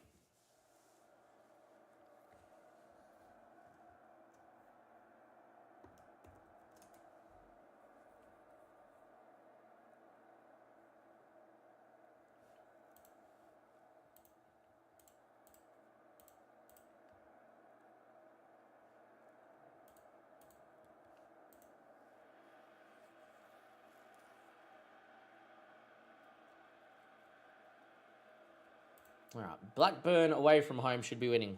All right, Blackburn away from home should be winning.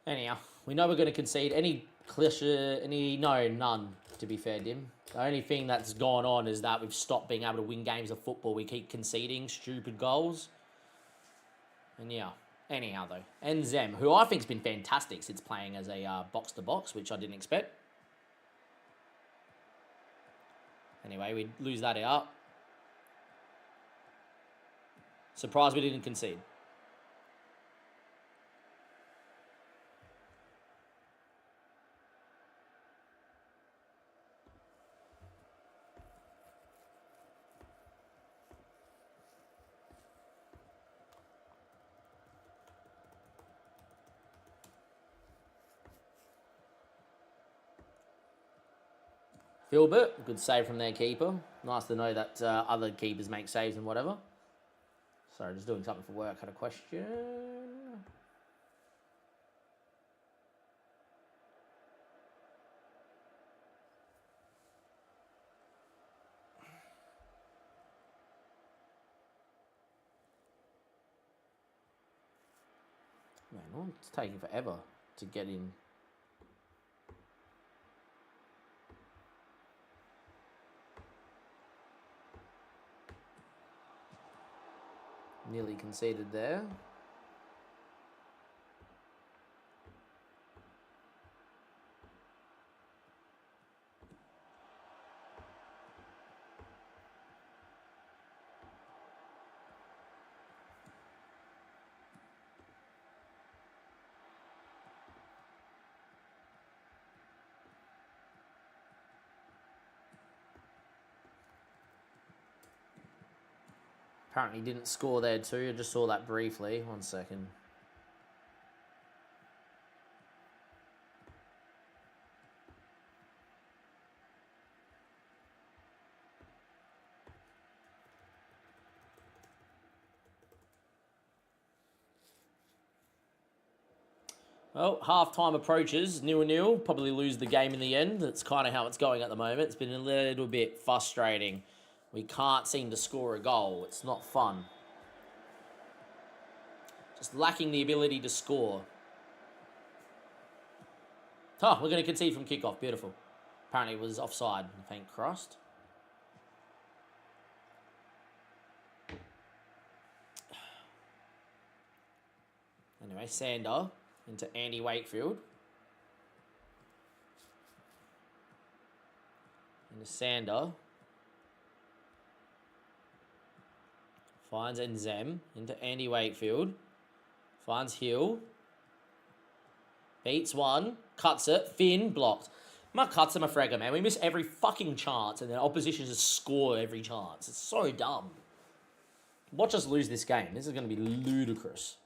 Anyhow, we know we're going to concede. None, to be fair, Dim. The only thing that's gone on is that we've stopped being able to win games of football. We keep conceding stupid goals. And yeah, anyhow, though. And Zem, who I think's been fantastic since playing as a box-to-box, which I didn't expect. Anyway, we lose that out. Surprised we didn't concede. Filbert, good save from their keeper. Nice to know that other keepers make saves and whatever. Sorry, just doing something for work. Had a question. Man, it's taking forever to get in. Nearly conceded there. Apparently didn't score there too. I just saw that briefly. 1 second. Well, half-time approaches, 0-0. Probably lose the game in the end. That's kind of how it's going at the moment. It's been a little bit frustrating. We can't seem to score a goal. It's not fun. Just lacking the ability to score. Oh, we're going to concede from kickoff. Beautiful. Apparently it was offside. Thank Christ. Anyway, Sander into Andy Wakefield. Into Sander. Finds Nzem into Andy Wakefield. Finds Hill. Beats one. Cuts it. Finn blocked. Mark cuts him a fragger, man. We miss every fucking chance and then opposition just score every chance. It's so dumb. Watch us lose this game. This is going to be ludicrous.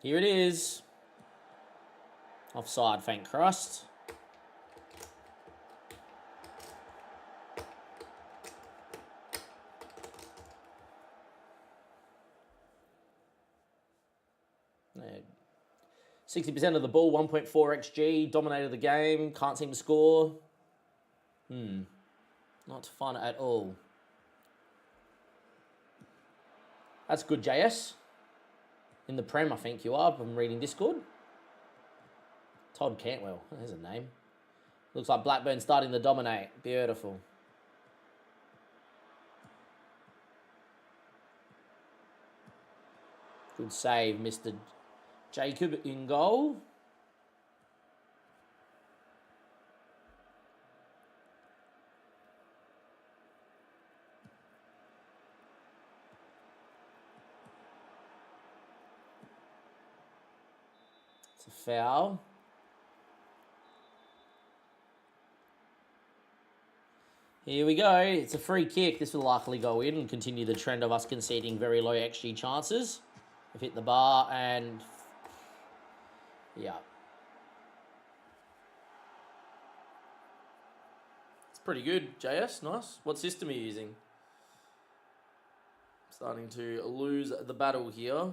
Here it is. Offside, thank Christ. Yeah. 60% of the ball, 1.4 XG, dominated the game, can't seem to score. Not fun at all. That's good, JS. In the Prem, I think you are. I'm reading Discord. Todd Cantwell. There's a name. Looks like Blackburn starting to dominate. Beautiful. Good save, Mr. Jacob in goal. It's a foul. Here we go. It's a free kick. This will likely go in and continue the trend of us conceding very low XG chances. We've hit the bar and... yeah. It's pretty good, JS. Nice. What system are you using? Starting to lose the battle here.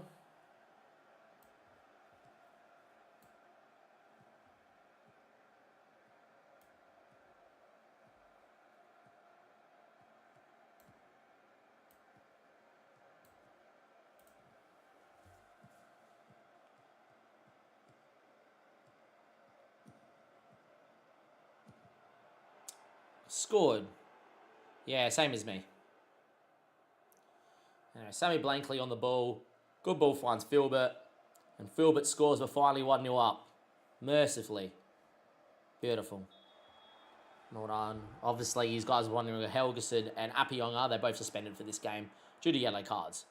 Scored. Yeah, same as me. Anyway, Sammy Blankley on the ball. Good ball finds Filbert. And Filbert scores. We're finally 1-0 up. Mercifully. Beautiful. Well done. Obviously, these guys are wondering Helgeson and Apionga. They're both suspended for this game due to yellow cards.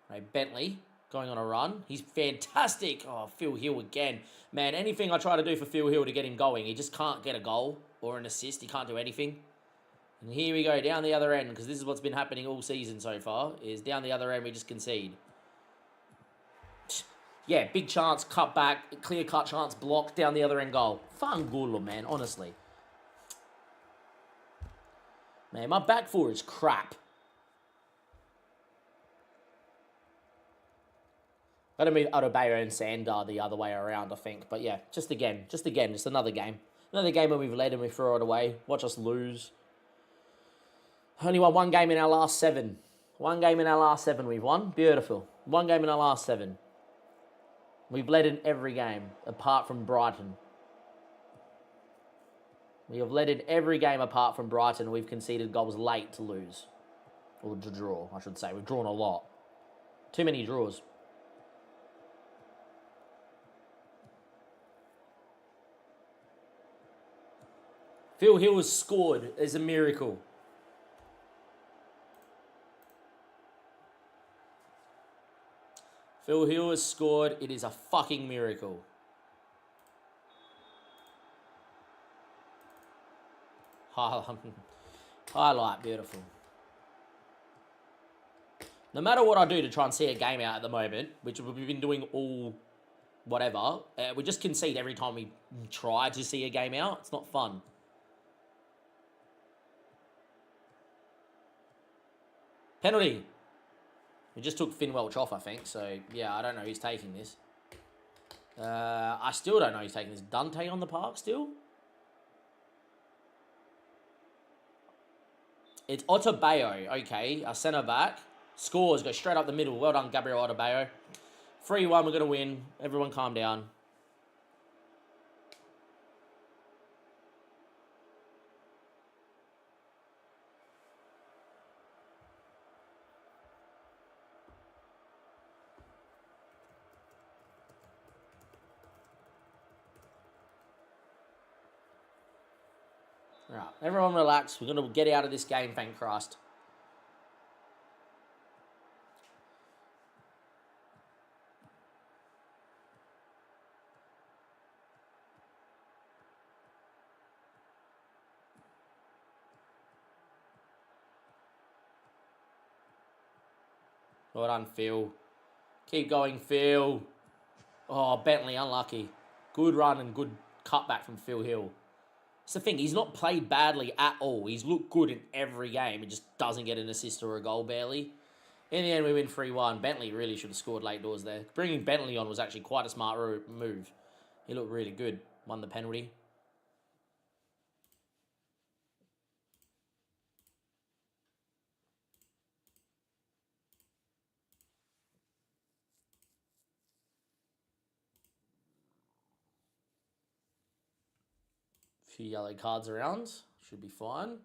Right, Bentley going on a run. He's fantastic. Oh, Phil Hill again. Man, anything I try to do for Phil Hill to get him going, he just can't get a goal or an assist. He can't do anything. And here we go, down the other end, because this is what's been happening all season so far, is down the other end we just concede. Yeah, big chance, cut back, clear-cut chance, blocked, down the other end goal. Fangulo, man, honestly. Man, my back four is crap. Gotta move Adebayo and Sandar the other way around, I think. But yeah, just another game. Another game where we've led and we throw it away. Watch us lose. Only won one game in our last 7. One game in our last 7 we've won. Beautiful. One game in our last 7. We've led in every game, apart from Brighton. We have led in every game apart from Brighton. We've conceded goals late to lose. Or to draw, I should say. We've drawn a lot. Too many draws. Phil Hill has scored. It's a miracle. Phil Hill has scored. It is a fucking miracle. Highlight, beautiful. No matter what I do to try and see a game out at the moment, which we've been doing all whatever, we just concede every time we try to see a game out. It's not fun. Penalty. We just took Finn Welch off, I think. So, yeah, I don't know who's taking this. I still don't know who's taking this. Dante on the park still? It's Otabayo. Okay, our centre back. Scores. Go straight up the middle. Well done, Gabriel Otabayo. 3-1. We're going to win. Everyone calm down. Right, everyone relax. We're going to get out of this game, thank Christ. Well done, Phil. Keep going, Phil. Oh, Bentley, unlucky. Good run and good cutback from Phil Hill. It's the thing, he's not played badly at all. He's looked good in every game. He just doesn't get an assist or a goal barely. In the end, we win 3-1. Bentley really should have scored late doors there. Bringing Bentley on was actually quite a smart move. He looked really good. Won the penalty. Few yellow cards around. Should be fine.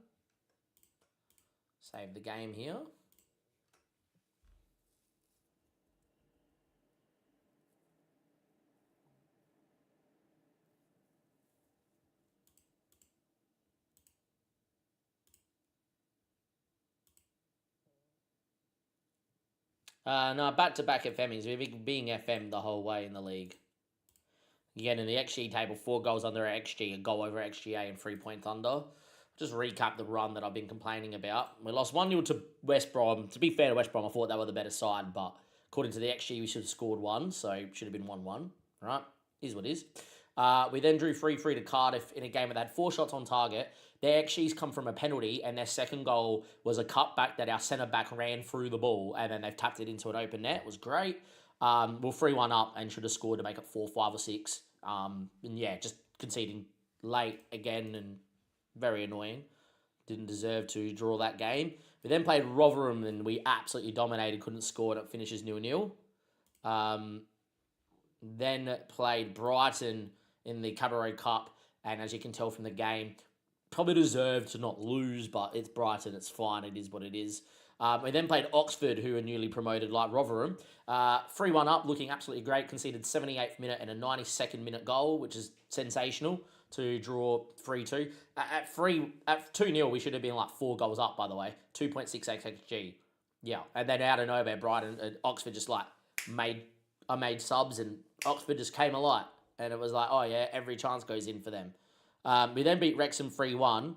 Save the game here. No, back-to-back FMs. We've been being FM the whole way in the league. Again, in the XG table, 4 goals under XG, a goal over XGA, and 3 points under. Just recap the run that I've been complaining about. We lost 1-0 to West Brom. To be fair to West Brom, I thought they were the better side, but according to the XG, we should have scored 1, so it should have been 1-1. Right? Is what is. We then drew 3-3 to Cardiff in a game where they had 4 shots on target. Their XGs come from a penalty, and their second goal was a cutback that our centre-back ran through the ball, and then they've tapped it into an open net. It was great. We're 3-1 up and should have scored to make it 4, 5 or 6. And yeah, just conceding late again and very annoying. Didn't deserve to draw that game. We then played Rotherham and we absolutely dominated, couldn't score, and it finishes 0-0. Then played Brighton in the Cabaret Cup, and as you can tell from the game, probably deserved to not lose, but it's Brighton, it's fine, it is what it is. We then played Oxford, who are newly promoted like Rotherham. 3-1 up, looking absolutely great. Conceded 78th minute and a 92nd minute goal, which is sensational to draw 3-2. At 2-0, we should have been like 4 goals up, by the way. 2.68 XG. Yeah, and then out of nowhere, Brighton and Oxford just like made subs, and Oxford just came alive. And it was like, oh yeah, every chance goes in for them. We then beat Wrexham 3-1.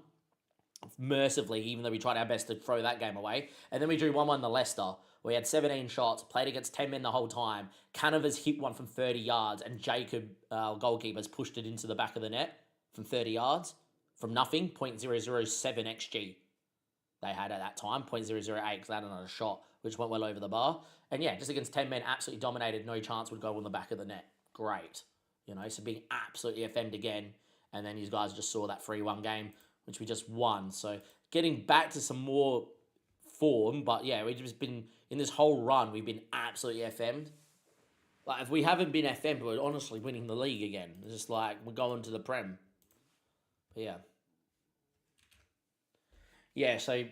Mercifully, even though we tried our best to throw that game away. And then we drew 1-1 to Leicester. We had 17 shots, played against 10 men the whole time. Canavas hit one from 30 yards, and Jacob, goalkeepers, pushed it into the back of the net from 30 yards. From nothing, 0.007 XG they had at that time, 0.008, because they had another shot, which went well over the bar. And yeah, just against 10 men, absolutely dominated, no chance would go on the back of the net. Great. So being absolutely FM'd again, and then you guys just saw that 3-1 game, which we just won. So getting back to some more form, but yeah, we've just been, in this whole run, we've been absolutely FM'd. Like, if we haven't been FM'd, we're honestly winning the league again. It's just like, we're going to the Prem. But yeah. Yeah, so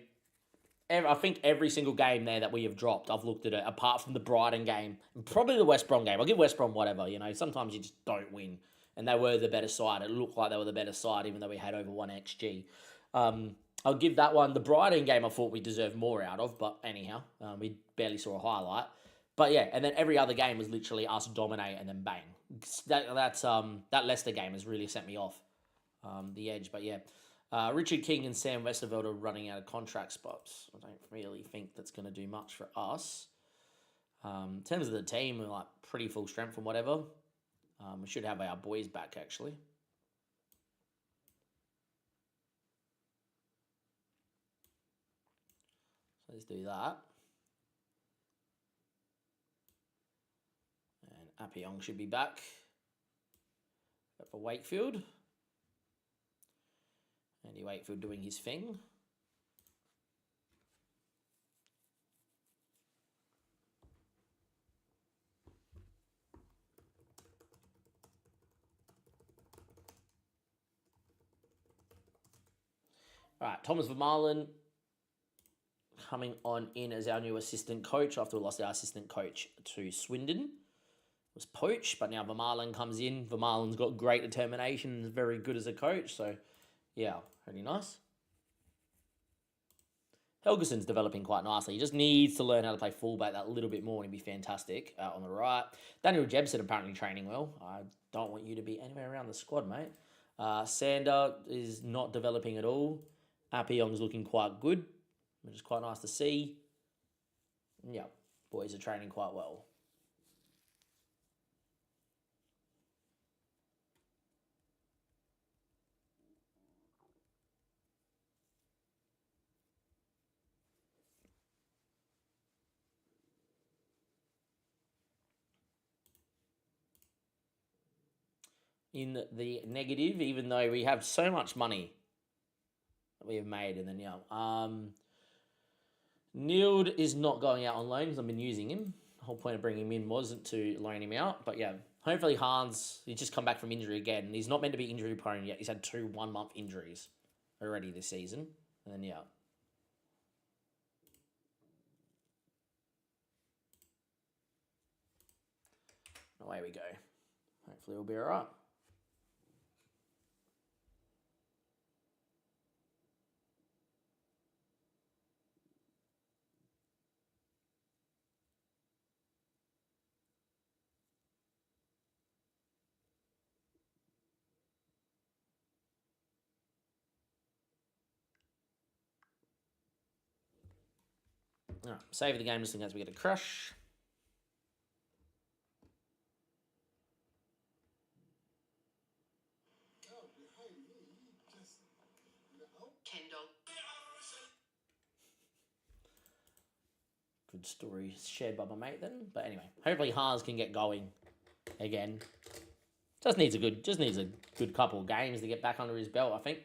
I think every single game there that we have dropped, I've looked at it, apart from the Brighton game, and probably the West Brom game. I'll give West Brom whatever, sometimes you just don't win. And they were the better side. It looked like they were the better side, even though we had over 1 XG. I'll give that one. The Brighton game I thought we deserved more out of, but anyhow, we barely saw a highlight. But yeah, and then every other game was literally us dominate and then bang. That Leicester game has really set me off the edge. But yeah, Richard King and Sam Westerveld are running out of contract spots. I don't really think that's going to do much for us. In terms of the team, we're like pretty full strength and whatever. We should have our boys back, actually. So let's do that. And Appiong should be back. For Wakefield. Andy Wakefield doing his thing. All right, Thomas Vermaelen coming on in as our new assistant coach after we lost our assistant coach to Swindon. It was poached, but now Vermaelen comes in. Vermaelen's got great determination and is very good as a coach. So, yeah, pretty nice. Helgeson's developing quite nicely. He just needs to learn how to play fullback that little bit more and he'd be fantastic on the right. Daniel Jebson apparently training well. I don't want you to be anywhere around the squad, mate. Sander is not developing at all. Appiong's looking quite good, which is quite nice to see. Yeah, boys are training quite well. in the negative, even though we have so much money that we have made. And then, Nield is not going out on loan because I've been using him. The whole point of bringing him in wasn't to loan him out. But yeah, hopefully Hans, he's just come back from injury again. He's not meant to be injury prone yet. He's had 2 one-month injuries already this season. And then, away we go. Hopefully we'll be all right. All right, save the game just in case we get a crush. Good story shared by my mate then. But anyway, hopefully Haas can get going again. Just needs a good couple of games to get back under his belt, I think.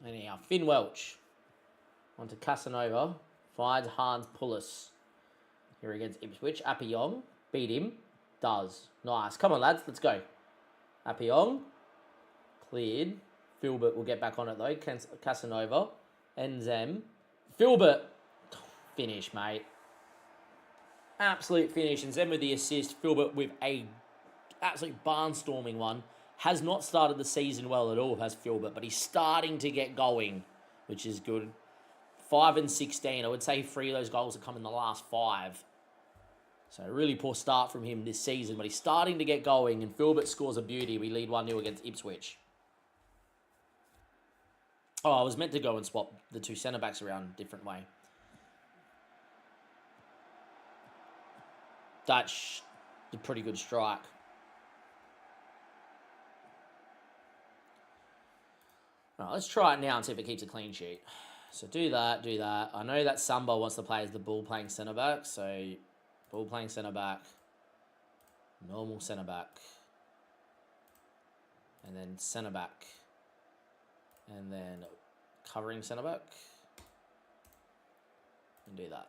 Anyhow, Finn Welch. On to Casanova. Finds Hans Pullis. Here against Ipswich. Appiong. Beat him. Does. Nice. Come on, lads. Let's go. Appiong. Cleared. Filbert will get back on it, though. Casanova. Enzem. Filbert. Finish, mate. Absolute finish. Enzem with the assist. Filbert with a absolute barnstorming one. Has not started the season well at all, has Filbert, but he's starting to get going, which is good. 5 and 16. I would say 3 of those goals have come in the last 5. So a really poor start from him this season, but he's starting to get going, and Filbert scores a beauty. We lead 1-0 against Ipswich. Oh, I was meant to go and swap the 2 centre-backs around a different way. That's a pretty good strike. Right, let's try it now and see if it keeps a clean sheet. So do that. I know that Samba wants to play as the ball playing centre-back. So ball playing centre-back, normal centre-back, and then centre-back, and then covering centre-back. And do that.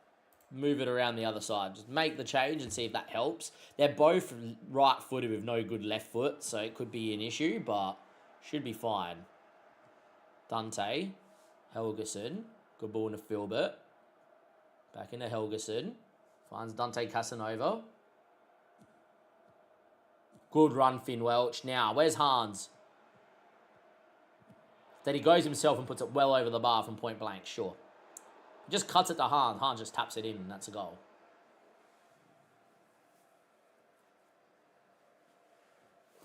Move it around the other side. Just make the change and see if that helps. They're both right-footed with no good left foot, so it could be an issue, but should be fine. Dante, Helgeson, good ball into Filbert. Back into Helgeson. Finds Dante Casanova. Good run, Finn Welch. Now, where's Hans? Then he goes himself and puts it well over the bar from point blank, sure. Just cuts it to Hans. Hans just taps it in, and that's a goal.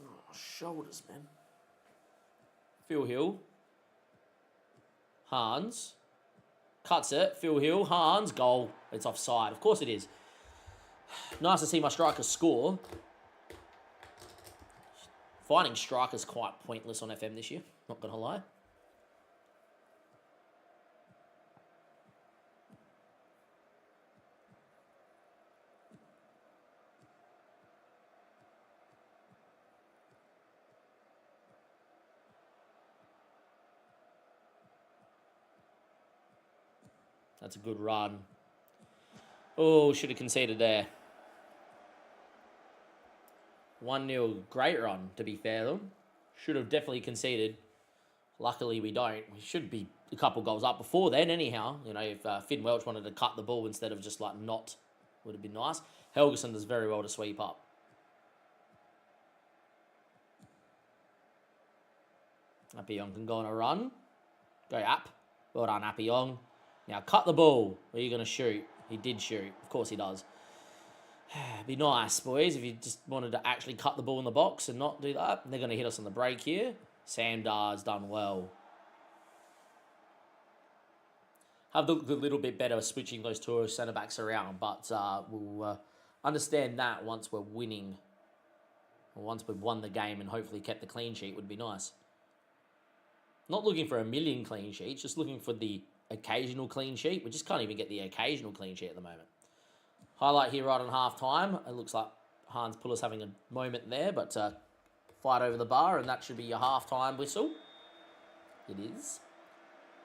Oh, shoulders, man. Phil Hill. Hans. Cuts it. Phil Hill. Hans. Goal. It's offside. Of course it is. Nice to see my strikers score. Finding strikers quite pointless on FM this year. Not going to lie. That's a good run. Oh, should have conceded there. 1-0, great run, to be fair, though. Should have definitely conceded. Luckily, we don't. We should be a couple goals up before then, anyhow. You know, if Finn Welch wanted to cut the ball instead of just, like, not, would have been nice. Helgeson does very well to sweep up. Appiong can go on a run. Go App. Well done, Appiong. Now cut the ball. Are you going to shoot? He did shoot. Of course he does. Be nice, boys, if you just wanted to actually cut the ball in the box and not do that. They're going to hit us on the break here. Sam Dar's done well. Have looked a little bit better switching those two centre-backs around, but we'll understand that once we're winning. Or once we've won the game and hopefully kept the clean sheet would be nice. Not looking for a million clean sheets, just looking for the occasional clean sheet. We just can't even get the occasional clean sheet at the moment. Highlight here right on half-time. It looks like Hans Pullis having a moment there, but fight over the bar, and that should be your half-time whistle. It is.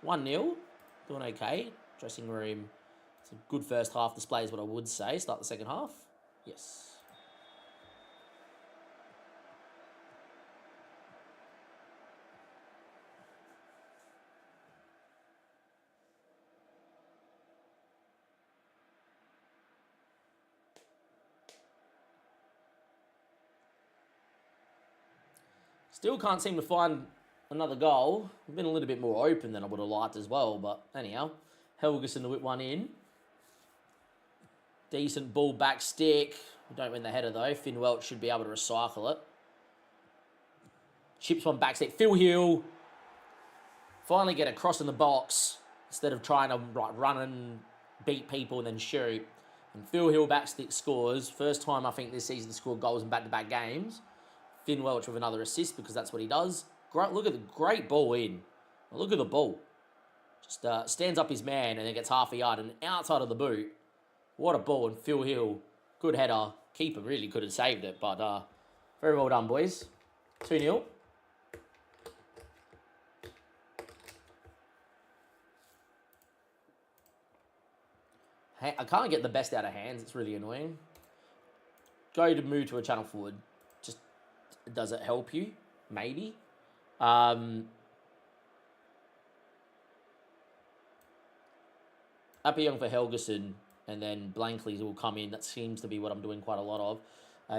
1-0. Doing okay. Dressing room. It's a good first half display is what I would say. Start the second half. Yes. Still can't seem to find another goal. I've been a little bit more open than I would have liked as well, but anyhow. Helgeson to whip one in. Decent ball back stick. We don't win the header though. Finn Welch should be able to recycle it. Chips one back stick. Phil Hill. Finally get a cross in the box instead of trying to run and beat people and then shoot. And Phil Hill back stick scores. First time I think this season scored goals in back-to-back games. Finn Welch with another assist because that's what he does. Great, look at the great ball in. Look at the ball. Just stands up his man and then gets half a yard and outside of the boot. What a ball. And Phil Hill, good header. Keeper really could have saved it, but very well done, boys. 2-0. I can't get the best out of hands. It's really annoying. Go to move to a channel forward. Just, does it help you? Maybe. Appiong for Helgeson, and then Blankley will come in. That seems to be what I'm doing quite a lot of.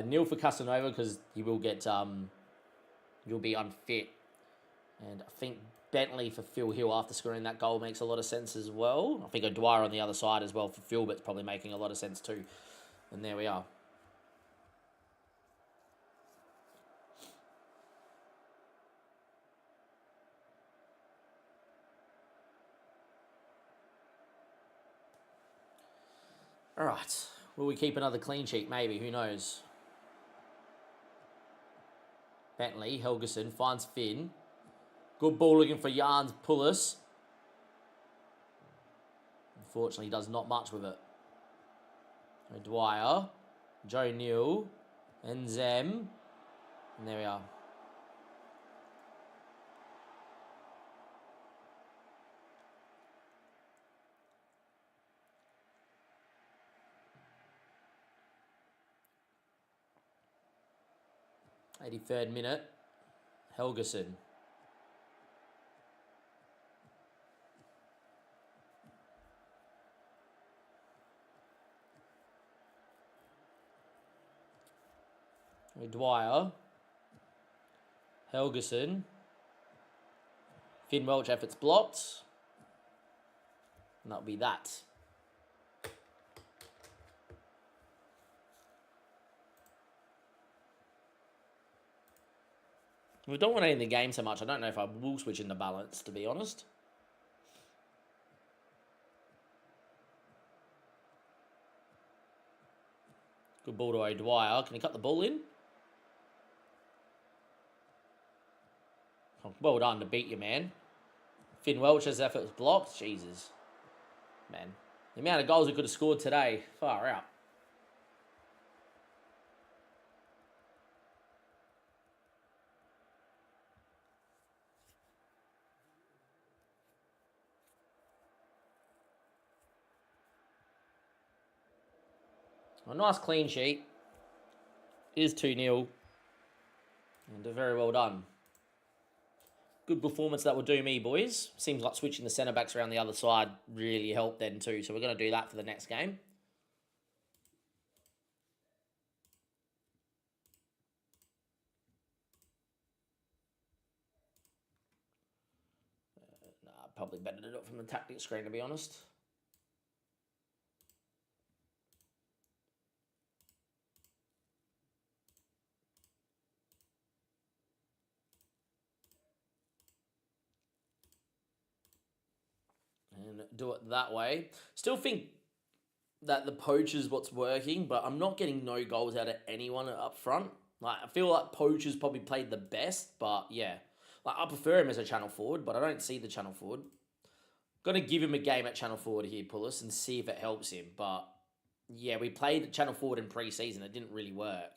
Neil for Casanova, because he will get, he'll be unfit. And I think Bentley for Phil Hill after scoring that goal makes a lot of sense as well. I think O'Dwyer on the other side as well for Phil, but it's probably making a lot of sense too. And there we are. All right. Will we keep another clean sheet? Maybe. Who knows? Bentley, Helgeson finds Finn. Good ball looking for Jans Pullis. Unfortunately, he does not much with it. O'Dwyer, Joe Neal, and Zem. And there we are. '83rd minute. Helgeson. Dwyer, Helgeson, Finn Welch efforts blocked, and that'll be that. We don't want to end the game so much. I don't know if I will switch into balance, to be honest. Good ball to O'Dwyer. Can he cut the ball in? Well done to beat you, man. Finn Welch's effort was blocked. Jesus. Man. The amount of goals we could have scored today. Far out. A nice clean sheet. It is 2-0. And very well done. Good performance that will do me, boys. Seems like switching the centre-backs around the other side really helped then too. So we're going to do that for the next game. probably better to do it from the tactics screen, to be honest. And do it that way. Still think that the poach is what's working, but I'm not getting no goals out of anyone up front. Like, I feel like Poacher's probably played the best, but yeah. Like, I prefer him as a channel forward, but I don't see the channel forward. Got to give him a game at channel forward here, Pulis, and see if it helps him. But yeah, we played channel forward in pre-season. It didn't really work.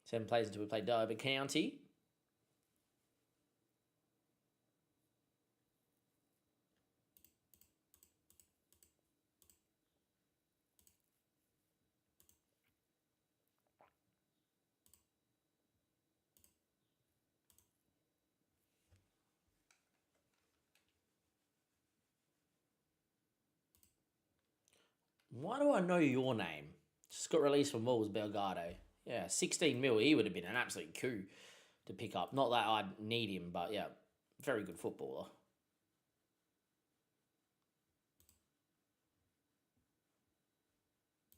Seven plays until we play Derby County. Why do I know your name? Just got released from Wolves, Belgardo. Yeah, 16 mil. He would have been an absolute coup to pick up. Not that I'd need him, but yeah, very good footballer.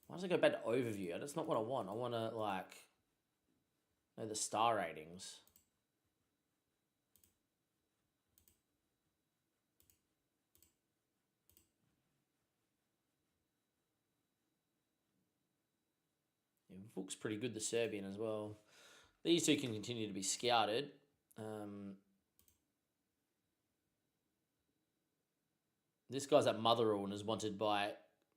Why does it go back to overview? That's not what I want. I want to, like, know the star ratings. Yeah, Vuk's pretty good, the Serbian as well. These two can continue to be scouted. This guy's at Motherwell and is wanted by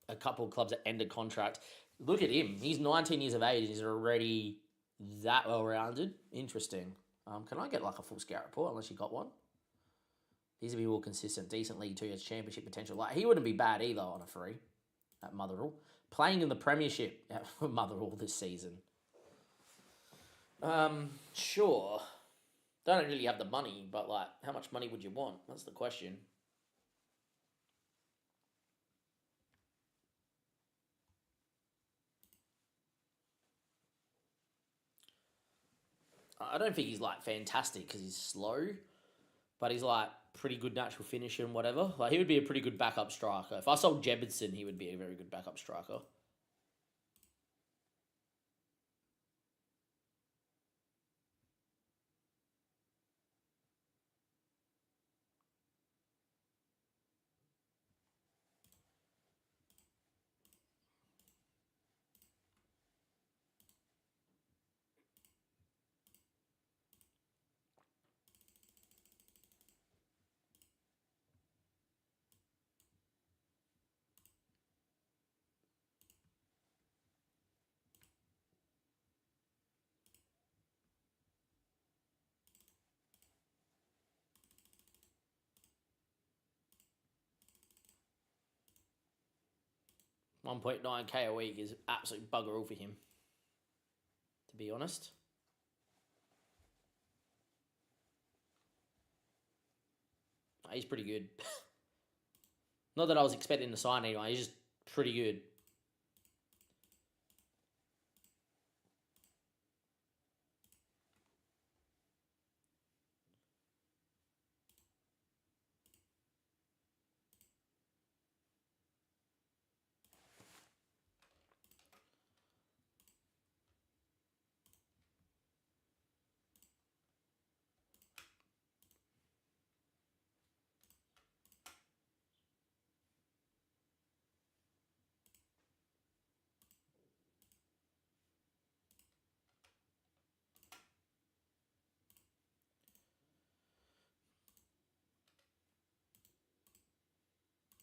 a couple of clubs that ended contract. Look at him. He's 19 years of age and he's already that well-rounded. Interesting. Can I get like a full scout report unless you got one? These would be all consistent. Decent League 2 has championship potential. Like, he wouldn't be bad either on a free at Motherwell. Playing in the Premiership at Motherwell this season. Sure. Don't really have the money, but like, how much money would you want? That's the question. I don't think he's like fantastic because he's slow, but he's like pretty good natural finisher and whatever. Like, he would be a pretty good backup striker. If I sold Jebedson, he would be a very good backup striker. $1.9K a week is absolute bugger all for him, to be honest. He's pretty good. Not that I was expecting to sign anyone. He's just pretty good.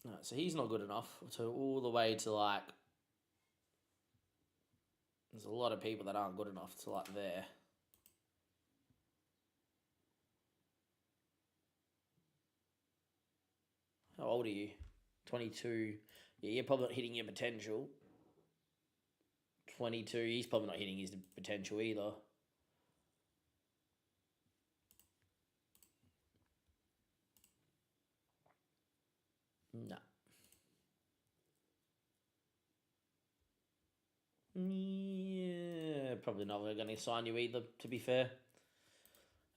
No, so he's not good enough. So all the way to like, there's a lot of people that aren't good enough to like there. How old are you? 22. Yeah, you're probably not hitting your potential. 22, he's probably not hitting his potential either. No. Yeah, probably not going to sign you either, to be fair.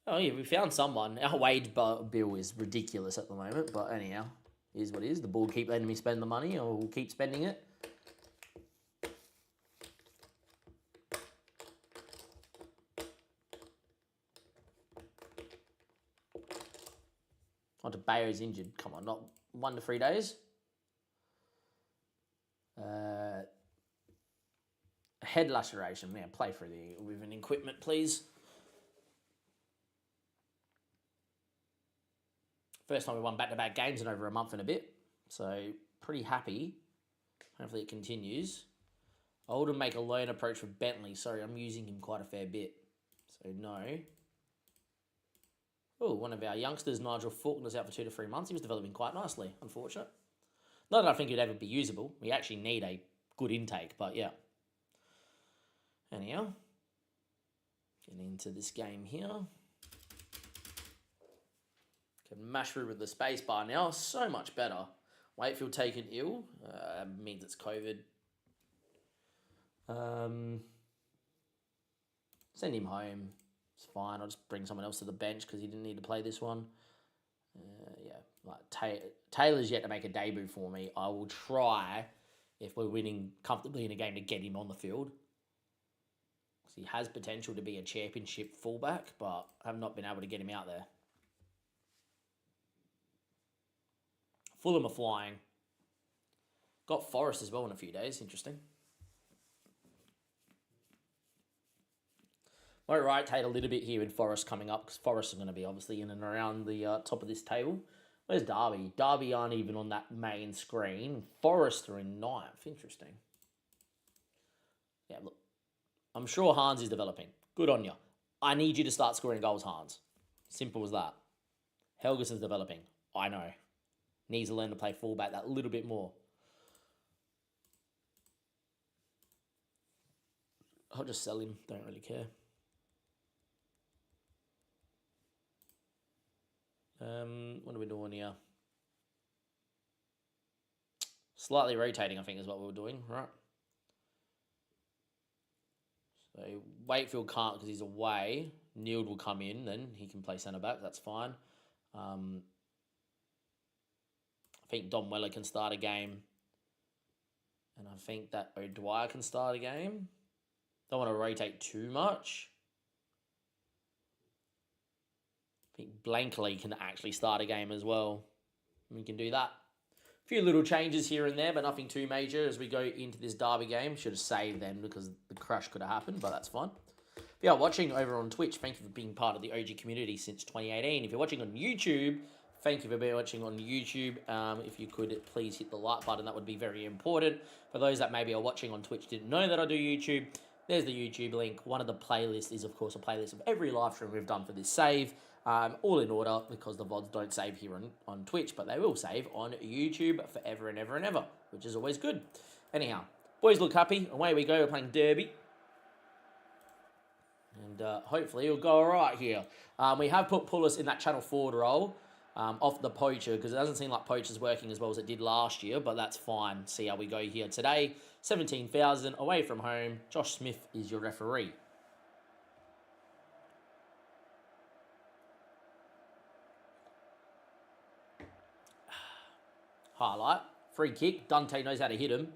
Oh, yeah, we found someone. Our wage bill is ridiculous at the moment, but anyhow, here's what it is. The ball keep letting me spend the money, or we'll keep spending it. Oh, Bayo's injured. Come on, not 1 to 3 days. Head laceration. Yeah, play for with an equipment, please. First time we won back-to-back games in over a month and a bit. So, pretty happy. Hopefully it continues. I would make a loan approach for Bentley. Sorry, I'm using him quite a fair bit. So, no. Oh, one of our youngsters, Nigel Faulkner's out for 2 to 3 months. He was developing quite nicely. Unfortunate. Not that I think he'd ever be usable. We actually need a good intake, but yeah. Anyhow, getting into this game here. Can mash through with the space bar now. So much better. Wakefield taken ill. Means it's COVID. Send him home. It's fine. I'll just bring someone else to the bench because he didn't need to play this one. Yeah, like Taylor's yet to make a debut for me. I will try, if we're winning comfortably in a game, to get him on the field. Because he has potential to be a championship fullback, but I have not been able to get him out there. Fulham are flying. Got Forest as well in a few days. Interesting. Might rotate a little bit here with Forest coming up, because Forest are going to be obviously in and around the top of this table. Where's Derby? Derby aren't even on that main screen. Forest are in 9th. Interesting. Yeah, look. I'm sure Hans is developing. Good on you. I need you to start scoring goals, Hans. Simple as that. Helgeson's developing. I know. Needs to learn to play fullback that little bit more. I'll just sell him. Don't really care. What are we doing here? Slightly rotating, I think, is what we were doing, right? So Wakefield can't because he's away. Neild will come in, then he can play centre back. That's fine. I think Dom Weller can start a game, and I think that O'Dwyer can start a game. Don't want to rotate too much. I think Blankley can actually start a game as well. We can do that. A few little changes here and there, but nothing too major as we go into this Derby game. Should have saved them because the crash could have happened, but that's fine. If you are watching over on Twitch, thank you for being part of the OG community since 2018. If you're watching on YouTube, thank you for being watching on YouTube. If you could please hit the like button, that would be very important. For those that maybe are watching on Twitch, didn't know that I do YouTube, there's the YouTube link. One of the playlists is, of course, a playlist of every live stream we've done for this save. All in order, because the VODs don't save here on Twitch, but they will save on YouTube forever and ever and ever, which is always good. Anyhow, boys look happy. Away we go. We're playing Derby. And hopefully it'll go all right here. We have put Pulis in that channel forward role off the poacher, because it doesn't seem like poacher's working as well as it did last year, but that's fine. See how we go here today. 17,000 away from home. Josh Smith is your referee. Highlight. Free kick. Dante knows how to hit him.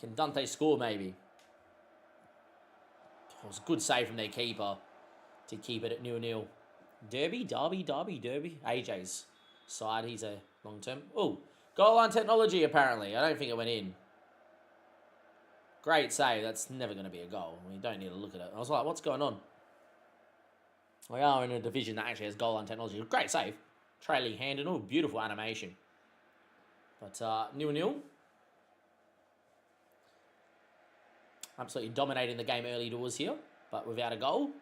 Can Dante score maybe? Oh, it was a good save from their keeper to keep it at 0-0. Derby. AJ's side. He's a long term. Oh, goal line technology apparently. I don't think it went in. Great save. That's never going to be a goal. We don't need to look at it. I was like, what's going on? We are in a division that actually has goal line technology. Great save. Trailing hand and all. Beautiful animation. But 0-0. Absolutely dominating the game early doors here, but without a goal.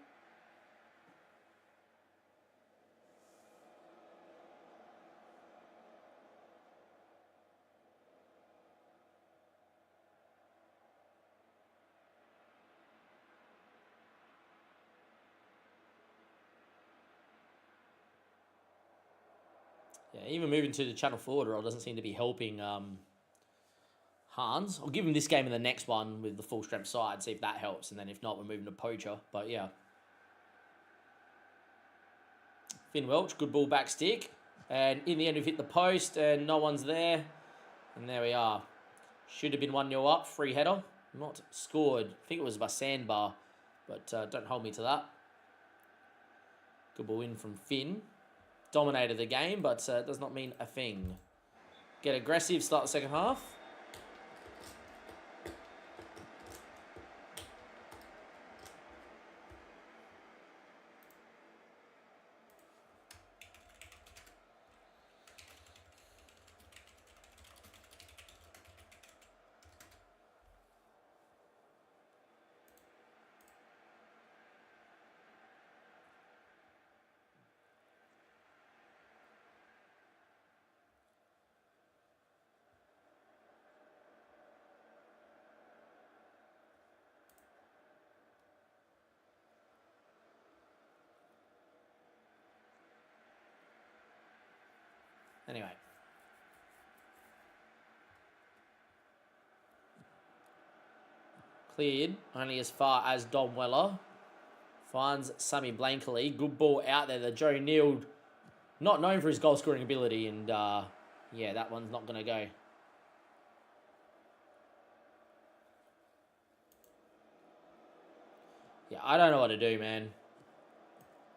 Yeah, even moving to the channel forward role doesn't seem to be helping Hans. I'll give him this game and the next one with the full strength side, see if that helps. And then if not, we're moving to Poacher. But yeah. Finn Welch, good ball back stick. And in the end, we've hit the post and no one's there. And there we are. Should have been 1-0 up. Free header. Not scored. I think it was by Sandbar. But don't hold me to that. Good ball in from Finn. Dominated the game, but does not mean a thing. Get aggressive, start the second half. Anyway. Cleared, only as far as Dom Weller. Finds Sammy Blankley. Good ball out there. The Joe Neild, not known for his goal scoring ability. And yeah, that one's not going to go. Yeah, I don't know what to do, man.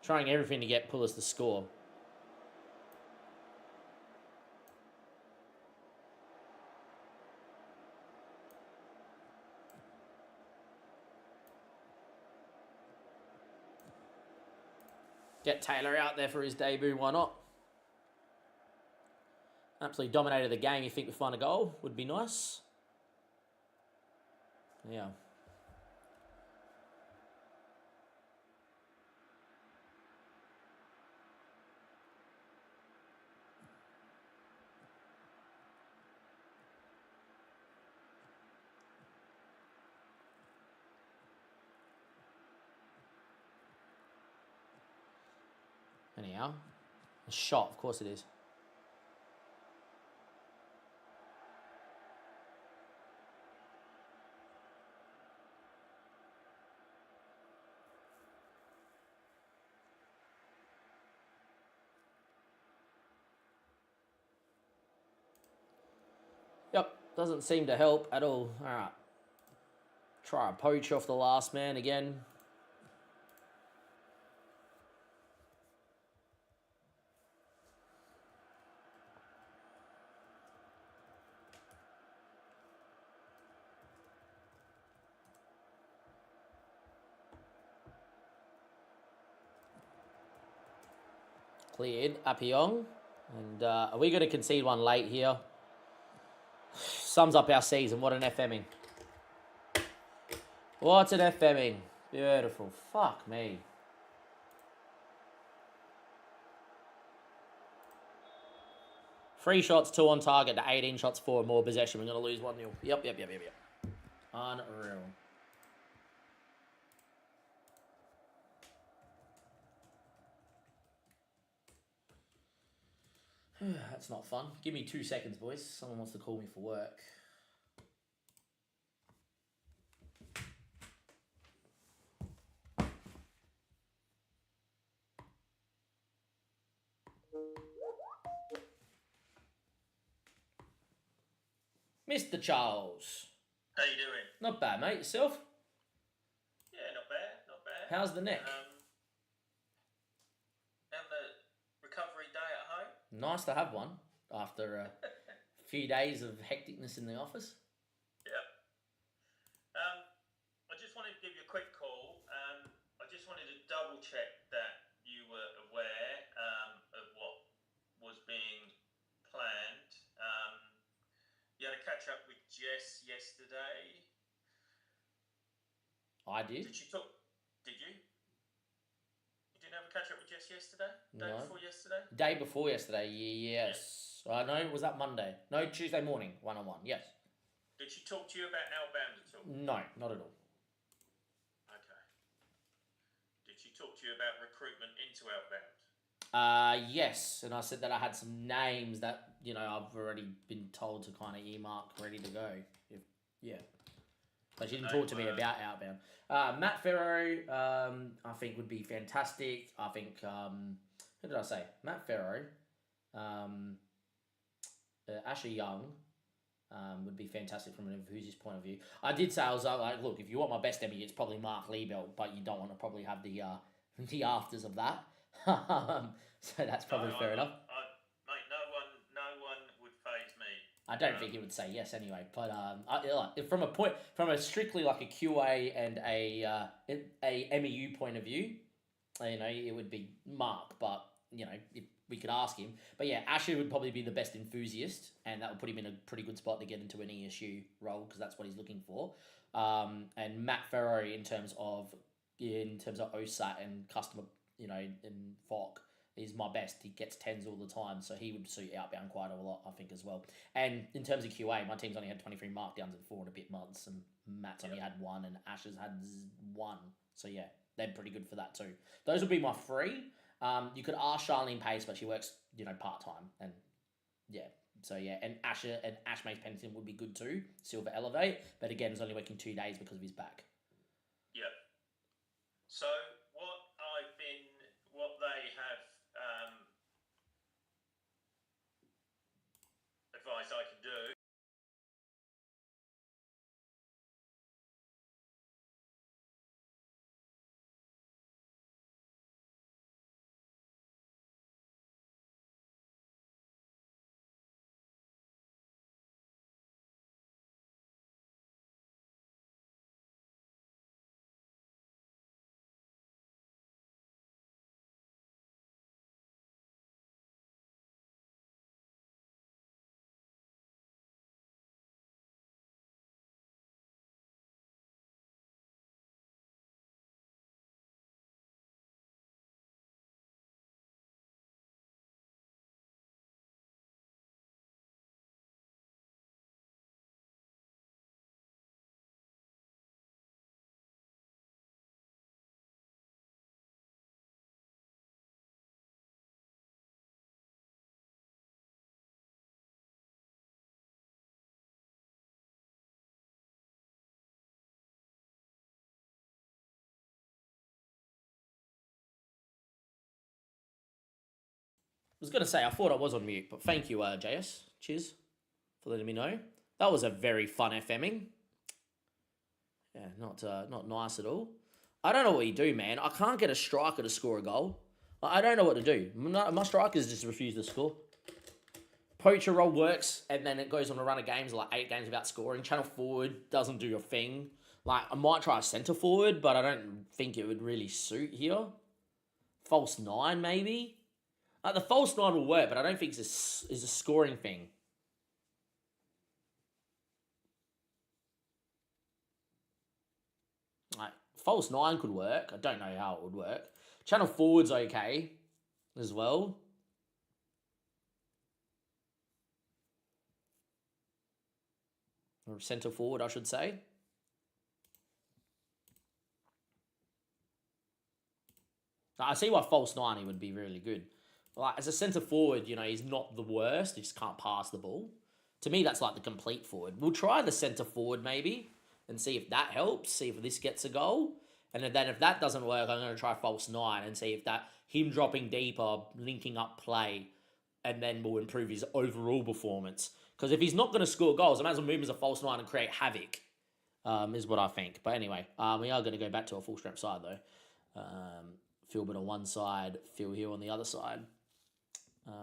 Trying everything to get Pulis to score. Get Taylor out there for his debut, why not? Absolutely dominated the game. You think we find a goal? Would be nice. Yeah. Anyhow, a shot, of course it is. Yep, doesn't seem to help at all. All right. Try a poach off the last man again. Cleared, Appiong. And are we going to concede one late here? Sums up our season. What an FMing. What an FMing. Beautiful. Fuck me. Three shots, 2 on target to 18 shots for more possession. We're going to lose 1-0. Yep. Unreal. That's not fun. Give me 2 seconds, boys. Someone wants to call me for work. Mr. Charles. How you doing? Not bad, mate. Yourself? Yeah, not bad, not bad. How's the neck? And the recovery day at home? Nice to have one after a few days of hecticness in the office. Yep. I just wanted to give you a quick call. I just wanted to double check that you were aware of what was being planned. You had a catch up with Jess yesterday. I did. Did you talk? Did you? You didn't have a catch up with Jess yesterday? Day No. before yesterday? Day before yesterday, yes. No, was that Monday? No, Tuesday morning, 1-on-1, yes. Did she talk to you about outbound at all? No, not at all. Okay. Did she talk to you about recruitment into outbound? Yes, and I said that I had some names that I've already been told to kind of earmark, ready to go. Yeah, but she didn't talk to me about outbound. Matt Farrow, I think would be fantastic. I think who did I say? Matt Farrow, Asher Young. Would be fantastic from an enthusiast point of view. I did say I was like, look, if you want my best Emmy, it's probably Mark Liebelt, but you don't want to probably have the afters of that. So that's probably fair enough. Mate, no one would faze me. I don't think he would say yes anyway. But from a strictly like a QA and a MEU point of view, it would be Mark. But if we could ask him. But yeah, Asher would probably be the best enthusiast, and that would put him in a pretty good spot to get into an ESU role because that's what he's looking for. And Matt Farrow in terms of OSAT and customer, and FOC is my best. He gets 10s all the time, so he would suit outbound quite a lot, I think, as well. And in terms of QA, my team's only had 23 markdowns in 4 and a bit months, and Matt's only had 1, and Asher's had 1. So yeah, they're pretty good for that too. Those would be my 3. You could ask Charlene Pace, but she works, part time, and yeah. So yeah, and Ash Mace Pennington would be good too. Silver Elevate, but again, he's only working 2 days because of his back. Yeah. So what they have advised I can do. I was going to say, I thought I was on mute, but thank you, JS. Cheers for letting me know. That was a very fun FMing. Yeah, not nice at all. I don't know what you do, man. I can't get a striker to score a goal. I don't know what to do. My strikers just refuse to score. Poacher role works, and then it goes on a run of games, like 8 games without scoring. Channel forward doesn't do your thing. Like, I might try a centre forward, but I don't think it would really suit here. False 9, maybe? The false 9 will work, but I don't think it's a scoring thing. Like, false 9 could work. I don't know how it would work. Channel forward's okay as well. Or centre forward, I should say. I see why false 9 he would be really good. Like, as a centre forward, he's not the worst. He just can't pass the ball. To me, that's like the complete forward. We'll try the centre forward maybe and see if that helps. See if this gets a goal. And then if that doesn't work, I'm going to try false 9 and see if him dropping deeper, linking up play, and then will improve his overall performance. Because if he's not going to score goals, I might as well move him as a false 9 and create havoc, is what I think. But anyway, we are going to go back to a full strength side though. Philbert on one side, Phil Hill on the other side. We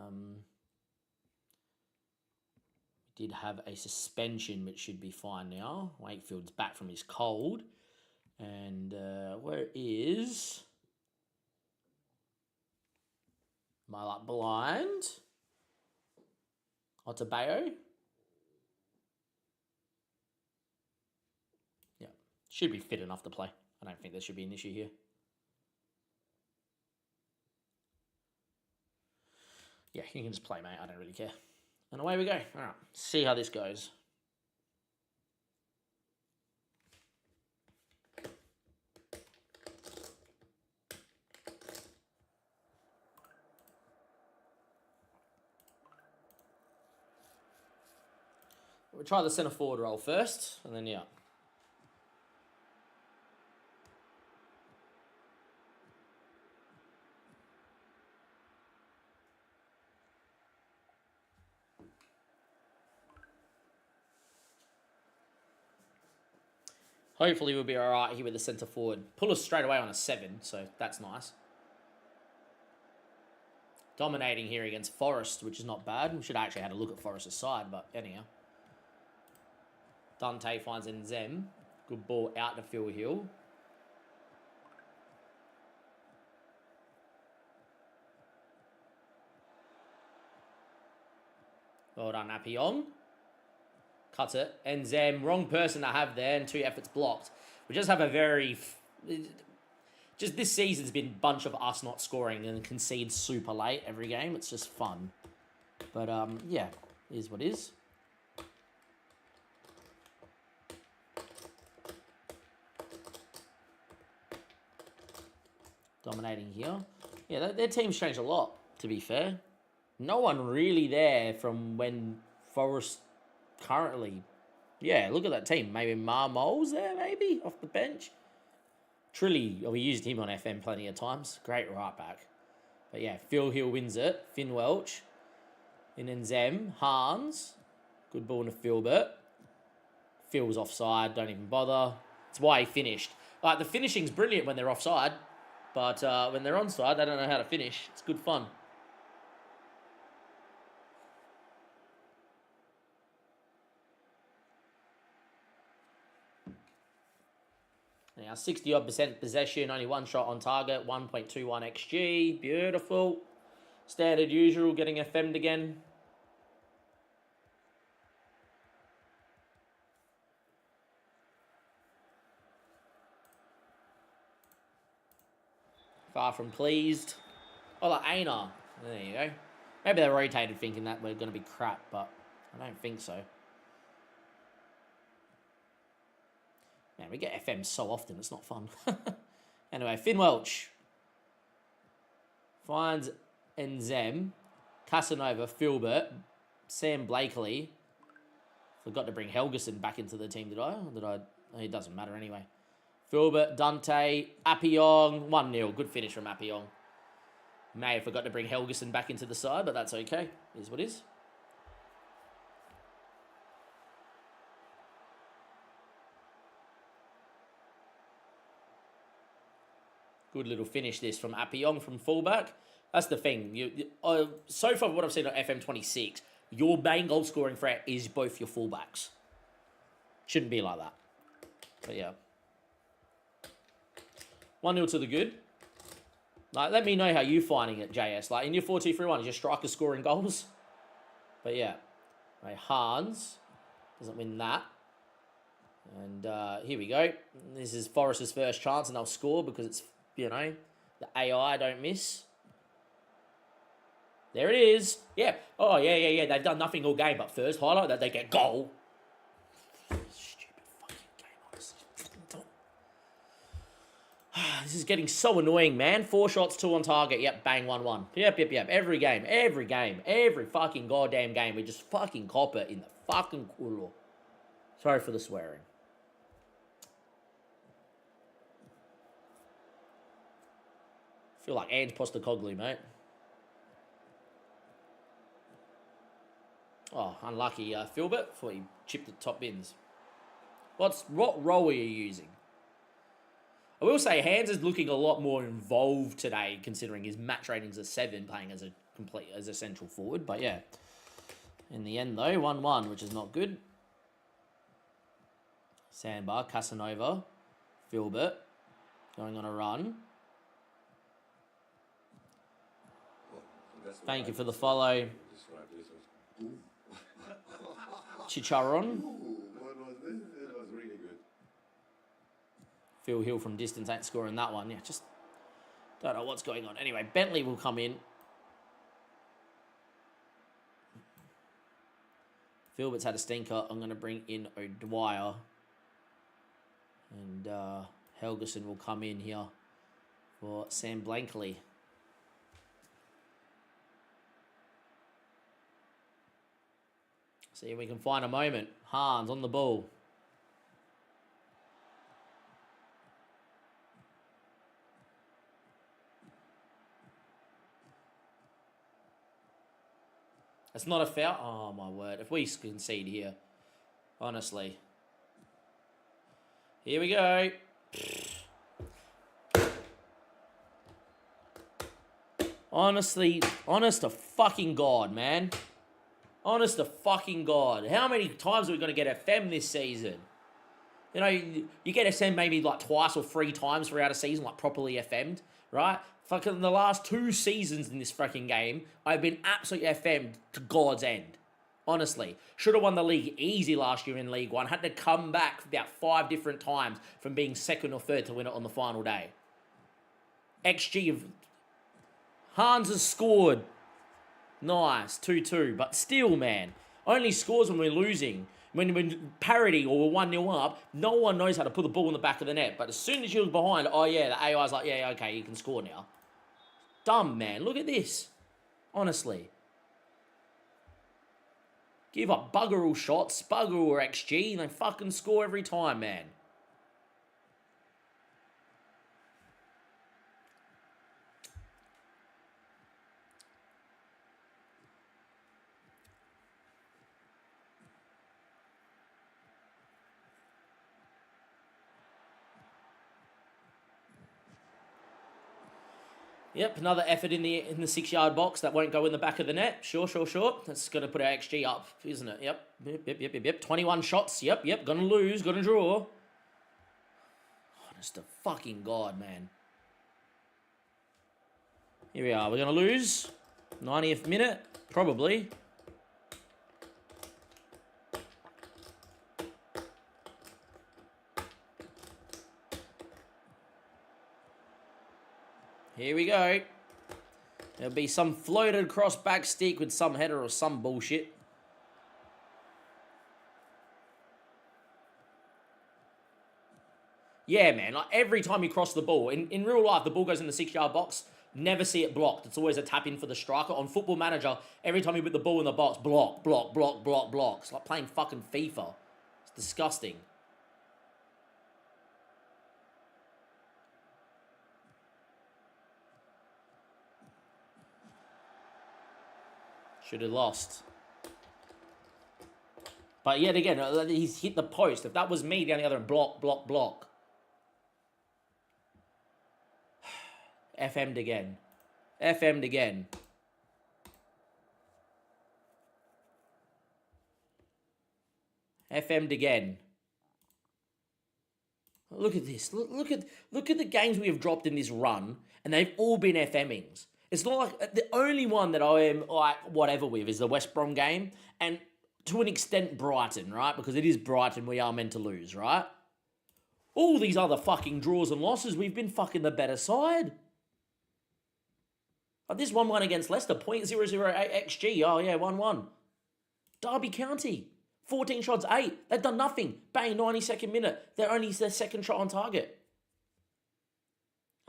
did have a suspension, which should be fine now. Wakefield's back from his cold. And where is my blind? Otabeo. Yeah, should be fit enough to play. I don't think there should be an issue here. Yeah, you can just play, mate. I don't really care. And away we go. All right, see how this goes. We'll try the centre forward role first, and then, yeah. Hopefully we'll be all right here with the centre forward. Pull us straight away on a 7, so that's nice. Dominating here against Forest, which is not bad. We should have actually had a look at Forest's side, but anyhow. Dante finds Nzem. Good ball out to Phil Hill. Well done, Appiong. Cuts it. Nzem, wrong person to have there, and 2 efforts blocked. We just have a very... Just this season's been a bunch of us not scoring and concede super late every game. It's just fun. But, yeah, it is what it is. Dominating here. Yeah, their team's changed a lot, to be fair. No one really there from when Forest currently... Yeah, look at that team. Maybe Marmol's there, maybe, off the bench. Trilly, we used him on FM plenty of times. Great right back. But yeah, Phil Hill wins it. Finn Welch. In Nzem. Hans. Good ball to Philbert. Phil's offside. Don't even bother. That's why he finished. Like, the finishing's brilliant when they're offside. But when they're onside, they don't know how to finish. It's good fun. Now, 60-odd% possession, only 1 shot on target, 1.21 XG. Beautiful. Standard usual, getting FM'd again. Far from pleased. Oh, like Aina. There you go. Maybe they rotated thinking that we're going to be crap, but I don't think so. Man, we get FM so often, it's not fun. Anyway, Finn Welch finds Nzem, Casanova, Philbert, Sam Blakely. Forgot to bring Helgeson back into the team, did I? Or did I? It doesn't matter anyway. Philbert, Dante, Appiong, 1-0. Good finish from Appiong. May have forgot to bring Helgeson back into the side, but that's okay. It is what it is. Good little finish this from Appiong from fullback. That's the thing. So far, what I've seen on FM26, your main goal scoring threat is both your fullbacks. Shouldn't be like that. But yeah. 1-0 to the good. Like, let me know how you're finding it, JS. Like, in your 4-2-3-1, is your striker scoring goals? But yeah. Right, Hans doesn't win that. And here we go. This is Forest's first chance, and they'll score because it's, you know, the AI don't miss. There it is. Yeah. Oh, yeah. They've done nothing all game, but first highlight that they get goal. Stupid fucking game, honestly. This is getting so annoying, man. 4 shots, 2 on target. Yep, bang, 1-1. Yep. Every game. Every fucking goddamn game. We just fucking cop it in the fucking culo. Sorry for the swearing. Feel like Ange Postecoglou, mate. Oh, unlucky Philbert. Thought he chipped the top bins. What role are you using? I will say Hans is looking a lot more involved today, considering his match rating's a 7, playing as a central forward. But yeah, in the end though, 1-1, which is not good. Sandbar, Casanova, Philbert, going on a run. Thank you for the follow. Chicharon. What was this? It was really good. Phil Hill from distance ain't scoring that one. Yeah, just don't know what's going on. Anyway, Bentley will come in. Philbert's had a stinker. I'm going to bring in O'Dwyer. And Helgeson will come in here for Sam Blankley. See if we can find a moment. Hans on the ball. It's not a foul. Oh, my word. If we concede here, honestly. Here we go. Honestly, honest to fucking God, man. Honest to fucking God. How many times are we going to get FM this season? You know, you get FM maybe like twice or 3 times throughout a season, like properly FM'd, right? Fucking the last 2 seasons in this fucking game, I've been absolutely FM'd to God's end. Honestly. Should have won the league easy last year in League One. Had to come back about 5 different times from being second or third to win it on the final day. XG of... Hans has scored. Nice, 2-2. But still, man, only scores when we're losing. When parity or we're 1-0 up, no one knows how to put the ball in the back of the net. But as soon as you're behind, oh yeah, the AI's like, yeah, okay, you can score now. Dumb, man. Look at this. Honestly. Give up bugger all shots, bugger all XG, and they fucking score every time, man. Yep, another effort in the 6-yard box that won't go in the back of the net. Sure. That's going to put our XG up, isn't it? Yep. 21 shots. Yep. Gonna lose. Gonna draw. Honest to fucking God, man. Here we are. We're gonna lose. 90th minute, probably. Here we go. There'll be some floated cross back stick with some header or some bullshit. Yeah, man. Like every time you cross the ball, in real life, the ball goes in the 6-yard box. Never see it blocked. It's always a tap in for the striker. On Football Manager, every time you put the ball in the box, block. It's like playing fucking FIFA. It's disgusting. Should have lost. But yet again, he's hit the post. If that was me down the other end, block. FM'd again. FM'd again. FM'd again. Look at this. Look at the games we have dropped in this run, and they've all been FMings. It's not like the only one that I am like whatever with is the West Brom game, and to an extent Brighton, right? Because it is Brighton we are meant to lose, right? All these other fucking draws and losses, we've been fucking the better side. Like this 1-1 against Leicester, 0.008 XG. Oh yeah, 1-1. Derby County, 14 shots, 8. They've done nothing. Bang, 92nd minute. They're only their second shot on target.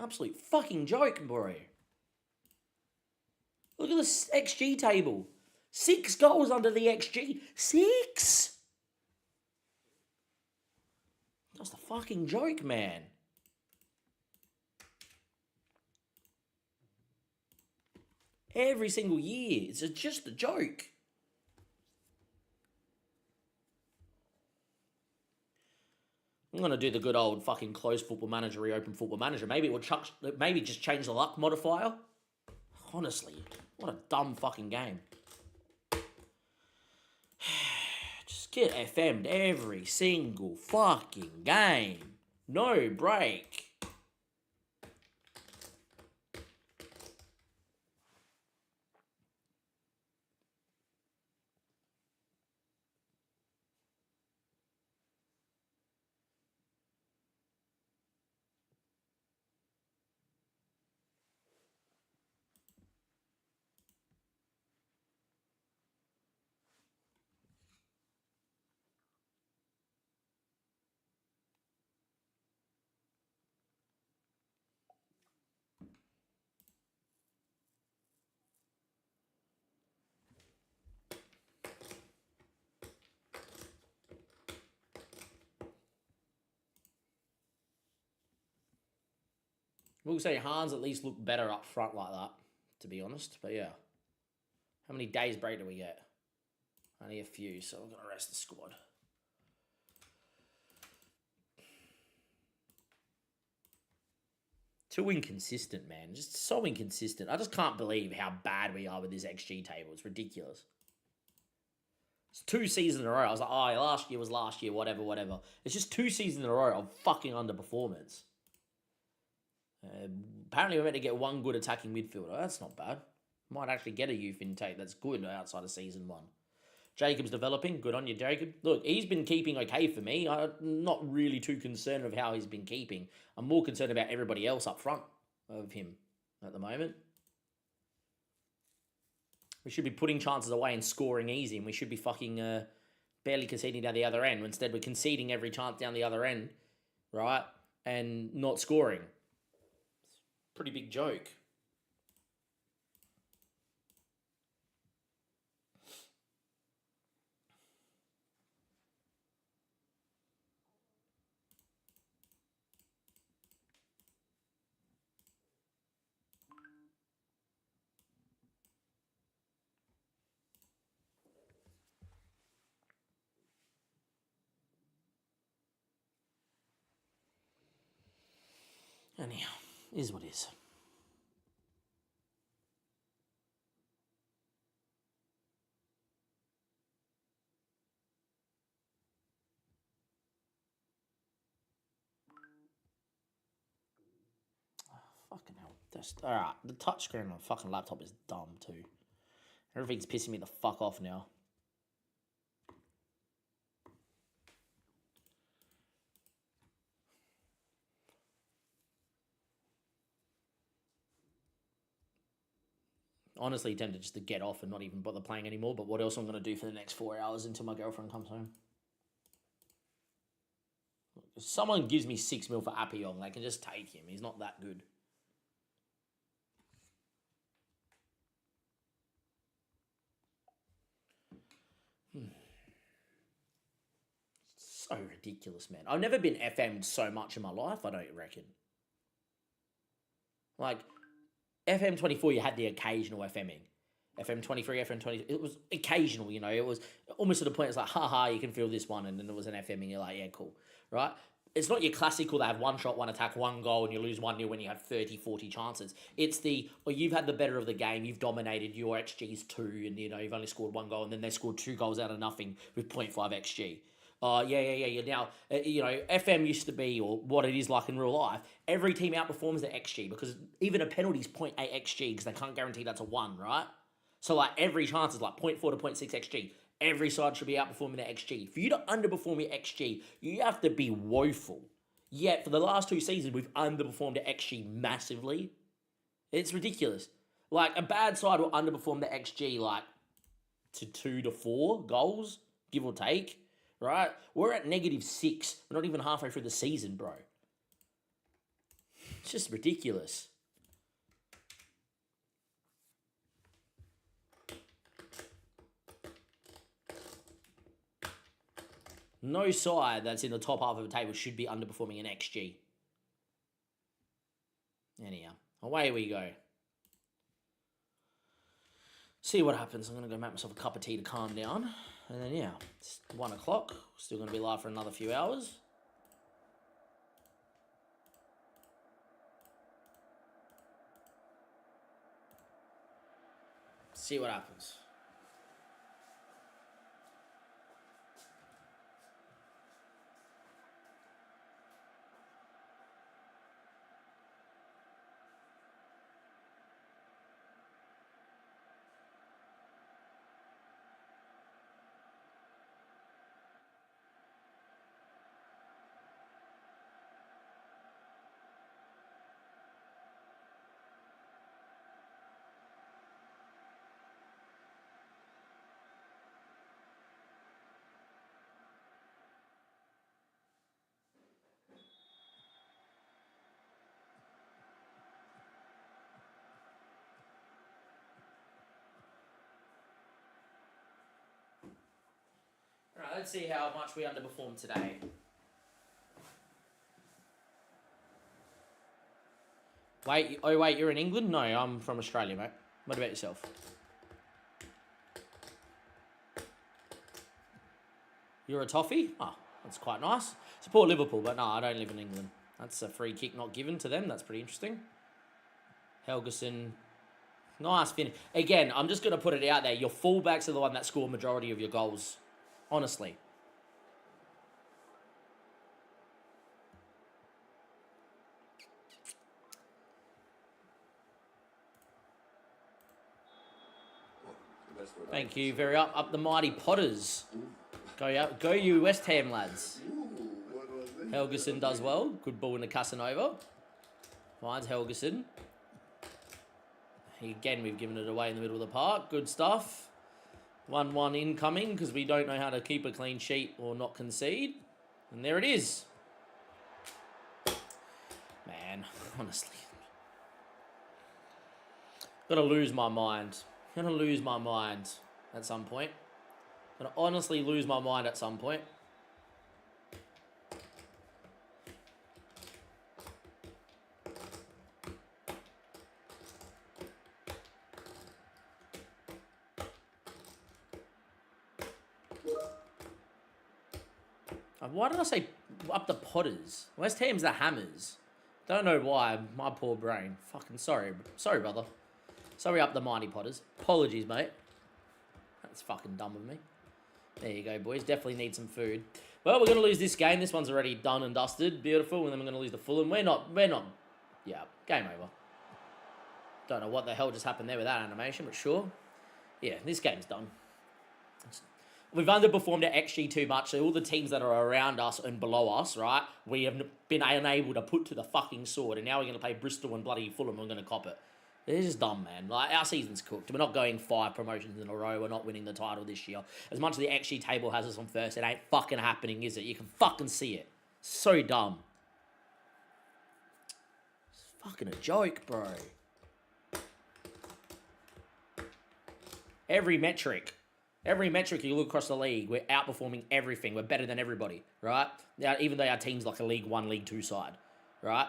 Absolute fucking joke, bro. Look at this XG table. 6 goals under the XG. 6! That's a fucking joke, man. Every single year. It's just a joke. I'm going to do the good old fucking close Football Manager, reopen Football Manager. Maybe it will maybe just change the luck modifier. Honestly, what a dumb fucking game. Just get FM'd every single fucking game. No break. We'll say Hans at least looked better up front like that, to be honest. But yeah. How many days break do we get? Only a few, so we're going to rest the squad. Too inconsistent, man. Just so inconsistent. I just can't believe how bad we are with this XG table. It's ridiculous. It's 2 seasons in a row. I was like, oh, last year was last year, whatever. It's just 2 seasons in a row of fucking underperformance. Apparently we're meant to get 1 good attacking midfielder. That's not bad. Might actually get a youth intake that's good outside of season 1. Jacob's developing. Good on you, Jacob. Look, he's been keeping okay for me. I'm not really too concerned of how he's been keeping. I'm more concerned about everybody else up front of him at the moment. We should be putting chances away and scoring easy, and we should be fucking barely conceding down the other end. Instead, we're conceding every chance down the other end, right? And not scoring. Pretty big joke. Anyhow, is what is. Fucking hell. Alright, the touchscreen on a fucking laptop is dumb too. Everything's pissing me the fuck off now. Honestly tempted just to get off and not even bother playing anymore, but what else I'm going to do for the next 4 hours until my girlfriend comes home? If someone gives me 6 mil for Appiong, they can just take him. He's not that good. So ridiculous, man. I've never been FM'd so much in my life, I don't reckon. Like, FM24, you had the occasional FMing. FM23, FM20, it was occasional, you know. It was almost to the point, it's like, haha, you can feel this one, and then there was an FMing, you're like, yeah, cool, right? It's not your classical that have 1 shot, 1 attack, 1 goal, and you lose 1-0 when you have 30, 40 chances. It's the, well, you've had the better of the game, you've dominated, your XG's 2, and, you know, you've only scored 1 goal, and then they scored 2 goals out of nothing with 0.5 XG. You're now, you know, FM used to be, or what it is like in real life, every team outperforms their XG, because even a penalty's 0.8 XG, because they can't guarantee that's a 1, right? So, like, every chance is like 0.4 to 0.6 XG. Every side should be outperforming their XG. For you to underperform your XG, you have to be woeful. Yet, for the last 2 seasons, we've underperformed the XG massively. It's ridiculous. Like, a bad side will underperform the XG, like, to 2 to 4 goals, give or take. Right? We're at -6. We're not even halfway through the season, bro. It's just ridiculous. No side that's in the top half of the table should be underperforming an XG. Anyhow, away we go. See what happens. I'm going to go make myself a cup of tea to calm down. And then, yeah, it's 1 o'clock. Still going to be live for another few hours. See what happens. Alright, let's see how much we underperformed today. Wait, oh wait, you're in England? No, I'm from Australia, mate. What about yourself? You're a toffee? Oh, that's quite nice. Support Liverpool, but no, I don't live in England. That's a free kick not given to them. That's pretty interesting. Helgeson. Nice finish. Again, I'm just going to put it out there. Your fullbacks are the one that score majority of your goals. Honestly. Thank you. Very up the mighty Potters. Go you West Ham lads. Helgeson does well. Good ball into Casanova. Finds Helgeson. Again, we've given it away in the middle of the park. Good stuff. 1-1 incoming because we don't know how to keep a clean sheet or not concede. And there it is. Man, honestly. Gonna lose my mind. Gonna lose my mind at some point. Gonna honestly lose my mind at some point. Why did I say up the Potters? West Ham's the Hammers. Don't know why. My poor brain. Fucking sorry. Sorry, brother. Sorry up the mighty Potters. Apologies, mate. That's fucking dumb of me. There you go, boys. Definitely need some food. Well, we're going to lose this game. This one's already done and dusted. Beautiful. And then we're going to lose the Fulham. We're not. Yeah, game over. Don't know what the hell just happened there with that animation, but sure. Yeah, this game's done. We've underperformed at XG too much, so all the teams that are around us and below us, right, we have been unable to put to the fucking sword, and now we're going to play Bristol and bloody Fulham, and we're going to cop it. It's just dumb, man. Like, our season's cooked. We're not going 5 promotions in a row. We're not winning the title this year. As much as the XG table has us on first, it ain't fucking happening, is it? You can fucking see it. So dumb. It's fucking a joke, bro. Every metric you look across the league, we're outperforming everything. We're better than everybody, right? Now, even though our team's like a League 1, League 2 side, right?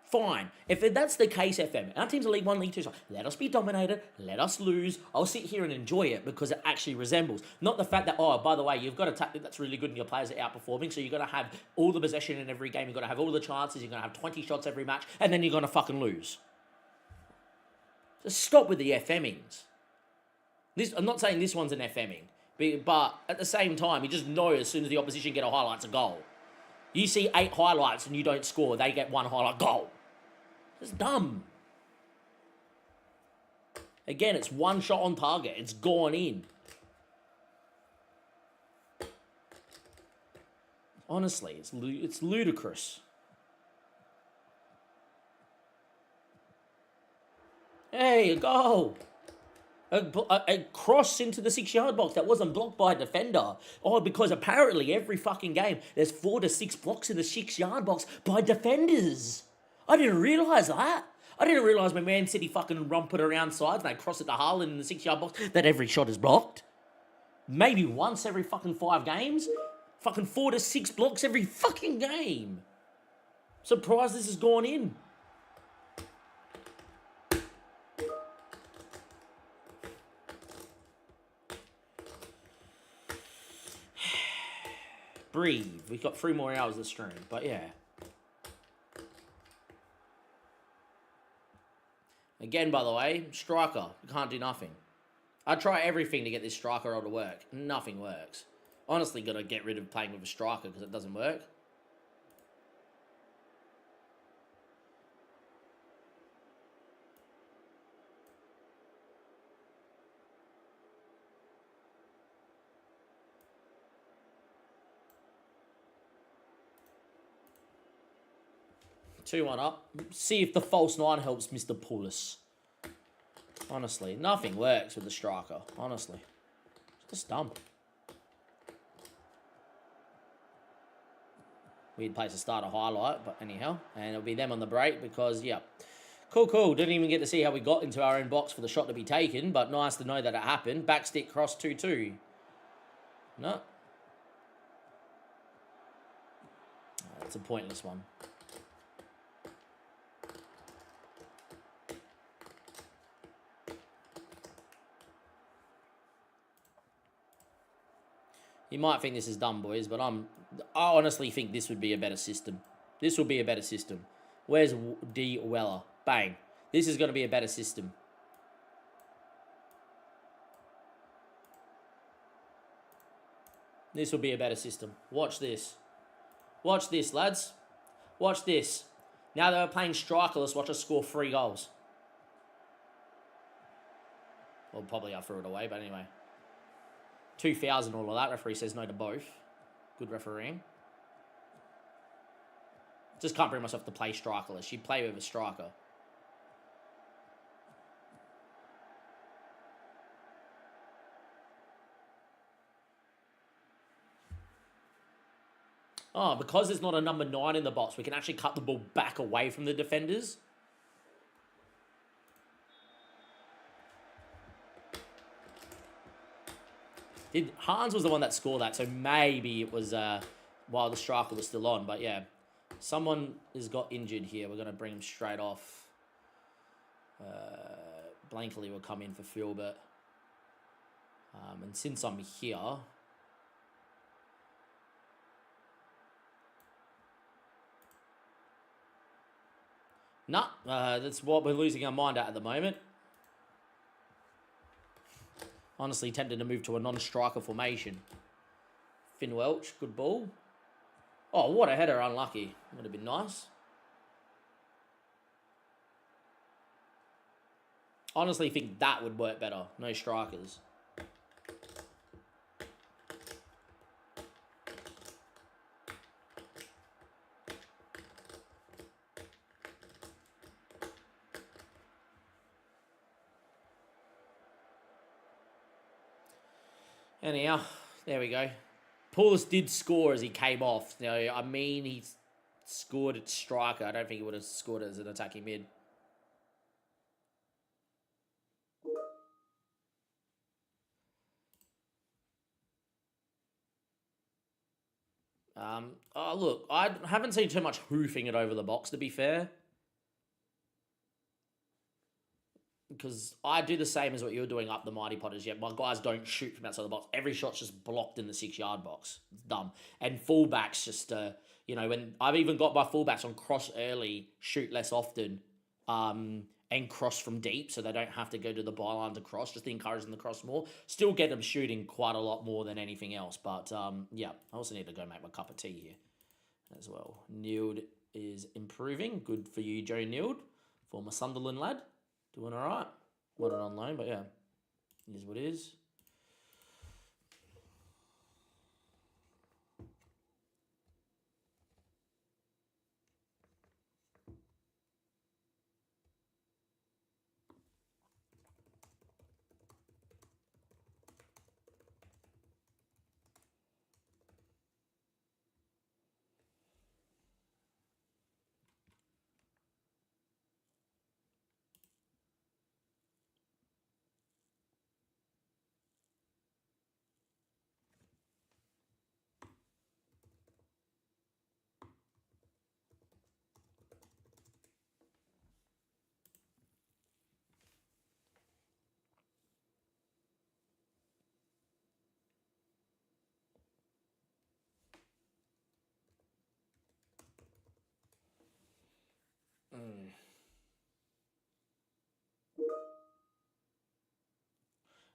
Fine. If that's the case, FM, our team's a League 1, League 2 side, let us be dominated, let us lose. I'll sit here and enjoy it because it actually resembles. Not the fact that, oh, by the way, you've got a tactic that's really good and your players are outperforming, so you've got to have all the possession in every game, you've got to have all the chances, you're going to have 20 shots every match, and then you're going to fucking lose. Just stop with the FMings. I'm not saying this one's an FMing, but at the same time, you just know as soon as the opposition get a highlight, it's a goal. You see 8 highlights and you don't score, they get 1 highlight, goal. It's dumb. Again, it's 1 shot on target. It's gone in. Honestly, it's ludicrous. Hey, a goal. A cross into the 6-yard box that wasn't blocked by a defender. Oh, because apparently every fucking game there's 4 to 6 blocks in the 6-yard box by defenders. I didn't realise that. I didn't realise when Man City fucking rump it around sides and they cross it to Haaland in the 6-yard box that every shot is blocked. Maybe once every fucking 5 games. Fucking 4 to 6 blocks every fucking game. Surprised this has gone in. Breathe. We've got 3 more hours of stream, but yeah. Again, by the way, striker. You can't do nothing. I try everything to get this striker role to work. Nothing works. Honestly, got to get rid of playing with a striker because it doesn't work. Two 1 up. See if the false 9 helps Mr. Poulos. Honestly, nothing works with the striker. Honestly. It's just dumb. Weird place to start a highlight, but anyhow. And it'll be them on the break because, yeah. Cool. Didn't even get to see how we got into our own box for the shot to be taken, but nice to know that it happened. Backstick cross 2-2. No. It's a pointless one. You might think this is dumb, boys, but I honestly think this would be a better system. This will be a better system. Where's D. Weller? Bang. This is going to be a better system. This will be a better system. Watch this. Watch this, lads. Watch this. Now that we're playing strikerless, watch us score 3 goals. Well, probably I threw it away, but anyway. 2,000 all of that. Referee says no to both. Good refereeing. Just can't bring myself to play strikerless. You play with a striker. Oh, because there's not a number 9 in the box, we can actually cut the ball back away from the defenders. Hans was the one that scored that, so maybe it was while the striker was still on. But yeah, someone has got injured here. We're going to bring him straight off. Blankley will come in for Philbert. And since I'm here... Nah, that's what we're losing our mind at the moment. Honestly, tempted to move to a non-striker formation. Finn Welch, good ball. Oh, what a header, unlucky. Would have been nice. Honestly, think that would work better. No strikers. Anyhow, there we go. Paulus did score as he came off. You know, I mean, he scored at striker. I don't think he would have scored as an attacking mid. Oh, look, I haven't seen too much hoofing it over the box, to be fair. Because I do the same as what you're doing up the Mighty Potters. Yeah, my guys don't shoot from outside the box. Every shot's just blocked in the 6-yard box. It's dumb. And fullbacks just, you know, when I've even got my fullbacks on cross early, shoot less often, and cross from deep, so they don't have to go to the byline to cross, just to encourage them to cross more. Still get them shooting quite a lot more than anything else. But, yeah, I also need to go make my cup of tea here as well. Nield is improving. Good for you, Joe Nield, former Sunderland lad. Doing all right. Wanted on loan, but yeah, it is what it is.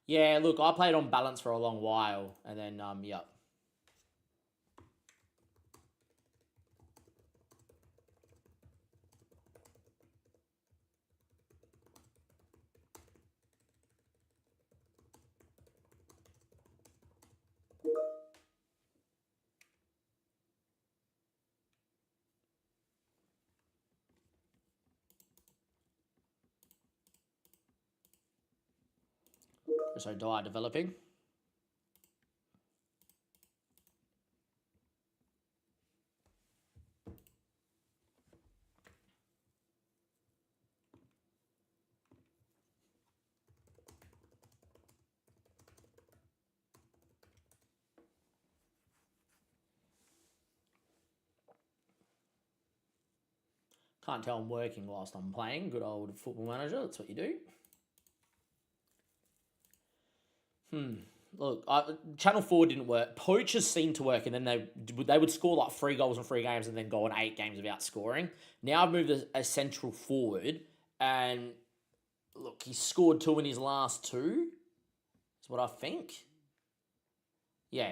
Yeah, look, I played on balance for a long while, and then, yeah. So Dyer developing. Can't tell I'm working whilst I'm playing. Good old Football Manager. That's what you do. Look, Channel 4 didn't work. Poachers seemed to work, and then they would score like 3 goals in 3 games and then go on 8 games without scoring. Now I've moved a central forward, and look, he scored 2 in his last 2. That's what I think. Yeah,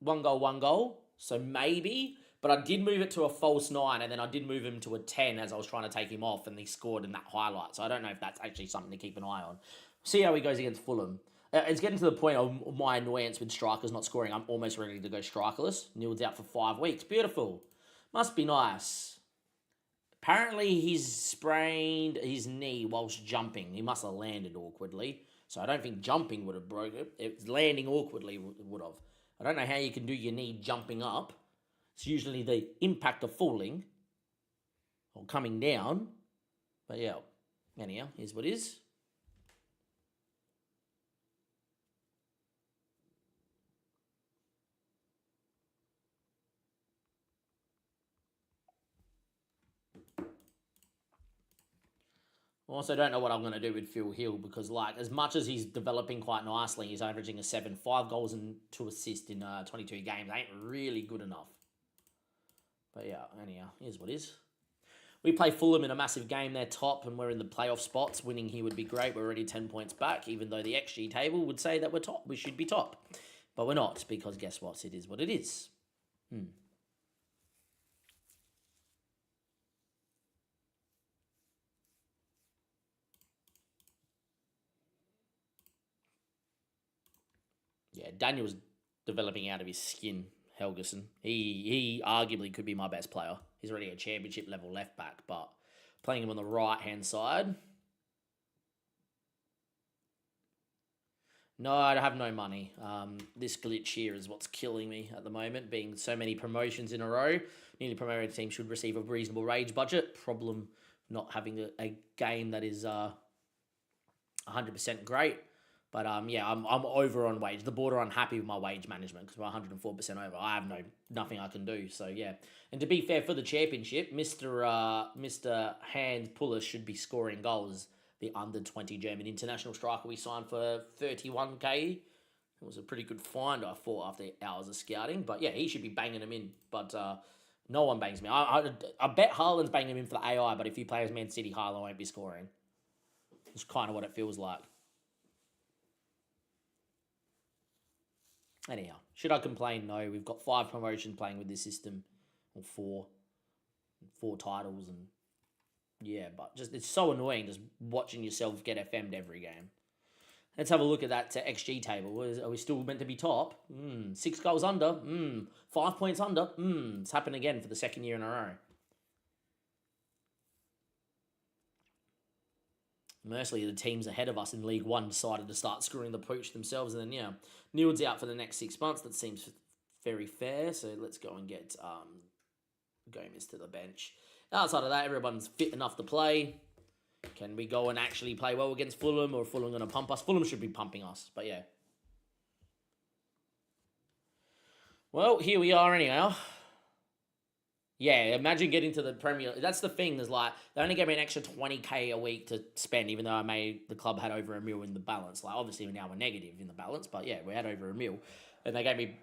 1 goal, 1 goal. So maybe, but I did move it to a false 9, and then I did move him to a 10 as I was trying to take him off, and he scored in that highlight. So I don't know if that's actually something to keep an eye on. See how he goes against Fulham. It's getting to the point of my annoyance with strikers not scoring. I'm almost ready to go strikerless. Nild's out for 5 weeks. Beautiful. Must be nice. Apparently he's sprained his knee whilst jumping. He must have landed awkwardly. So I don't think jumping would have broken it. It's landing awkwardly would have. I don't know how you can do your knee jumping up. It's usually the impact of falling or coming down. But yeah, anyhow, here's what it is. I also don't know what I'm going to do with Phil Hill because, like, as much as he's developing quite nicely, he's averaging a 7, 5 goals and 2 assists in 22 games. Ain't really good enough. But yeah, anyhow, here's what it is. We play Fulham in a massive game. They're top and we're in the playoff spots. Winning here would be great. We're already 10 points back, even though the XG table would say that we're top. We should be top. But we're not because guess what? It is what it is. Yeah, Daniel's developing out of his skin, Helgeson. He arguably could be my best player. He's already a championship level left back, but playing him on the right hand side. No, I have no money. This glitch here is what's killing me at the moment, being so many promotions in a row. Newly promoted team should receive a reasonable wage budget. Problem not having a game that is 100% great. But yeah, I'm over on wage. The board are unhappy with my wage management because we're 104% over. I have nothing I can do. So yeah, and to be fair for the championship, Mr. Hans Puller should be scoring goals. The under 20 German international striker we signed for 31k. It was a pretty good find, I thought, after hours of scouting. But yeah, he should be banging them in. But no one bangs me. I bet Haaland's banging him in for the AI. But if you play as Man City, Haaland won't be scoring. It's kind of what it feels like. Anyhow, should I complain? No, we've got 5 promotions playing with this system, or 4 titles, and yeah, but just it's so annoying just watching yourself get FM'd every game. Let's have a look at that XG table. Are we still meant to be top? 6 goals under. 5 points under. It's happened again for the 2nd year in a row. Mostly the teams ahead of us in League One decided to start screwing the pooch themselves, and then yeah, Newell's out for the next 6 months. That seems very fair. So let's go and get Gomez to the bench. Outside of that, everyone's fit enough to play. Can we go and actually play well against Fulham, or Fulham going to pump us? Fulham should be pumping us, but yeah. Well, here we are anyhow. Yeah, imagine getting to the Premier. That's the thing. There's like they only gave me an extra 20k a week to spend, even though the club had over $1 million in the balance. Like obviously now we're negative in the balance, but yeah, we had over $1 million, and they gave me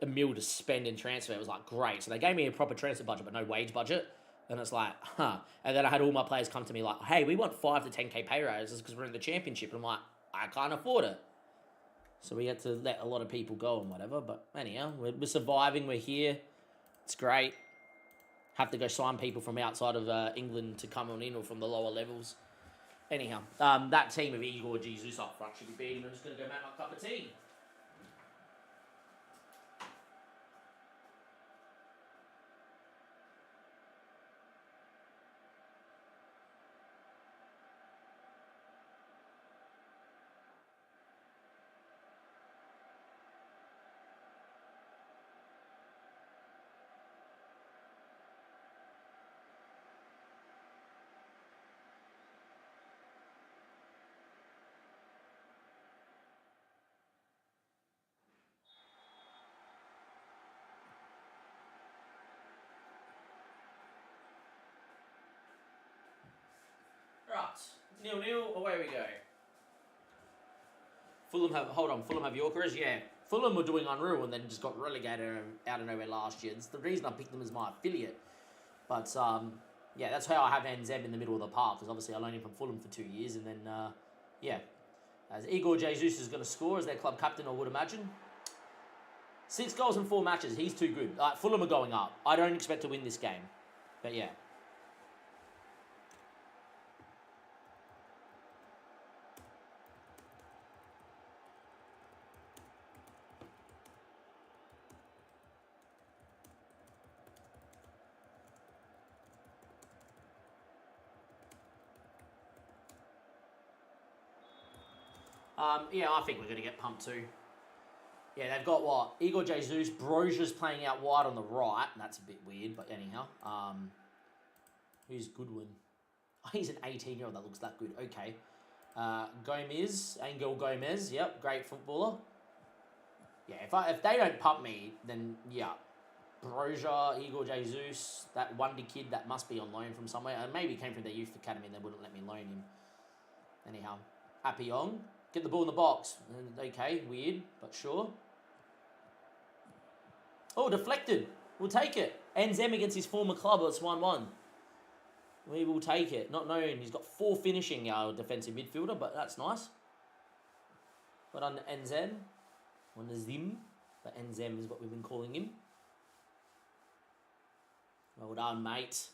$1 million to spend in transfer. It was like great. So they gave me a proper transfer budget, but no wage budget, and it's like, huh. And then I had all my players come to me like, hey, we want 5 to 10k pay raises because we're in the championship. And I'm like, I can't afford it. So we had to let a lot of people go and whatever. But anyhow, we're surviving. We're here. It's great. Have to go sign people from outside of England to come on in, or from the lower levels. Anyhow, that team of Igor Jesus up front should be beating. I'm just going to go make my cup of tea. Right, 0-0, away we go. Fulham have Yorkers, yeah. Fulham were doing unreal and then just got relegated out of nowhere last year. It's the reason I picked them as my affiliate. But, yeah, that's how I have NZ in the middle of the park, because obviously I loaned him from Fulham for 2 years, and then, yeah. As Igor Jesus is going to score as their club captain, I would imagine. 6 goals in 4 matches. He's too good. Fulham are going up. I don't expect to win this game. But, yeah. Yeah, I think we're going to get pumped too. Yeah, they've got what? Igor Jesus, Brozia's playing out wide on the right. That's a bit weird, but anyhow. Who's Goodwin? Oh, he's an 18-year-old that looks that good. Okay. Angel Gomez. Yep, great footballer. Yeah, if they don't pump me, then yeah. Brozia, Igor Jesus, that wonder kid that must be on loan from somewhere. And maybe he came from their youth academy and they wouldn't let me loan him. Anyhow. Appiong. Get the ball in the box. Okay, weird, but sure. Oh, deflected. We'll take it. Enzem against his former club. It's 1-1. We will take it. Not known. He's got 4 finishing, our defensive midfielder, but that's nice. But on Enzem. On the Zim. But Enzem is what we've been calling him. Well done, mate.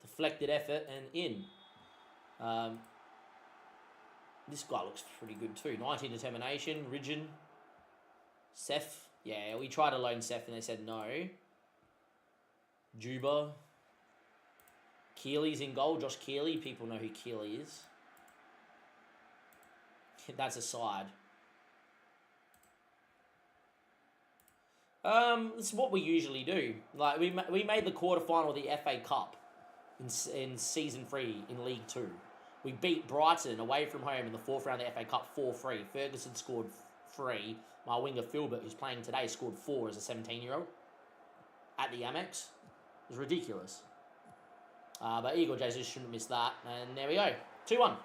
Deflected effort and in. This guy looks pretty good too. 19 determination. Ridgen. Seth. Yeah, we tried to loan Seth and they said no. Juba. Keely's in goal. Josh Keely. People know who Keely is. That's a side. It's what we usually do. Like we made the quarterfinal of the FA Cup in season 3 in League 2. We beat Brighton away from home in the 4th round of the FA Cup 4-3. Ferguson scored 3. My winger Filbert, who's playing today, scored 4 as a 17-year-old at the Amex. It was ridiculous. But Igor Jesus shouldn't miss that. And there we go. 2-1.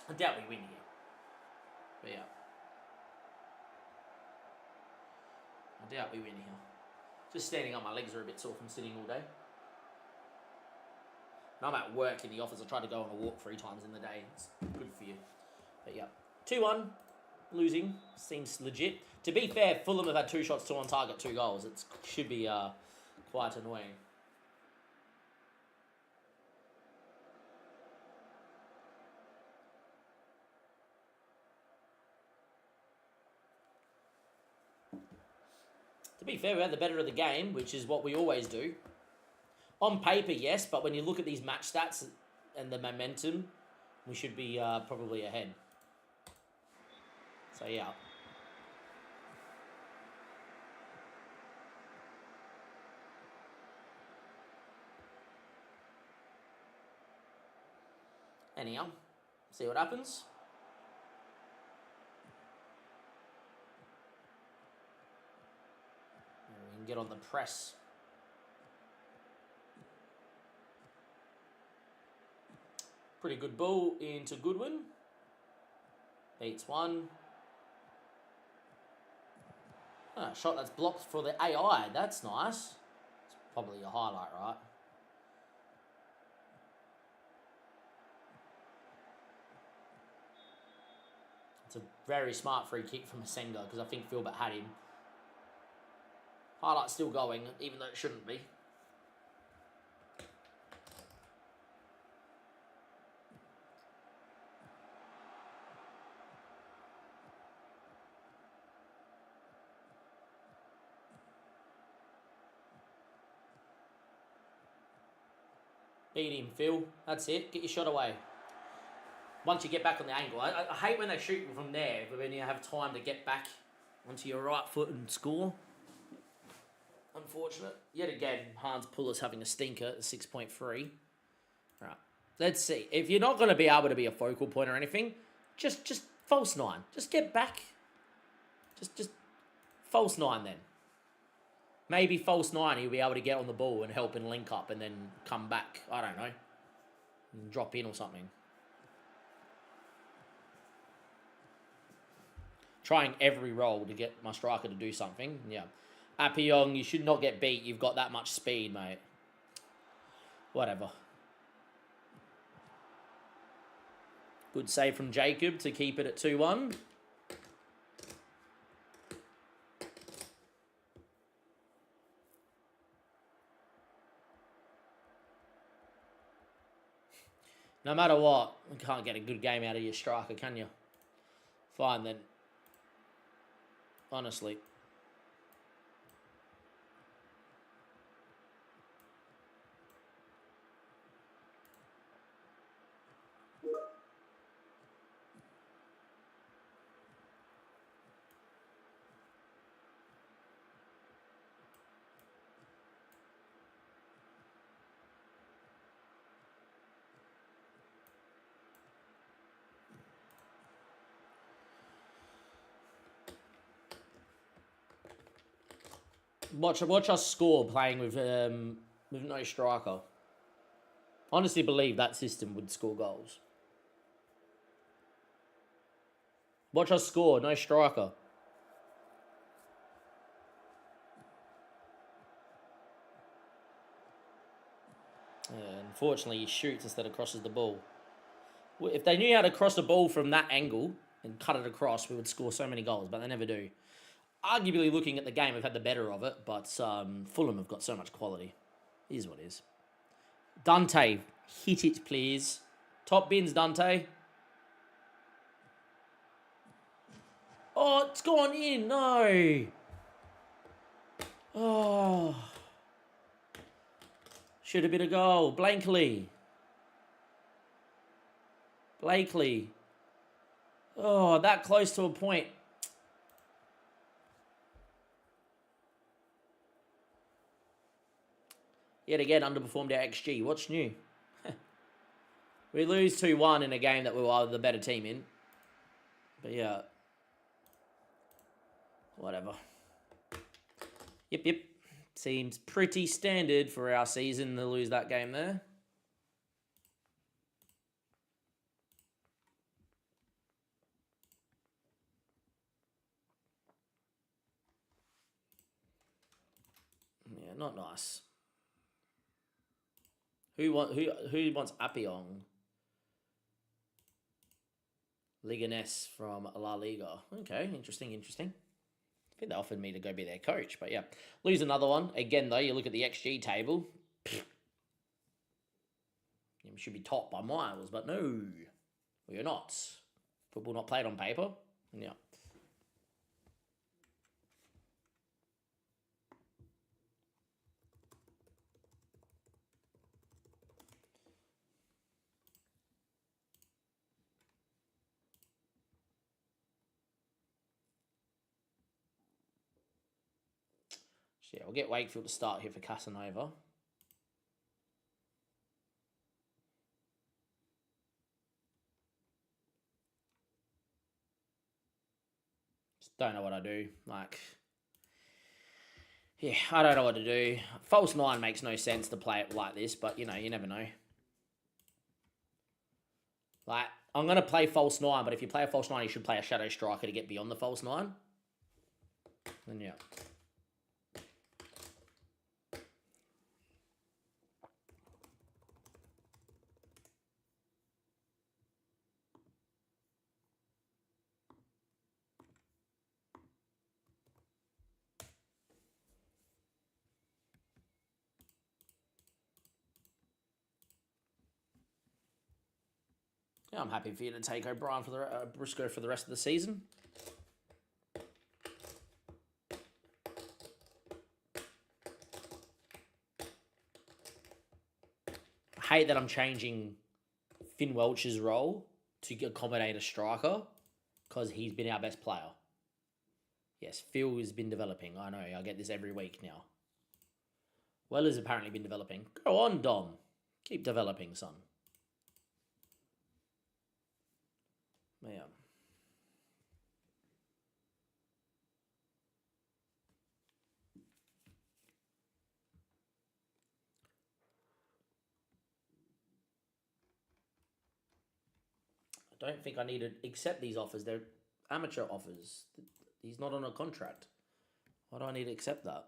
I doubt we win here. But yeah. I doubt we win here. Just standing up, my legs are a bit sore from sitting all day. And I'm at work in the office. I try to go on a walk 3 times in the day. It's good for you. But yeah. 2-1. Losing. Seems legit. To be fair, Fulham have had 2 shots, 2 on target, 2 goals. It should be quite annoying. To be fair, we had the better of the game, which is what we always do. On paper, yes, but when you look at these match stats and the momentum, we should be probably ahead. So, yeah. Anyhow, see what happens. We can get on the press. Pretty good ball into Goodwin. Beats one. Shot that's blocked for the AI. That's nice. It's probably a highlight, right? It's a very smart free kick from Asenga because I think Filbert had him. Highlight's still going, even though it shouldn't be. Beat him, Phil. That's it. Get your shot away. Once you get back on the angle. I hate when they shoot you from there, but when you have time to get back onto your right foot and score. Unfortunate. Yet again, Hans Puller's having a stinker at 6.3. Right. Let's see. If you're not going to be able to be a focal point or anything, just false 9. Just get back. Just false 9 then. Maybe false 9, he'll be able to get on the ball and help and link up and then come back. I don't know. And drop in or something. trying every role to get my striker to do something. Yeah. Appiong, you should not get beat. You've got that much speed, mate. Whatever. Good save from Jacob to keep it at 2-1. No matter what, you can't get a good game out of your striker, can you? Fine then. Honestly. Watch us score playing with no striker. Honestly believe that system would score goals. Watch us score, no striker. Unfortunately, he shoots instead of crosses the ball. If they knew how to cross the ball from that angle and cut it across, we would score so many goals, but they never do. Arguably, looking at the game, we've had the better of it, but Fulham have got so much quality. It is what it is. Dante, hit it, please. Top bins, Dante. Oh, it's gone in. No. Oh. Should have been a goal. Blakely. Oh, that close to a point. Yet again, underperformed our XG. What's new? We lose 2-1 in a game that we were the better team in. But yeah. Whatever. Yep. Seems pretty standard for our season to lose that game there. Yeah, not nice. Who wants Appiong? Liganes from La Liga. Okay, interesting. I think they offered me to go be their coach, but yeah. Lose another one. Again, though, you look at the XG table. You should be top by miles, but no. We're not. Football not played on paper. Yeah. So yeah, we'll get Wakefield to start here for Casanova. Just don't know what I do. Yeah, I don't know what to do. False 9 makes no sense to play it like this, but, you never know. I'm going to play false 9, but if you play a false 9, you should play a shadow striker to get beyond the false 9. Then, yeah. Yeah, I'm happy for you to take O'Brien for the Briscoe for the rest of the season. I hate that I'm changing Finn Welch's role to accommodate a striker because he's been our best player. Yes, Phil has been developing. I know, I get this every week now. Weller's apparently been developing. Go on, Dom. Keep developing, son. Yeah. I don't think I need to accept these offers. They're amateur offers. He's not on a contract. Why do I need to accept that?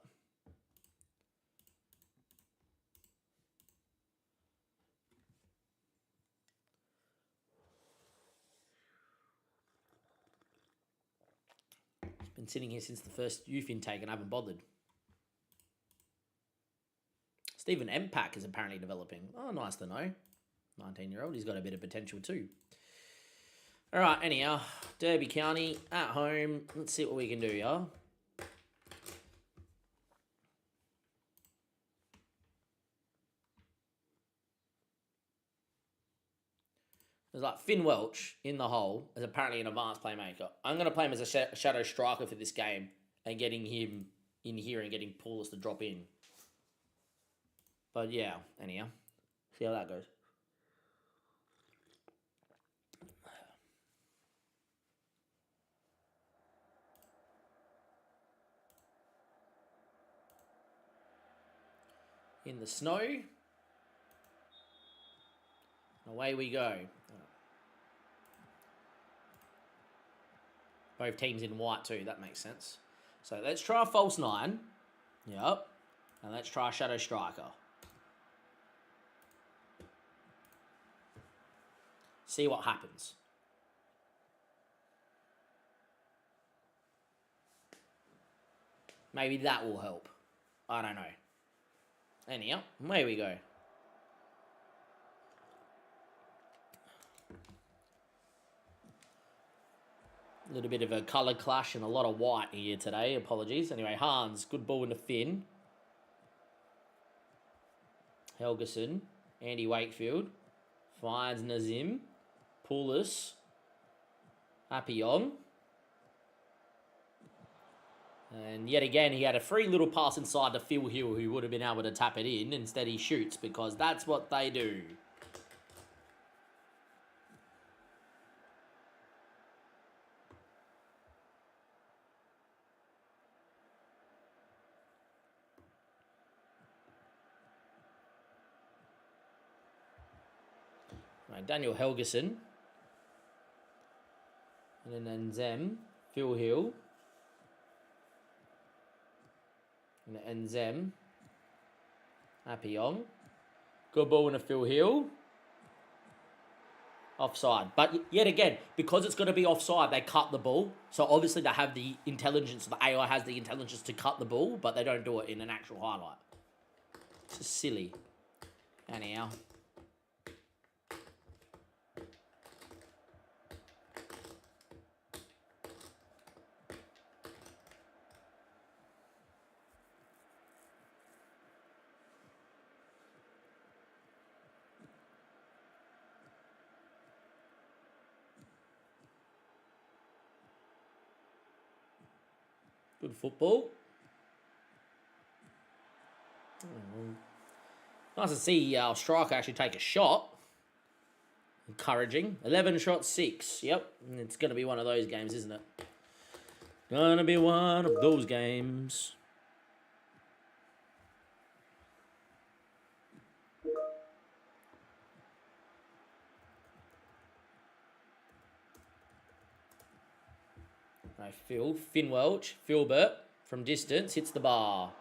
Been sitting here since the first youth intake and I haven't bothered. Stephen Mpack is apparently developing. Oh, nice to know. 19-year-old. He's got a bit of potential too. All right, anyhow. Derby County at home. Let's see what we can do, yeah? There's like Finn Welch in the hole as apparently an advanced playmaker. I'm going to play him as a shadow striker for this game and getting him in here and getting Paulus to drop in. But yeah, anyhow, see how that goes. In the snow. Away we go. Both teams in white too, that makes sense. So let's try a false 9. Yep. And let's try a shadow striker. See what happens. Maybe that will help. I don't know. Anyhow, away we go. A little bit of a colour clash and a lot of white here today. Apologies. Anyway, Hans, good ball into Finn. Helgeson, Andy Wakefield. Finds Nazim. Paulus. Appion. And yet again, he had a free little pass inside to Phil Hill, who would have been able to tap it in. Instead, he shoots because that's what they do. Right, Daniel Helgeson. And then Zem. Phil Hill. And Zem. Appion. Good ball in a Phil Hill. Offside. But yet again, because it's going to be offside, they cut the ball. So obviously they have the intelligence, the AI has the intelligence to cut the ball, but they don't do it in an actual highlight. It's just silly. Anyhow. Good football. Nice to see our striker actually take a shot. Encouraging. 11 shots, 6. Yep. It's going to be one of those games, isn't it? Gonna be one of those games. Right, Finn Welch, Filbert from distance hits the bar.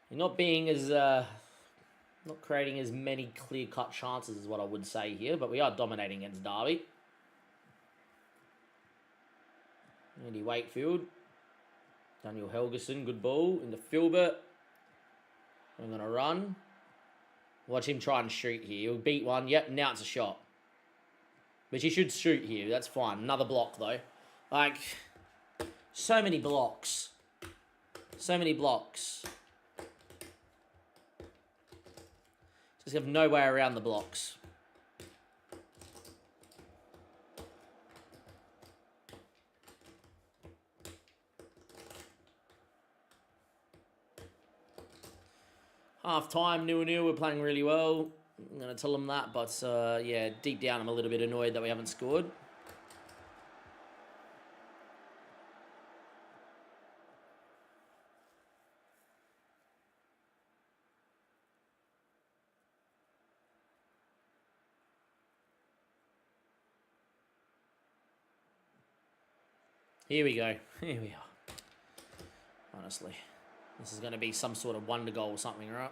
You're not being as not creating as many clear-cut chances as what I would say here, but we are dominating against Derby. Andy Wakefield. Daniel Helgeson, good ball into Filbert. I'm going to run. Watch him try and shoot here. He'll beat one. Yep, now it's a shot. Which he should shoot here. That's fine. Another block, though. Like, so many blocks. So many blocks. Just have no way around the blocks. Half time, 0-0. We're playing really well. I'm going to tell them that, but yeah, deep down, I'm a little bit annoyed that we haven't scored. Here we go. Here we are. Honestly. This is going to be some sort of wonder goal or something, right?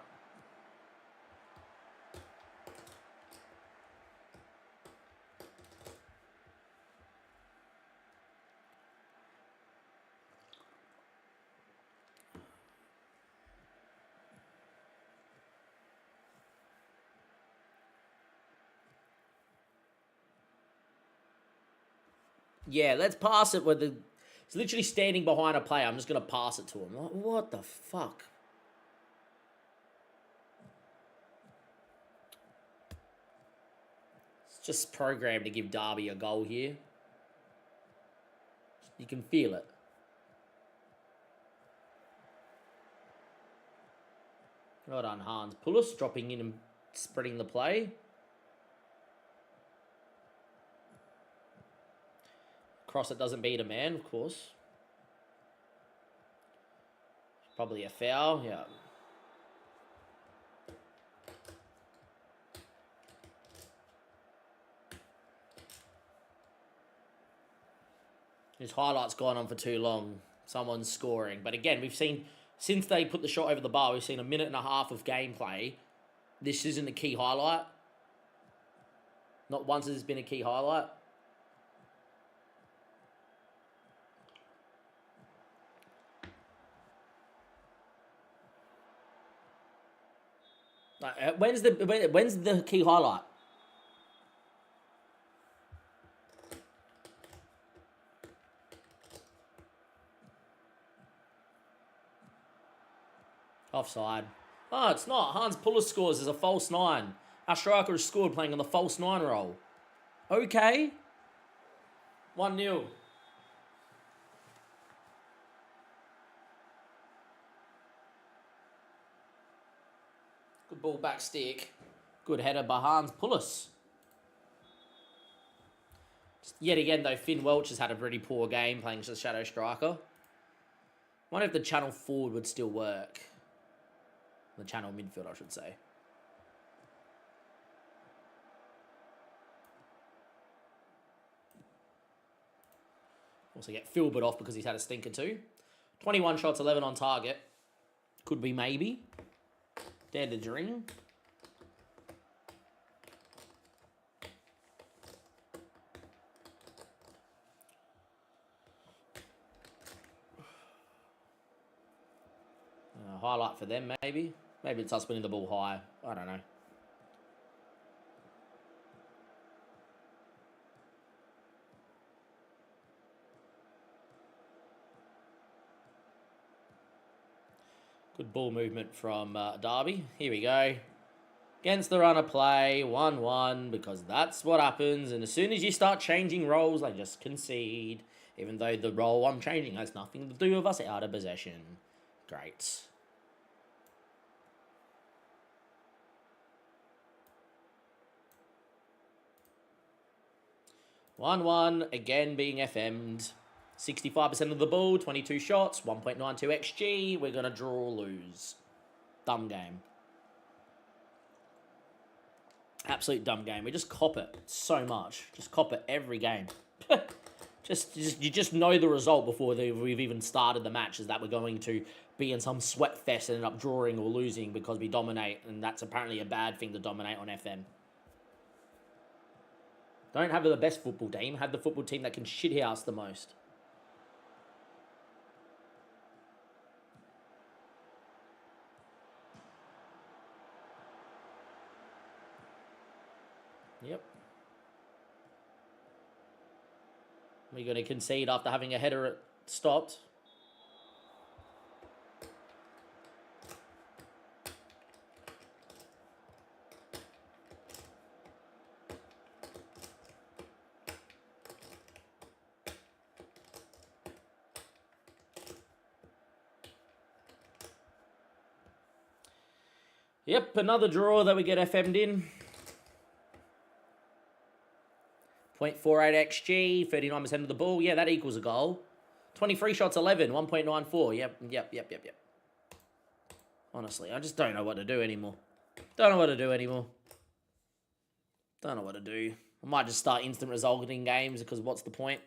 Yeah, let's pass it with the... He's literally standing behind a player. I'm just going to pass it to him. What the fuck? It's just programmed to give Derby a goal here. You can feel it. Well done, Hans Pulis, dropping in and spreading the play. Cross it doesn't beat a man, of course. Probably a foul, yeah. His highlight's gone on for too long. Someone's scoring. But again, we've seen, since they put the shot over the bar, we've seen a minute and a half of gameplay. This isn't a key highlight. Not once has this been a key highlight. When's the key highlight? Offside. Oh, it's not. Hans Pulis scores as a false 9. Our striker has scored playing on the false 9 role. Okay. 1-0. Good ball back stick. Good header by Hans Pulis. Yet again, though, Finn Welch has had a pretty poor game playing as a shadow striker. Wonder if the channel forward would still work. The channel midfield, I should say. Also get Filbert off because he's had a stinker too. 21 shots, 11 on target. Could be maybe. Dare to dream. Highlight for them, maybe. Maybe it's us winning the ball high. I don't know. Good ball movement from Derby. Here we go. Against the run of play, 1-1, because that's what happens. And as soon as you start changing roles, they just concede. Even though the role I'm changing has nothing to do with us out of possession. Great. 1-1, again being FM'd. 65% of the ball, 22 shots, 1.92 XG. We're going to draw or lose. Dumb game. Absolute dumb game. We just cop it so much. Just cop it every game. You just know the result before we've even started the match is that we're going to be in some sweat fest and end up drawing or losing because we dominate, and that's apparently a bad thing to dominate on FM. Don't have the best football team. Have the football team that can shithouse the most. Yep. We're going to concede after having a header stopped. Yep, another draw that we get FM'd in. 0.48 XG, 39% of the ball. Yeah, that equals a goal. 23 shots, 11, 1.94. Yep. Honestly, I just don't know what to do anymore. Don't know what to do. I might just start instant resulting games because what's the point?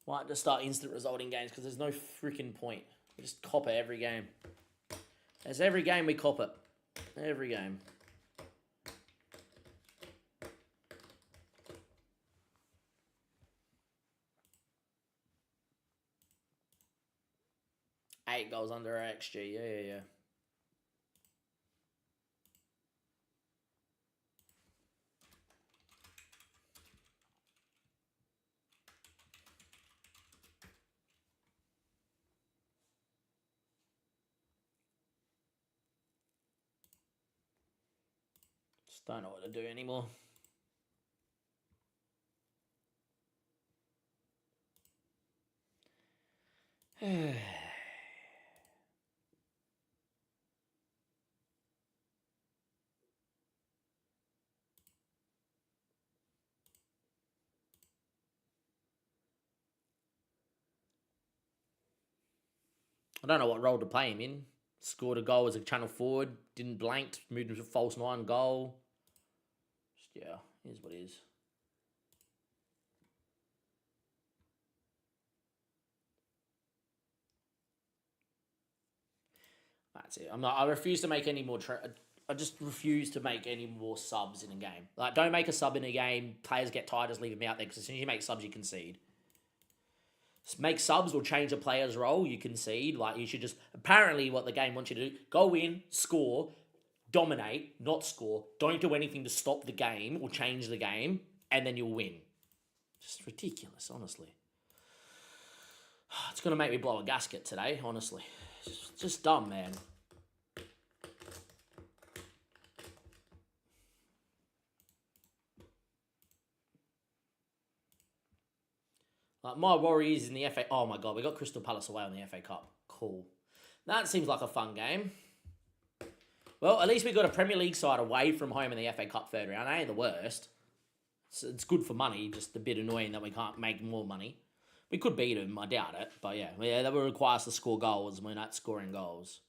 Might just start instant resulting games because there's no freaking point. We just cop it every game. As every game we cop it. Every game. Eight goals under XG. Yeah. Just don't know what to do anymore. I don't know what role to play him in. Scored a goal as a channel forward. Didn't blanked. Moved him to false 9 goal. Just, yeah, here's what it is. That's it. I refuse to make any more... I just refuse to make any more subs in a game. Like, don't make a sub in a game. Players get tired, just leave them out there. Because as soon as you make subs, you concede. Make subs or change a player's role, you concede. Like, you should just... Apparently, what the game wants you to do, go in, score, dominate, not score. Don't do anything to stop the game or change the game, and then you'll win. Just ridiculous, honestly. It's going to make me blow a gasket today, honestly. Just dumb, man. Like, my worry is in the FA... Oh, my God, we got Crystal Palace away on the FA Cup. Cool. That seems like a fun game. Well, at least we got a Premier League side away from home in the FA Cup third round. That ain't the worst. It's good for money, just a bit annoying that we can't make more money. We could beat them, I doubt it. But yeah, that would require us to score goals, and we're not scoring goals.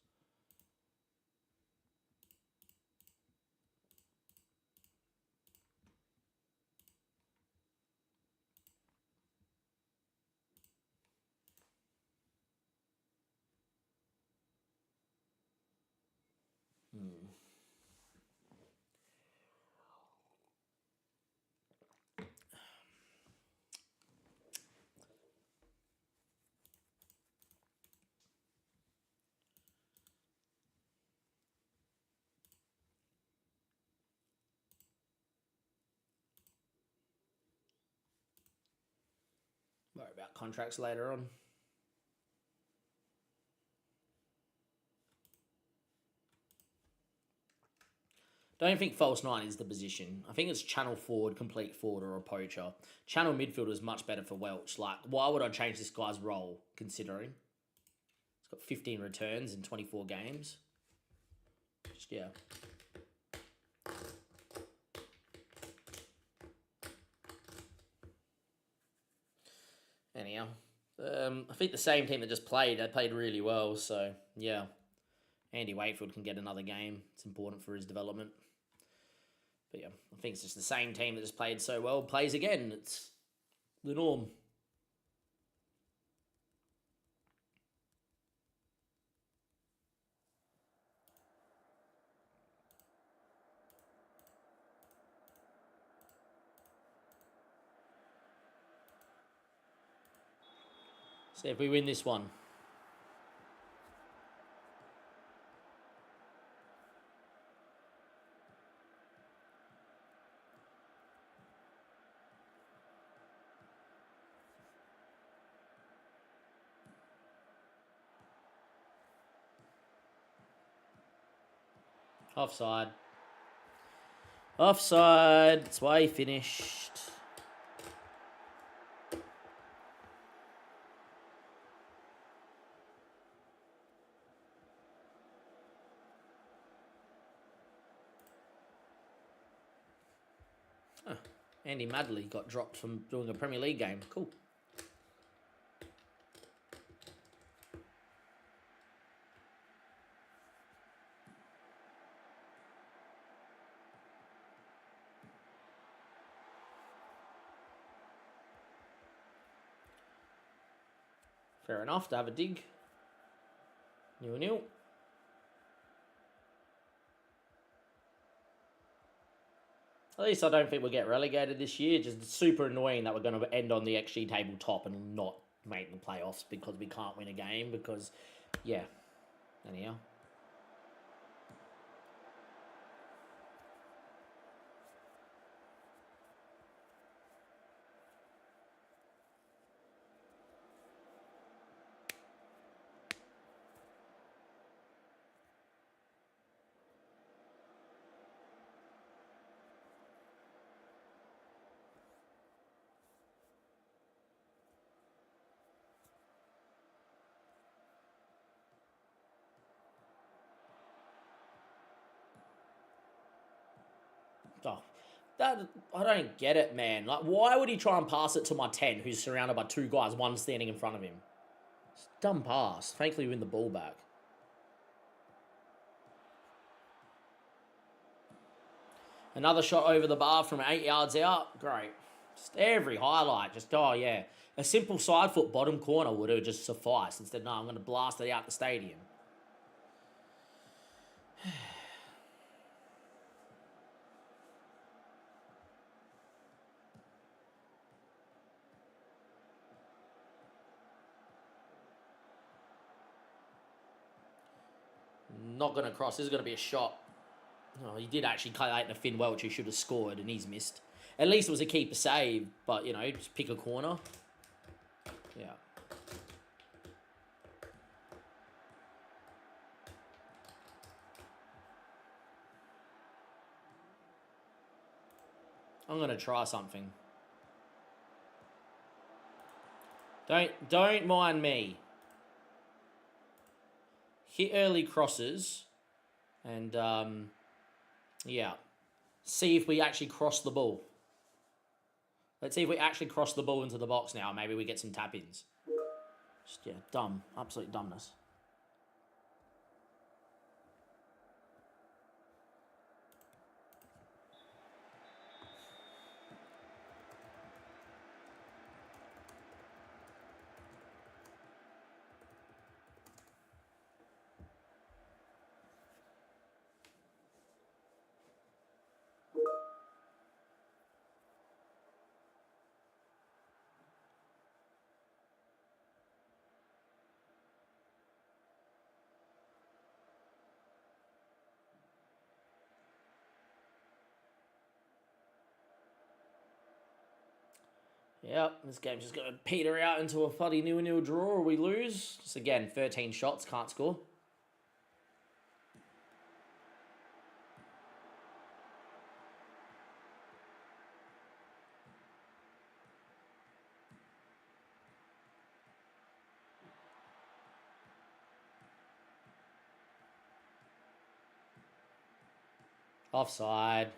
Worry about contracts later on. Don't think false 9 is the position. I think it's channel forward, complete forward, or a poacher. Channel midfielder is much better for Welch. Like, why would I change this guy's role, considering? He's got 15 returns in 24 games. Just, yeah. Anyhow. I think the same team that just played, they played really well, so, yeah. Andy Wakefield can get another game. It's important for his development. But yeah, I think it's just the same team that just played so well plays again. It's the norm. See if we win this one. Offside. Offside. That's why he finished. Huh. Andy Madley got dropped from doing a Premier League game. Cool. Fair enough to have a dig. 0-0. At least I don't think we'll get relegated this year. Just super annoying that we're going to end on the XG table top and not make the playoffs because we can't win a game. Because, yeah. Anyhow. Oh, that I don't get it, man. Like, why would he try and pass it to my 10, who's surrounded by two guys, one standing in front of him? It's a dumb pass. Thankfully, we win the ball back. Another shot over the bar from 8 yards out. Great. Just every highlight. Just, oh, yeah. A simple side foot bottom corner would have just sufficed. Instead, no, I'm going to blast it out the stadium. Not going to cross. This is going to be a shot. Oh, he did actually cut out to Finn Welch, who should have scored, and he's missed. At least it was a keeper save, but, you know, just pick a corner. Yeah. I'm going to try something. Don't mind me. Hit early crosses and, yeah. See if we actually cross the ball. Let's see if we actually cross the ball into the box now. Maybe we get some tap-ins. Just, yeah, dumb. Absolute dumbness. Yep, this game's just going to peter out into a bloody 0-0 draw or we lose. Just again, 13 shots, can't score. Offside.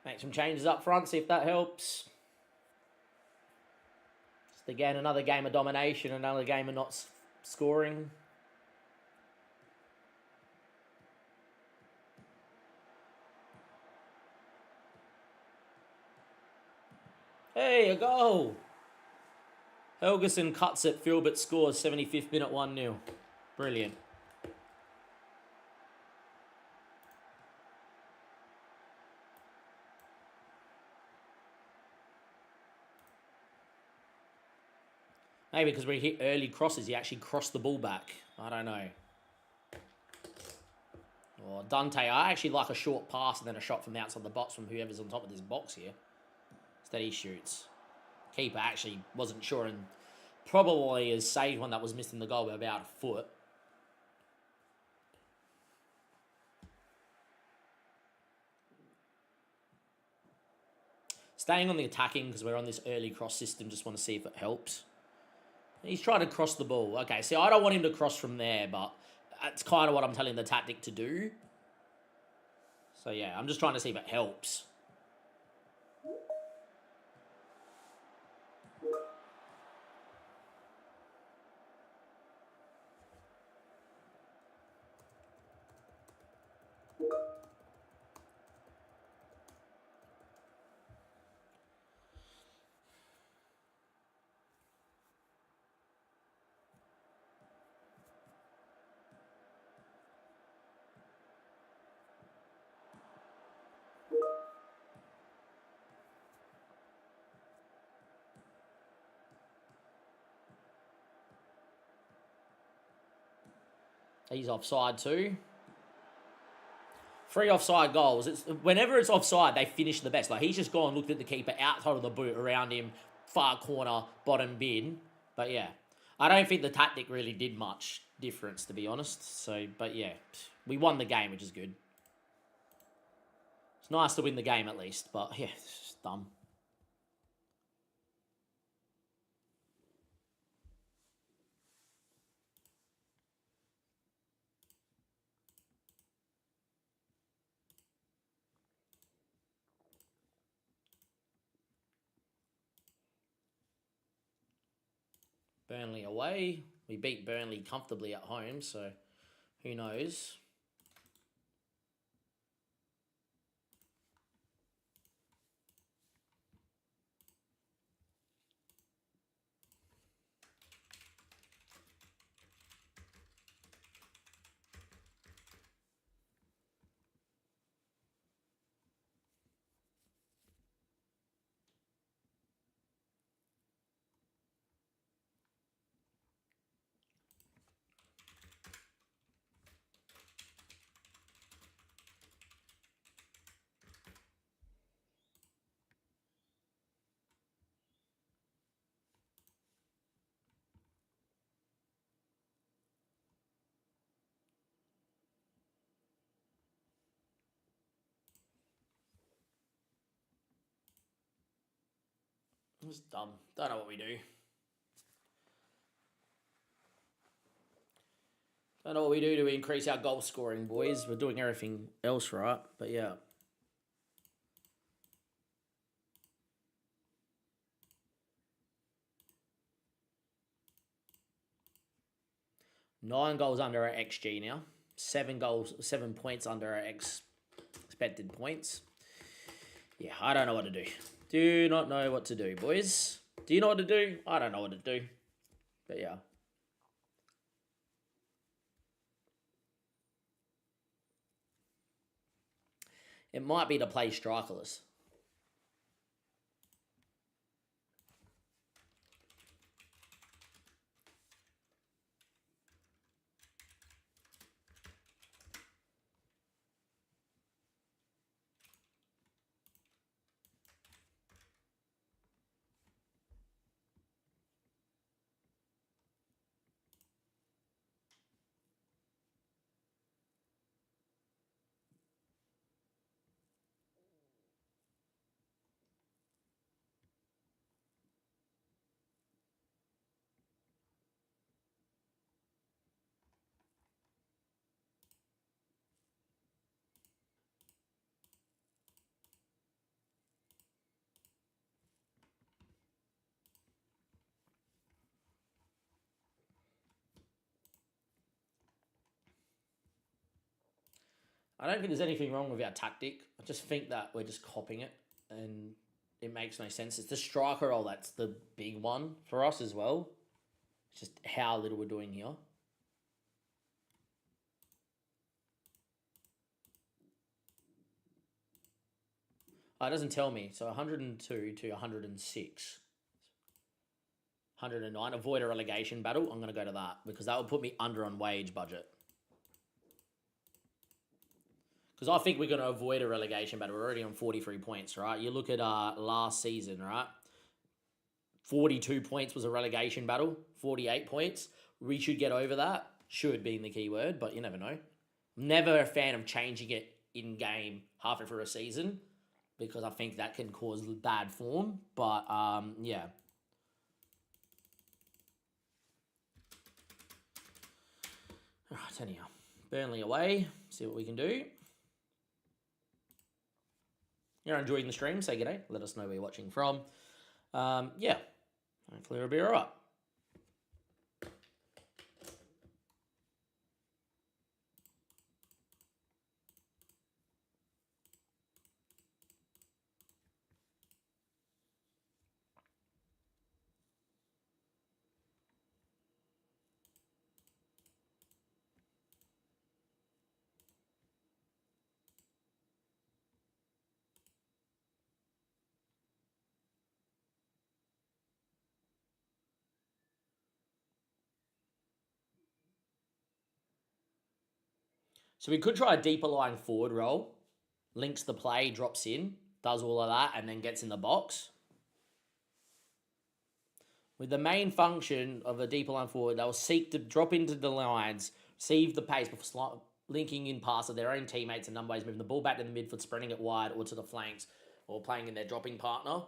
Make some changes up front, see if that helps. Just again, another game of domination, another game of not scoring. Hey, a goal! Helgeson cuts it, Philbert scores, 75th minute, 1-0. Brilliant. Maybe because we hit early crosses, he actually crossed the ball back. I don't know. Or Dante, I actually like a short pass and then a shot from the outside the box from whoever's on top of this box here. Instead he shoots. Keeper actually wasn't sure and probably has saved one that was missing the goal by about a foot. Staying on the attacking because we're on this early cross system. Just want to see if it helps. He's trying to cross the ball. Okay, see, I don't want him to cross from there, but that's kind of what I'm telling the tactic to do. So yeah, I'm just trying to see if it helps. He's offside too. 3 offside goals. Whenever it's offside, they finish the best. Like, he's just gone, looked at the keeper, outside of the boot, around him, far corner, bottom bin. But yeah, I don't think the tactic really did much difference, to be honest. So, but yeah, we won the game, which is good. It's nice to win the game at least, but yeah, it's just dumb. Burnley away. We beat Burnley comfortably at home, so who knows? It's dumb. Don't know what we do. Don't know what we do to increase our goal scoring, boys. We're doing everything else right, but yeah. Nine goals under our XG now. 7 points under our expected points. Yeah, I don't know what to do. Do not know what to do, boys. Do you know what to do? I don't know what to do. But yeah. It might be to play strikerless. I don't think there's anything wrong with our tactic. I just think that we're just copying it and it makes no sense. It's the striker role that's the big one for us as well. It's just how little we're doing here. Oh, it doesn't tell me. So 102 to 106. 109. Avoid a relegation battle. I'm going to go to that because that will put me under on wage budget. Because I think we're going to avoid a relegation battle. We're already on 43 points, right? You look at last season, right? 42 points was a relegation battle. 48 points. We should get over that. Should being the key word, but you never know. I'm never a fan of changing it in-game halfway through a season because I think that can cause bad form. But, yeah. Right, anyhow. Burnley away. See what we can do. You're enjoying the stream, say g'day. Let us know where you're watching from. Yeah. Hopefully it'll be alright. So we could try a deeper lying forward roll. Links the play, drops in, does all of that, and then gets in the box. With the main function of a deeper line forward, they'll seek to drop into the lines, receive the pace before linking in past of their own teammates and number ways, moving the ball back to the midfield, spreading it wide or to the flanks, or playing in their dropping partner.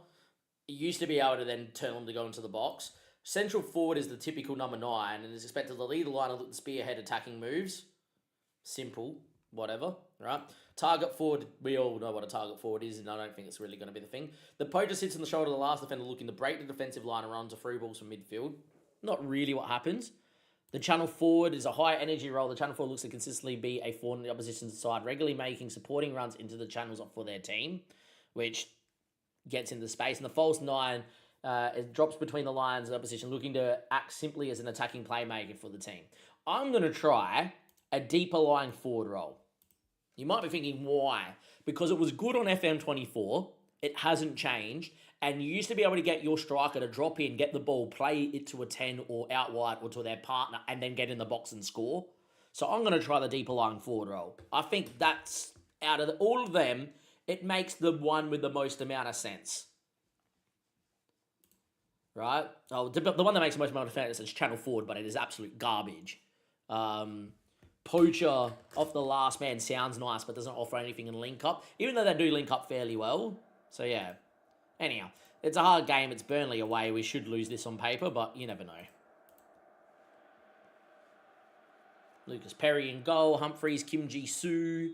It used to be able to then turn them to go into the box. Central forward is the typical number 9 and is expected to lead the line of spearhead attacking moves. Simple, whatever, right? Target forward, we all know what a target forward is, and I don't think it's really going to be the thing. The poacher sits on the shoulder of the last defender looking to break the defensive line and run to through balls from midfield. Not really what happens. The channel forward is a high energy role. The channel forward looks to consistently be a forward on the opposition's side, regularly making supporting runs into the channels for their team, which gets into space. And the false 9 it drops between the lines of the opposition, looking to act simply as an attacking playmaker for the team. I'm going to try a deeper lying forward role. You might be thinking, why? Because it was good on FM24. It hasn't changed. And you used to be able to get your striker to drop in, get the ball, play it to a 10 or out wide or to their partner, and then get in the box and score. So I'm going to try the deeper lying forward role. I think that's, out of all of them, it makes the one with the most amount of sense. Right? Oh, the one that makes the most amount of sense is channel forward, but it is absolute garbage. Poacher off the last man sounds nice, but doesn't offer anything in link up, even though they do link up fairly well. So yeah. Anyhow, it's a hard game. It's Burnley away. We should lose this on paper, but you never know. Lucas Perry in goal, Humphreys, Kim Ji-soo,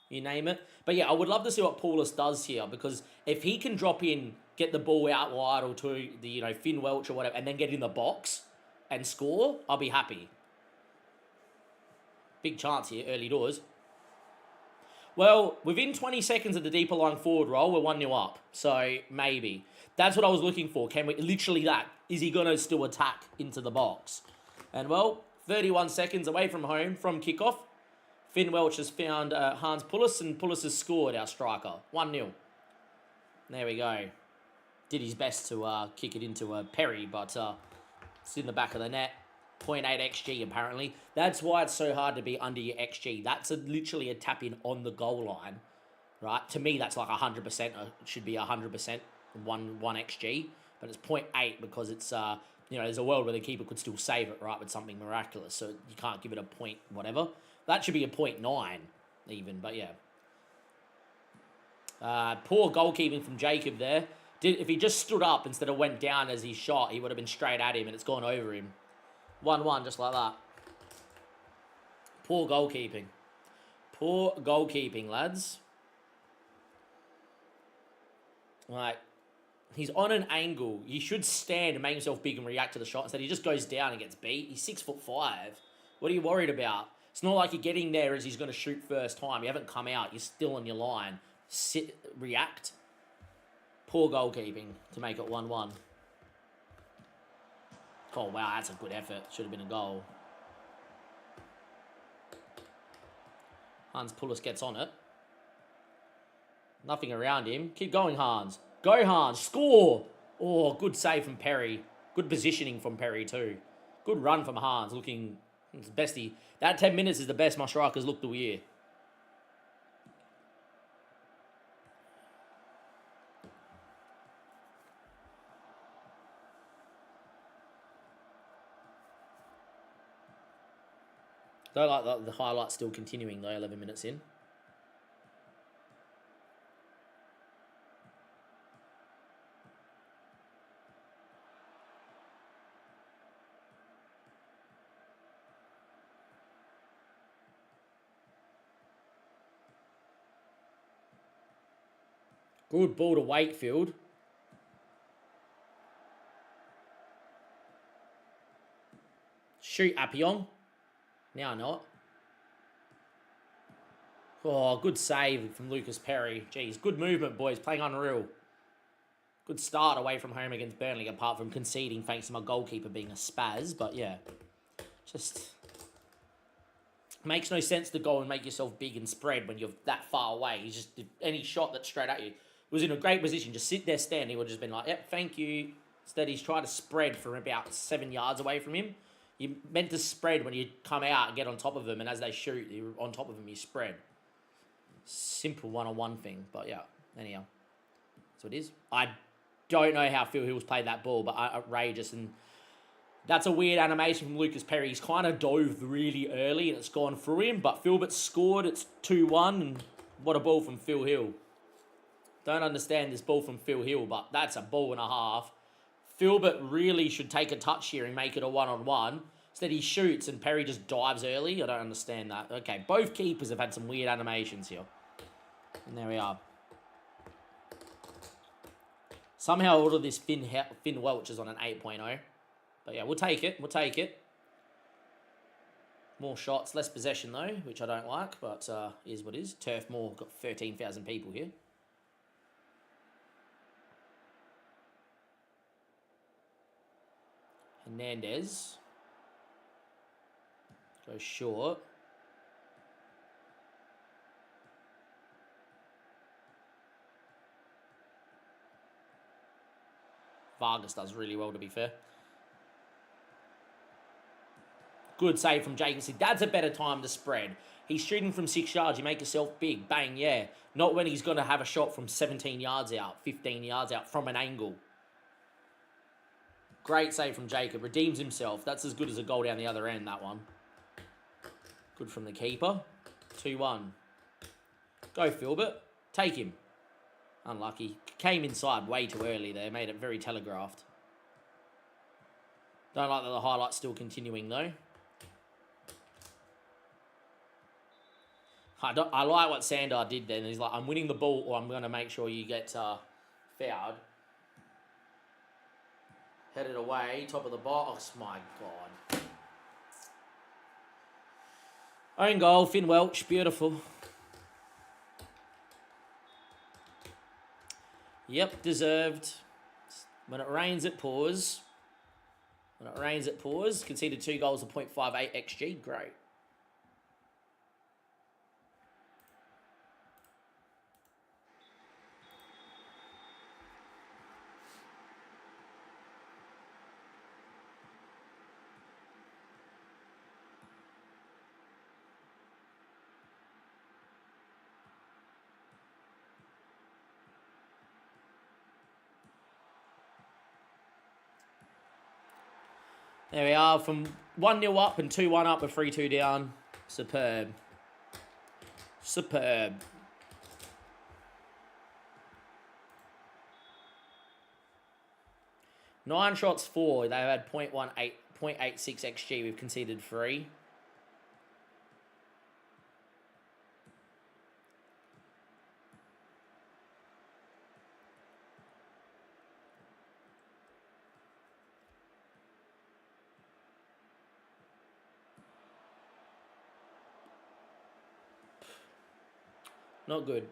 you name it. But yeah, I would love to see what Paulus does here, because if he can drop in, get the ball out wide or to the Finn Welch or whatever, and then get in the box and score, I'll be happy. Big chance here, early doors. Well, within 20 seconds of the deeper lying forward roll, we're 1-0 up. So, maybe. That's what I was looking for. Can we, literally that. Is he going to still attack into the box? And, well, 31 seconds away from home, from kickoff, Finn Welch has found Hans Pullis, and Pullis has scored, our striker. 1-0. There we go. Did his best to kick it into Perry, but it's in the back of the net. 0.8 XG apparently. That's why it's so hard to be under your XG. That's literally a tap in on the goal line, right? To me, that's like 100%. It should be 100%, one XG, but it's 0.8 because it's there's a world where the keeper could still save it, right, with something miraculous. So you can't give it a point whatever. That should be a 0.9 even, but yeah. Poor goalkeeping from Jacob there. If he just stood up instead of went down as he shot, he would have been straight at him and it's gone over him. 1-1, just like that. Poor goalkeeping. Poor goalkeeping, lads. Like, he's on an angle. You should stand and make himself big and react to the shot. Instead, he just goes down and gets beat. He's 6'5". What are you worried about? It's not like you're getting there as he's going to shoot first time. You haven't come out. You're still on your line. Sit, react. Poor goalkeeping to make it 1-1. Oh, wow, that's a good effort. Should have been a goal. Hans Pullis gets on it. Nothing around him. Keep going, Hans. Go, Hans. Score! Oh, good save from Perry. Good positioning from Perry, too. Good run from Hans. Looking... It's best that 10 minutes is the best my strikers looked all year. Though, like the highlight's still continuing though, 11 minutes in. Good ball to Wakefield. Shoot, Appion. Now not. Oh, good save from Lucas Perry. Jeez, good movement, boys. Playing unreal. Good start away from home against Burnley, apart from conceding thanks to my goalkeeper being a spaz. But yeah, just makes no sense to go and make yourself big and spread when you're that far away. He's just, any shot that's straight at you was in a great position. Just sit there standing. He would have just been like, yep, thank you. Instead, he's tried to spread from about 7 yards away from him. You're meant to spread when you come out and get on top of them, and as they shoot, you're on top of them, you spread. Simple one-on-one thing, but yeah, anyhow. That's what it is. I don't know how Phil Hill's played that ball, but outrageous, and that's a weird animation from Lucas Perry. He's kind of dove really early, and it's gone through him, but Philbert scored. It's 2-1, and what a ball from Phil Hill. Don't understand this ball from Phil Hill, but that's a ball and a half. Philbert really should take a touch here and make it a one-on-one. Instead, he shoots and Perry just dives early. I don't understand that. Okay, both keepers have had some weird animations here. And there we are. Somehow all of this Finn Welch is on an 8.0. But yeah, we'll take it. We'll take it. More shots, less possession though, which I don't like. But is what is. Turf Moor got 13,000 people here. Hernandez goes short. Vargas does really well, to be fair. Good save from Jacobson. That's a better time to spread. He's shooting from 6 yards. You make yourself big. Bang, yeah. Not when he's going to have a shot from 17 yards out, 15 yards out from an angle. Great save from Jacob. Redeems himself. That's as good as a goal down the other end, that one. Good from the keeper. 2-1. Go, Philbert. Take him. Unlucky. Came inside way too early there. Made it very telegraphed. Don't like that the highlight's still continuing, though. I like what Sandar did then. He's like, I'm winning the ball or I'm going to make sure you get fouled. Headed away, top of the box. My God. Own goal, Finn Welch. Beautiful. Yep, deserved. When it rains, it pours. When it rains, it pours. Conceded 2 goals of 0.58 XG. Great. There we are, from 1-0 up and 2-1 up with 3-2 down. Superb. Superb. Nine shots, 4. They've had 0.86 XG. We've conceded 3. Not good.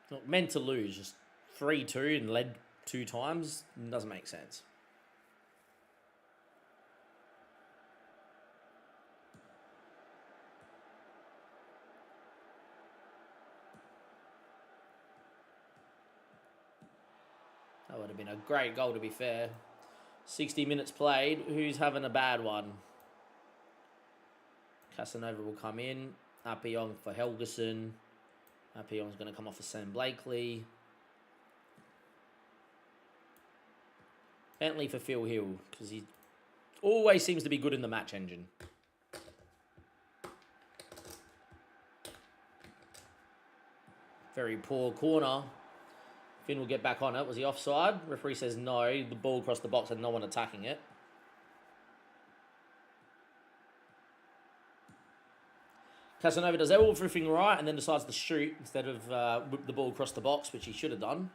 Not meant to lose. Just 3-2 and led 2 times. Doesn't make sense. That would have been a great goal, to be fair. 60 minutes played. Who's having a bad one? Casanova will come in. Appion for Helgeson. Appion's going to come off for Sam Blakely. Bentley for Phil Hill, because he always seems to be good in the match engine. Very poor corner. Finn will get back on it. Was he offside? Referee says no. The ball across the box and no one attacking it. Casanova does everything right and then decides to shoot instead of whip the ball across the box, which he should have done.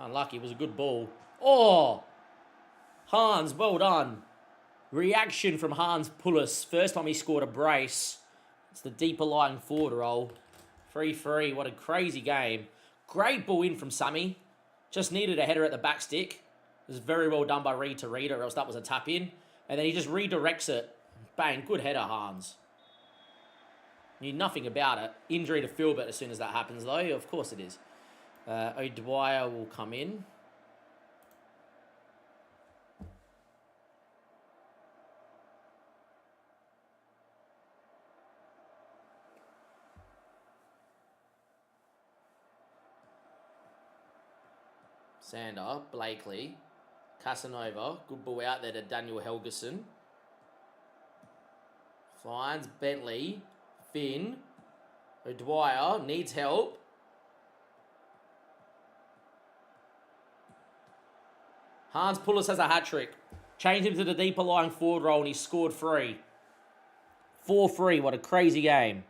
Unlucky. It was a good ball. Oh! Hans, well done. Reaction from Hans Pullis. First time he scored a brace. It's the deeper lying forward role. 3-3. What a crazy game. Great ball in from Sammy. Just needed a header at the back stick. It was very well done by Reed to Reed, or else that was a tap in. And then he just redirects it. Bang. Good header, Hans. Knew nothing about it. Injury to Philbert as soon as that happens, though. Of course it is. O'Dwyer will come in. Sander, Blakely, Casanova, good ball out there to Daniel Helgeson. Finds Bentley, Finn, O'Dwyer, needs help. Hans Pullis has a hat-trick. Changed him to the deeper lying forward role and he scored 3. 4-3, what a crazy game.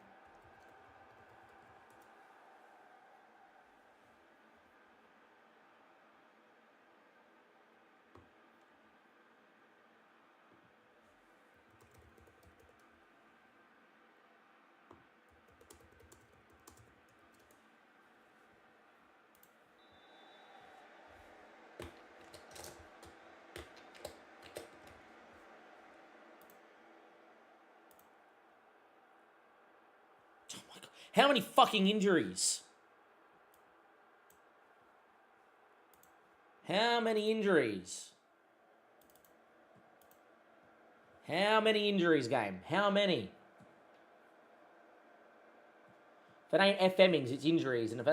How many fucking injuries? How many injuries? How many injuries, game? How many? If it ain't FMings, it's injuries. And if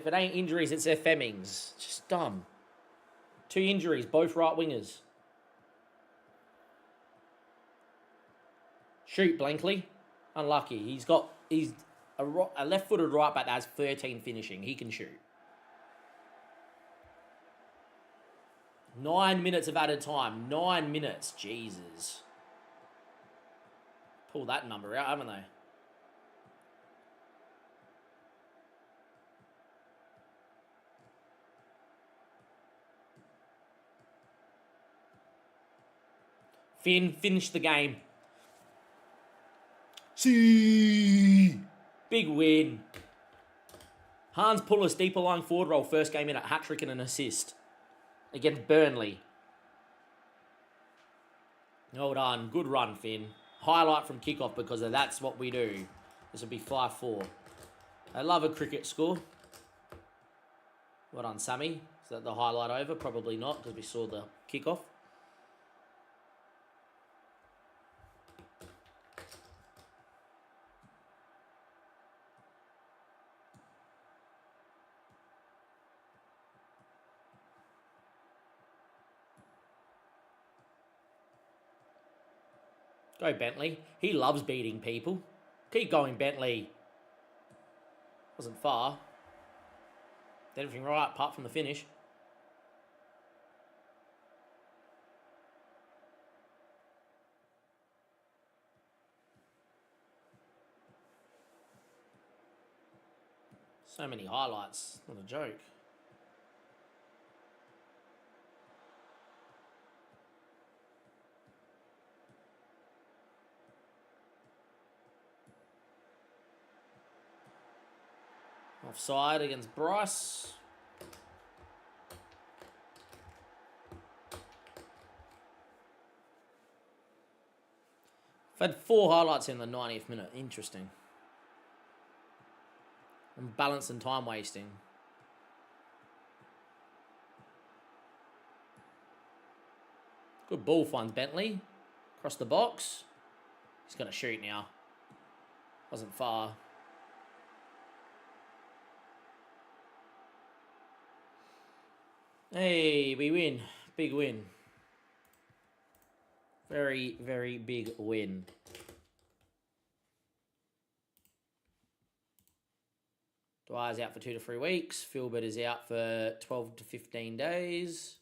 it ain't injuries, it's FMings. It's just dumb. 2 injuries, both right wingers. Shoot, Blankley. Unlucky. He's a left-footed right back that has 13 finishing. He can shoot. 9 minutes of added time. 9 minutes. Jesus. Pull that number out, haven't they? Finn finished the game. See. Big win. Hans Pullis, deeper lying forward role. First game in a hat-trick and an assist. Against Burnley. Well done. Good run, Finn. Highlight from kickoff because that's what we do. This will be 5-4. I love a cricket score. Well done, Sammy. Is that the highlight over? Probably not because we saw the kickoff. Go, Bentley. He loves beating people. Keep going, Bentley. Wasn't far. Did everything right, apart from the finish. So many highlights. Not a joke. Offside against Bryce. I've had 4 highlights in the 90th minute. Interesting. And balance and time wasting. Good ball, finds Bentley. Across the box. He's going to shoot now. Wasn't far. Hey, we win. Big win. Very, very big win. Dwyer's out for 2 to 3 weeks. Filbert is out for 12 to 15 days.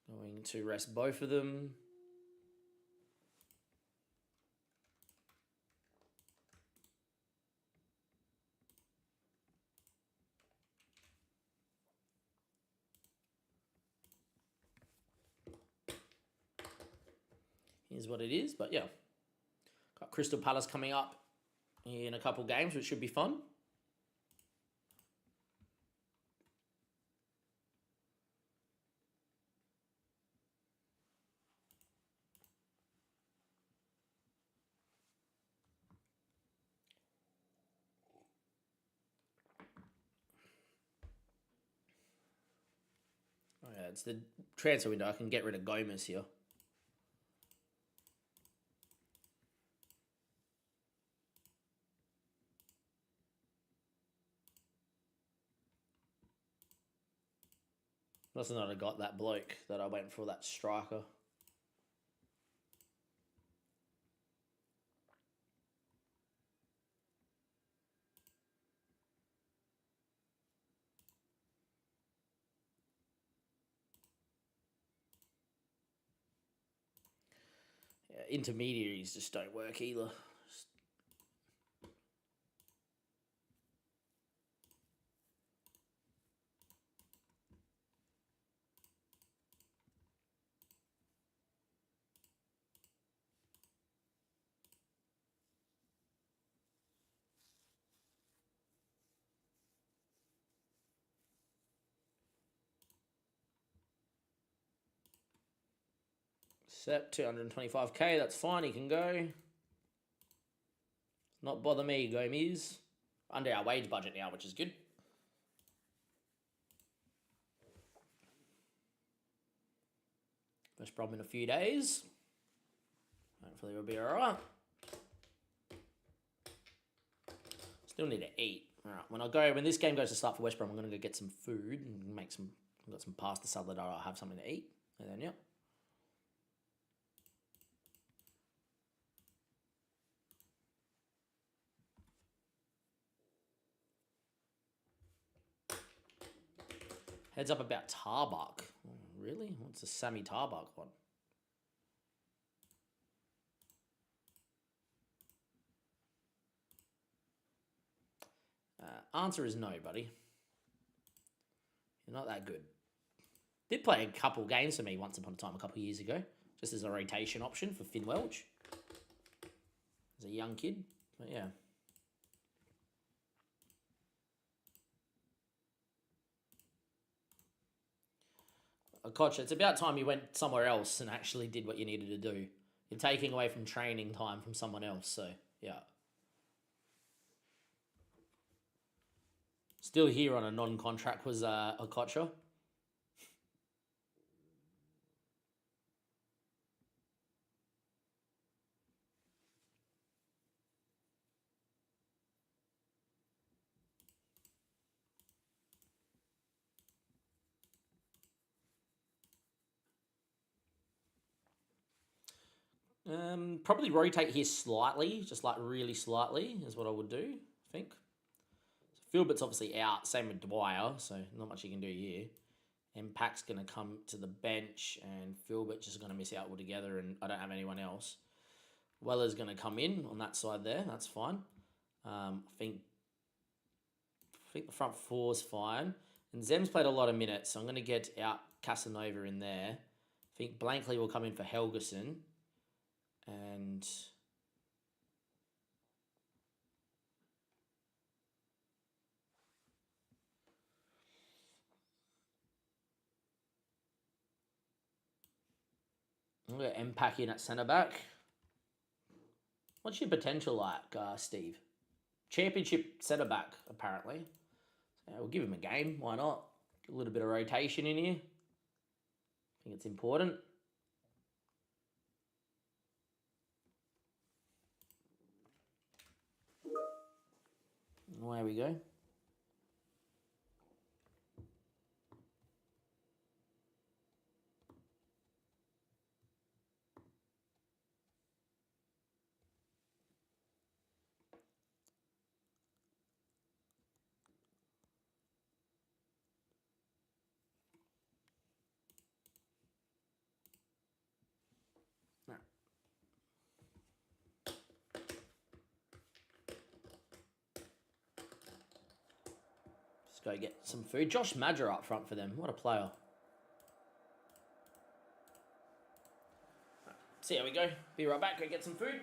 Going to rest both of them. Here's what it is, but yeah. Got Crystal Palace coming up in a couple games, which should be fun. Oh yeah, it's the transfer window. I can get rid of Gomez here. Must not have got that bloke that I went for, that striker. Yeah, intermediaries just don't work either. Set 225k, that's fine, he can go. Not bother me, Gomez. Under our wage budget now, which is good. West Brom in a few days. Hopefully we'll be alright. Still need to eat. Alright, when this game goes to start for West Brom, I'm gonna go get some food and make some. I've got some pasta salad. I'll have something to eat, and then yeah. Heads up about Tarbuck. Oh, really? What's a Sammy Tarbuck one? Answer is no, buddy. You're not that good. Did play a couple games for me once upon a time, a couple of years ago, just as a rotation option for Finn Welch. As a young kid, but yeah. Koch, it's about time you went somewhere else and actually did what you needed to do. You're taking away from training time from someone else, so yeah. Still here on a non-contract was Okocha. Probably rotate here slightly, just like really slightly is what I would do, I think. So Philbert's obviously out, same with Dwyer, so not much you can do here. And Pack's going to come to the bench, and Philbert's just going to miss out altogether, and I don't have anyone else. Weller's going to come in on that side there, that's fine. I think the front four's fine. And Zem's played a lot of minutes, so I'm going to get out Casanova in there. I think Blankley will come in for Helgeson. And I'm going to M-Pack in at centre-back. What's your potential like, Steve? Championship centre-back, apparently. So we'll give him a game. Why not? Get a little bit of rotation in here. I think it's important. There we go. Let's go get some food. Josh Madger up front for them. What a player. See how we go. Be right back. Go get some food.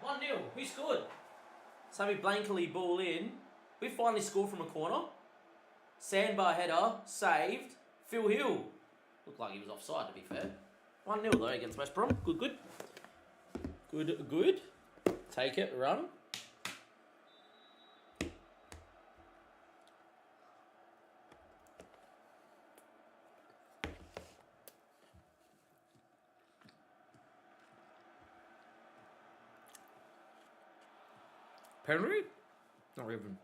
Right. 1-0. Who scored? Sammy Blankley ball in. We finally scored from a corner. Sandbar header, saved. Phil Hill. Looked like he was offside, to be fair. 1-0 though against West Brom. Good. Good. Take it, run. Penalty? Not even.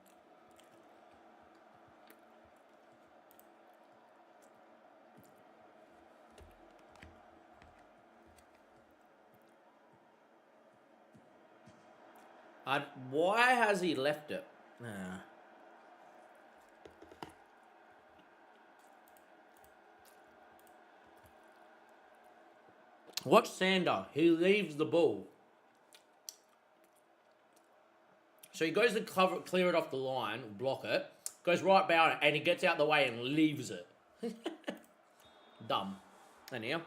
Why has he left it? Watch Sander. He leaves the ball. So he goes to clear it off the line, block it, goes right down it, and he gets out the way and leaves it. Dumb. Anyhow.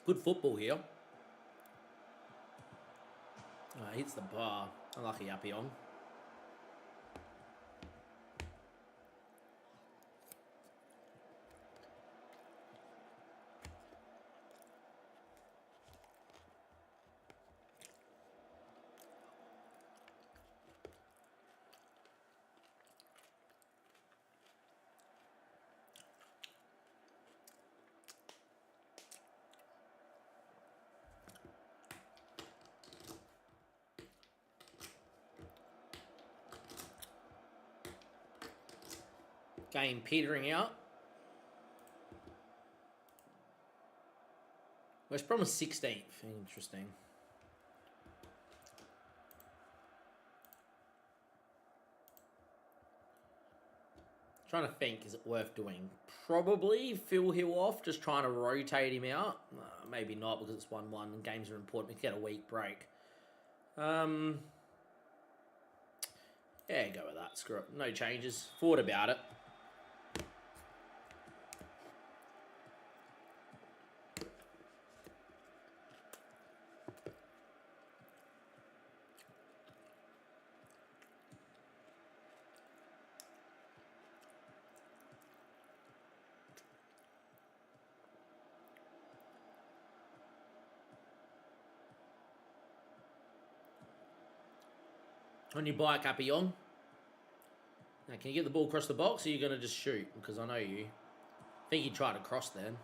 Good football here. Hits the bar. Unlucky Appion. Game petering out. West Brom was 16th. Interesting. Trying to think, is it worth doing? Probably Phil Hill off, just trying to rotate him out. Maybe not because it's 1-1 and games are important. We can get a week break. Yeah, go with that. Screw it. No changes. Thought about it. On your bike, Appion. Now, can you get the ball across the box, or are you going to just shoot? Because I know you. I think you tried to cross then.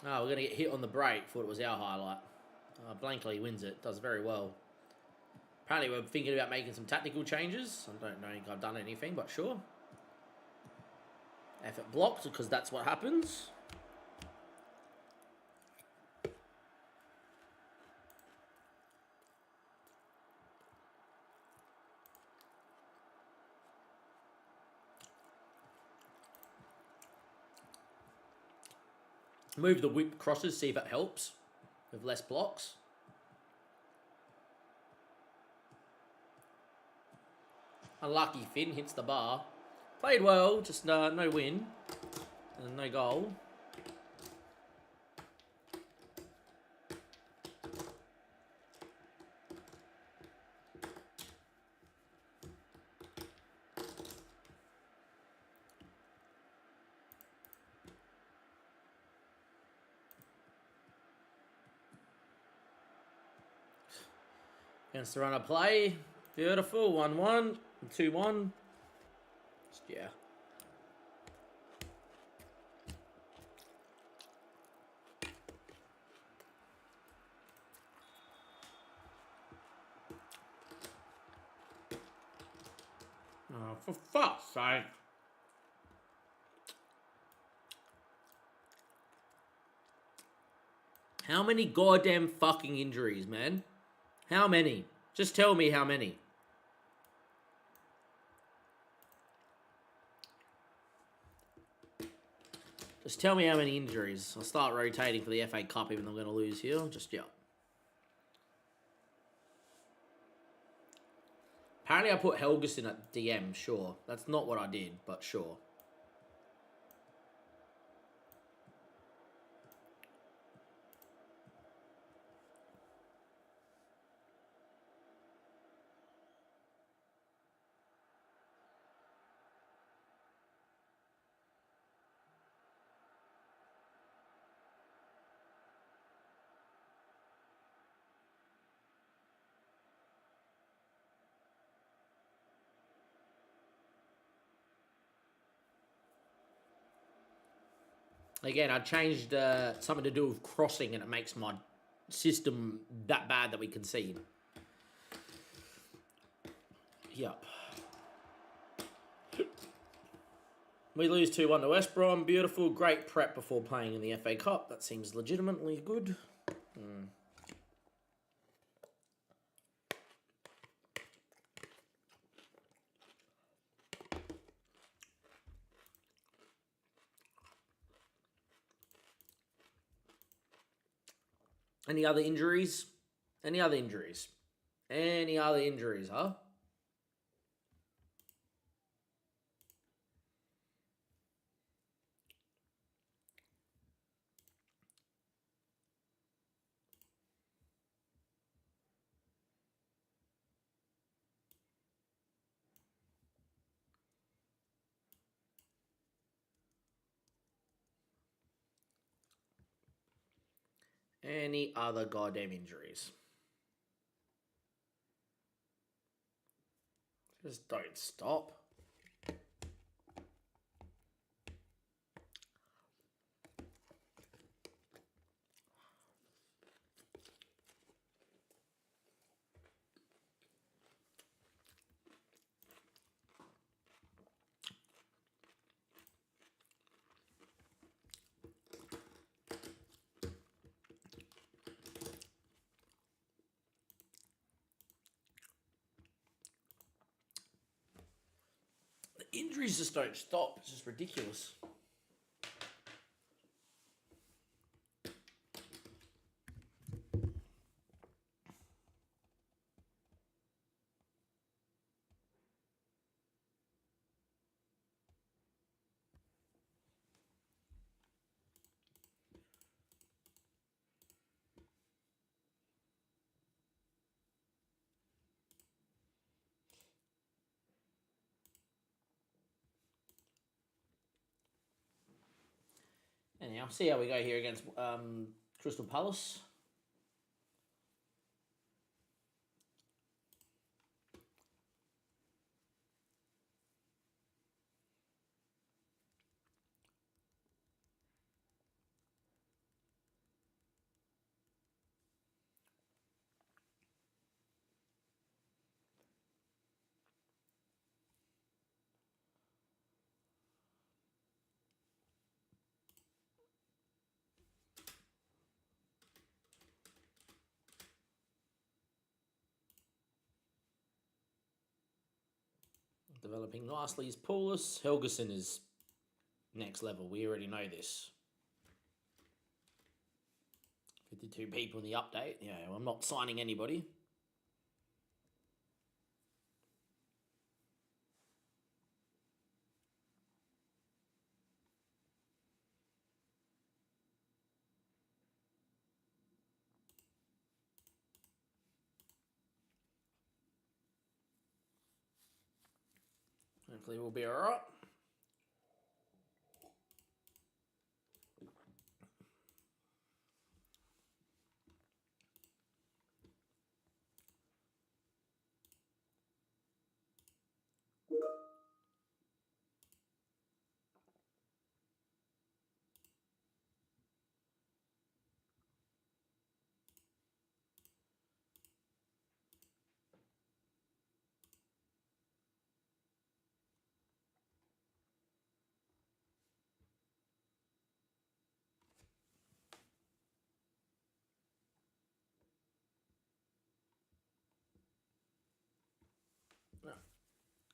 Oh, we're going to get hit on the break. Thought it was our highlight. Blankly wins it. Does very well. Apparently, we're thinking about making some tactical changes. I don't think I've done anything, but sure. Effort blocked, because that's what happens. Move the whip crosses, see if it helps with less blocks. Unlucky Finn hits the bar. Played well, just no win and no goal. Against the runner play. Beautiful. 1-1. 2-1. Yeah. Oh, for fuck's sake. How many goddamn fucking injuries, man? How many? Just tell me how many. Just tell me how many injuries. I'll start rotating for the FA Cup even though I'm going to lose here. Just, yeah. Apparently I put Helgeson at DM, sure. That's not what I did, but sure. Again, I changed something to do with crossing and it makes my system that bad that we concede. Yep. We lose 2-1 to West Brom. Beautiful. Great prep before playing in the FA Cup. That seems legitimately good. Any other injuries? Any other injuries? Any other injuries, huh? Any other goddamn injuries? Just don't stop. Injuries just don't stop. It's just ridiculous. Anyhow, see how we go here against Crystal Palace. Developing nicely is Paulus. Helgeson is next level. We already know this. 52 people in the update. Yeah, well, I'm not signing anybody. Hopefully we'll be all right.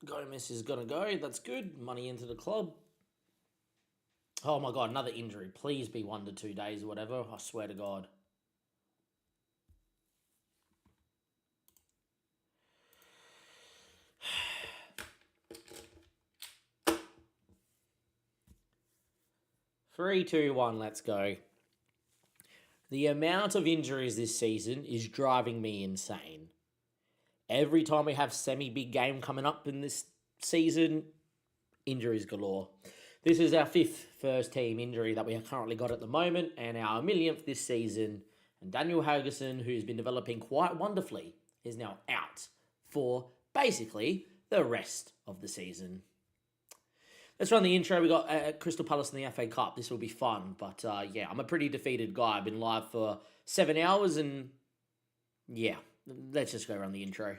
Gomez is going to go. That's good. Money into the club. Oh my God, another injury. Please be 1 to 2 days or whatever. I swear to God. Three, two, one, let's go. The amount of injuries this season is driving me insane. Every time we have semi-big game coming up in this season, injuries galore. This is our 5th first team injury that we have currently got at the moment, and our 1,000,000th this season. And Daniel Helgeson, who's been developing quite wonderfully, is now out for basically the rest of the season. Let's run the intro. We got Crystal Palace in the FA Cup. This will be fun, but yeah, I'm a pretty defeated guy. I've been live for 7 hours, and yeah, let's just go run the intro.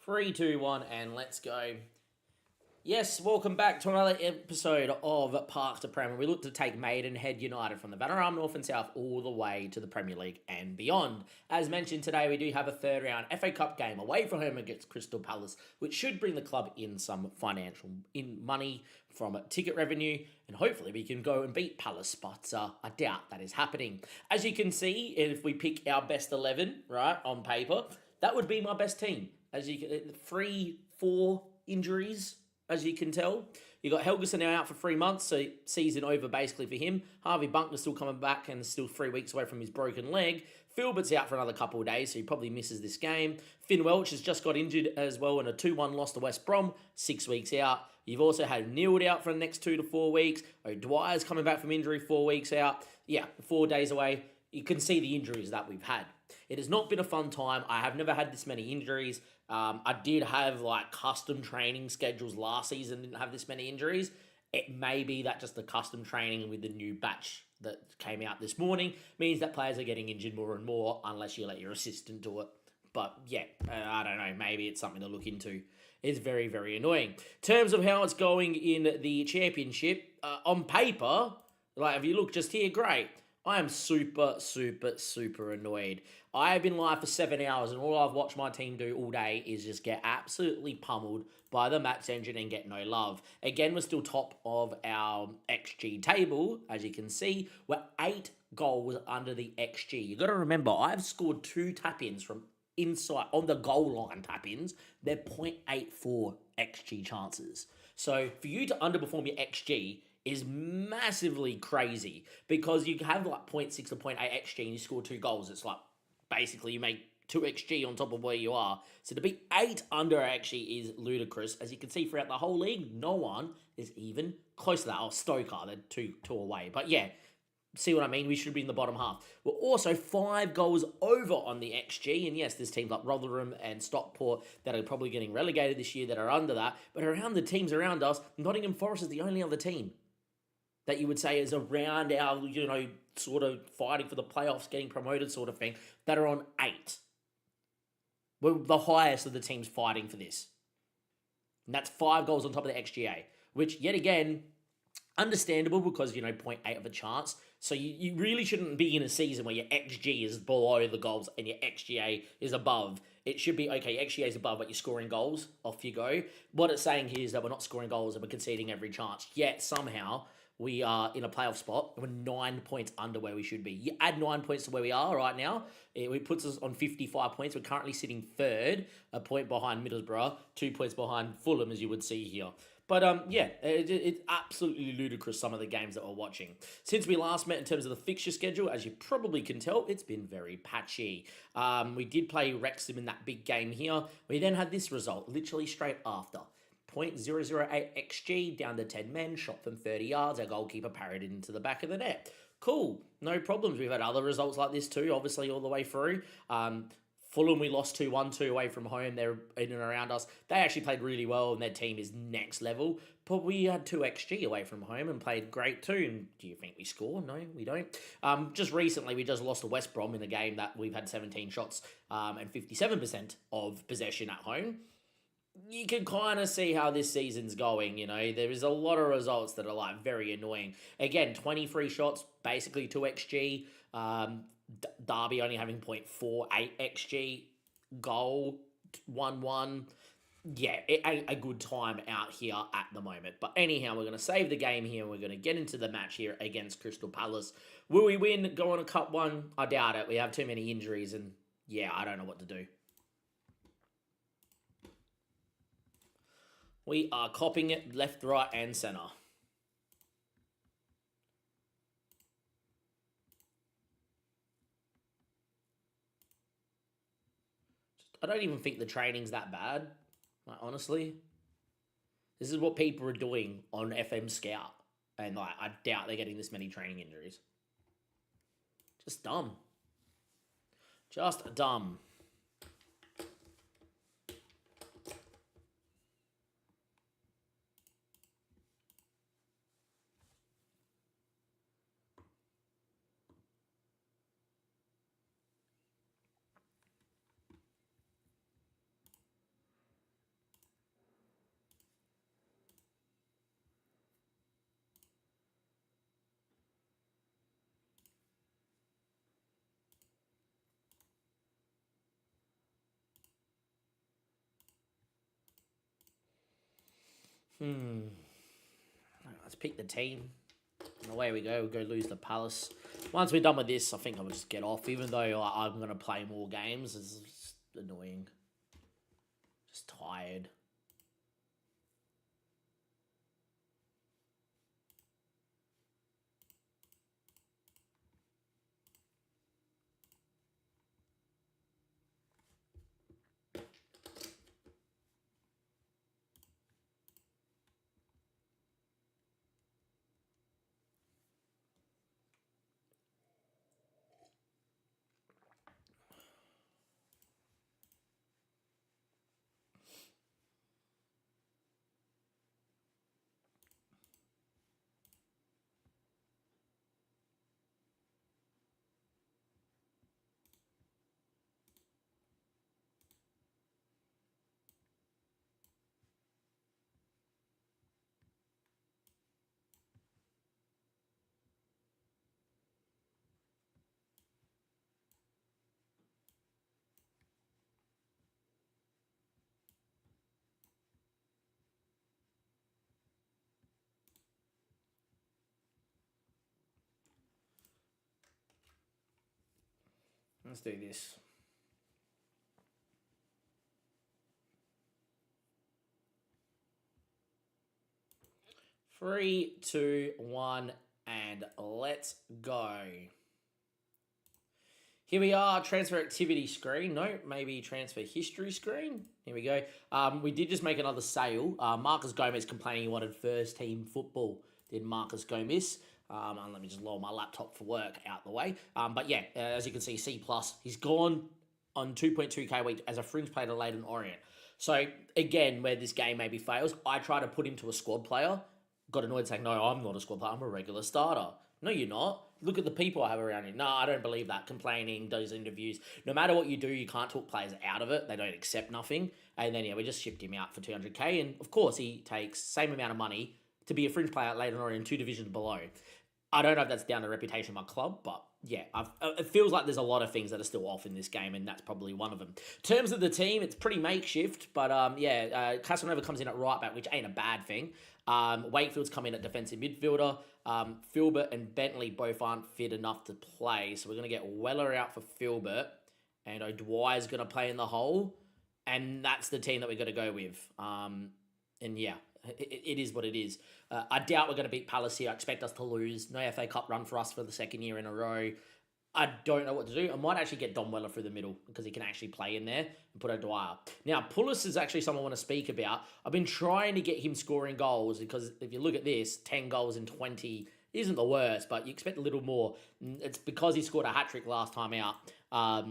Three, two, one, and let's go. Yes, welcome back to another episode of To Prem. We look to take Maidenhead United from the Vanarama North and South all the way to the Premier League and beyond. As mentioned today, we do have a third round FA Cup game away from home against Crystal Palace, which should bring the club in some financial money from ticket revenue, and hopefully we can go and beat Palace, but I doubt that is happening. As you can see, if we pick our best 11, right, on paper, that would be my best team. As you can, 3-4 injuries. As you can tell, you got Helgeson now out for 3 months, so season over basically for him. Harvey Bunkner's still coming back and still 3 weeks away from his broken leg. Philbert's out for another couple of days, so he probably misses this game. Finn Welch has just got injured as well in a 2-1 loss to West Brom, 6 weeks out. You've also had Neild out for the next 2 to 4 weeks. O'Dwyer's coming back from injury, 4 weeks out. Yeah, 4 days away. You can see the injuries that we've had. It has not been a fun time. I have never had this many injuries. I did have like custom training schedules last season, didn't have this many injuries. It may be that just the custom training with the new batch that came out this morning means that players are getting injured more and more unless you let your assistant do it. But yeah, I don't know. Maybe it's something to look into. It's very, very annoying. In terms of how it's going in the championship, on paper, like if you look just here, great. I am super, super, super annoyed. I have been live for 7 hours, and all I've watched my team do all day is just get absolutely pummeled by the match engine and get no love. Again, we're still top of our XG table. As you can see, we're 8 goals under the XG. You got to remember, I've scored 2 tap-ins from inside, on the goal line tap-ins. They're 0.84 XG chances. So for you to underperform your XG is massively crazy, because you have like 0.6 to 0.8 XG and you score 2 goals. It's like basically you make 2 XG on top of where you are. So to be 8 under XG is ludicrous. As you can see throughout the whole league, no one is even close to that. Oh, Stoker, they're two away. But yeah, see what I mean? We should be in the bottom half. We're also 5 goals over on the XG. And yes, there's teams like Rotherham and Stockport that are probably getting relegated this year that are under that. But around the teams around us, Nottingham Forest is the only other team that you would say is around our, sort of fighting for the playoffs, getting promoted sort of thing, that are on 8. We're the highest of the teams fighting for this. And that's 5 goals on top of the XGA, which, yet again, understandable because, zero point 0.8 of a chance. So you really shouldn't be in a season where your XG is below the goals and your XGA is above. It should be, okay, XGA is above, but you're scoring goals, off you go. What it's saying here is that we're not scoring goals and we're conceding every chance. Yet, somehow, we are in a playoff spot and we're 9 points under where we should be. You add 9 points to where we are right now, it puts us on 55 points. We're currently sitting 3rd, a point behind Middlesbrough, 2 points behind Fulham, as you would see here. But it's absolutely ludicrous, some of the games that we're watching. Since we last met in terms of the fixture schedule, as you probably can tell, it's been very patchy. We did play Wrexham in that big game here. We then had this result, literally straight after. 0.008 XG, down to 10 men, shot from 30 yards. Our goalkeeper parried it into the back of the net. Cool, no problems. We've had other results like this too, obviously all the way through. Fulham, we lost 2-1, away from home. They're in and around us. They actually played really well, and their team is next level. But we had 2 XG away from home and played great too. And do you think we score? No, we don't. Just recently, we just lost to West Brom in a game that we've had 17 shots and 57% of possession at home. You can kind of see how this season's going, There is a lot of results that are, very annoying. Again, 23 shots, basically 2 XG. Derby only having 0.48 XG, goal 1-1. Yeah, it ain't a good time out here at the moment. But anyhow, we're going to save the game here. We're going to get into the match here against Crystal Palace. Will we win, go on a Cup 1? I doubt it. We have too many injuries and, I don't know what to do. We are copying it left, right, and centre. I don't even think the training's that bad, honestly. This is what people are doing on FM Scout. And, I doubt they're getting this many training injuries. Just dumb. Just dumb. Let's pick the team. And away we go. We'll go lose the Palace. Once we're done with this, I think I'll just get off. Even though I'm going to play more games. It's just annoying. Just tired. Let's do this. Three, two, one, and let's go. Here we are, transfer activity screen. No, maybe transfer history screen. Here we go. We did just make another sale. Marcus Gomez complaining he wanted first team football. Did Marcus Gomez. And let me just lower my laptop for work out the way. But yeah, as you can see, C+. He's gone on 2.2k week as a fringe player to Leyton Orient. So again, where this game maybe fails, I try to put him to a squad player. got annoyed saying, no, I'm not a squad player, I'm a regular starter. No, you're not. Look at the people I have around you. No, I don't believe that. Complaining, those interviews. No matter what you do, you can't talk players out of it. They don't accept nothing. And then, we just shipped him out for 200k. And, of course, he takes same amount of money to be a fringe player later on in 2 divisions below. I don't know if that's down to the reputation of my club, but yeah, it feels like there's a lot of things that are still off in this game, and that's probably one of them. In terms of the team, it's pretty makeshift, but Casanova comes in at right back, which ain't a bad thing. Wakefield's come in at defensive midfielder. Filbert and Bentley both aren't fit enough to play, so we're going to get Weller out for Filbert, and O'Dwyer's going to play in the hole, and that's the team that we're going to go with. It is what it is. I doubt we're going to beat Palace here. I expect us to lose. No FA Cup run for us for the second year in a row. I don't know what to do. I might actually get Don Weller through the middle because he can actually play in there and put O'Dwyer. Now, Pulis is actually someone I want to speak about. I've been trying to get him scoring goals because if you look at this, 10 goals in 20 isn't the worst, but you expect a little more. It's because he scored a hat-trick last time out,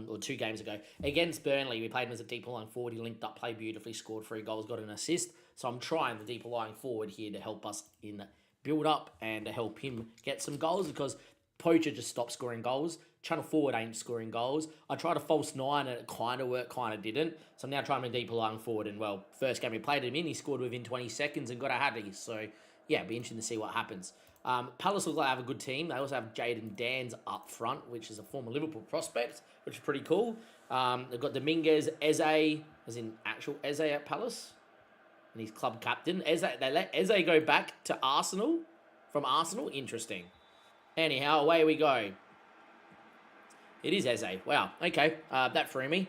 or 2 games ago. Against Burnley, we played him as a deep line forward. He linked up, played beautifully, scored 3 goals, got an assist. So I'm trying the deeper lying forward here to help us in build-up and to help him get some goals because Poacher just stopped scoring goals. Channel forward ain't scoring goals. I tried a false 9 and it kind of worked, kind of didn't. So I'm now trying to deeper lying forward. And, well, first game we played him in, he scored within 20 seconds and got a hattie. So, yeah, it'll be interesting to see what happens. Palace look like they have a good team. They also have Jaden Dans up front, which is a former Liverpool prospect, which is pretty cool. They've got Dominguez, Eze, as in actual Eze at Palace, and he's club captain. Eze, they let Eze go back to Arsenal, from Arsenal. Interesting. Anyhow, away we go. It is Eze. Wow. Okay. That threw me.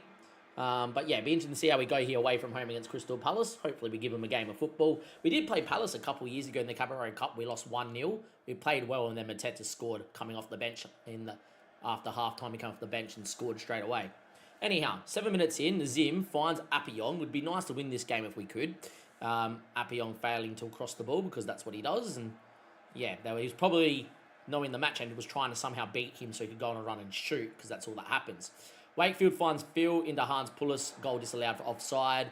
But yeah, be interesting to see how we go here away from home against Crystal Palace. Hopefully we give them a game of football. We did play Palace a couple of years ago in the Cabaret Cup. We lost 1-0. We played well and then Mateta scored coming off the bench after half-time. He came off the bench and scored straight away. Anyhow, 7 minutes in, Zim finds Appion. Would be nice to win this game if we could. Appion failing to cross the ball because that's what he does. And yeah, he was probably, knowing the match end, was trying to somehow beat him so he could go on a run and shoot because that's all that happens. Wakefield finds Phil into Hans Pulis. Goal disallowed for offside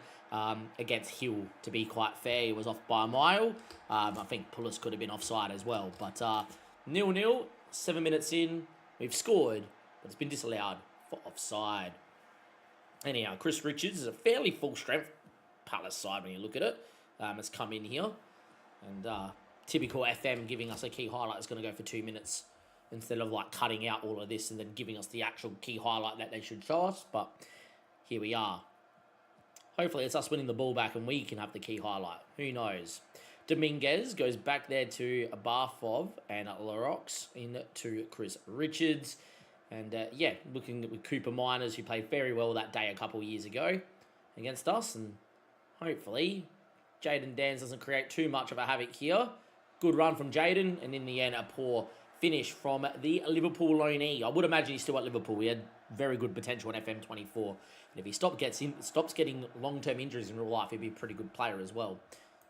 against Hill. To be quite fair, he was off by a mile. I think Pulis could have been offside as well. But 0-0, 7 minutes in. We've scored, but it's been disallowed for offside. Anyhow, Chris Richards is a fairly full-strength Palace side when you look at it. Has come in here. And typical FM giving us a key highlight is going to go for 2 minutes, instead of like cutting out all of this and then giving us the actual key highlight that they should show us. But here we are. Hopefully it's us winning the ball back and we can have the key highlight. Who knows? Dominguez goes back there to Barfov and Larox into Chris Richards. And looking with Cooper Miners, who played very well that day a couple of years ago against us. And hopefully Jaden Dans doesn't create too much of a havoc here. Good run from Jaden, and in the end a poor finish from the Liverpool loanee. I would imagine he's still at Liverpool. He had very good potential in FM26. And if he stops getting long-term injuries in real life, he'd be a pretty good player as well.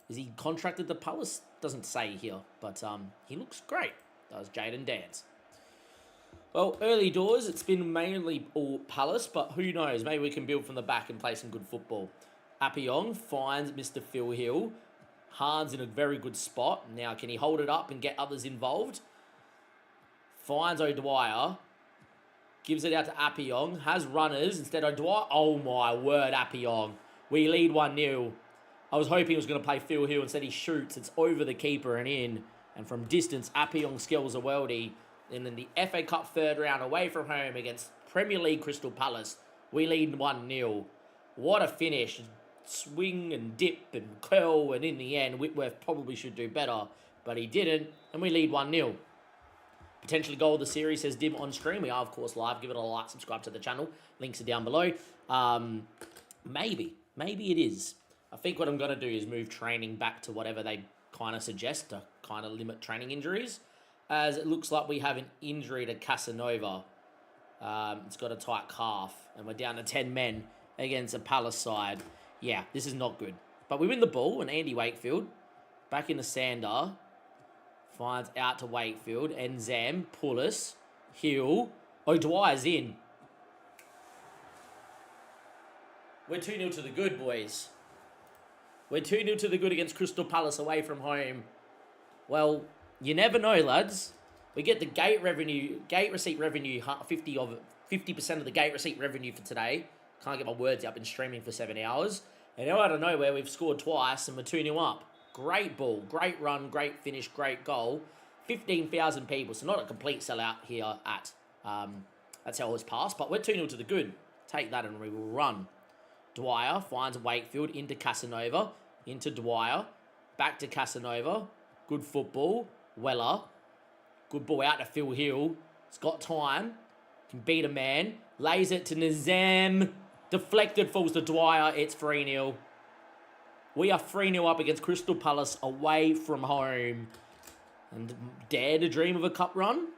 Is he contracted to Palace? Doesn't say here, but he looks great. Does Jaden Dans. Well, early doors, it's been mainly all Palace, but who knows? Maybe we can build from the back and play some good football. Appion finds Mr. Phil Hill. Hans in a very good spot. Now, can he hold it up and get others involved? Finds O'Dwyer. Gives it out to Appion. Has runners. Instead, O'Dwyer. Oh, my word, Appion. We lead 1-0. I was hoping he was going to play Phil Hill. Instead, he shoots. It's over the keeper and in. And from distance, Appion skills a worldie. And then the FA Cup third round away from home against Premier League Crystal Palace. We lead 1-0. What a finish. Swing and dip and curl. And in the end, Whitworth probably should do better. But he didn't. And we lead 1-0. Potentially goal of the series, says Dim on stream. We are, of course, live. Give it a like, subscribe to the channel. Links are down below. Maybe it is. I think what I'm going to do is move training back to whatever they kind of suggest to kind of limit training injuries. As it looks like we have an injury to Casanova. It's got a tight calf. And we're down to 10 men against a Palace side. Yeah, this is not good. But we win the ball, and Andy Wakefield back into Sander. Finds out to Wakefield. And Zam, Pulis, Hill. O'Dwyer's in. We're 2-0 to the good, boys. We're 2-0 to the good against Crystal Palace away from home. Well, you never know, lads. We get the gate receipt revenue, 50% of the gate receipt revenue for today. Can't get my words out. Been streaming for 7 hours. And now out of nowhere, we've scored twice and we're 2-0 up. Great ball, great run, great finish, great goal. 15,000 people, so not a complete sellout here at Selhurst Pass, but we're 2-0 to the good. Take that and we will run. Dwyer finds Wakefield into Casanova, into Dwyer, back to Casanova. Good football. Weller. Good ball out to Phil Hill. He's got time. Can beat a man. Lays it to Nizam. Deflected, falls to Dwyer. It's 3-0. We are 3-0 up against Crystal Palace away from home. And dare to dream of a cup run?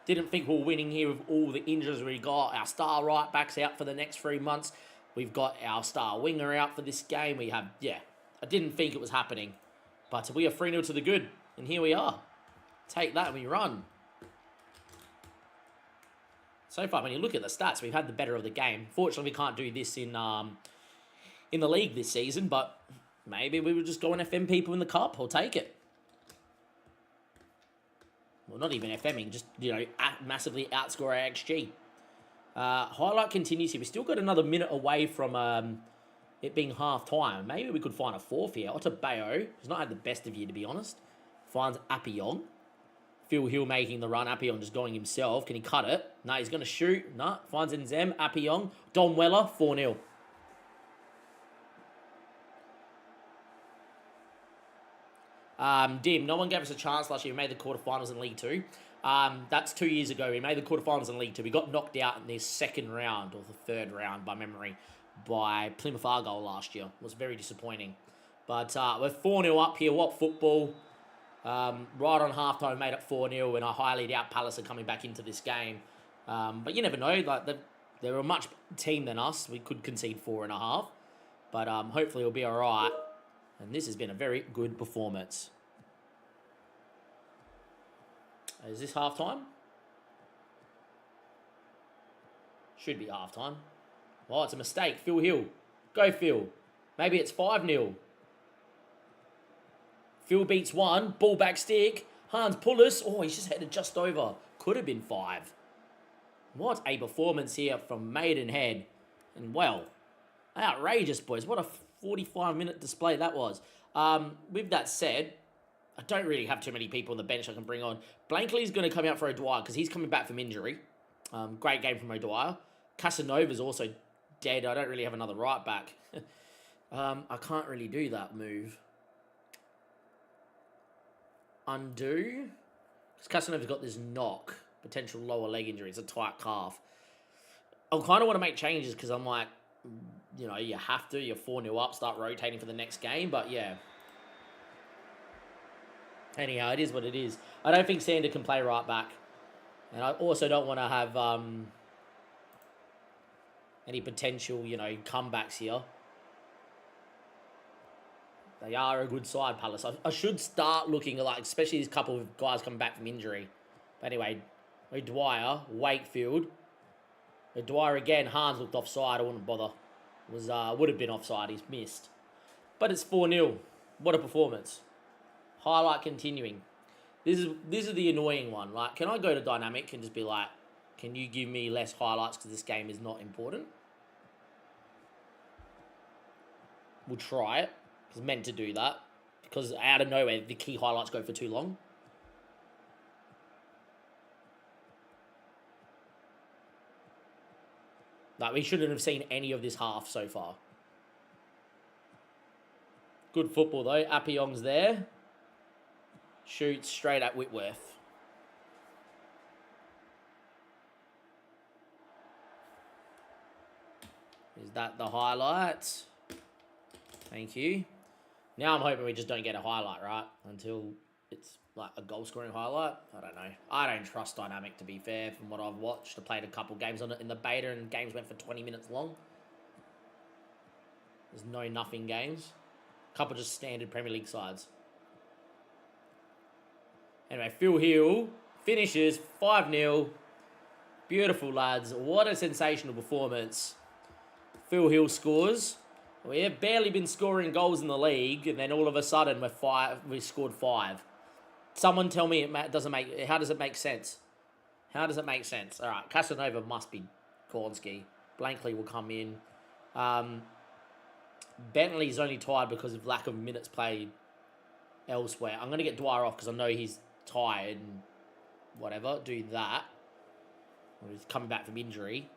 Didn't think we were winning here with all the injuries we got. Our star right back's out for the next 3 months. We've got our star winger out for this game. We have, I didn't think it was happening. But we are 3-0 to the good. And here we are. Take that and we run. So far, when you look at the stats, we've had the better of the game. Fortunately, we can't do this in the league this season. But maybe we would just go and FM people in the cup. I'll take it. Well, not even FMing, just, massively outscore our XG. Highlight continues here. We still got another minute away from it being half-time. Maybe we could find a fourth here. Otabeo has not had the best of year, to be honest. Finds Appion. Phil Hill making the run. Appion just going himself. Can he cut it? No, he's going to shoot. No, finds Nzem. Appion. Don Weller, 4-0. Dim, no one gave us a chance last year. We made the quarterfinals in League 2. That's 2 years ago. We made the quarterfinals in League 2. We got knocked out in the second round, or the third round, by memory, by Plymouth Argyle last year. It was very disappointing. But we're 4-0 up here. What football? Right on halftime, made it 4-0, and I highly doubt Palace are coming back into this game. But you never know. Like they're a much better team than us. We could concede 4.5. But hopefully it'll be all right. And this has been a very good performance. Is this halftime? Should be halftime. Oh, it's a mistake. Phil Hill. Go, Phil. Maybe it's 5-0. Phil beats one. Ball back stick. Hans Pullis. Oh, he's just headed just over. Could have been 5. What a performance here from Maidenhead. And, well, outrageous, boys. What a 45-minute display that was. With that said, I don't really have too many people on the bench I can bring on. Blankley's going to come out for O'Dwyer because he's coming back from injury. Great game from O'Dwyer. Casanova's also dead. I don't really have another right back. I can't really do that move. Undo. Because Casanova's got this knock. Potential lower leg injury. It's a tight calf. I kind of want to make changes because I'm like, you have to. You're 4-0 up. Start rotating for the next game. But, yeah. Anyhow, it is what it is. I don't think Sander can play right back. And I also don't want to have any potential, comebacks here. They are a good side, Palace. I should start looking like, especially these couple of guys coming back from injury. But anyway, O'Dwyer, Wakefield. O'Dwyer again. Hans looked offside. I wouldn't bother. Would have been offside. He's missed. But it's 4-0. What a performance. Highlight continuing. This is the annoying one. Like, can I go to dynamic and just be like, can you give me less highlights because this game is not important? We'll try it. It's meant to do that. Because out of nowhere, the key highlights go for too long. Like, we shouldn't have seen any of this half so far. Good football, though. Appion's there. Shoots straight at Whitworth. Is that the highlight? Thank you. Now I'm hoping we just don't get a highlight, right? Until it's like a goal-scoring highlight. I don't know. I don't trust Dynamic, to be fair, from what I've watched. I played a couple games on it in the beta, and games went for 20 minutes long. There's no nothing games. A couple just standard Premier League sides. Anyway, Phil Hill finishes 5-0. Beautiful, lads. What a sensational performance. Phil Hill scores. We have barely been scoring goals in the league, and then all of a sudden we scored 5. Someone tell me doesn't make. How does it make sense? How does it make sense? All right, Casanova must be Gornsky. Blankley will come in. Bentley's only tired because of lack of minutes played elsewhere. I'm going to get Dwyer off because I know he's tired and whatever. Do that. Or he's coming back from injury.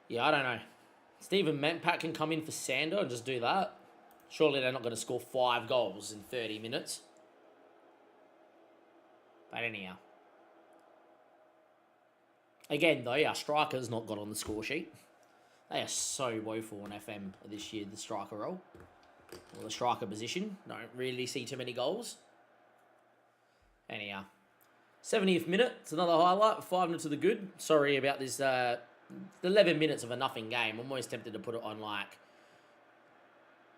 Yeah, I don't know. Stephen Mentpat can come in for Sander and just do that. Surely they're not going to score 5 goals in 30 minutes. But anyhow. Again, though, our striker's not got on the score sheet. They are so woeful on FM this year, the striker role. Or the striker position. Don't really see too many goals. Anyhow. 70th minute. It's another highlight. 5-0 to the good. Sorry about this 11 minutes of a nothing game. I'm always tempted to put it on, like,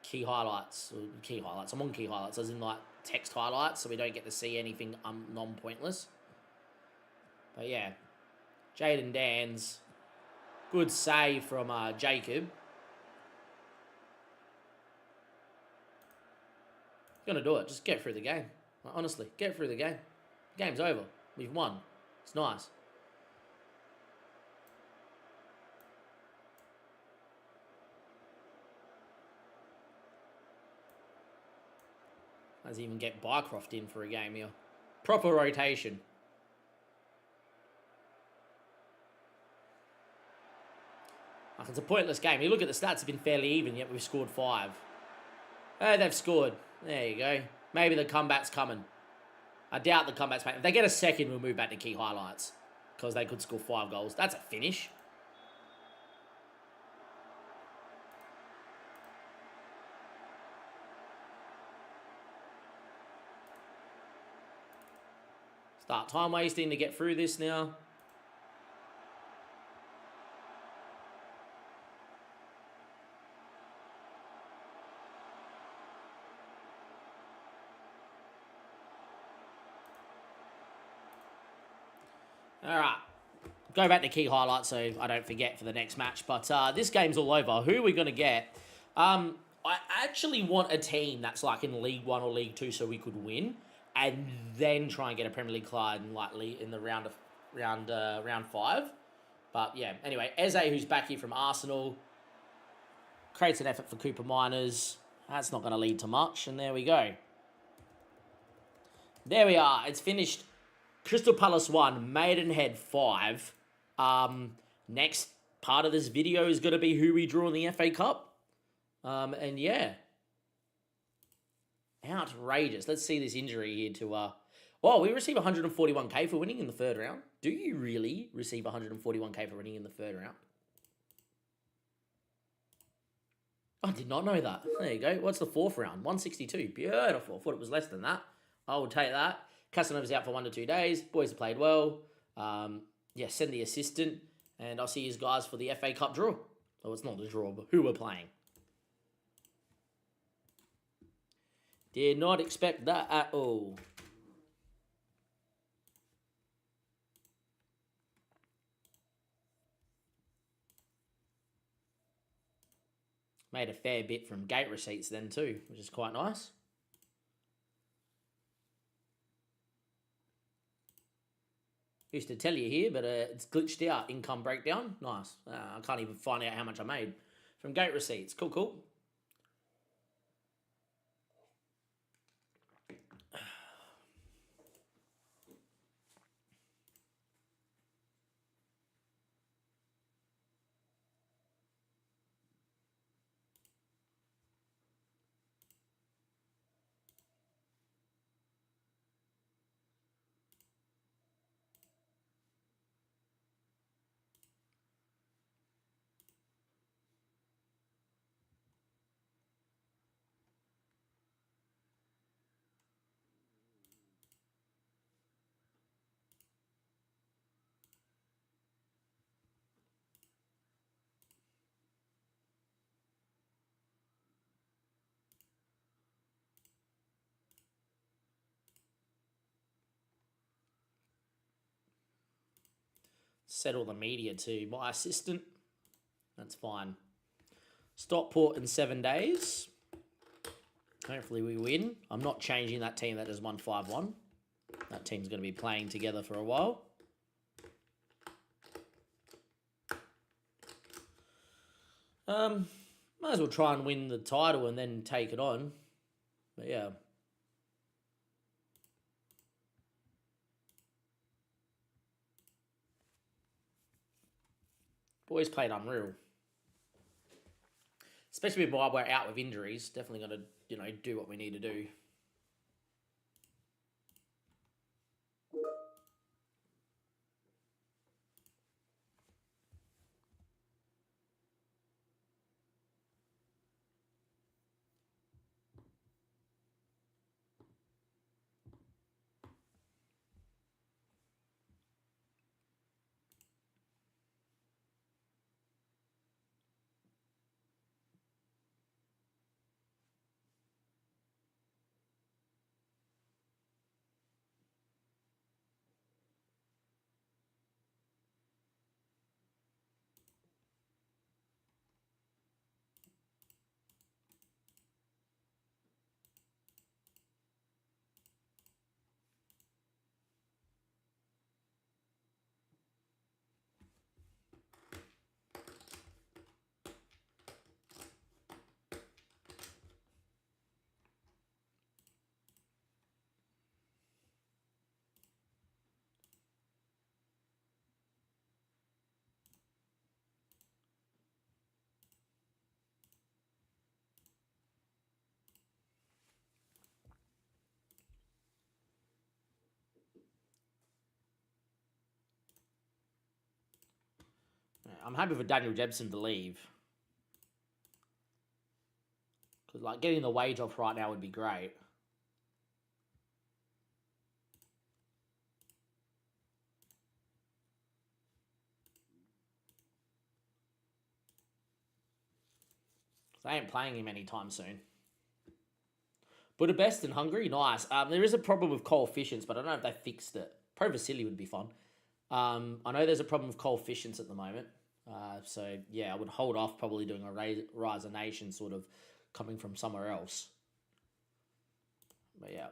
key highlights. I'm on key highlights, as in, like, text highlights, so we don't get to see anything non-pointless. But, yeah. Jaden Dans. Good save from Jacob. Gonna do it. Just get through the game. Like, honestly, get through the game. The game's over. We've won. It's nice. Let's even get Bycroft in for a game here. Proper rotation. Like, it's a pointless game. You look at the stats, have been fairly even, yet we've scored 5. Oh, they've scored. There you go. Maybe the comeback's coming. I doubt the comeback's coming. If they get a second, we'll move back to key highlights. Because they could score 5 goals. That's a finish. Start time wasting to get through this now. All right. Go back to key highlights so I don't forget for the next match. But this game's all over. Who are we going to get? I actually want a team that's like in League 1 or League 2 so we could win. And then try and get a Premier League client in the round 5. But yeah, anyway, Eze, who's back here from Arsenal, creates an effort for Cooper Miners. That's not going to lead to much, and there we go. There we are. It's finished. Crystal Palace 1, Maidenhead 5. Next part of this video is going to be who we draw in the FA Cup. And yeah. Outrageous. Let's see this injury here to... we receive 141k for winning in the 3rd round. Do you really receive 141k for winning in the 3rd round? I did not know that. There you go. What's the 4th round? 162. Beautiful. I thought it was less than that. I will take that. Casanova's out for 1 to 2 days. Boys have played well. Yeah, send the assistant. And I'll see you guys for the FA Cup draw. Oh, it's not the draw, but who we're playing. Did not expect that at all. Made a fair bit from gate receipts then too, which is quite nice. Used to tell you here, but it's glitched out. Income breakdown. Nice. I can't even find out how much I made from gate receipts. Cool, cool. set all the media to my assistant. That's fine. Stockport in 7 days. Hopefully we win. I'm not changing that team that just won 5-1. That team's going to be playing together for a while. Might as well try and win the title and then take it on. But yeah. Boys played unreal. Especially while we're out with injuries. Definitely got to, do what we need to do. I'm happy for Daniel Jebson to leave. Because, getting the wage off right now would be great. They ain't playing him anytime soon. Budapest and Hungary, nice. There is a problem with coefficients, but I don't know if they fixed it. Pro Vasily would be fun. I know there's a problem with coefficients at the moment. So, yeah, I would hold off probably doing a Rise of Nation sort of coming from somewhere else. But, yeah.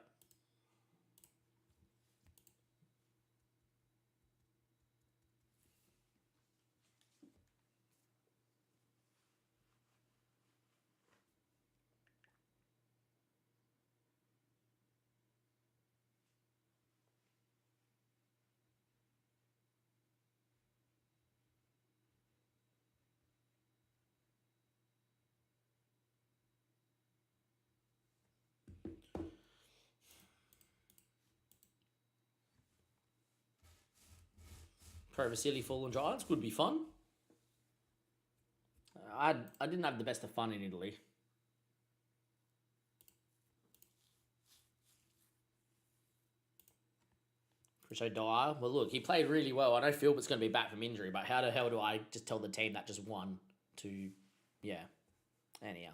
Pro Vasily Fallen Giants would be fun. I didn't have the best of fun in Italy. Crusoe Dyer. Well, look, he played really well. I know Philbert's going to be back from injury, but how the hell do I just tell the team that just won to, yeah, anyhow.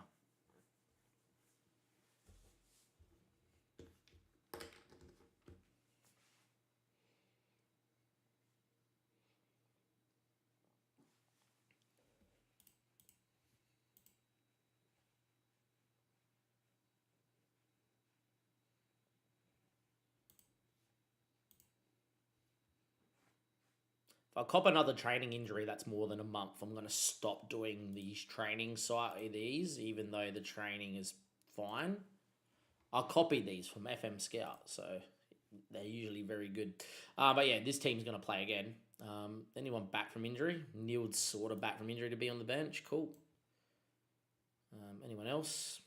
If I cop another training injury that's more than a month, I'm going to stop doing these even though the training is fine. I'll copy these from FM Scout, so they're usually very good. But yeah, this team's going to play again. Anyone back from injury? Neild's sort of back from injury to be on the bench. Cool. Anyone else?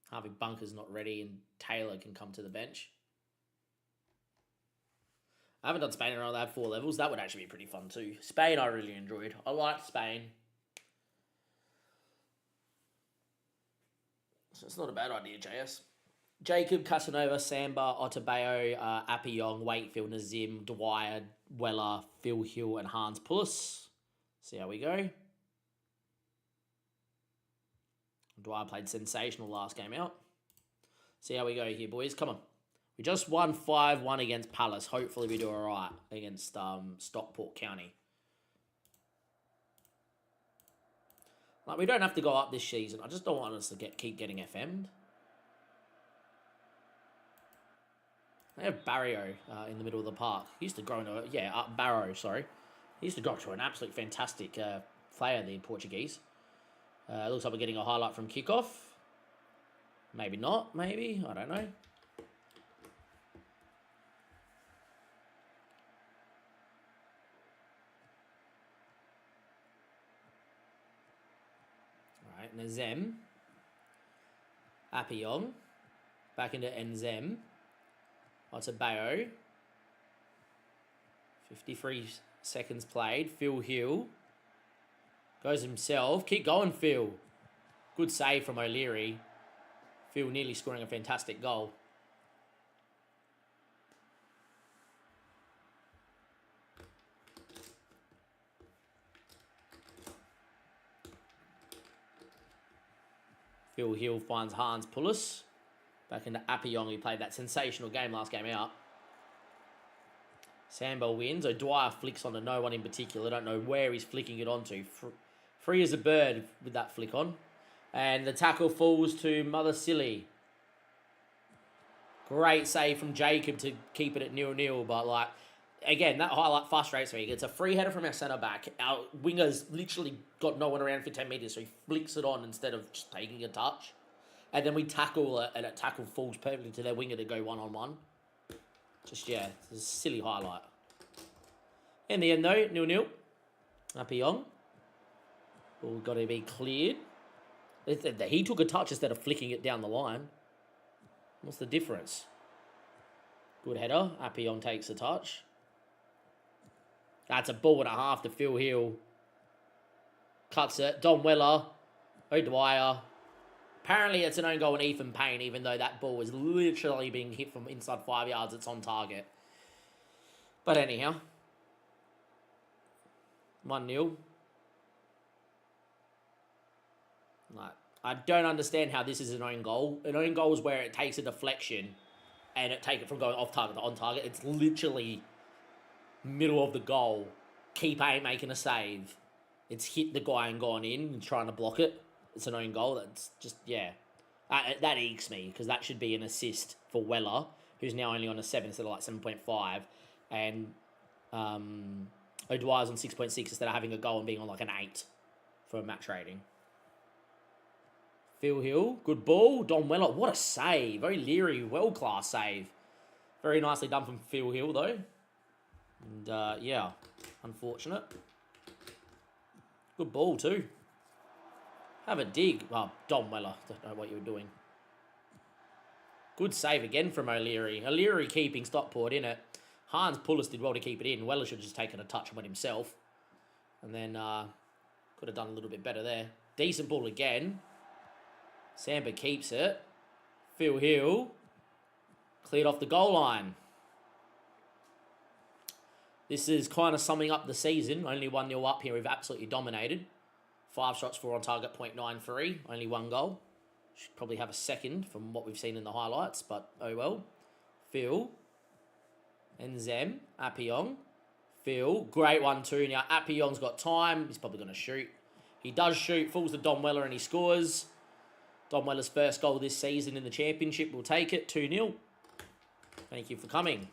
Harvey Bunker's not ready and Taylor can come to the bench. I haven't done Spain in a while. They have 4 levels. That would actually be pretty fun too. Spain I really enjoyed. I liked Spain. So it's not a bad idea, JS. Jacob, Casanova, Samba, Otabeo, Appiong, Wakefield, Nazim, Dwyer, Weller, Phil Hill, and Hans Pulis. See how we go. Dwyer played sensational last game out. See how we go here, boys. Come on. We just won 5-1 against Palace. Hopefully we do all right against Stockport County. Like, we don't have to go up this season. I just don't want us to keep getting FM'd. They have Barrio in the middle of the park. He used to grow into Barrow, sorry. He used to grow to an absolute fantastic player, the Portuguese. Looks like we're getting a highlight from kickoff. Maybe not, maybe. I don't know. Alright, Nazem. Appiong. Back into Nzem. What's a Bayo? 53 seconds played. Phil Hill. Goes himself. Keep going, Phil. Good save from O'Leary. Phil nearly scoring a fantastic goal. Phil Hill finds Hans Pullis. Back into Appiong, who played that sensational game last game out. Sambo wins. O'Dwyer flicks onto no one in particular. Don't know where he's flicking it onto. Free as a bird with that flick on. And the tackle falls to Mother Silly. Great save from Jacob to keep it at 0-0. But, like, again, that highlight frustrates me. It's a free header from our centre-back. Our winger's literally got no one around for 10 metres, so he flicks it on instead of just taking a touch. And then we tackle it, and a tackle falls perfectly to their winger to go one-on-one. Just, yeah, it's a silly highlight. In the end, though, 0-0. Appiong. All got to be cleared. He took a touch instead of flicking it down the line. What's the difference? Good header. Appiong takes a touch. That's a ball and a half to Phil Hill. Cuts it. Don Weller. O'Dwyer. Apparently it's an own goal and Ethan Payne, even though that ball is literally being hit from inside 5 yards. It's on target. But anyhow. 1-0. Like, I don't understand how this is an own goal. An own goal is where it takes a deflection and it takes it from going off target to on target. It's literally middle of the goal. Keeper ain't making a save. It's hit the guy and gone in and trying to block it. It's an own goal. That's just, yeah. That ekes me because that should be an assist for Weller, who's now only on a 7 instead of like 7.5. And O'Dwyer's on 6.6 instead of having a goal and being on like an 8 for a match rating. Phil Hill, good ball. Don Weller, what a save. Very Leary, world-class save. Very nicely done from Phil Hill, though. And, yeah, unfortunate. Good ball, too. Have a dig. Oh, Don Weller, don't know what you were doing. Good save again from O'Leary. O'Leary keeping Stockport in it. Hans Pullis did well to keep it in. Weller should have just taken a touch on himself. And then could have done a little bit better there. Decent ball again. Samba keeps it. Phil Hill. Cleared off the goal line. This is kind of summing up the season. Only 1-0 up here. We've absolutely dominated. 5 shots, 4 on target, 0.93. Only 1 goal. Should probably have a second from what we've seen in the highlights, but oh well. Phil. Nzem. Appiong. Phil. Great 1-2. Now, Appiong's got time. He's probably going to shoot. He does shoot. Falls to Don Weller and he scores. Don Weller's first goal this season in the championship. We'll take it. 2-0. Thank you for coming.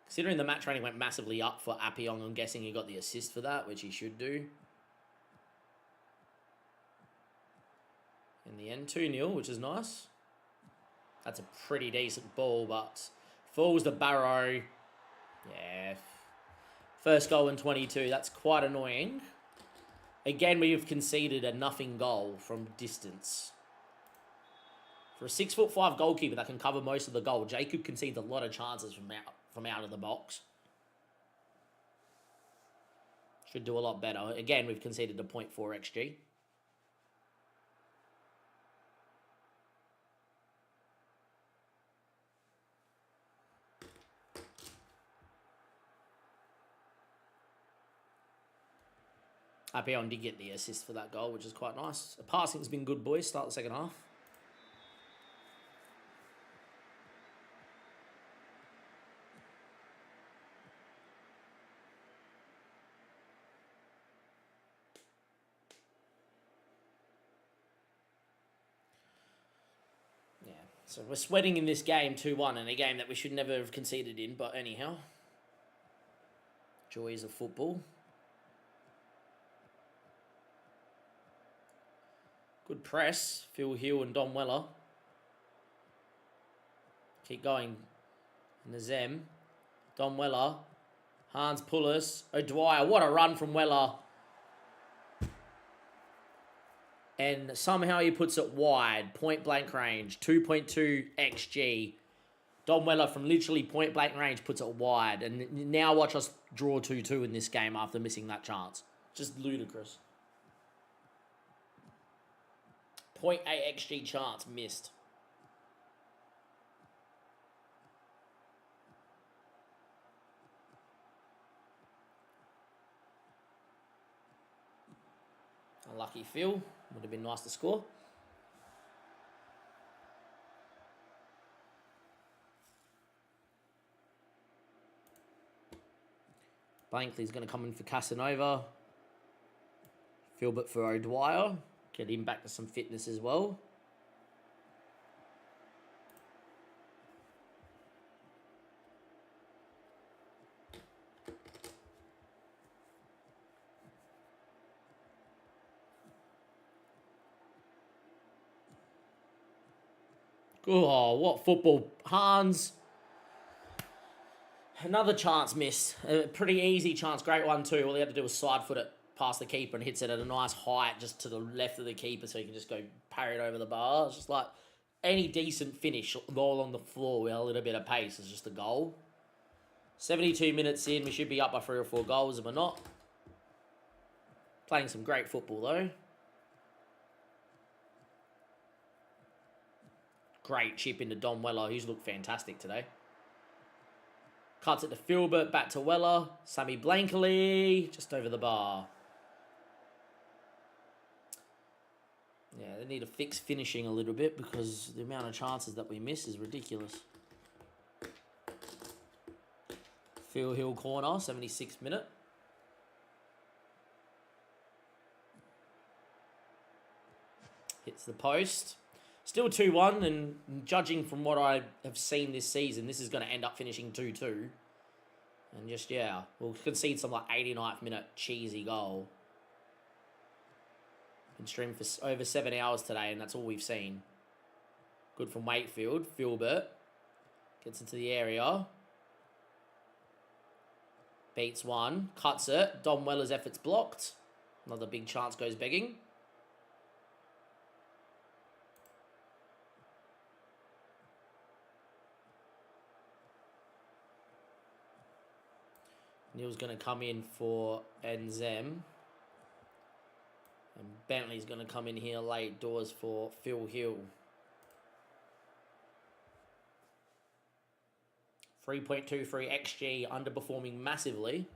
Considering the match rating went massively up for Appiong, I'm guessing he got the assist for that, which he should do. In the end, 2-0, which is nice. That's a pretty decent ball, but falls to Barrow. Yeah. First goal in 22. That's quite annoying. Again, we have conceded a nothing goal from distance. For a 6'5" goalkeeper that can cover most of the goal, Jacob concedes a lot of chances from out of the box. Should do a lot better. Again, we've conceded a 0.4 XG. Appiong did get the assist for that goal, which is quite nice. The passing's been good, boys. Start the second half. So we're sweating in this game 2-1 in a game that we should never have conceded in, but anyhow. Joys of football. Good press. Phil Hill and Don Weller. Keep going. Nazem. Don Weller. Hans Pullis. O'Dwyer. What a run from Weller. And somehow he puts it wide. Point blank range. 2.2 XG. Don Weller from literally point blank range puts it wide. And now watch us draw 2-2 in this game after missing that chance. Just ludicrous. 0.8 XG chance missed. Unlucky Phil. Would have been nice to score. Blankley's going to come in for Casanova. Filbert for O'Dwyer. Get him back to some fitness as well. Oh, what football. Hans. Another chance missed. A pretty easy chance. Great one too. All he had to do was side foot it past the keeper and hits it at a nice height just to the left of the keeper so he can just go parry it over the bar. It's just like any decent finish all on the floor with a little bit of pace is just a goal. 72 minutes in. We should be up by 3 or 4 goals if we're not. Playing some great football though. Great chip into Don Weller. He's looked fantastic today. Cuts it to Filbert. Back to Weller. Sammy Blankley. Just over the bar. Yeah, they need to fix finishing a little bit because the amount of chances that we miss is ridiculous. Phil Hill corner. 76th minute. Hits the post. Still 2-1, and judging from what I have seen this season, this is going to end up finishing 2-2. And just, yeah, we'll concede some like 89th minute cheesy goal. Been streamed for over 7 hours today, and that's all we've seen. Good from Wakefield. Filbert gets into the area. Beats one. Cuts it. Don Weller's effort's blocked. Another big chance goes begging. Neil's going to come in for Enzem. And Bentley's going to come in here late doors for Phil Hill. 3.23 XG, underperforming massively.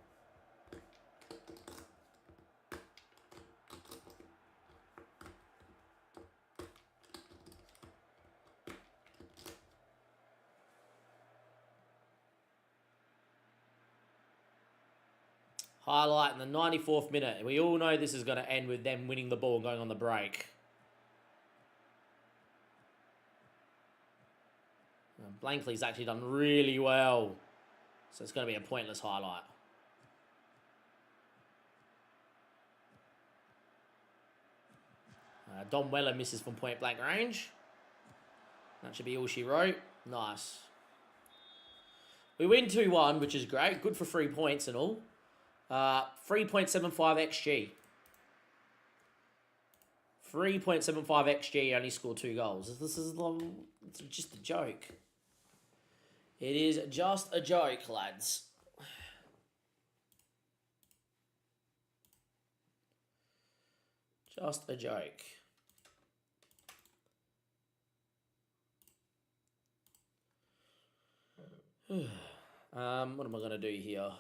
Highlight in the 94th minute. We all know this is going to end with them winning the ball and going on the break. Blankley's actually done really well. So it's going to be a pointless highlight. Don Weller misses from point blank range. That should be all she wrote. Nice. We win 2-1, which is great. Good for 3 points and all. 3.75 XG. 3.75 XG, only scored 2 goals. This is it's just a joke. It is just a joke, lads. Just a joke. What am I going to do here?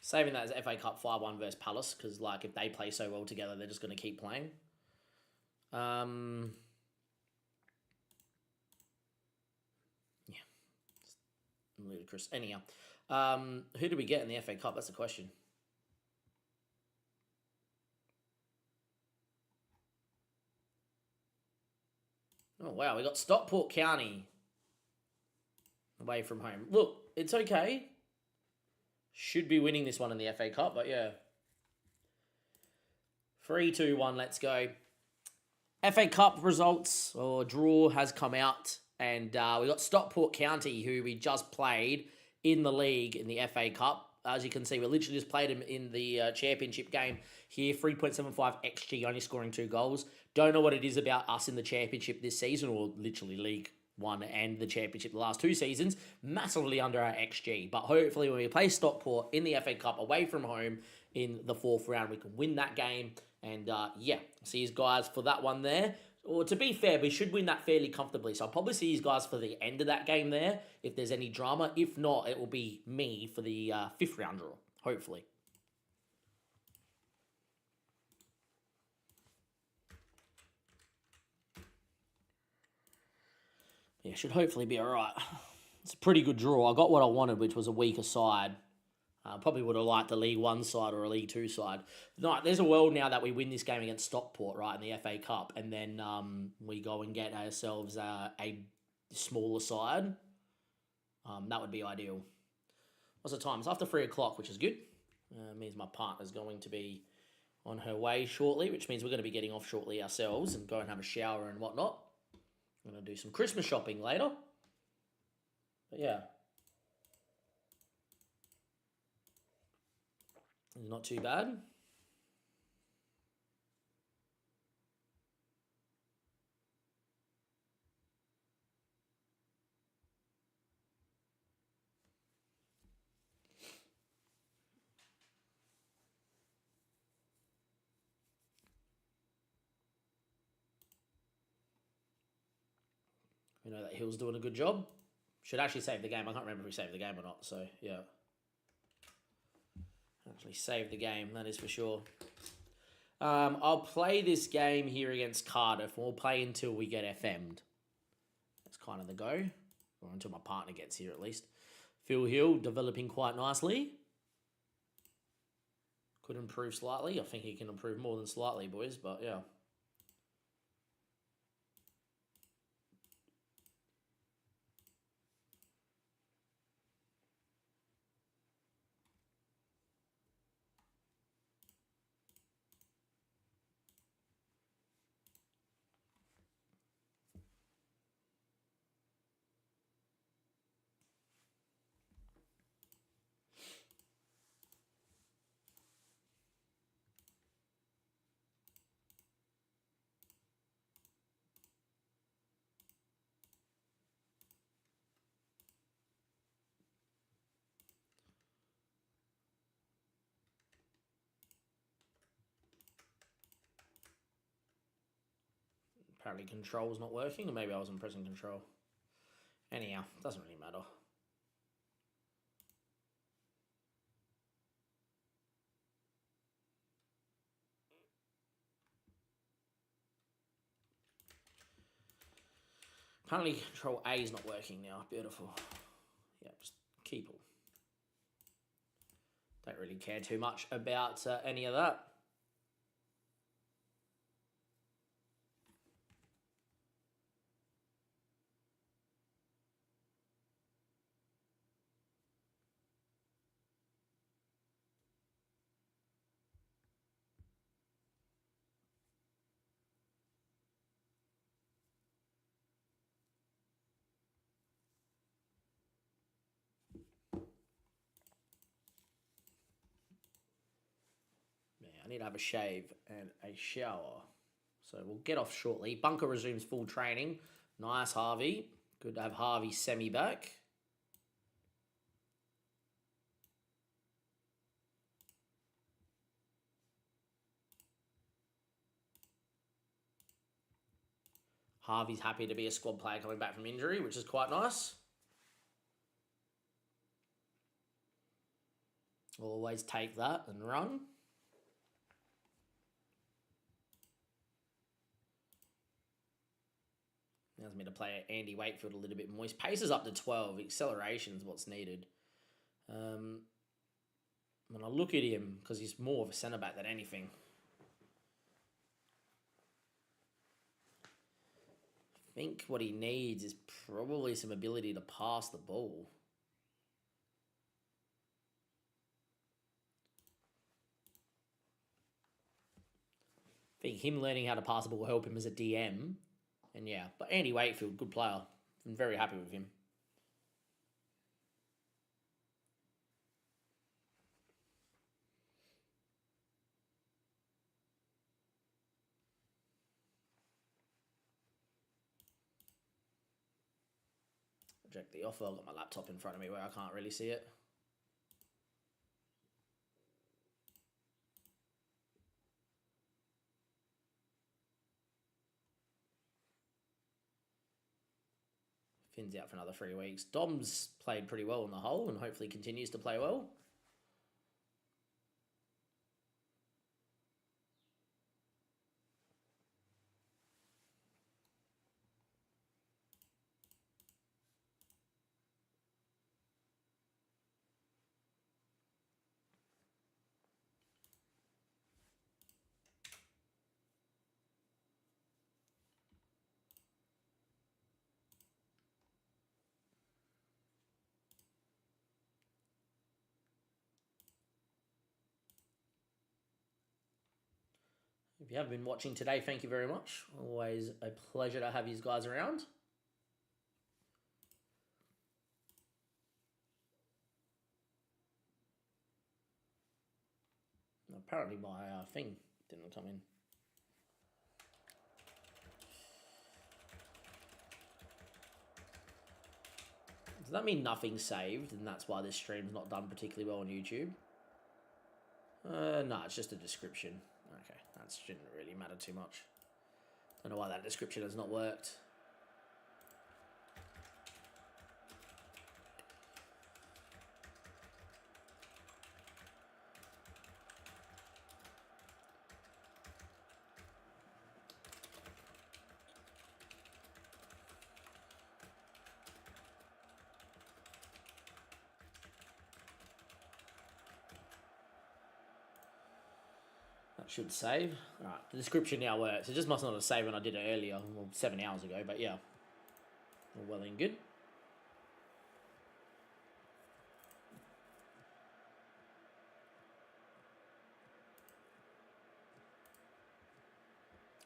Saving that as FA Cup 5-1 versus Palace, because like if they play so well together, they're just going to keep playing. Yeah. Just ludicrous. Anyhow, who do we get in the FA Cup? That's the question. Oh, wow. We got Stockport County away from home. Look, it's okay. Should be winning this one in the FA Cup, but yeah. 3, 2, 1, let's go. FA Cup results or draw has come out, and we got Stockport County, who we just played in the league in the FA Cup. As you can see, we literally just played them in the championship game here. 3.75 XG, only scoring 2 goals. Don't know what it is about us in the championship this season, or literally League One and the championship the last 2 seasons. Massively under our XG. But hopefully when we play Stockport in the FA Cup away from home in the 4th round, we can win that game. And yeah, see you guys for that one there. Or to be fair, we should win that fairly comfortably. So I'll probably see you guys for the end of that game there, if there's any drama. If not, it will be me for the 5th round draw, hopefully. Yeah, should hopefully be all right. It's a pretty good draw. I got what I wanted, which was a weaker side. Probably would have liked a League One side or a League Two side. No, there's a world now that we win this game against Stockport, right, in the FA Cup, and then we go and get ourselves a smaller side. That would be ideal. What's the time? It's after 3 o'clock, which is good. Means my partner's going to be on her way shortly, which means we're going to be getting off shortly ourselves and go and have a shower and whatnot. I'm going to do some Christmas shopping later. But yeah. Not too bad. We know that Hill's doing a good job. Should actually save the game. I can't remember if we saved the game or not, so yeah. Actually saved the game, that is for sure. I'll play this game here against Cardiff. We'll play until we get FM'd. That's kind of the go. Or until my partner gets here at least. Phil Hill developing quite nicely. Could improve slightly. I think he can improve more than slightly, boys, but yeah. Apparently control's not working, or maybe I wasn't pressing control. Anyhow, doesn't really matter. Apparently control A is not working now. Beautiful. Yeah, just keep it. Don't really care too much about any of that. I need to have a shave and a shower. So we'll get off shortly. Bunker resumes full training. Nice, Harvey. Good to have Harvey semi back. Harvey's happy to be a squad player coming back from injury, which is quite nice. We'll always take that and run. Now Allows me to play Andy Wakefield a little bit more. His pace is up to 12. Acceleration is what's needed. When I look at him, because he's more of a centre-back than anything, I think what he needs is probably some ability to pass the ball. I think him learning how to pass the ball will help him as a DM. And yeah, but Andy Wakefield, good player. I'm very happy with him. Reject the offer. I've got my laptop in front of me where I can't really see it. Finn's out for another 3 weeks. Dom's played pretty well on the whole and hopefully continues to play well. If you have been watching today, thank you very much. Always a pleasure to have you guys around. Apparently my thing didn't come in. Does that mean nothing's saved and that's why this stream's not done particularly well on YouTube? No, it's just a description. Okay, that shouldn't really matter too much. Don't know why that description has not worked. Should save. Alright, the description now works. It just must not have saved when I did it earlier, well, 7 hours ago, but yeah. All well and good.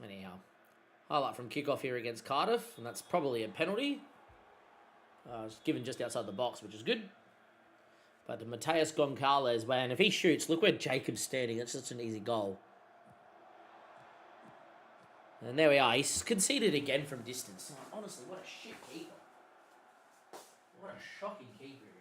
Anyhow, highlight from kickoff here against Cardiff, and that's probably a penalty. It's given just outside the box, which is good. But Mateus Goncalves, man, if he shoots, look where Jacob's standing. It's such an easy goal. And there we are. He's conceded again from distance. Oh, honestly, what a shit keeper. What a shocking keeper he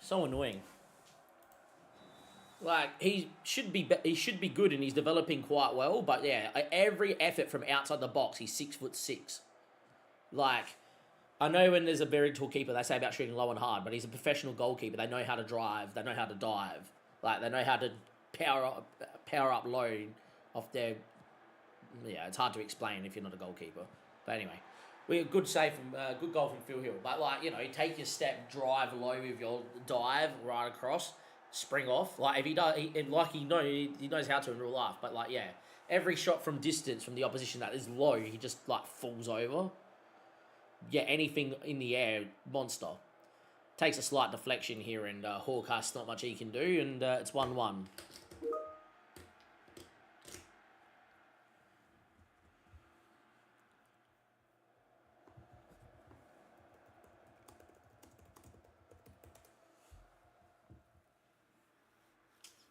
is. So annoying. Like, he should be good and he's developing quite well. But yeah, every effort from outside the box, he's 6'6". Like, I know when there's a very tall keeper, they say about shooting low and hard, but he's a professional goalkeeper. They know how to drive. They know how to dive. Like, they know how to power up low off their... Yeah, it's hard to explain if you're not a goalkeeper. But anyway, we had good save from good goal from Phil Hill. But, like, you know, take your step, drive low with your dive right across, spring off. Like, if he does, he knows how to in real life. But, like, yeah, every shot from distance from the opposition that is low, he just, like, falls over. Yeah, anything in the air, monster. Takes a slight deflection here, and Hawkast, not much he can do, and it's 1-1.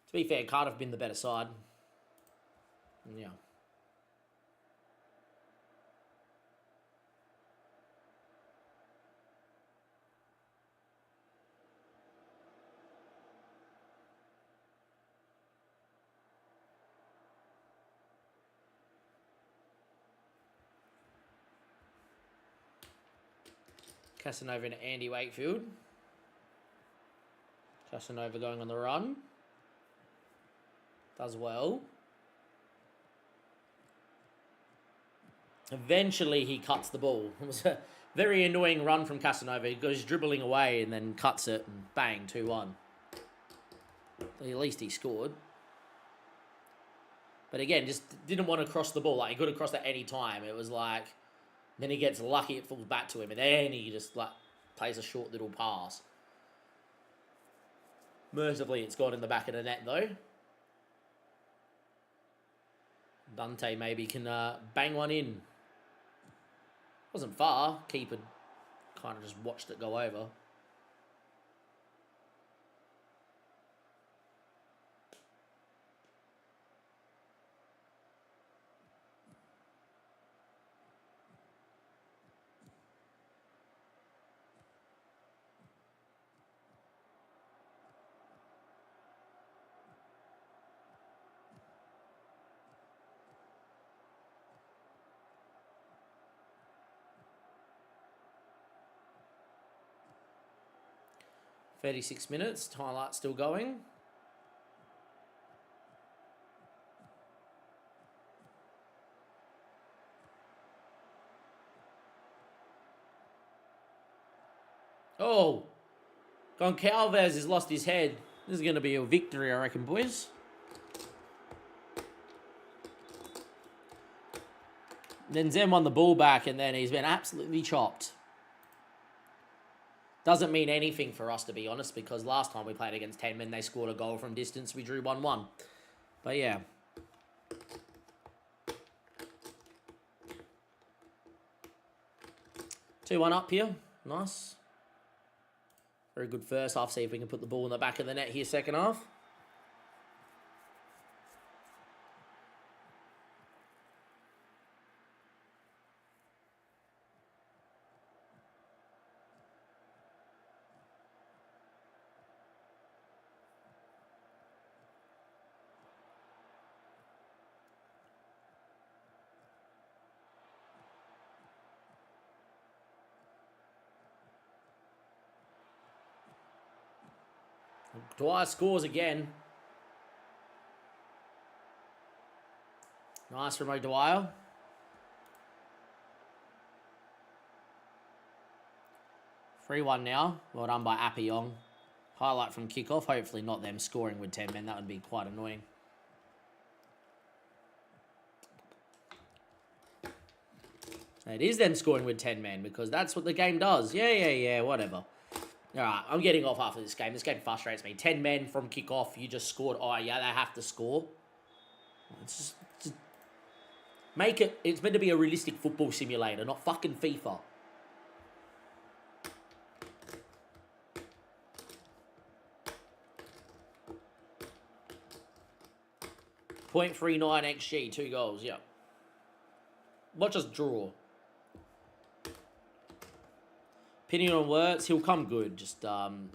To be fair, Cardiff have been the better side. Yeah. Casanova and Andy Wakefield. Casanova going on the run. Does well. Eventually, he cuts the ball. It was a very annoying run from Casanova. He goes dribbling away and then cuts it and bang, 2-1. At least he scored. But again, just didn't want to cross the ball. Like, he could have crossed at any time. It was like, then he gets lucky, it falls back to him, and then he just like plays a short little pass. Mercifully, it's gone in the back of the net, though. Dante maybe can bang one in. Wasn't far. Keeper kind of just watched it go over. $36. Highlight still going. Oh, Goncalves has lost his head. This is going to be a victory, I reckon, boys. Then Zen won the ball back, and then he's been absolutely chopped. Doesn't mean anything for us, to be honest, because last time we played against 10 men, they scored a goal from distance. We drew 1-1. But yeah. Two one up here. Nice. Very good first half. See if we can put the ball in the back of the net here second half. Dwyer scores again. Nice from O'Dwyer. Three 3-1 now. Well done by Appiong. Highlight from kickoff. Hopefully not them scoring with 10 men. That would be quite annoying. It is them scoring with 10 men because that's what the game does. Yeah, whatever. Alright, I'm getting off after this game. This game frustrates me. 10 men from kickoff, you just scored. Oh, yeah, they have to score. It's just make it. It's meant to be a realistic football simulator, not fucking FIFA. .39 XG, 2 goals, yeah. Watch us draw. Opinion on Wirtz, he'll come good. Just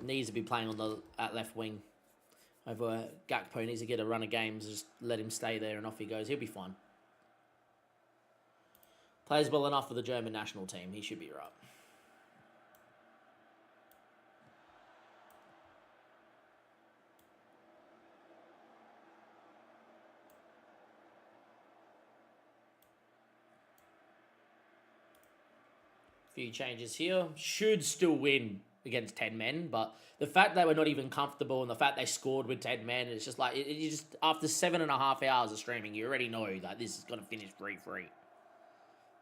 needs to be playing on at left wing. Over Gakpo needs to get a run of games. Just let him stay there and off he goes. He'll be fine. Plays well enough for the German national team. He should be right. Few changes here. Should still win against 10 men, but the fact that we're not even comfortable and the fact they scored with 10 men, it's just like, you just after 7.5 hours of streaming, you already know that this is going to finish 3-3.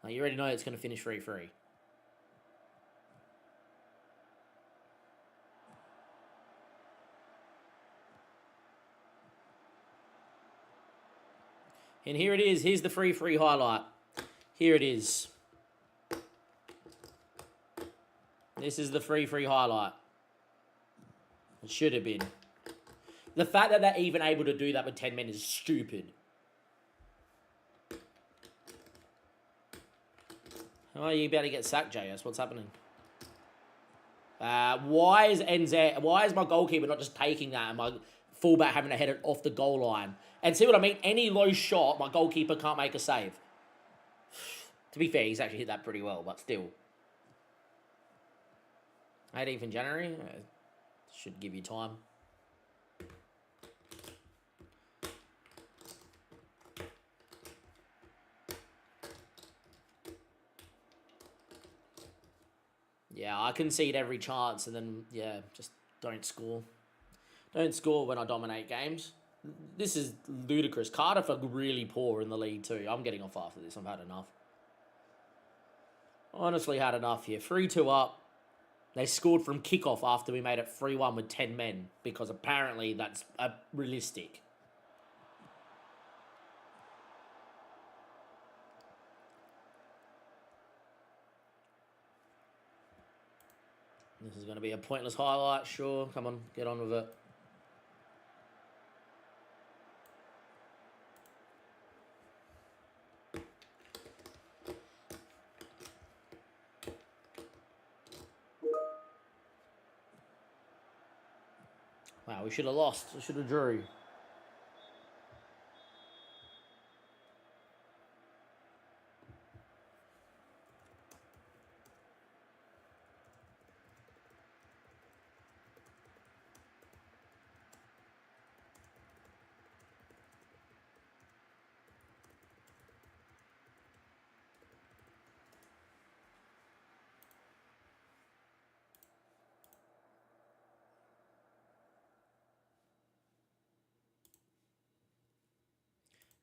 Like, you already know it's going to finish 3-3. And here it is. Here's the 3-3 highlight. Here it is. This is the 3-3 highlight. It should have been. The fact that they're even able to do that with 10 men is stupid. Oh, you better get sacked, JS. What's happening? Why is my goalkeeper not just taking that and my fullback having to head it off the goal line? And see what I mean? Any low shot, my goalkeeper can't make a save. To be fair, he's actually hit that pretty well, but still. 18th in January. Should give you time. Yeah, I concede every chance and then, yeah, just don't score. Don't score when I dominate games. This is ludicrous. Cardiff are really poor in the league too. I'm getting off after this. I've had enough. Honestly had enough here. 3-2 up. They scored from kickoff after we made it 3-1 with 10 men because apparently that's realistic. This is going to be a pointless highlight, sure. Come on, get on with it. Wow, we should have lost. We should have drew.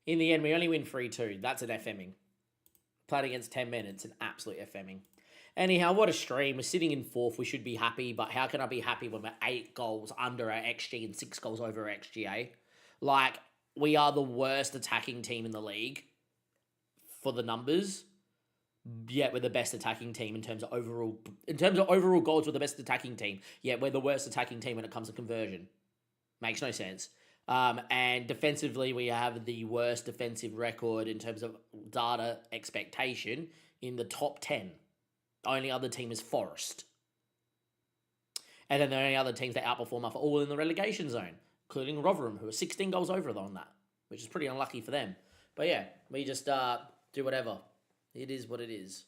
In the end, we only win 3-2. That's an FMing. Played against 10 men, it's an absolute FMing. Anyhow, what a stream. We're sitting in 4th. We should be happy, but how can I be happy when we're 8 goals under our XG and 6 goals over our XGA? Like, we are the worst attacking team in the league for the numbers, yet we're the best attacking team in terms of overall goals. We're the best attacking team, yet we're the worst attacking team when it comes to conversion. Makes no sense. And defensively, we have the worst defensive record in terms of data expectation in the top 10. The only other team is Forest. And then the only other teams that outperform us are all in the relegation zone, including Rotherham, who are 16 goals over on that, which is pretty unlucky for them. But yeah, we just do whatever. It is what it is.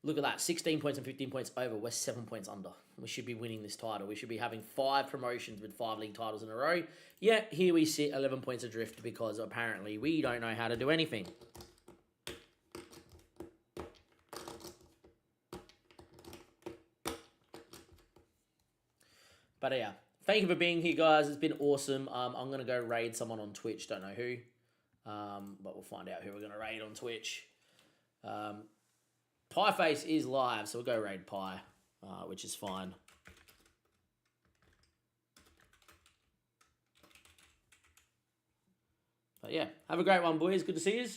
Look at that, 16 points and 15 points over. We're 7 points under. We should be winning this title. We should be having 5 promotions with 5 league titles in a row. Yet here we sit 11 points adrift because apparently we don't know how to do anything. But yeah, thank you for being here, guys. It's been awesome. I'm going to go raid someone on Twitch. Don't know who. But we'll find out who we're going to raid on Twitch. Pieface is live, so we'll go raid Pie, which is fine. But yeah, have a great one, boys. Good to see you.